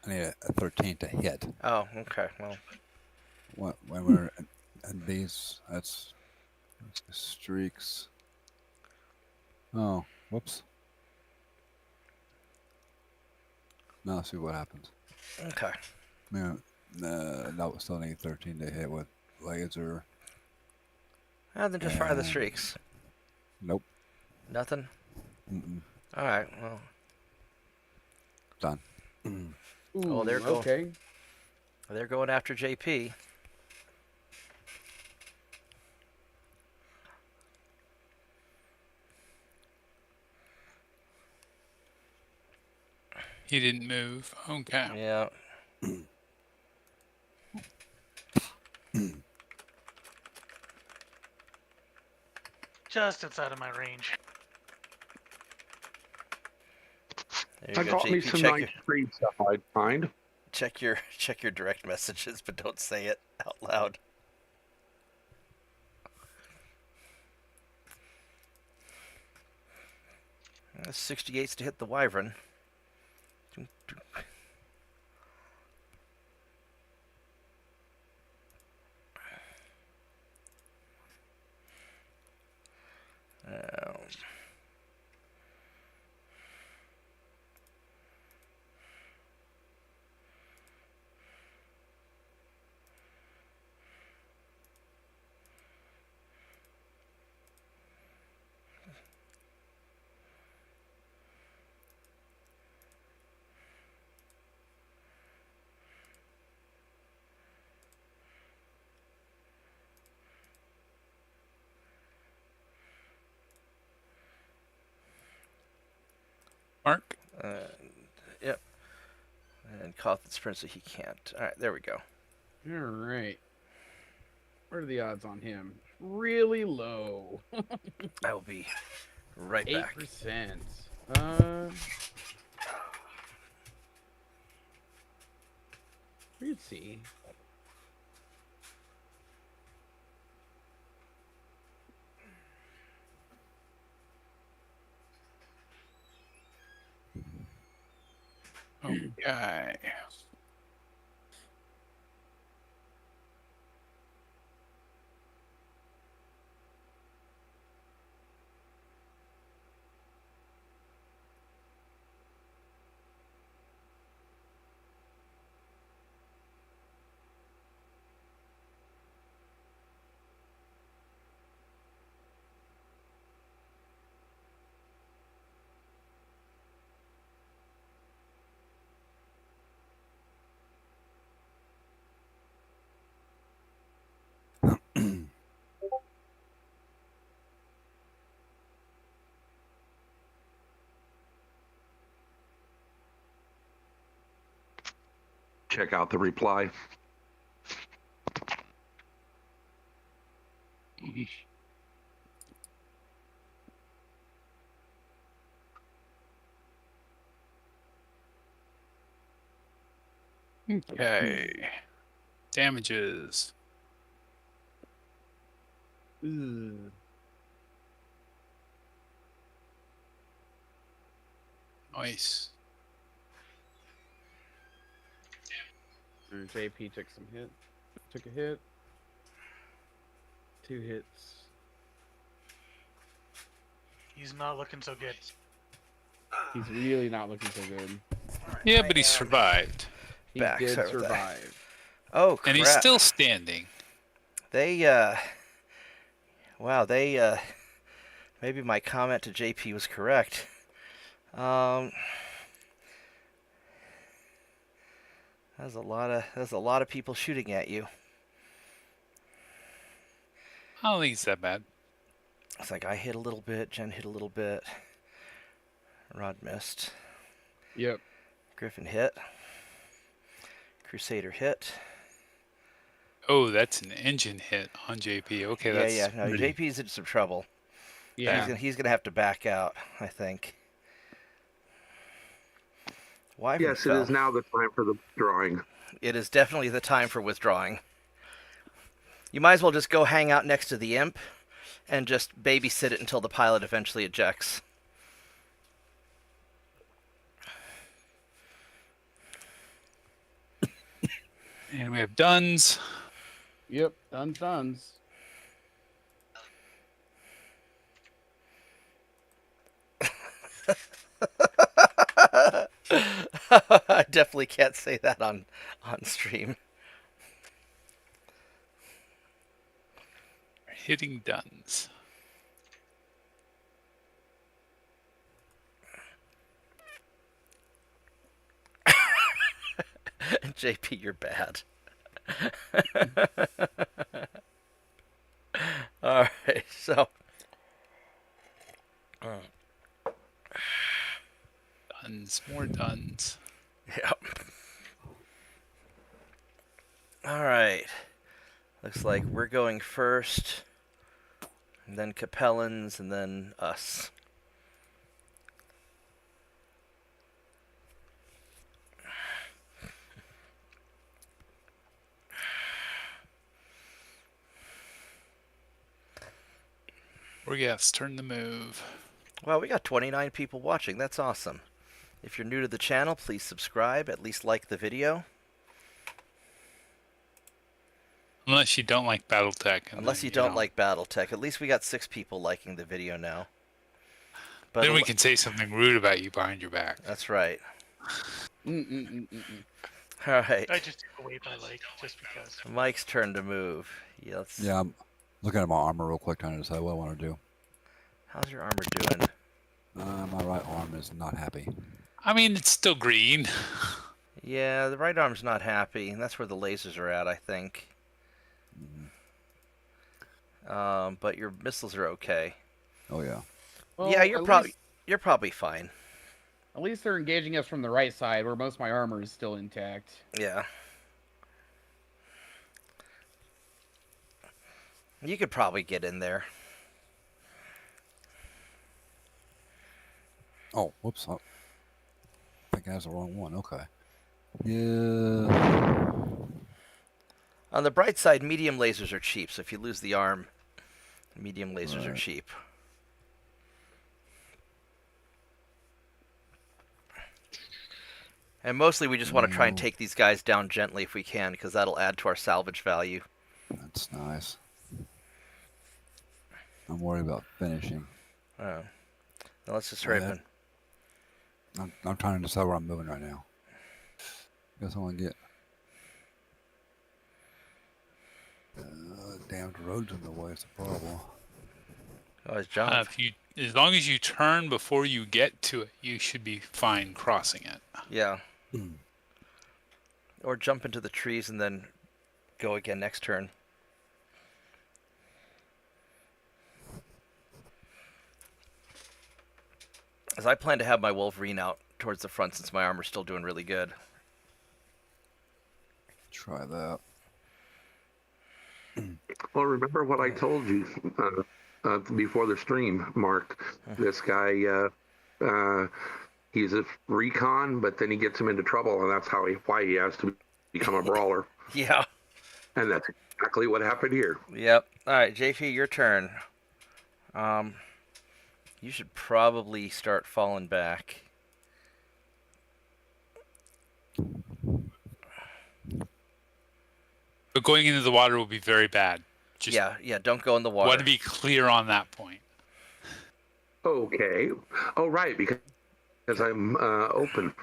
need a 13 to hit. Oh, okay. Well, When we're in these, that's the streaks. Oh, whoops. Now let's see what happens. okay. Yeah, no, still need 13 to hit with laser. Well, then just fire the streaks. Nope. Nothing. Mm-mm. All right. Well. Done. Oh, they're going. Okay. They're going after JP. He didn't move. Okay. Yeah. Just outside of my range. There you I go, got me JP. some nice free stuff I'd find. Check your direct messages, but don't say it out loud. That's 68s to hit the wyvern. Um, Mark? Yep. And Cawthon's Prince, he can't. All right, there we go. All right. What are the odds on him? Really low. I will be right back. 8%. Let's see. Okay. Check out the reply. Okay. Damages. Ugh. Nice. JP took some hit. Took a hit. 2 hits. He's not looking so good. He's really not looking so good. Yeah, but he survived. He Back, did sorry about that. survive. Oh, crap. And he's still standing. They, wow, they, maybe my comment to JP was correct. There's a lot of people shooting at you. I don't think it's that bad. It's like I hit a little bit, Jen hit a little bit, Rod missed, Yep. Griffin hit, Crusader hit. Oh, that's an engine hit on JP. Okay, that's Yeah. No, pretty- JP's in some trouble. Yeah. He's gonna have to back out, I think. Wyvern Yes, it fell. is now the time for the drawing. It is definitely the time for withdrawing. You might as well just go hang out next to the imp and just babysit it until the pilot eventually ejects. And we have Duns. Yep. Duns. I definitely can't say that on stream. Hitting Duns. JP, you're bad. All right, so Duns. More Duns. yep. All right. Looks like we're going first, and then Capellans, and then us. Orgath's turn to move. Well, we got 29 people watching. That's awesome. If you're new to the channel, please subscribe. At least like the video. Unless you don't like Battletech. and Unless then, you don't like Battletech. At least we got 6 people liking the video now. But Then we can say something rude about you behind your back. That's right. Mm-mm-mm-mm-mm. All right. I just took away my like just because. Mike's turn to move. Yeah, I'm looking at my armor real quick trying to decide what I want to do. How's your armor doing? My right arm is not happy. I mean, it's still green. Yeah, the right arm's not happy, and that's where the lasers are at, I think. But your missiles are okay. Oh yeah. Well, Yeah, you're at probably fine. At least they're engaging us from the right side, where most of my armor is still intact. Yeah. You could probably get in there. Oh, whoops. I think I was the wrong one. Okay. Yeah. On the bright side, medium lasers are cheap, so if you lose the arm, medium lasers are Right. cheap. And mostly we just want to try and take these guys down gently if we can, because that'll add to our salvage value. That's nice. I'm worried about finishing. Oh. Now let's just hurry up and... I'm trying to decide where I'm moving right now. Guess I want to get... damned road's in the way. It's a problem. Oh, it's jump. As long as you turn before you get to it, you should be fine crossing it. Yeah. Or jump into the trees and then go again next turn. As I plan to have my Wolverine out towards the front since my armor's still doing really good. Try that. Well, remember what I told you before the stream, Mark. This guy, he's a recon, but then he gets him into trouble, and that's why he has to become a brawler. Yeah. And that's exactly what happened here. Yep. All right, JP, your turn. You should probably start falling back. But going into the water will be very bad. Just Yeah, don't go in the water. want to be clear on that point. Okay. Oh, right, because I'm open.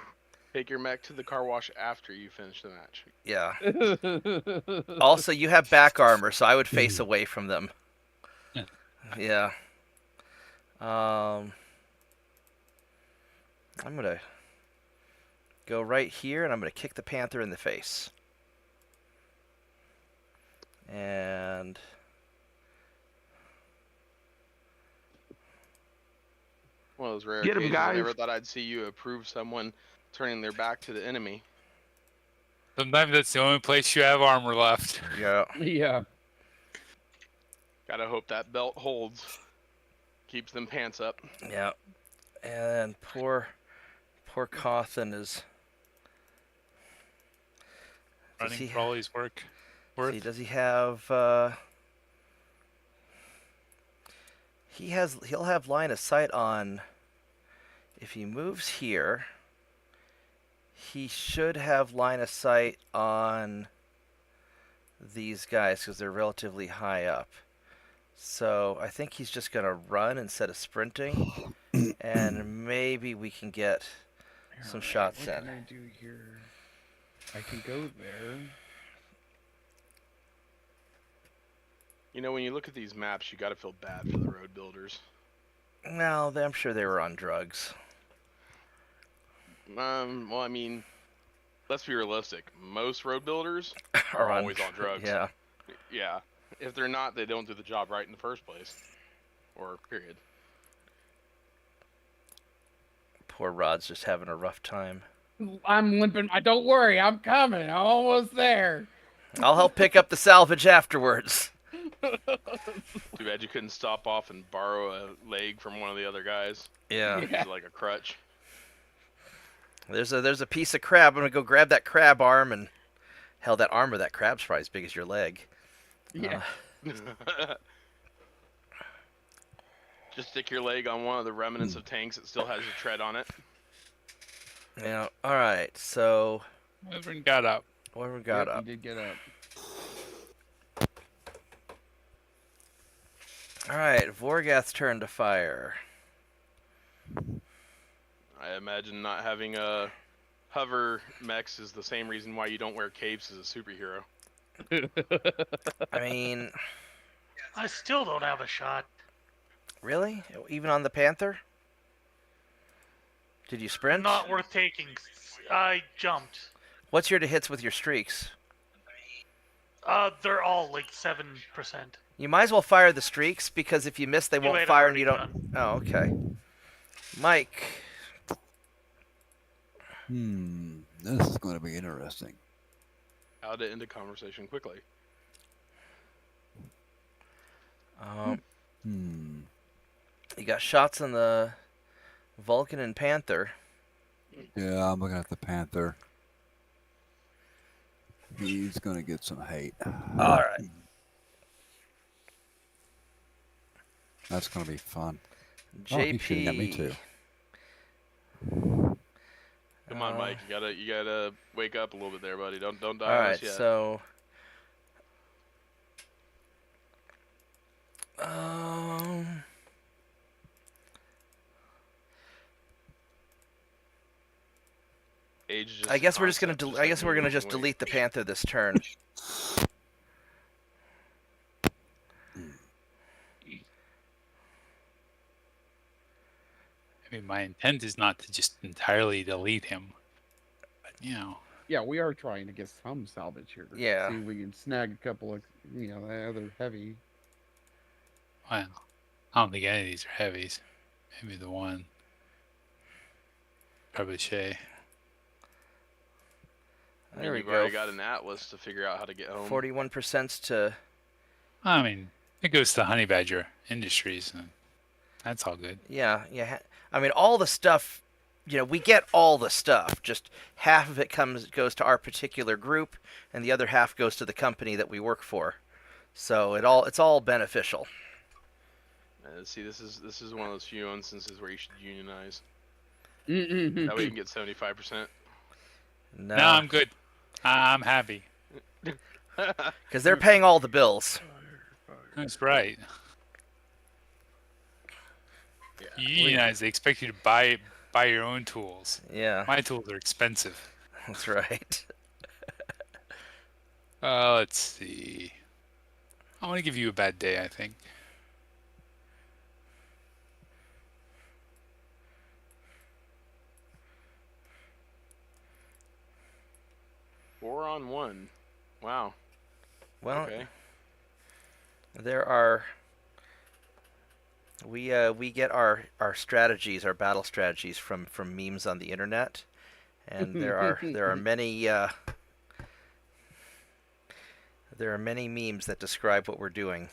Take your mech to the car wash after you finish the match. Yeah. Also, you have back armor, so I would face away from them. Yeah. I'm gonna go right here, and I'm gonna kick the panther in the face. And One of those rare Get 'em, occasions I guys. never thought I'd see you approve someone turning their back to the enemy. Sometimes that's the only place you have armor left. yeah, Yeah. Gotta hope that belt holds. Keeps them pants up. yeah. And poor Cawthon is. Does Running he, for all his work. see, does he have? He'll have line of sight on. If he moves here, he should have line of sight on these guys because they're relatively high up. So I think he's just gonna run instead of sprinting, and maybe we can get some shots What in. can I do here? I can go there. You know, when you look at these maps, you gotta feel bad for the road builders. No, I'm sure they were on drugs. Well, I mean, let's be realistic. Most road builders Or are always on drugs. Yeah. Yeah. If they're not, they don't do the job right in the first place. Or period. Poor Rod's just having a rough time. I'm limping. Don't worry, I'm coming. I'm almost there. I'll help pick up the salvage afterwards. Too bad you couldn't stop off and borrow a leg from one of the other guys. Yeah. Use it like a crutch. There's a piece of crab. I'm gonna go grab that crab arm, and hell, that arm of that crab's probably as big as your leg. Yeah. Just stick your leg on one of the remnants of tanks that still has a tread on it. Yeah. All right. So Wyvern got up. what we got Yep, up? He did get up. All right. Vorgath's turn to fire. I imagine not having a hover mechs is the same reason why you don't wear capes as a superhero. I mean, I still don't have a shot. really? Even on the Panther? Did you sprint? Not worth taking. I jumped. What's your to hits with your streaks? They're all like 7%. You might as well fire the streaks because if you miss, they won't wait, fire I've and you already don't. Oh, okay. Mike. This is going to be interesting. How to end a conversation quickly. You got shots on the Vulcan and Panther. Yeah, I'm looking at the Panther. He's going to get some hate. All right. That's going to be fun. JP. Oh, he's shooting at me too. Come on, Mike. You gotta wake up a little bit there, buddy. Don't die All on right. us yet. So. Age I guess we're just gonna. concept, I guess like we're gonna moving just away. delete the Panther this turn. I mean, my intent is not to just entirely delete him, but you know. Yeah, we are trying to get some salvage here. Yeah. See if we can snag a couple of, the other heavy. Well, I don't think any of these are heavies. Maybe the one. Probably Shay. I There mean, we you've go. already got an atlas to figure out how to get home. 41% to. I mean, it goes to Honey Badger Industries, and that's all good. Yeah. I mean, all the stuff. We get all the stuff. Just half of it goes to our particular group, and the other half goes to the company that we work for. So it's all beneficial. See, this is one of those few instances where you should unionize. Mm-mm. That way you can get 75%. No, No, I'm good. I'm happy. because they're paying all the bills. That's right. You unionize, they expect you to buy your own tools. Yeah, My tools are expensive. that's right. Let's see. I want to give you a bad day, I think. Four on one. Wow. Well, Okay. there are. We get our strategies, our battle strategies from memes on the internet, and there are many memes that describe what we're doing.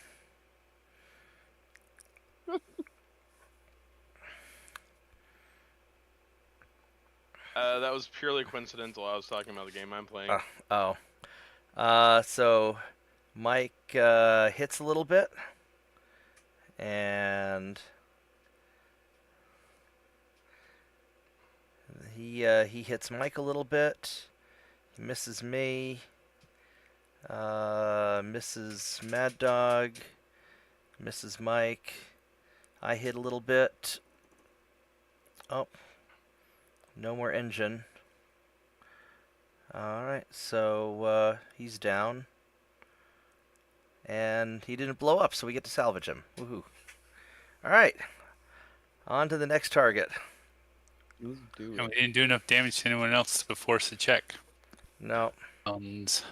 That was purely coincidental. I was talking about the game I'm playing. So Mike hits a little bit, and he hits Mike a little bit. He misses me. Misses Mad Dog. Misses Mike. I hit a little bit. Oh. No more engine. Alright, so he's down. And he didn't blow up, so we get to salvage him. Woohoo. Alright. On to the next target. Let's do And we it. didn't do enough damage to anyone else to force a check. No. Duns.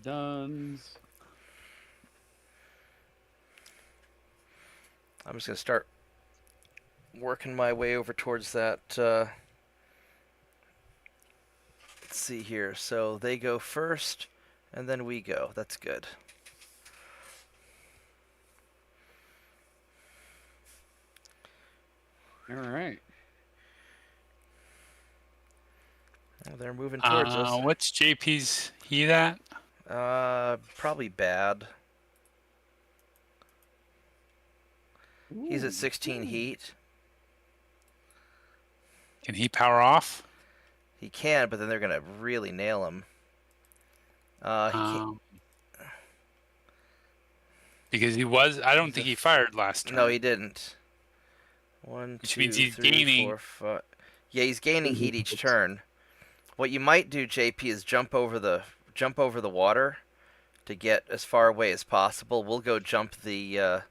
Duns. I'm just going to start working my way over towards that. Let's see here. So they go first, and then we go. That's good. All right. Well, they're moving towards us. What's JP's heat at? Probably bad. He's at 16 heat. Can he power off? He can, but then they're gonna really nail him. He can't. Because he was. I don't think he fired last turn. No, he didn't. One, Which two, means he's three, gaining. 4, 5. Yeah, he's gaining heat each turn. What you might do, JP, is jump over the water to get as far away as possible. We'll go jump the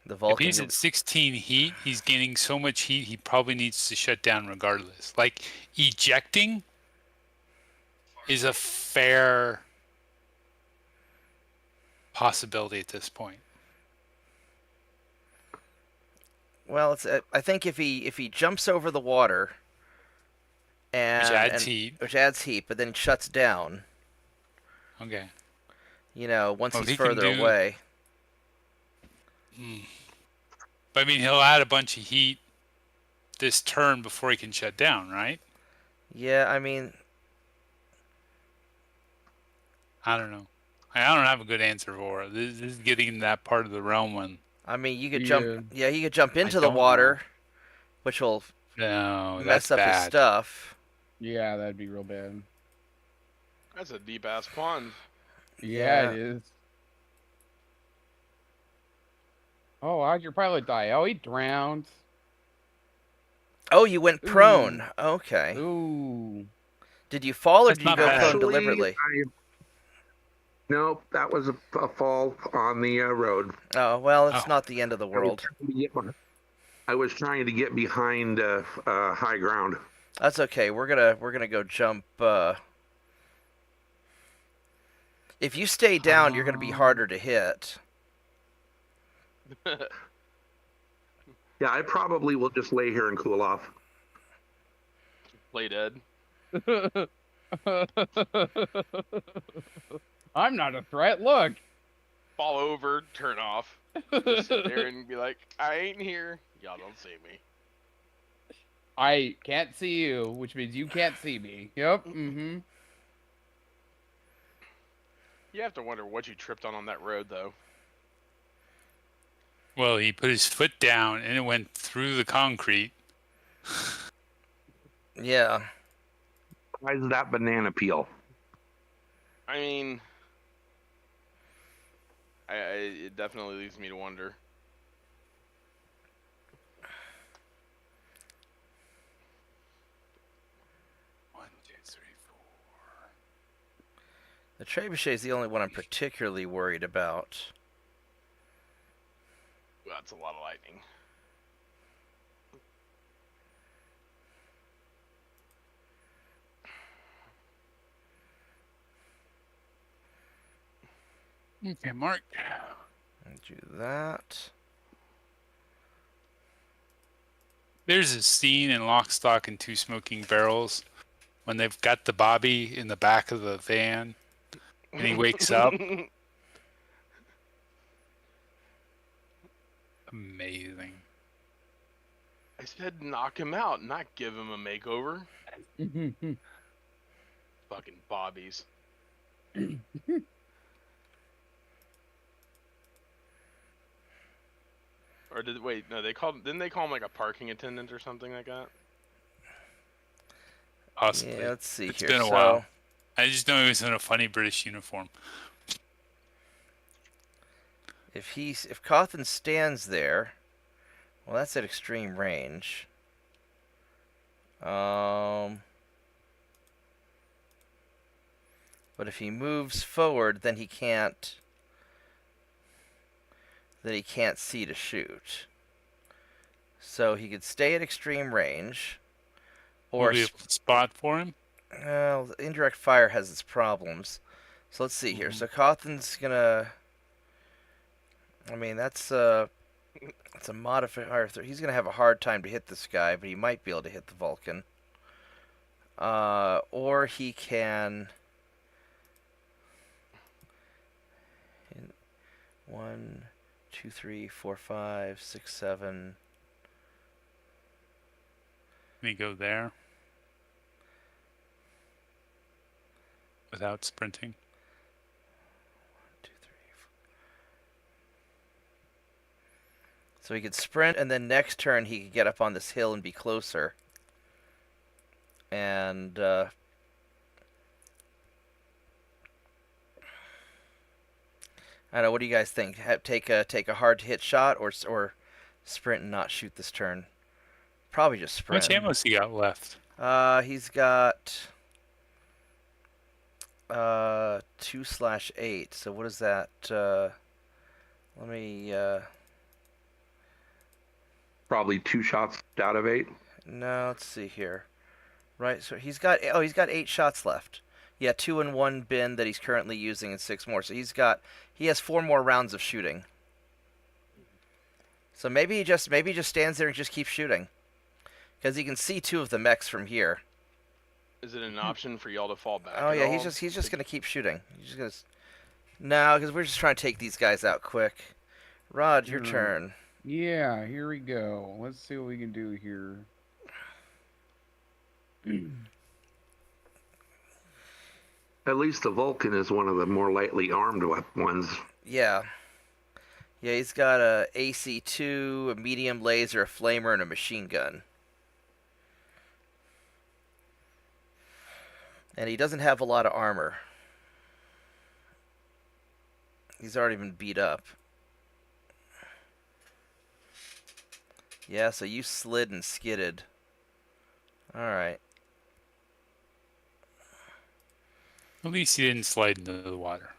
Vulcan. If he's at 16 heat, he's gaining so much heat, he probably needs to shut down regardless. Like, ejecting is a fair possibility at this point. Well, it's I think if he jumps over the water and which adds heat, but then shuts down. Okay. You know, once Well, he's he further can do- away. But I mean, he'll add a bunch of heat this turn before he can shut down, right? Yeah, I mean, I don't know. I don't have a good answer for it. This is getting in that part of the realm when. I mean, you could Yeah. jump. Yeah, he could jump into the don't water, which will No, mess that's up bad. his stuff. Yeah, that'd be real bad. That's a deep ass pond. Yeah, it is. Oh, how'd your pilot die? Oh, he drowned. Oh, you went prone. Okay. Ooh. Did you fall or That's did you not go bad. prone Actually, deliberately? Nope, that was a fall on the road. Oh, well, it's Oh. not the end of the world. I was trying to get behind high ground. That's okay. We're gonna go jump. If you stay down, you're gonna be harder to hit. Yeah, I probably will just lay here and cool off. Play dead. I'm not a threat. Look. Fall over, turn off. Just sit there and be like, I ain't here. Y'all don't see me. I can't see you, which means you can't see me. Yep. Mm-hmm. You have to wonder what you tripped on that road, though. Well, he put his foot down and it went through the concrete. Yeah. Why is that banana peel? I mean, it definitely leaves me to wonder. One, two, three, four. The trebuchet is the only one I'm particularly worried about. Well, that's a lot of lightning. Okay, Mark. Do that. There's a scene in Lock, Stock, and Two Smoking Barrels when they've got the Bobby in the back of the van and he wakes up. Amazing. I said knock him out, not give him a makeover. Fucking Bobbies. Or didn't they call him like a parking attendant or something like that? Possibly. Yeah, let's see It's here. been a while. I just know he was in a funny British uniform. If Cawthon stands there, well, that's at extreme range. But if he moves forward, then he can't. Then he can't see to shoot. So he could stay at extreme range, or Will be a spot for him. well, indirect fire has its problems. So let's see here. So Cawthon's gonna. I mean, that's a modifier. He's gonna have a hard time to hit this guy, but he might be able to hit the Vulcan. Or he can. 1, 2, 3, 4, 5, 6, 7. Can he go there without sprinting? 1, 2, 3, So he could sprint, and then next turn he could get up on this hill and be closer. And I don't know. What do you guys think? Take a hard to hit shot, or sprint and not shoot this turn? Probably just How sprint. much ammo has he got left? He's got 2/8. So what is that? Let me. Probably 2 shots out of 8. No, let's see here. Right, so he's got 8 shots left. Yeah, 2 in 1 bin that he's currently using, and 6 more. So he has 4 more rounds of shooting. So maybe he just stands there and just keeps shooting, because he can see 2 of the mechs from here. Is it an option for y'all to fall back? Oh at yeah, all? he's just gonna keep shooting. He's just gonna. No, because we're just trying to take these guys out quick. Rod, your turn. Yeah, here we go. Let's see what we can do here. At least the Vulcan is one of the more lightly armed ones. Yeah. Yeah, he's got a AC-2, a medium laser, a flamer, and a machine gun. And he doesn't have a lot of armor. He's already been beat up. Yeah, so you slid and skidded. Alright. At least he didn't slide into the water.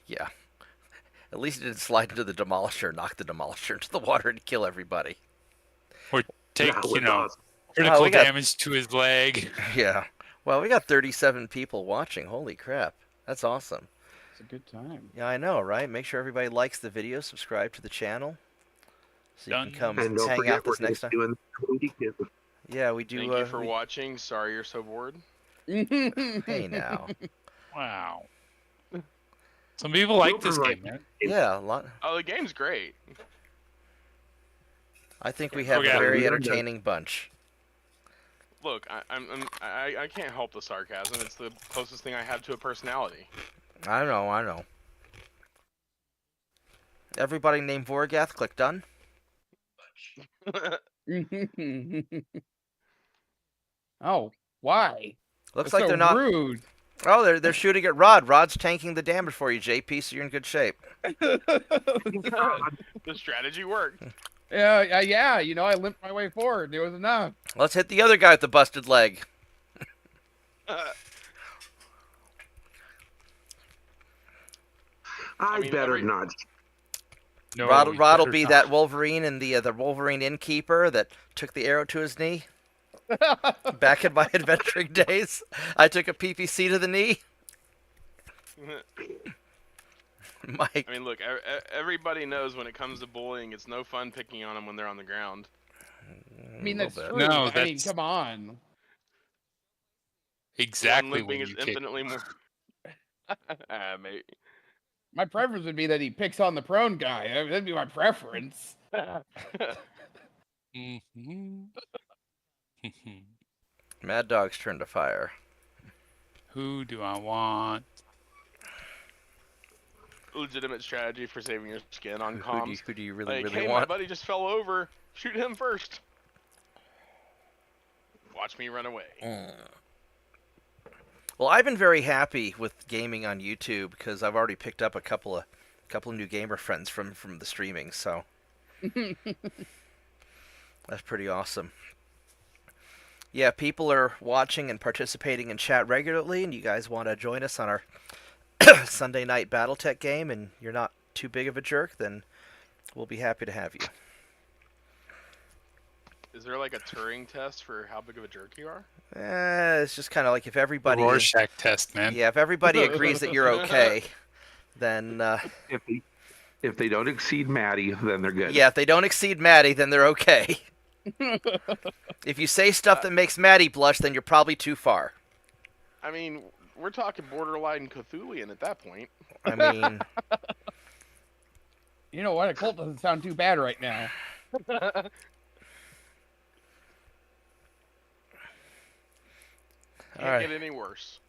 Yeah. At least he didn't slide into the Demolisher, knock the Demolisher into the water, and kill everybody. Or take, Yeah, with us. critical we got- damage to his leg. Yeah. Well, we got 37 people watching. Holy crap. That's awesome. It's a good time. Yeah, I know, right? Make sure everybody likes the video, subscribe to the channel, so you Done. can come And don't hang forget, out this we're next time. doing weekend. Yeah, we do. Thank you for watching. Sorry you're so bored. Hey now. Wow. Some people like this Super game, man. Yeah, a lot. Oh, the game's great. I think we have Okay. a very Yeah. entertaining bunch. Look, I can't help the sarcasm. It's the closest thing I have to a personality. I know. Everybody named Vorgath, click done. Oh, why? Looks That's like so they're not. rude. Oh, they're shooting at Rod. Rod's tanking the damage for you, JP, so you're in good shape. The strategy worked. Yeah. You know, I limped my way forward. It was enough. Let's hit the other guy with the busted leg. I mean, better every- not. No, Rod you will better be not. that Wolverine and the Wolverine innkeeper that took the arrow to his knee. Back in my adventuring days, I took a PPC to the knee. Mike. I mean, look, everybody knows when it comes to bullying, it's no fun picking on them when they're on the ground. I mean, a little that's bit. true. No, I mean, that's- come on. Exactly One when looping is you kick. infinitely more. Mate. My preference would be that he picks on the prone guy. I mean, that'd be my preference. Mhm. Mad Dog's turn to fire. Who do I want? Legitimate strategy for saving your skin on Who comms. do you really, Like, really hey, my want? buddy just fell over. Shoot him first. Watch me run away. Well, I've been very happy with gaming on YouTube because I've already picked up a couple of new gamer friends from the streaming, so that's pretty awesome. Yeah, people are watching and participating in chat regularly, and you guys want to join us on our Sunday night Battletech game, and you're not too big of a jerk, then we'll be happy to have you. Is there like a Turing test for how big of a jerk you are? It's just kind of like if everybody, Rorschach test, man. yeah, if everybody agrees that you're okay, then If they don't exceed Maddie, then they're good. yeah, if they don't exceed Maddie, then they're okay. If you say stuff that makes Maddie blush, then you're probably too far. I mean, we're talking borderline Cthulhian at that point. I mean, You know what? A cult doesn't sound too bad right now. Can't Alright. get any worse.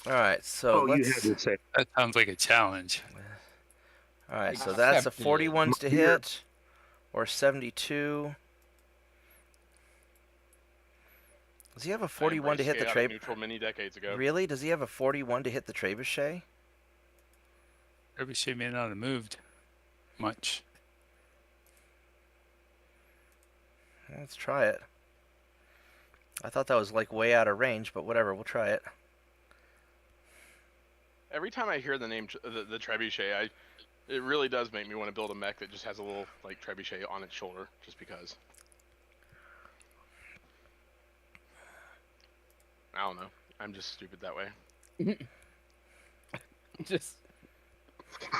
all right. So Oh, you let's. had to say. That sounds like a challenge. All right, so that's a Accepted. 41 to hit, or 72. Does he have a 41 to hit the trebuchet? Neutral many decades ago. Really? Does he have a 41 to hit the trebuchet? Trebuchet may not have moved much. Let's try it. I thought that was like way out of range, but whatever, we'll try it. Every time I hear the name the trebuchet, it really does make me want to build a mech that just has a little like trebuchet on its shoulder, just because. I don't know. I'm just stupid that way.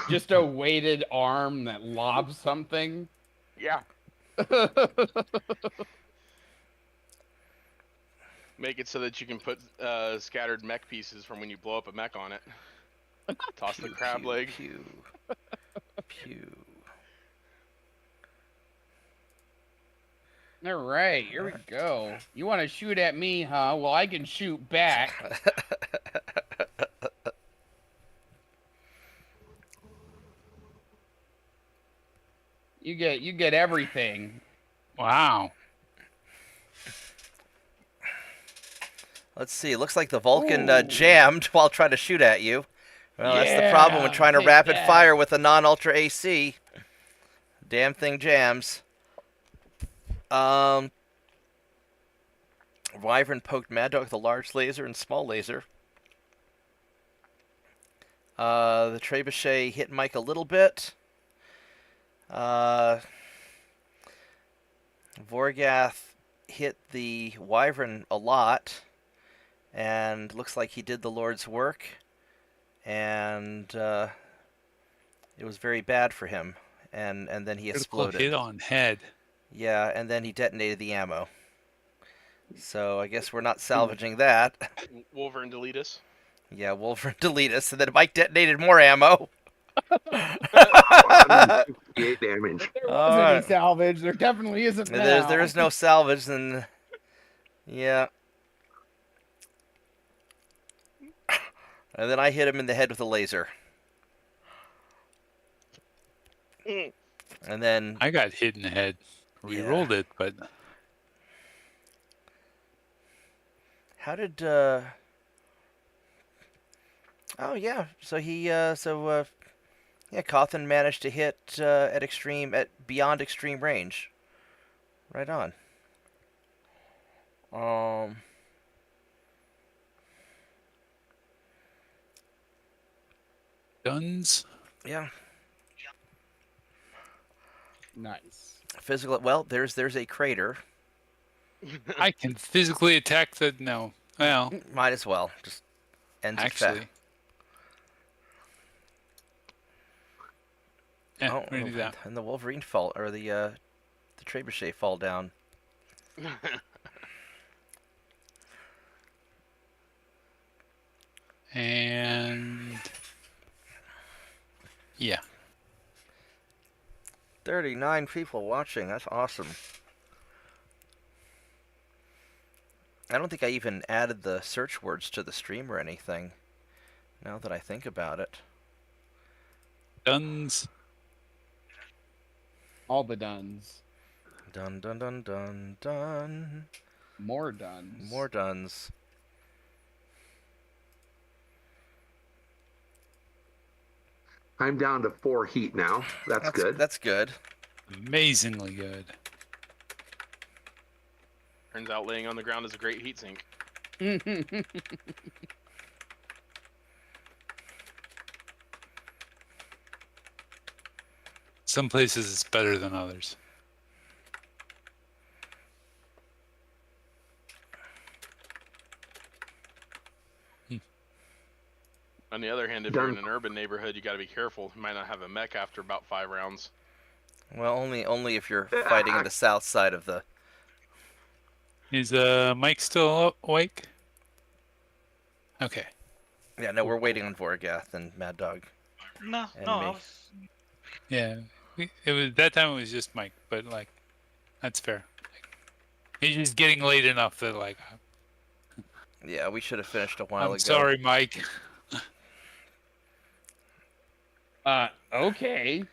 Just a weighted arm that lobs something. Yeah. Make it so that you can put scattered mech pieces from when you blow up a mech on it. Toss the crab leg. Pew. Pew. All right, here we go. You want to shoot at me, huh? Well, I can shoot back. You get everything. Wow. Let's see. It looks like the Vulcan jammed while trying to shoot at you. Well, that's the problem when trying to take rapid that. fire with a non-ultra AC. Damn thing jams. Wyvern poked Mad Dog with a large laser and small laser. The trebuchet hit Mike a little bit. Vorgath hit the Wyvern a lot, and looks like he did the Lord's work, and it was very bad for him, and then he Critical exploded. hit on head. Yeah, and then he detonated the ammo. So I guess we're not salvaging that. Wolverine delete us. Yeah, Wolverine delete us, and then Mike detonated more ammo. 158 damage. There All wasn't right. any salvage. There definitely isn't now. There is no salvage, and yeah. And then I hit him in the head with a laser. And then I got hit in the head. Rerolled it, but how did oh yeah, so he yeah, Cawthon managed to hit at beyond extreme range. Right on. guns. Yeah. Nice. Physical. Well, there's a crater. I can physically attack the no. Well, Might as well just ends it actually. fast. Yeah, Oh, we're gonna do that. and the Wolverine fall, or the trebuchet fall down. And yeah. 39 people watching. That's awesome. I don't think I even added the search words to the stream or anything. Now that I think about it. Guns. All the duns. Dun dun dun dun dun. More duns. More duns. I'm down to 4 heat now. That's good. That's good. Amazingly good. Turns out laying on the ground is a great heat sink. Some places it's better than others. On the other hand, if you're in an urban neighborhood, you got to be careful. You might not have a mech after about 5 rounds. Well, only if you're fighting in the south side of the. Is Mike still awake? Okay. Yeah, no, we're waiting on Vorgath and Mad Dog. No, And no, me. I was... Yeah. It was that time. It was just Mike, but like, that's fair. He's just getting late enough that like. Yeah, we should have finished a while ago. I'm sorry, Mike. Okay.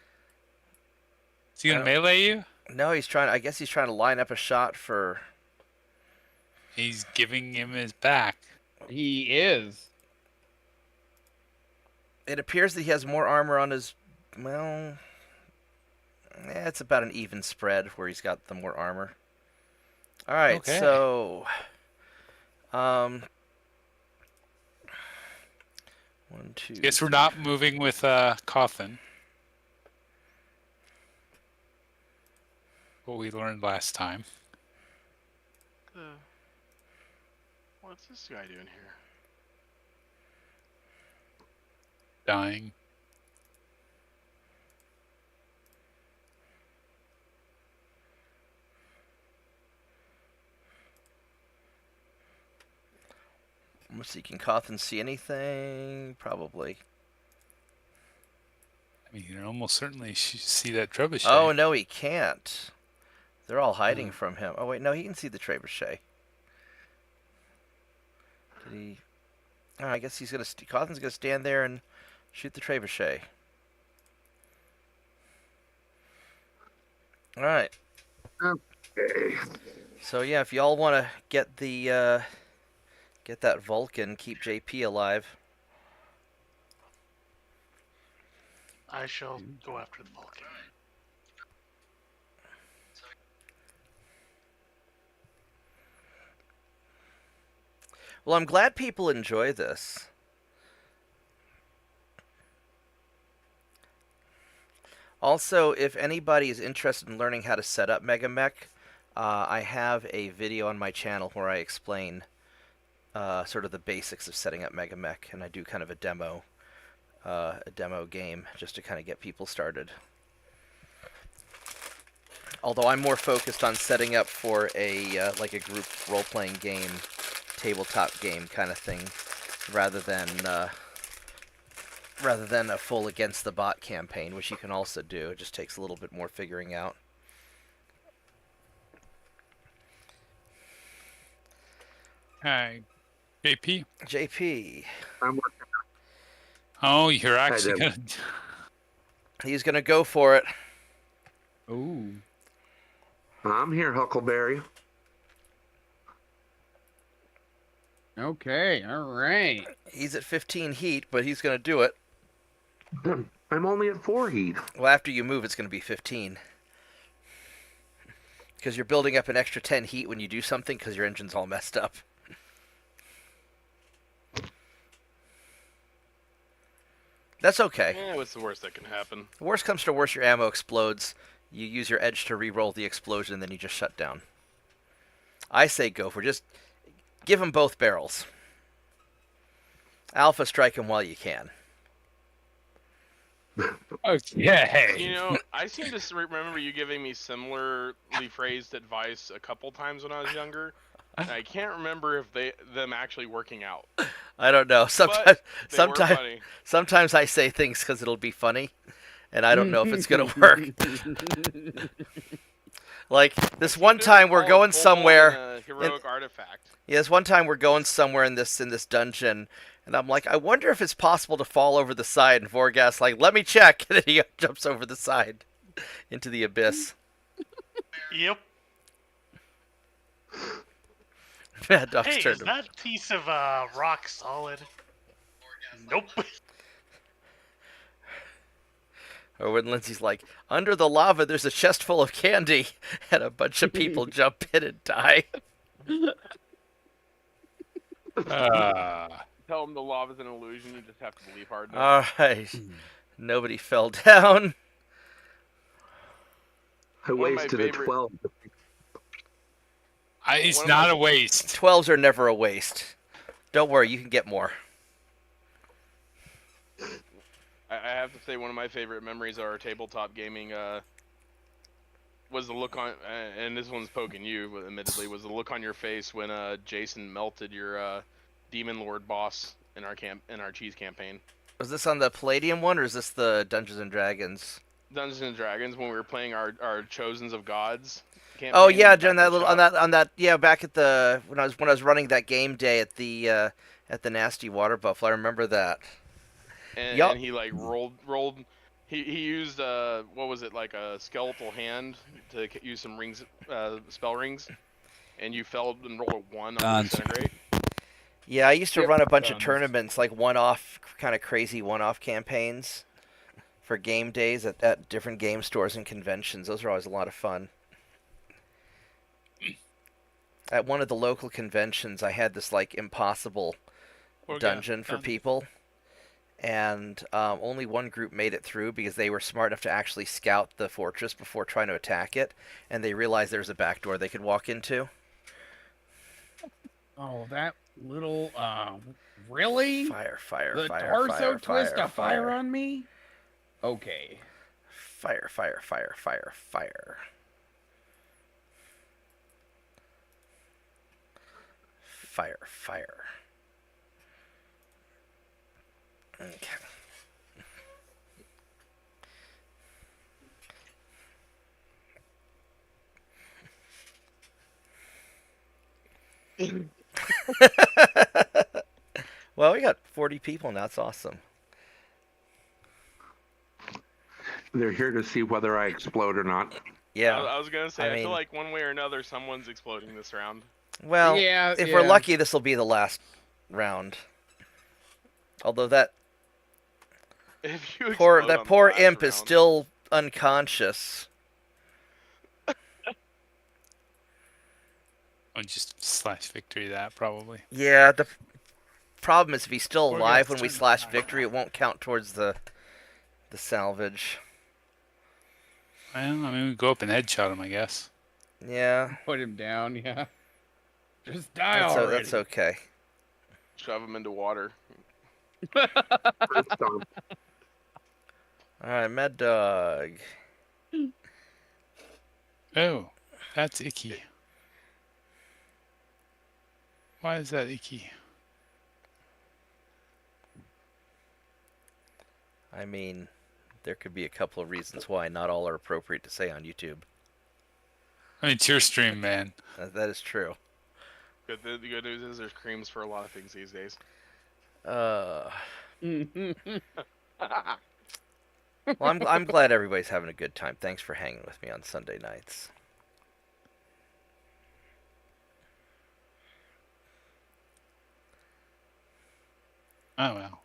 Is he gonna melee you? No, he's trying. I guess he's trying to line up a shot for. He's giving him his back. He is. It appears that he has more armor on his. Well, it's about an even spread where he's got the more armor. All right, Okay. so. 1, 2. Guess we're not moving with Coffin. What we learned last time. What's this guy doing here? Dying. Let's see, can Cawthon see anything? Probably. I mean, you can almost certainly see that trebuchet. Oh, no, he can't. They're all hiding from him. Oh, wait, no, he can see the trebuchet. Did he... Oh, I guess he's going to... Cawthon's going to stand there and shoot the trebuchet. All right. Okay. So, yeah, if y'all want to get the... Get that Vulcan, keep JP alive. I shall go after the Vulcan. Well, I'm glad people enjoy this. Also, if anybody is interested in learning how to set up MegaMek, I have a video on my channel where I explain sort of the basics of setting up MegaMek, and I do kind of a demo game just to kind of get people started. Although I'm more focused on setting up for a like a group role-playing game, tabletop game kind of thing, rather than a full against the bot campaign, which you can also do. It just takes a little bit more figuring out. Hi, JP. JP. I'm working. Oh, you're actually Devin. gonna. He's gonna go for it. Ooh. I'm here, Huckleberry. Okay. All right. He's at 15 heat, but he's gonna do it. I'm only at 4 heat. Well, after you move, it's gonna be 15. Because you're building up an extra 10 heat when you do something because your engine's all messed up. That's okay. Yeah, what's the worst that can happen? Worst comes to worst, your ammo explodes. You use your edge to re-roll the explosion, then you just shut down. I say go for it. Just give them both barrels. Alpha strike him while you can. Okay. You know, I seem to remember you giving me similarly phrased advice a couple times when I was younger. And I can't remember if them actually working out. I don't know. But they were funny. Sometimes I say things because it'll be funny, and I don't know if it's gonna work. Like this one time we're going somewhere. Heroic artifact. Yeah, this one time we're going somewhere in this dungeon, and I'm like, I wonder if it's possible to fall over the side. And Vorgas like, let me check, and then he jumps over the side into the abyss. Yep. Mad Dog's Hey, turn is to- that piece of rock solid? Nope. Or when Lindsay's like, under the lava, there's a chest full of candy, and a bunch of people jump in and die. Tell them the lava's an illusion. You just have to believe hard enough. All right, nobody fell down. I One of my wasted a favorite- 12. It's One of not my- a waste. 12s are never a waste. Don't worry, you can get more. I have to say one of my favorite memories of our tabletop gaming was the look on, and this one's poking you, admittedly, was the look on your face when Jason melted your Demon Lord boss in our cheese campaign. Was this on the Palladium one, or is this the Dungeons and Dragons? Dungeons and Dragons when we were playing our Chosens of Gods campaign. Oh yeah, during back that in little shop. on that yeah, back at the when I was running that game day at the Nasty Water Buffalo. I remember that. And, Yup. and he like rolled He used what was it, like a skeletal hand to use some rings, spell rings, and you failed and rolled a 1 on the Done. disintegrate. Yeah, I used to Yep, run a bunch of done. tournaments, like one-off, kind of crazy one-off campaigns for game days at different game stores and conventions. Those are always a lot of fun. At one of the local conventions, I had this like impossible Poor guy. dungeon for Done. people, and only one group made it through because they were smart enough to actually scout the fortress before trying to attack it, and they realized there's a back door they could walk into. Oh, that little really? Fire, fire, The fire, torso fire, twist fire, a fire on me? Okay. fire, fire, fire, fire, fire. Fire, fire. Okay. Well, we got 40 people now. That's awesome. They're here to see whether I explode or not. Yeah. I was gonna say, I I feel mean- like one way or another, someone's exploding this round. Well, Yeah, if we're yeah. lucky, this will be the last round. Although that If you poor explode on the poor last imp is round- still unconscious. I'll just slash victory that probably. Yeah, the problem is if he's still Poor alive guy's when we turned slash alive. victory, it won't count towards the salvage. Well, I mean, we go up and headshot him, I guess. Yeah, Put him down, yeah. Just die that's already. that's okay. Shove him into water. First stomp. All right, Mad Dog. Oh, that's icky. Why is that icky? I mean, there could be a couple of reasons why. Not all are appropriate to say on YouTube. I mean, it's your stream, man. That is true. The good news is there's creams for a lot of things these days. Well, I'm glad everybody's having a good time. Thanks for hanging with me on Sunday nights. Oh well.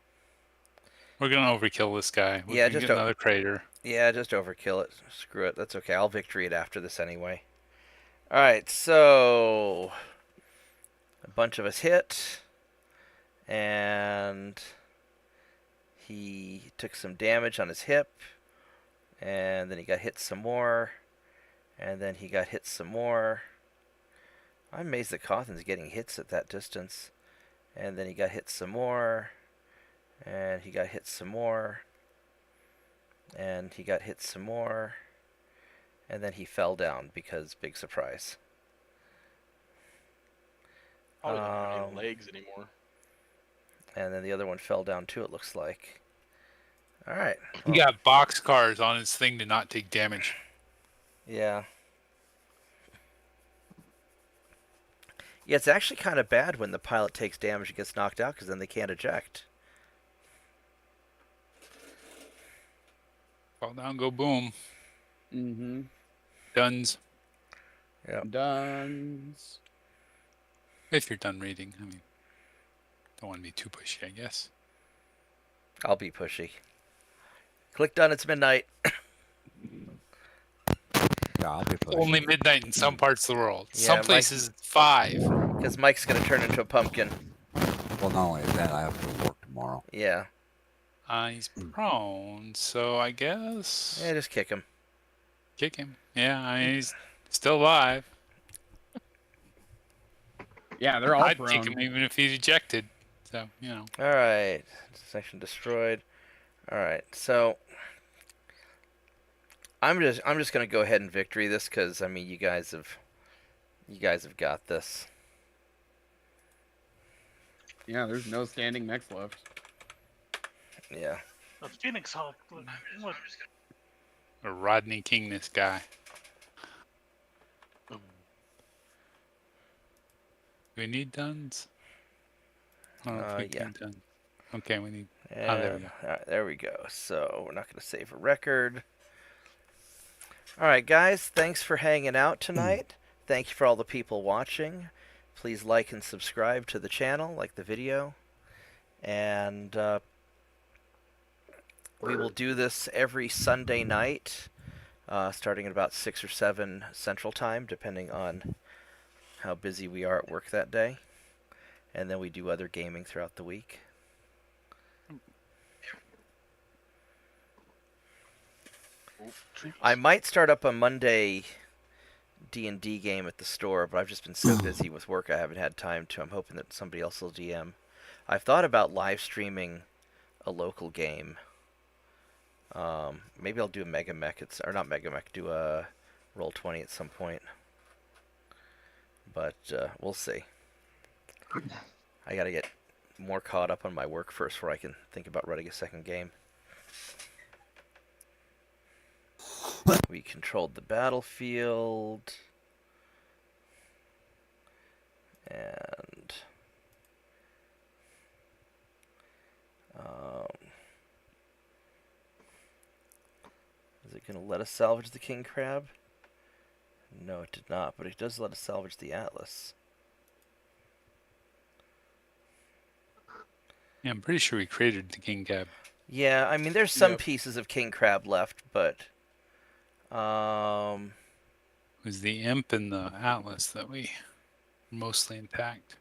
We're gonna overkill this guy. We're Yeah, gonna just get another crater. Yeah, just overkill it. Screw it. That's okay. I'll victory it after this anyway. Alright, so a bunch of us hit. And he took some damage on his hip. And then he got hit some more. And then he got hit some more. I'm amazed that Cawthon's getting hits at that distance. And then he got hit some more. And he got hit some more. And he got hit some more. And then he fell down because big surprise. Probably not have any legs anymore. And then the other one fell down too, it looks like. Alright. He got box cars on his thing to not take damage. Yeah. Yeah, it's actually kind of bad when the pilot takes damage and gets knocked out, because then they can't eject. Fall down, go boom. Mm-hmm. Duns. Yep. Duns. If you're done reading, I mean, don't want to be too pushy, I guess. I'll be pushy. Click done, it's midnight. Yeah, I'll be pushing. Only midnight in some parts of the world. Yeah, Some Mike- places 5. Because Mike's going to turn into a pumpkin. Well, not only that, I have to work tomorrow. Yeah. He's prone, so I guess Yeah, just kick him. kick him. Yeah, I mean, he's still alive. Yeah, they're all I'd prone. kick him even if he's ejected. So, you know. Alright. Section destroyed. Alright, so I'm just gonna go ahead and victory this because I mean you guys have got this. Yeah, there's no standing mechs left. Yeah. The Phoenix Hawk. Look, Or Rodney King, this guy. Do we need duns? I don't know if we Yeah. need duns. Okay, we need. there we go. All right, there we go. So we're not going to save a record. All right, guys, thanks for hanging out tonight. Thank you for all the people watching. Please like and subscribe to the channel, like the video. And we will do this every Sunday night, starting at about 6 or 7 Central Time, depending on how busy we are at work that day. And then we do other gaming throughout the week. I might start up a Monday D&D game at the store, but I've just been so busy with work I haven't had time to. I'm hoping that somebody else will DM. I've thought about live streaming a local game. Maybe I'll do a MegaMek, or not MegaMek, do a Roll20 at some point. But we'll see. I gotta get more caught up on my work first before I can think about running a second game. We controlled the battlefield. And is it going to let us salvage the king crab? No, it did not, but it does let us salvage the atlas. Yeah, I'm pretty sure we created the king crab. Yeah, I mean, there's some Yep. pieces of king crab left, but It was the imp and the atlas that we mostly intact.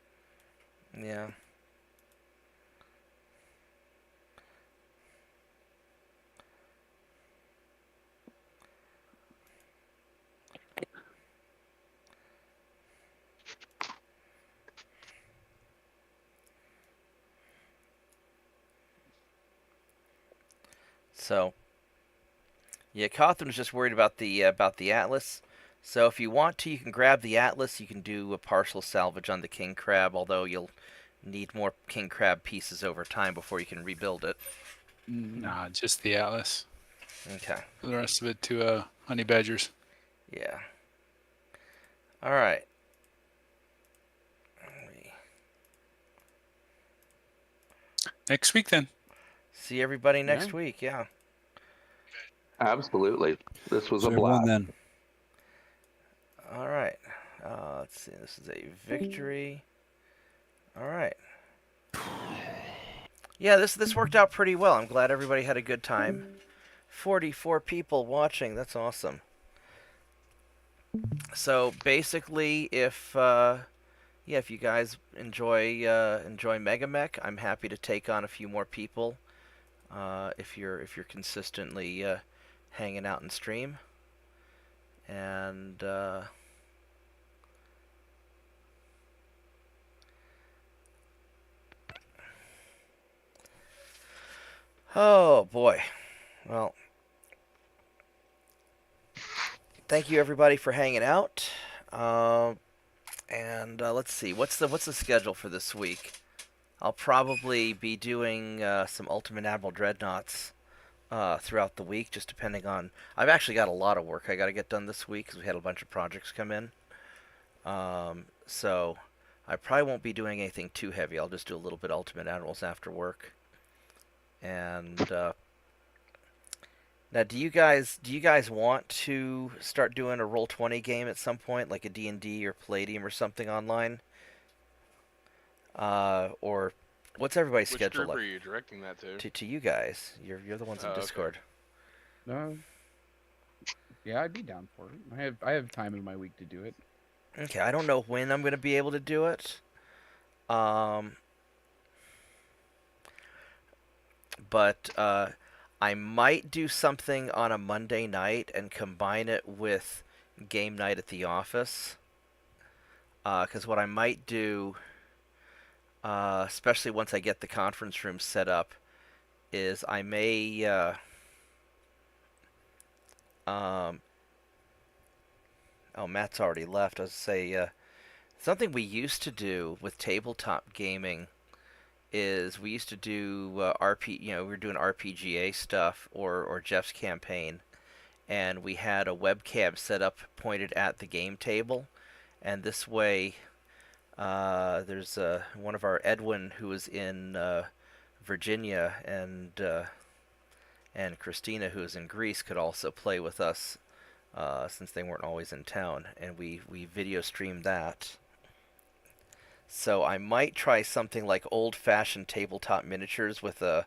yeah. So, yeah, Cawthon's just worried about the atlas. So if you want to, you can grab the atlas. You can do a partial salvage on the king crab, although you'll need more king crab pieces over time before you can rebuild it. Nah, just the atlas. Okay. The rest of it to honey badgers. Yeah. All right. Next week then. See everybody next Yeah. week. Yeah. Absolutely. This was So a everyone blast. then. All right. Let's see. This is a victory. All right. Yeah, this worked out pretty well. I'm glad everybody had a good time. 44 people watching. That's awesome. So basically, if you guys enjoy MegaMek, I'm happy to take on a few more people. If you're consistently hanging out and stream. And oh boy. Well, thank you everybody for hanging out. And let's see, what's the schedule for this week? I'll probably be doing some Ultimate Admiral Dreadnoughts throughout the week, just depending on. I've actually got a lot of work I got to get done this week because we had a bunch of projects come in. So I probably won't be doing anything too heavy. I'll just do a little bit of Ultimate Admirals after work. And now, do you guys want to start doing a Roll20 game at some point, like a D&D or Palladium or something online? Or what's everybody's Which schedule group are like? you directing that to? To you guys. You're the ones in Oh, okay. Discord. Yeah, I'd be down for it. I have time in my week to do it. Okay, I don't know when I'm going to be able to do it. But I might do something on a Monday night and combine it with game night at the office. Because what I might do, especially once I get the conference room set up, is I may oh, Matt's already left. I was say something we used to do with tabletop gaming is we used to do we were doing RPGA stuff or Jeff's campaign, and we had a webcam set up pointed at the game table, and this way there's one of our Edwin who was in Virginia and Christina, who is in Greece, could also play with us since they weren't always in town, and we video streamed that. So I might try something like old-fashioned tabletop miniatures with a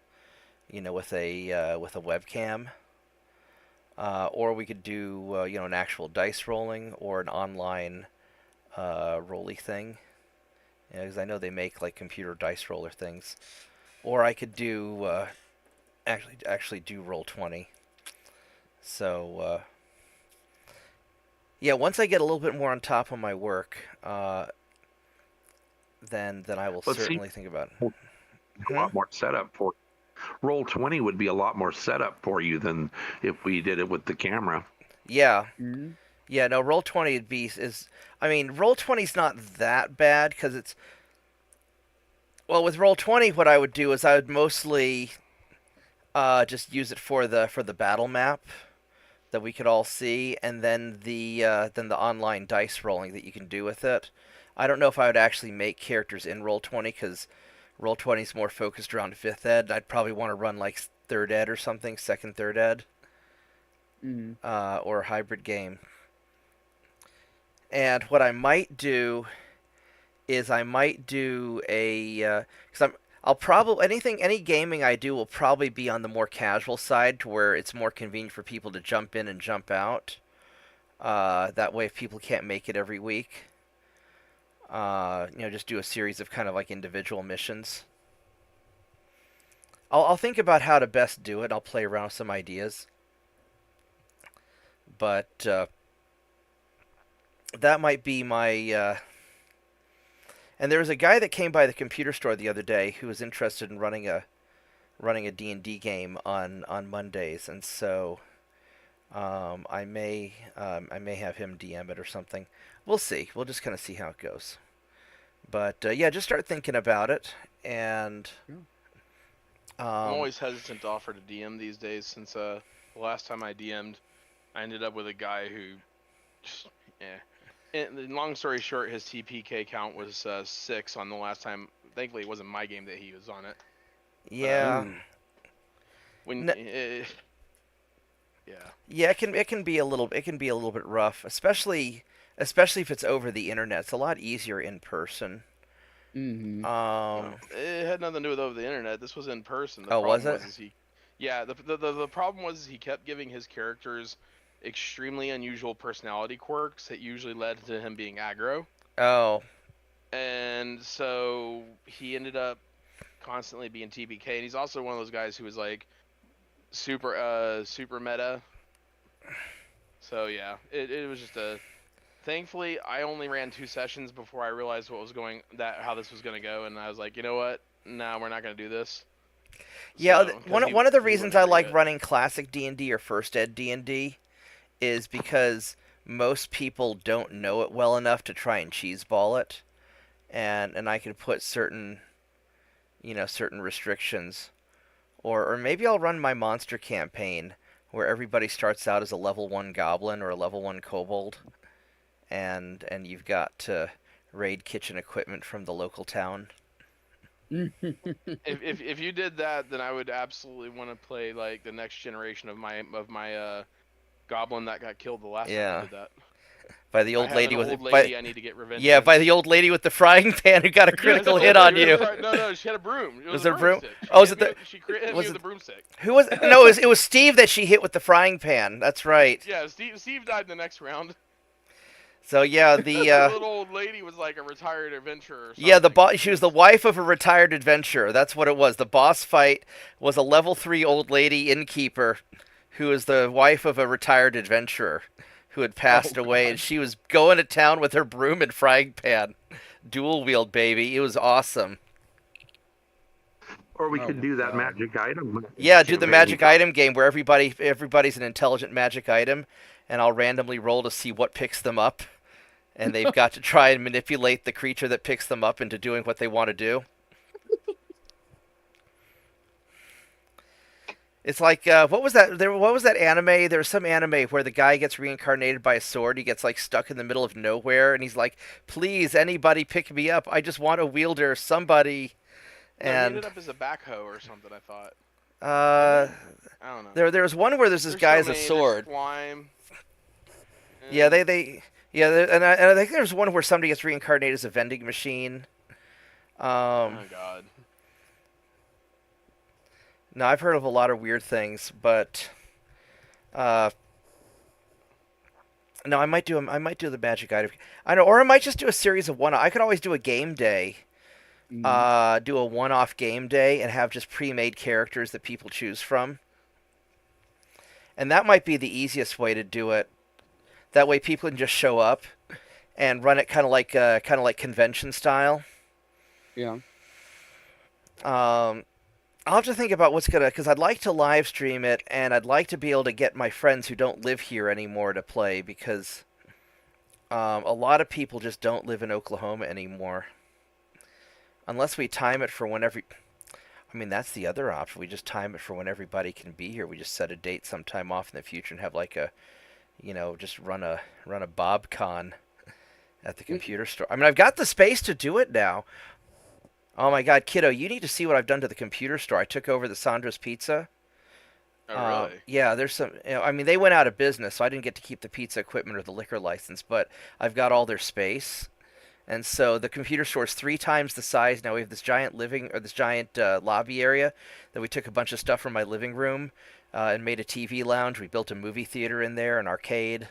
webcam, or we could do an actual dice rolling or an online rolly thing, because I know they make like computer dice roller things, or I could do actually do Roll20. So yeah, once I get a little bit more on top of my work, then I will Let's see. certainly think about it. A lot more setup for Roll20 would be a lot more setup for you than if we did it with the camera. Yeah. Mhm. Yeah, no, Roll20 would be Roll20's not that bad because it's, well, with Roll20 what I would do is I would mostly just use it for the battle map that we could all see, and then the online dice rolling that you can do with it. I don't know if I would actually make characters in Roll20 because Roll20 is more focused around 5th ed. I'd probably want to run like 3rd ed or something, 2nd, 3rd ed, or a hybrid game. And what I might do is I might do a because I'll probably any gaming I do will probably be on the more casual side, to where it's more convenient for people to jump in and jump out. That way, if people can't make it every week, just do a series of kind of like individual missions. I'll think about how to best do it. I'll play around with some ideas, but that might be my. And there was a guy that came by the computer store the other day who was interested in running a D&D game on Mondays, and so I may have him DM it or something. We'll see. We'll just kind of see how it goes. But yeah, just start thinking about it. And I'm always hesitant to offer to DM these days, since the last time I DM'd, I ended up with a guy who just, And long story short, his TPK count was 6 on the last time. Thankfully, it wasn't my game that he was on it. yeah. Yeah, it can be a little bit rough, especially if it's over the internet. It's a lot easier in person. Mm-hmm. It had nothing to do with over the internet. This was in person. The Oh, was problem it? The problem was he kept giving his characters extremely unusual personality quirks that usually led to him being aggro. Oh. And so he ended up constantly being TPK, and he's also one of those guys who was like super meta. So yeah, it was just thankfully I only ran 2 sessions before I realized how this was gonna go, and I was like, you know what? No, we're not gonna do this. Yeah, So, one of the he reasons wasn't I very like good. running classic D&D or first ed D&D is because most people don't know it well enough to try and cheeseball it, and I can put certain restrictions, or maybe I'll run my monster campaign where everybody starts out as a level 1 goblin or a level 1 kobold, and you've got to raid kitchen equipment from the local town. If you did that, then I would absolutely want to play like the next generation of my goblin that got killed the last time I did that. By the I old have lady an with old lady I need to get revenge. Yeah, by the old lady with the frying pan who got a critical hit on you. No, she had a broom. It Was a it a broom? broomstick. Oh, was it the? She hit me with the broomstick. Who was? No, it was Steve that she hit with the frying pan. That's right. Yeah, Steve died in the next round. So yeah, the little old lady was like a retired adventurer. Or something. Yeah, she was the wife of a retired adventurer. That's what it was. The boss fight was a level 3 old lady innkeeper who was the wife of a retired adventurer who had passed away, and she was going to town with her broom and frying pan. Dual wield, baby. It was awesome. Or we could do that magic item. Yeah, do the magic item game where everybody's an intelligent magic item, and I'll randomly roll to see what picks them up, and they've got to try and manipulate the creature that picks them up into doing what they want to do. It's like what was that? What was that anime? There was some anime where the guy gets reincarnated by a sword. He gets like stuck in the middle of nowhere, and he's like, "Please, anybody, pick me up! I just want a wielder, somebody." No, he And ended up as a backhoe or something. I thought. I don't know. there's one where there's this There's guy so as a many, sword. There's slime. Yeah, and- and I think there's one where somebody gets reincarnated as a vending machine. Oh God. No, I've heard of a lot of weird things, but no, I might do the magic item. I know, or I might just do a series of one. I could always do a game day. Do a one-off game day and have just pre-made characters that people choose from. And that might be the easiest way to do it. That way people can just show up and run it kind of like convention style. Yeah. I'll have to think about because I'd like to live stream it, and I'd like to be able to get my friends who don't live here anymore to play, because a lot of people just don't live in Oklahoma anymore. Unless we time it for whenever... I mean, that's the other option. We just time it for when everybody can be here. We just set a date sometime off in the future and have like a, just run a BobCon at the computer store. I mean, I've got the space to do it now. Oh my God, kiddo, you need to see what I've done to the computer store. I took over the Sandra's Pizza. Oh really? Yeah, there's some... I mean, they went out of business, so I didn't get to keep the pizza equipment or the liquor license, but I've got all their space. And so the computer store is 3 times the size now. We have this giant lobby area that we took a bunch of stuff from my living room and made a TV lounge. We built a movie theater in there, an arcade.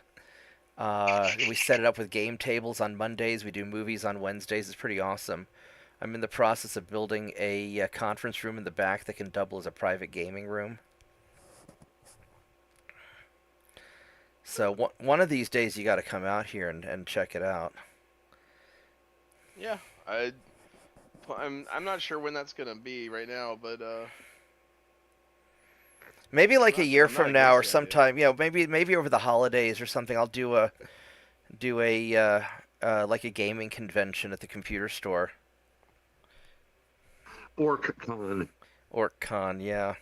We set it up with game tables on Mondays. We do movies on Wednesdays. It's pretty awesome. I'm in the process of building a conference room in the back that can double as a private gaming room. So one of these days you got to come out here and check it out. Yeah, I'm not sure when that's gonna be right now, but maybe like a year I'm not from now or against the sometime, maybe over the holidays or something. I'll do a like a gaming convention at the computer store. OrcCon. OrcCon, yeah.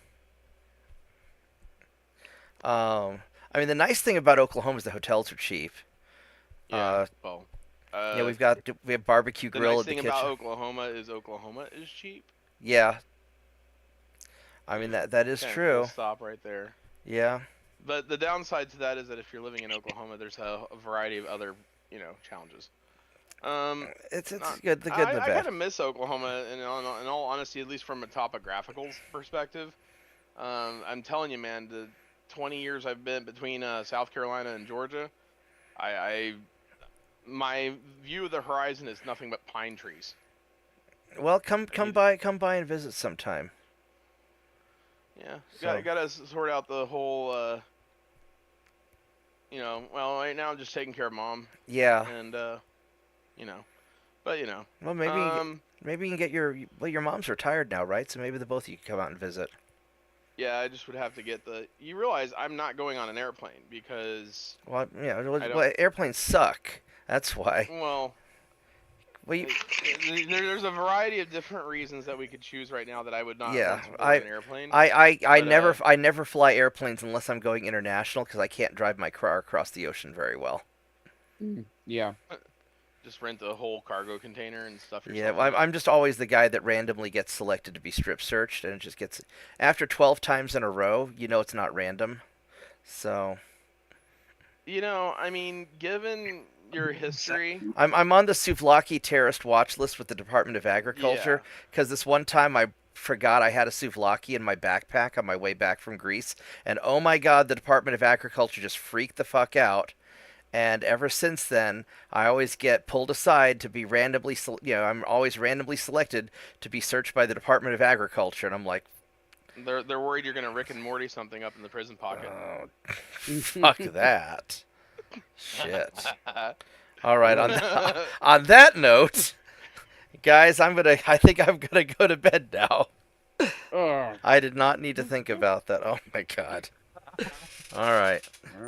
I mean, the nice thing about Oklahoma is the hotels are cheap. yeah. Yeah, we have barbecue The grill nice at the thing kitchen. about Oklahoma is cheap. Yeah. I mean that is Kinda true. full stop right there. Yeah. But the downside to that is that if you're living in Oklahoma, there's a variety of other, challenges. It's Not- good, the good and the I bad. kind of miss Oklahoma, in all honesty, at least from a topographical perspective. I'm telling you, man, the 20 years I've been between South Carolina and Georgia, my view of the horizon is nothing but pine trees. Well, come by and visit sometime. Yeah, So- gotta sort out the whole. Well, right now I'm just taking care of mom, Yeah. and Well, maybe you can get your mom's retired now, right? So maybe the both of you can come out and visit. yeah, I just would have to get You realize I'm not going on an airplane because, Well, yeah. I Well, airplanes suck. That's why. well, Well, there's a variety of different reasons that we could choose right now that I would not Yeah, want to board an airplane. I But, never fly airplanes unless I'm going international because I can't drive my car across the ocean very well. Yeah. Just rent the whole cargo container and stuff. Yeah, well, I'm just always the guy that randomly gets selected to be strip searched, and it just gets after 12 times in a row, it's not random. So I mean, given your history, I'm on the souvlaki terrorist watch list with the Department of Agriculture because this one time I forgot I had a souvlaki in my backpack on my way back from Greece, and oh my God, the Department of Agriculture just freaked the fuck out. And ever since then, I always get pulled aside to be randomly, I'm always randomly selected to be searched by the Department of Agriculture, and I'm like, they're worried you're gonna Rick and Morty something up in the prison pocket. oh, fuck that. Shit. All right, on that note, guys, I think I'm gonna go to bed now. I did not need to think about that. Oh my God. All right,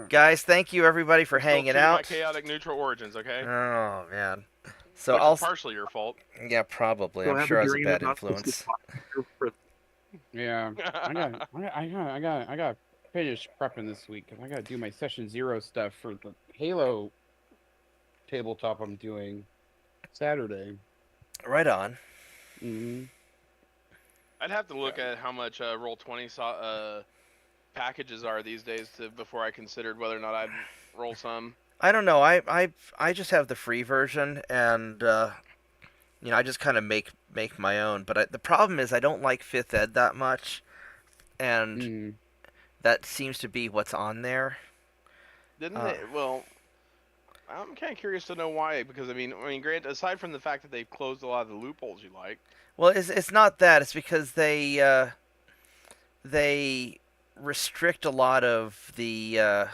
guys, thank you everybody for hanging Still out. my chaotic neutral origins, okay? Oh man. So Which I'll is partially your fault. Yeah, probably. So I'm have sure I a was a dream bad about influence. Yeah. I got to finish prepping this week because I got to do my session 0 stuff for the Halo tabletop I'm doing Saturday. Right on. Mm-hmm. I'd have to look at how much Roll20 packages are these days before I considered whether or not I'd roll some. I don't know. I just have the free version, and I just kind of make my own. But the problem is I don't like 5th Ed that much, and that seems to be what's on there. Didn't they? Well, I'm kind of curious to know why. Because I mean, Grant. Aside from the fact that they've closed a lot of the loopholes you like. Well, it's not that. It's because they restrict a lot of the.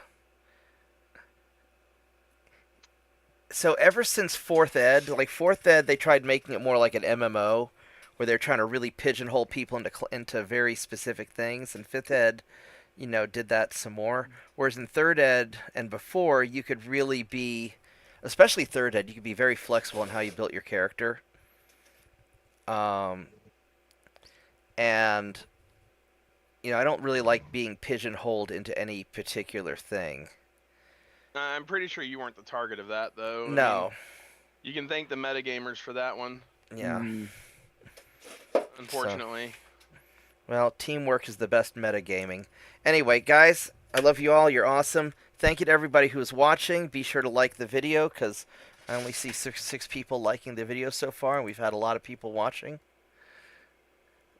So ever since 4th Ed, like 4th Ed, they tried making it more like an MMO, where they're trying to really pigeonhole people into very specific things, and 5th Ed, did that some more. Whereas in 3rd Ed and before, you could really be, especially 3rd Ed, you could be very flexible in how you built your character. And I don't really like being pigeonholed into any particular thing. I'm pretty sure you weren't the target of that, though. No. I mean, you can thank the metagamers for that one. Yeah. Unfortunately. Well, teamwork is the best metagaming. Anyway, guys, I love you all. You're awesome. Thank you to everybody who is watching. Be sure to like the video, because I only see six people liking the video so far, and we've had a lot of people watching.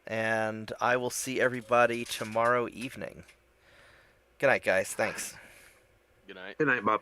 And I will see everybody tomorrow evening. Good night, guys. Thanks. Good night. Good night, Bob.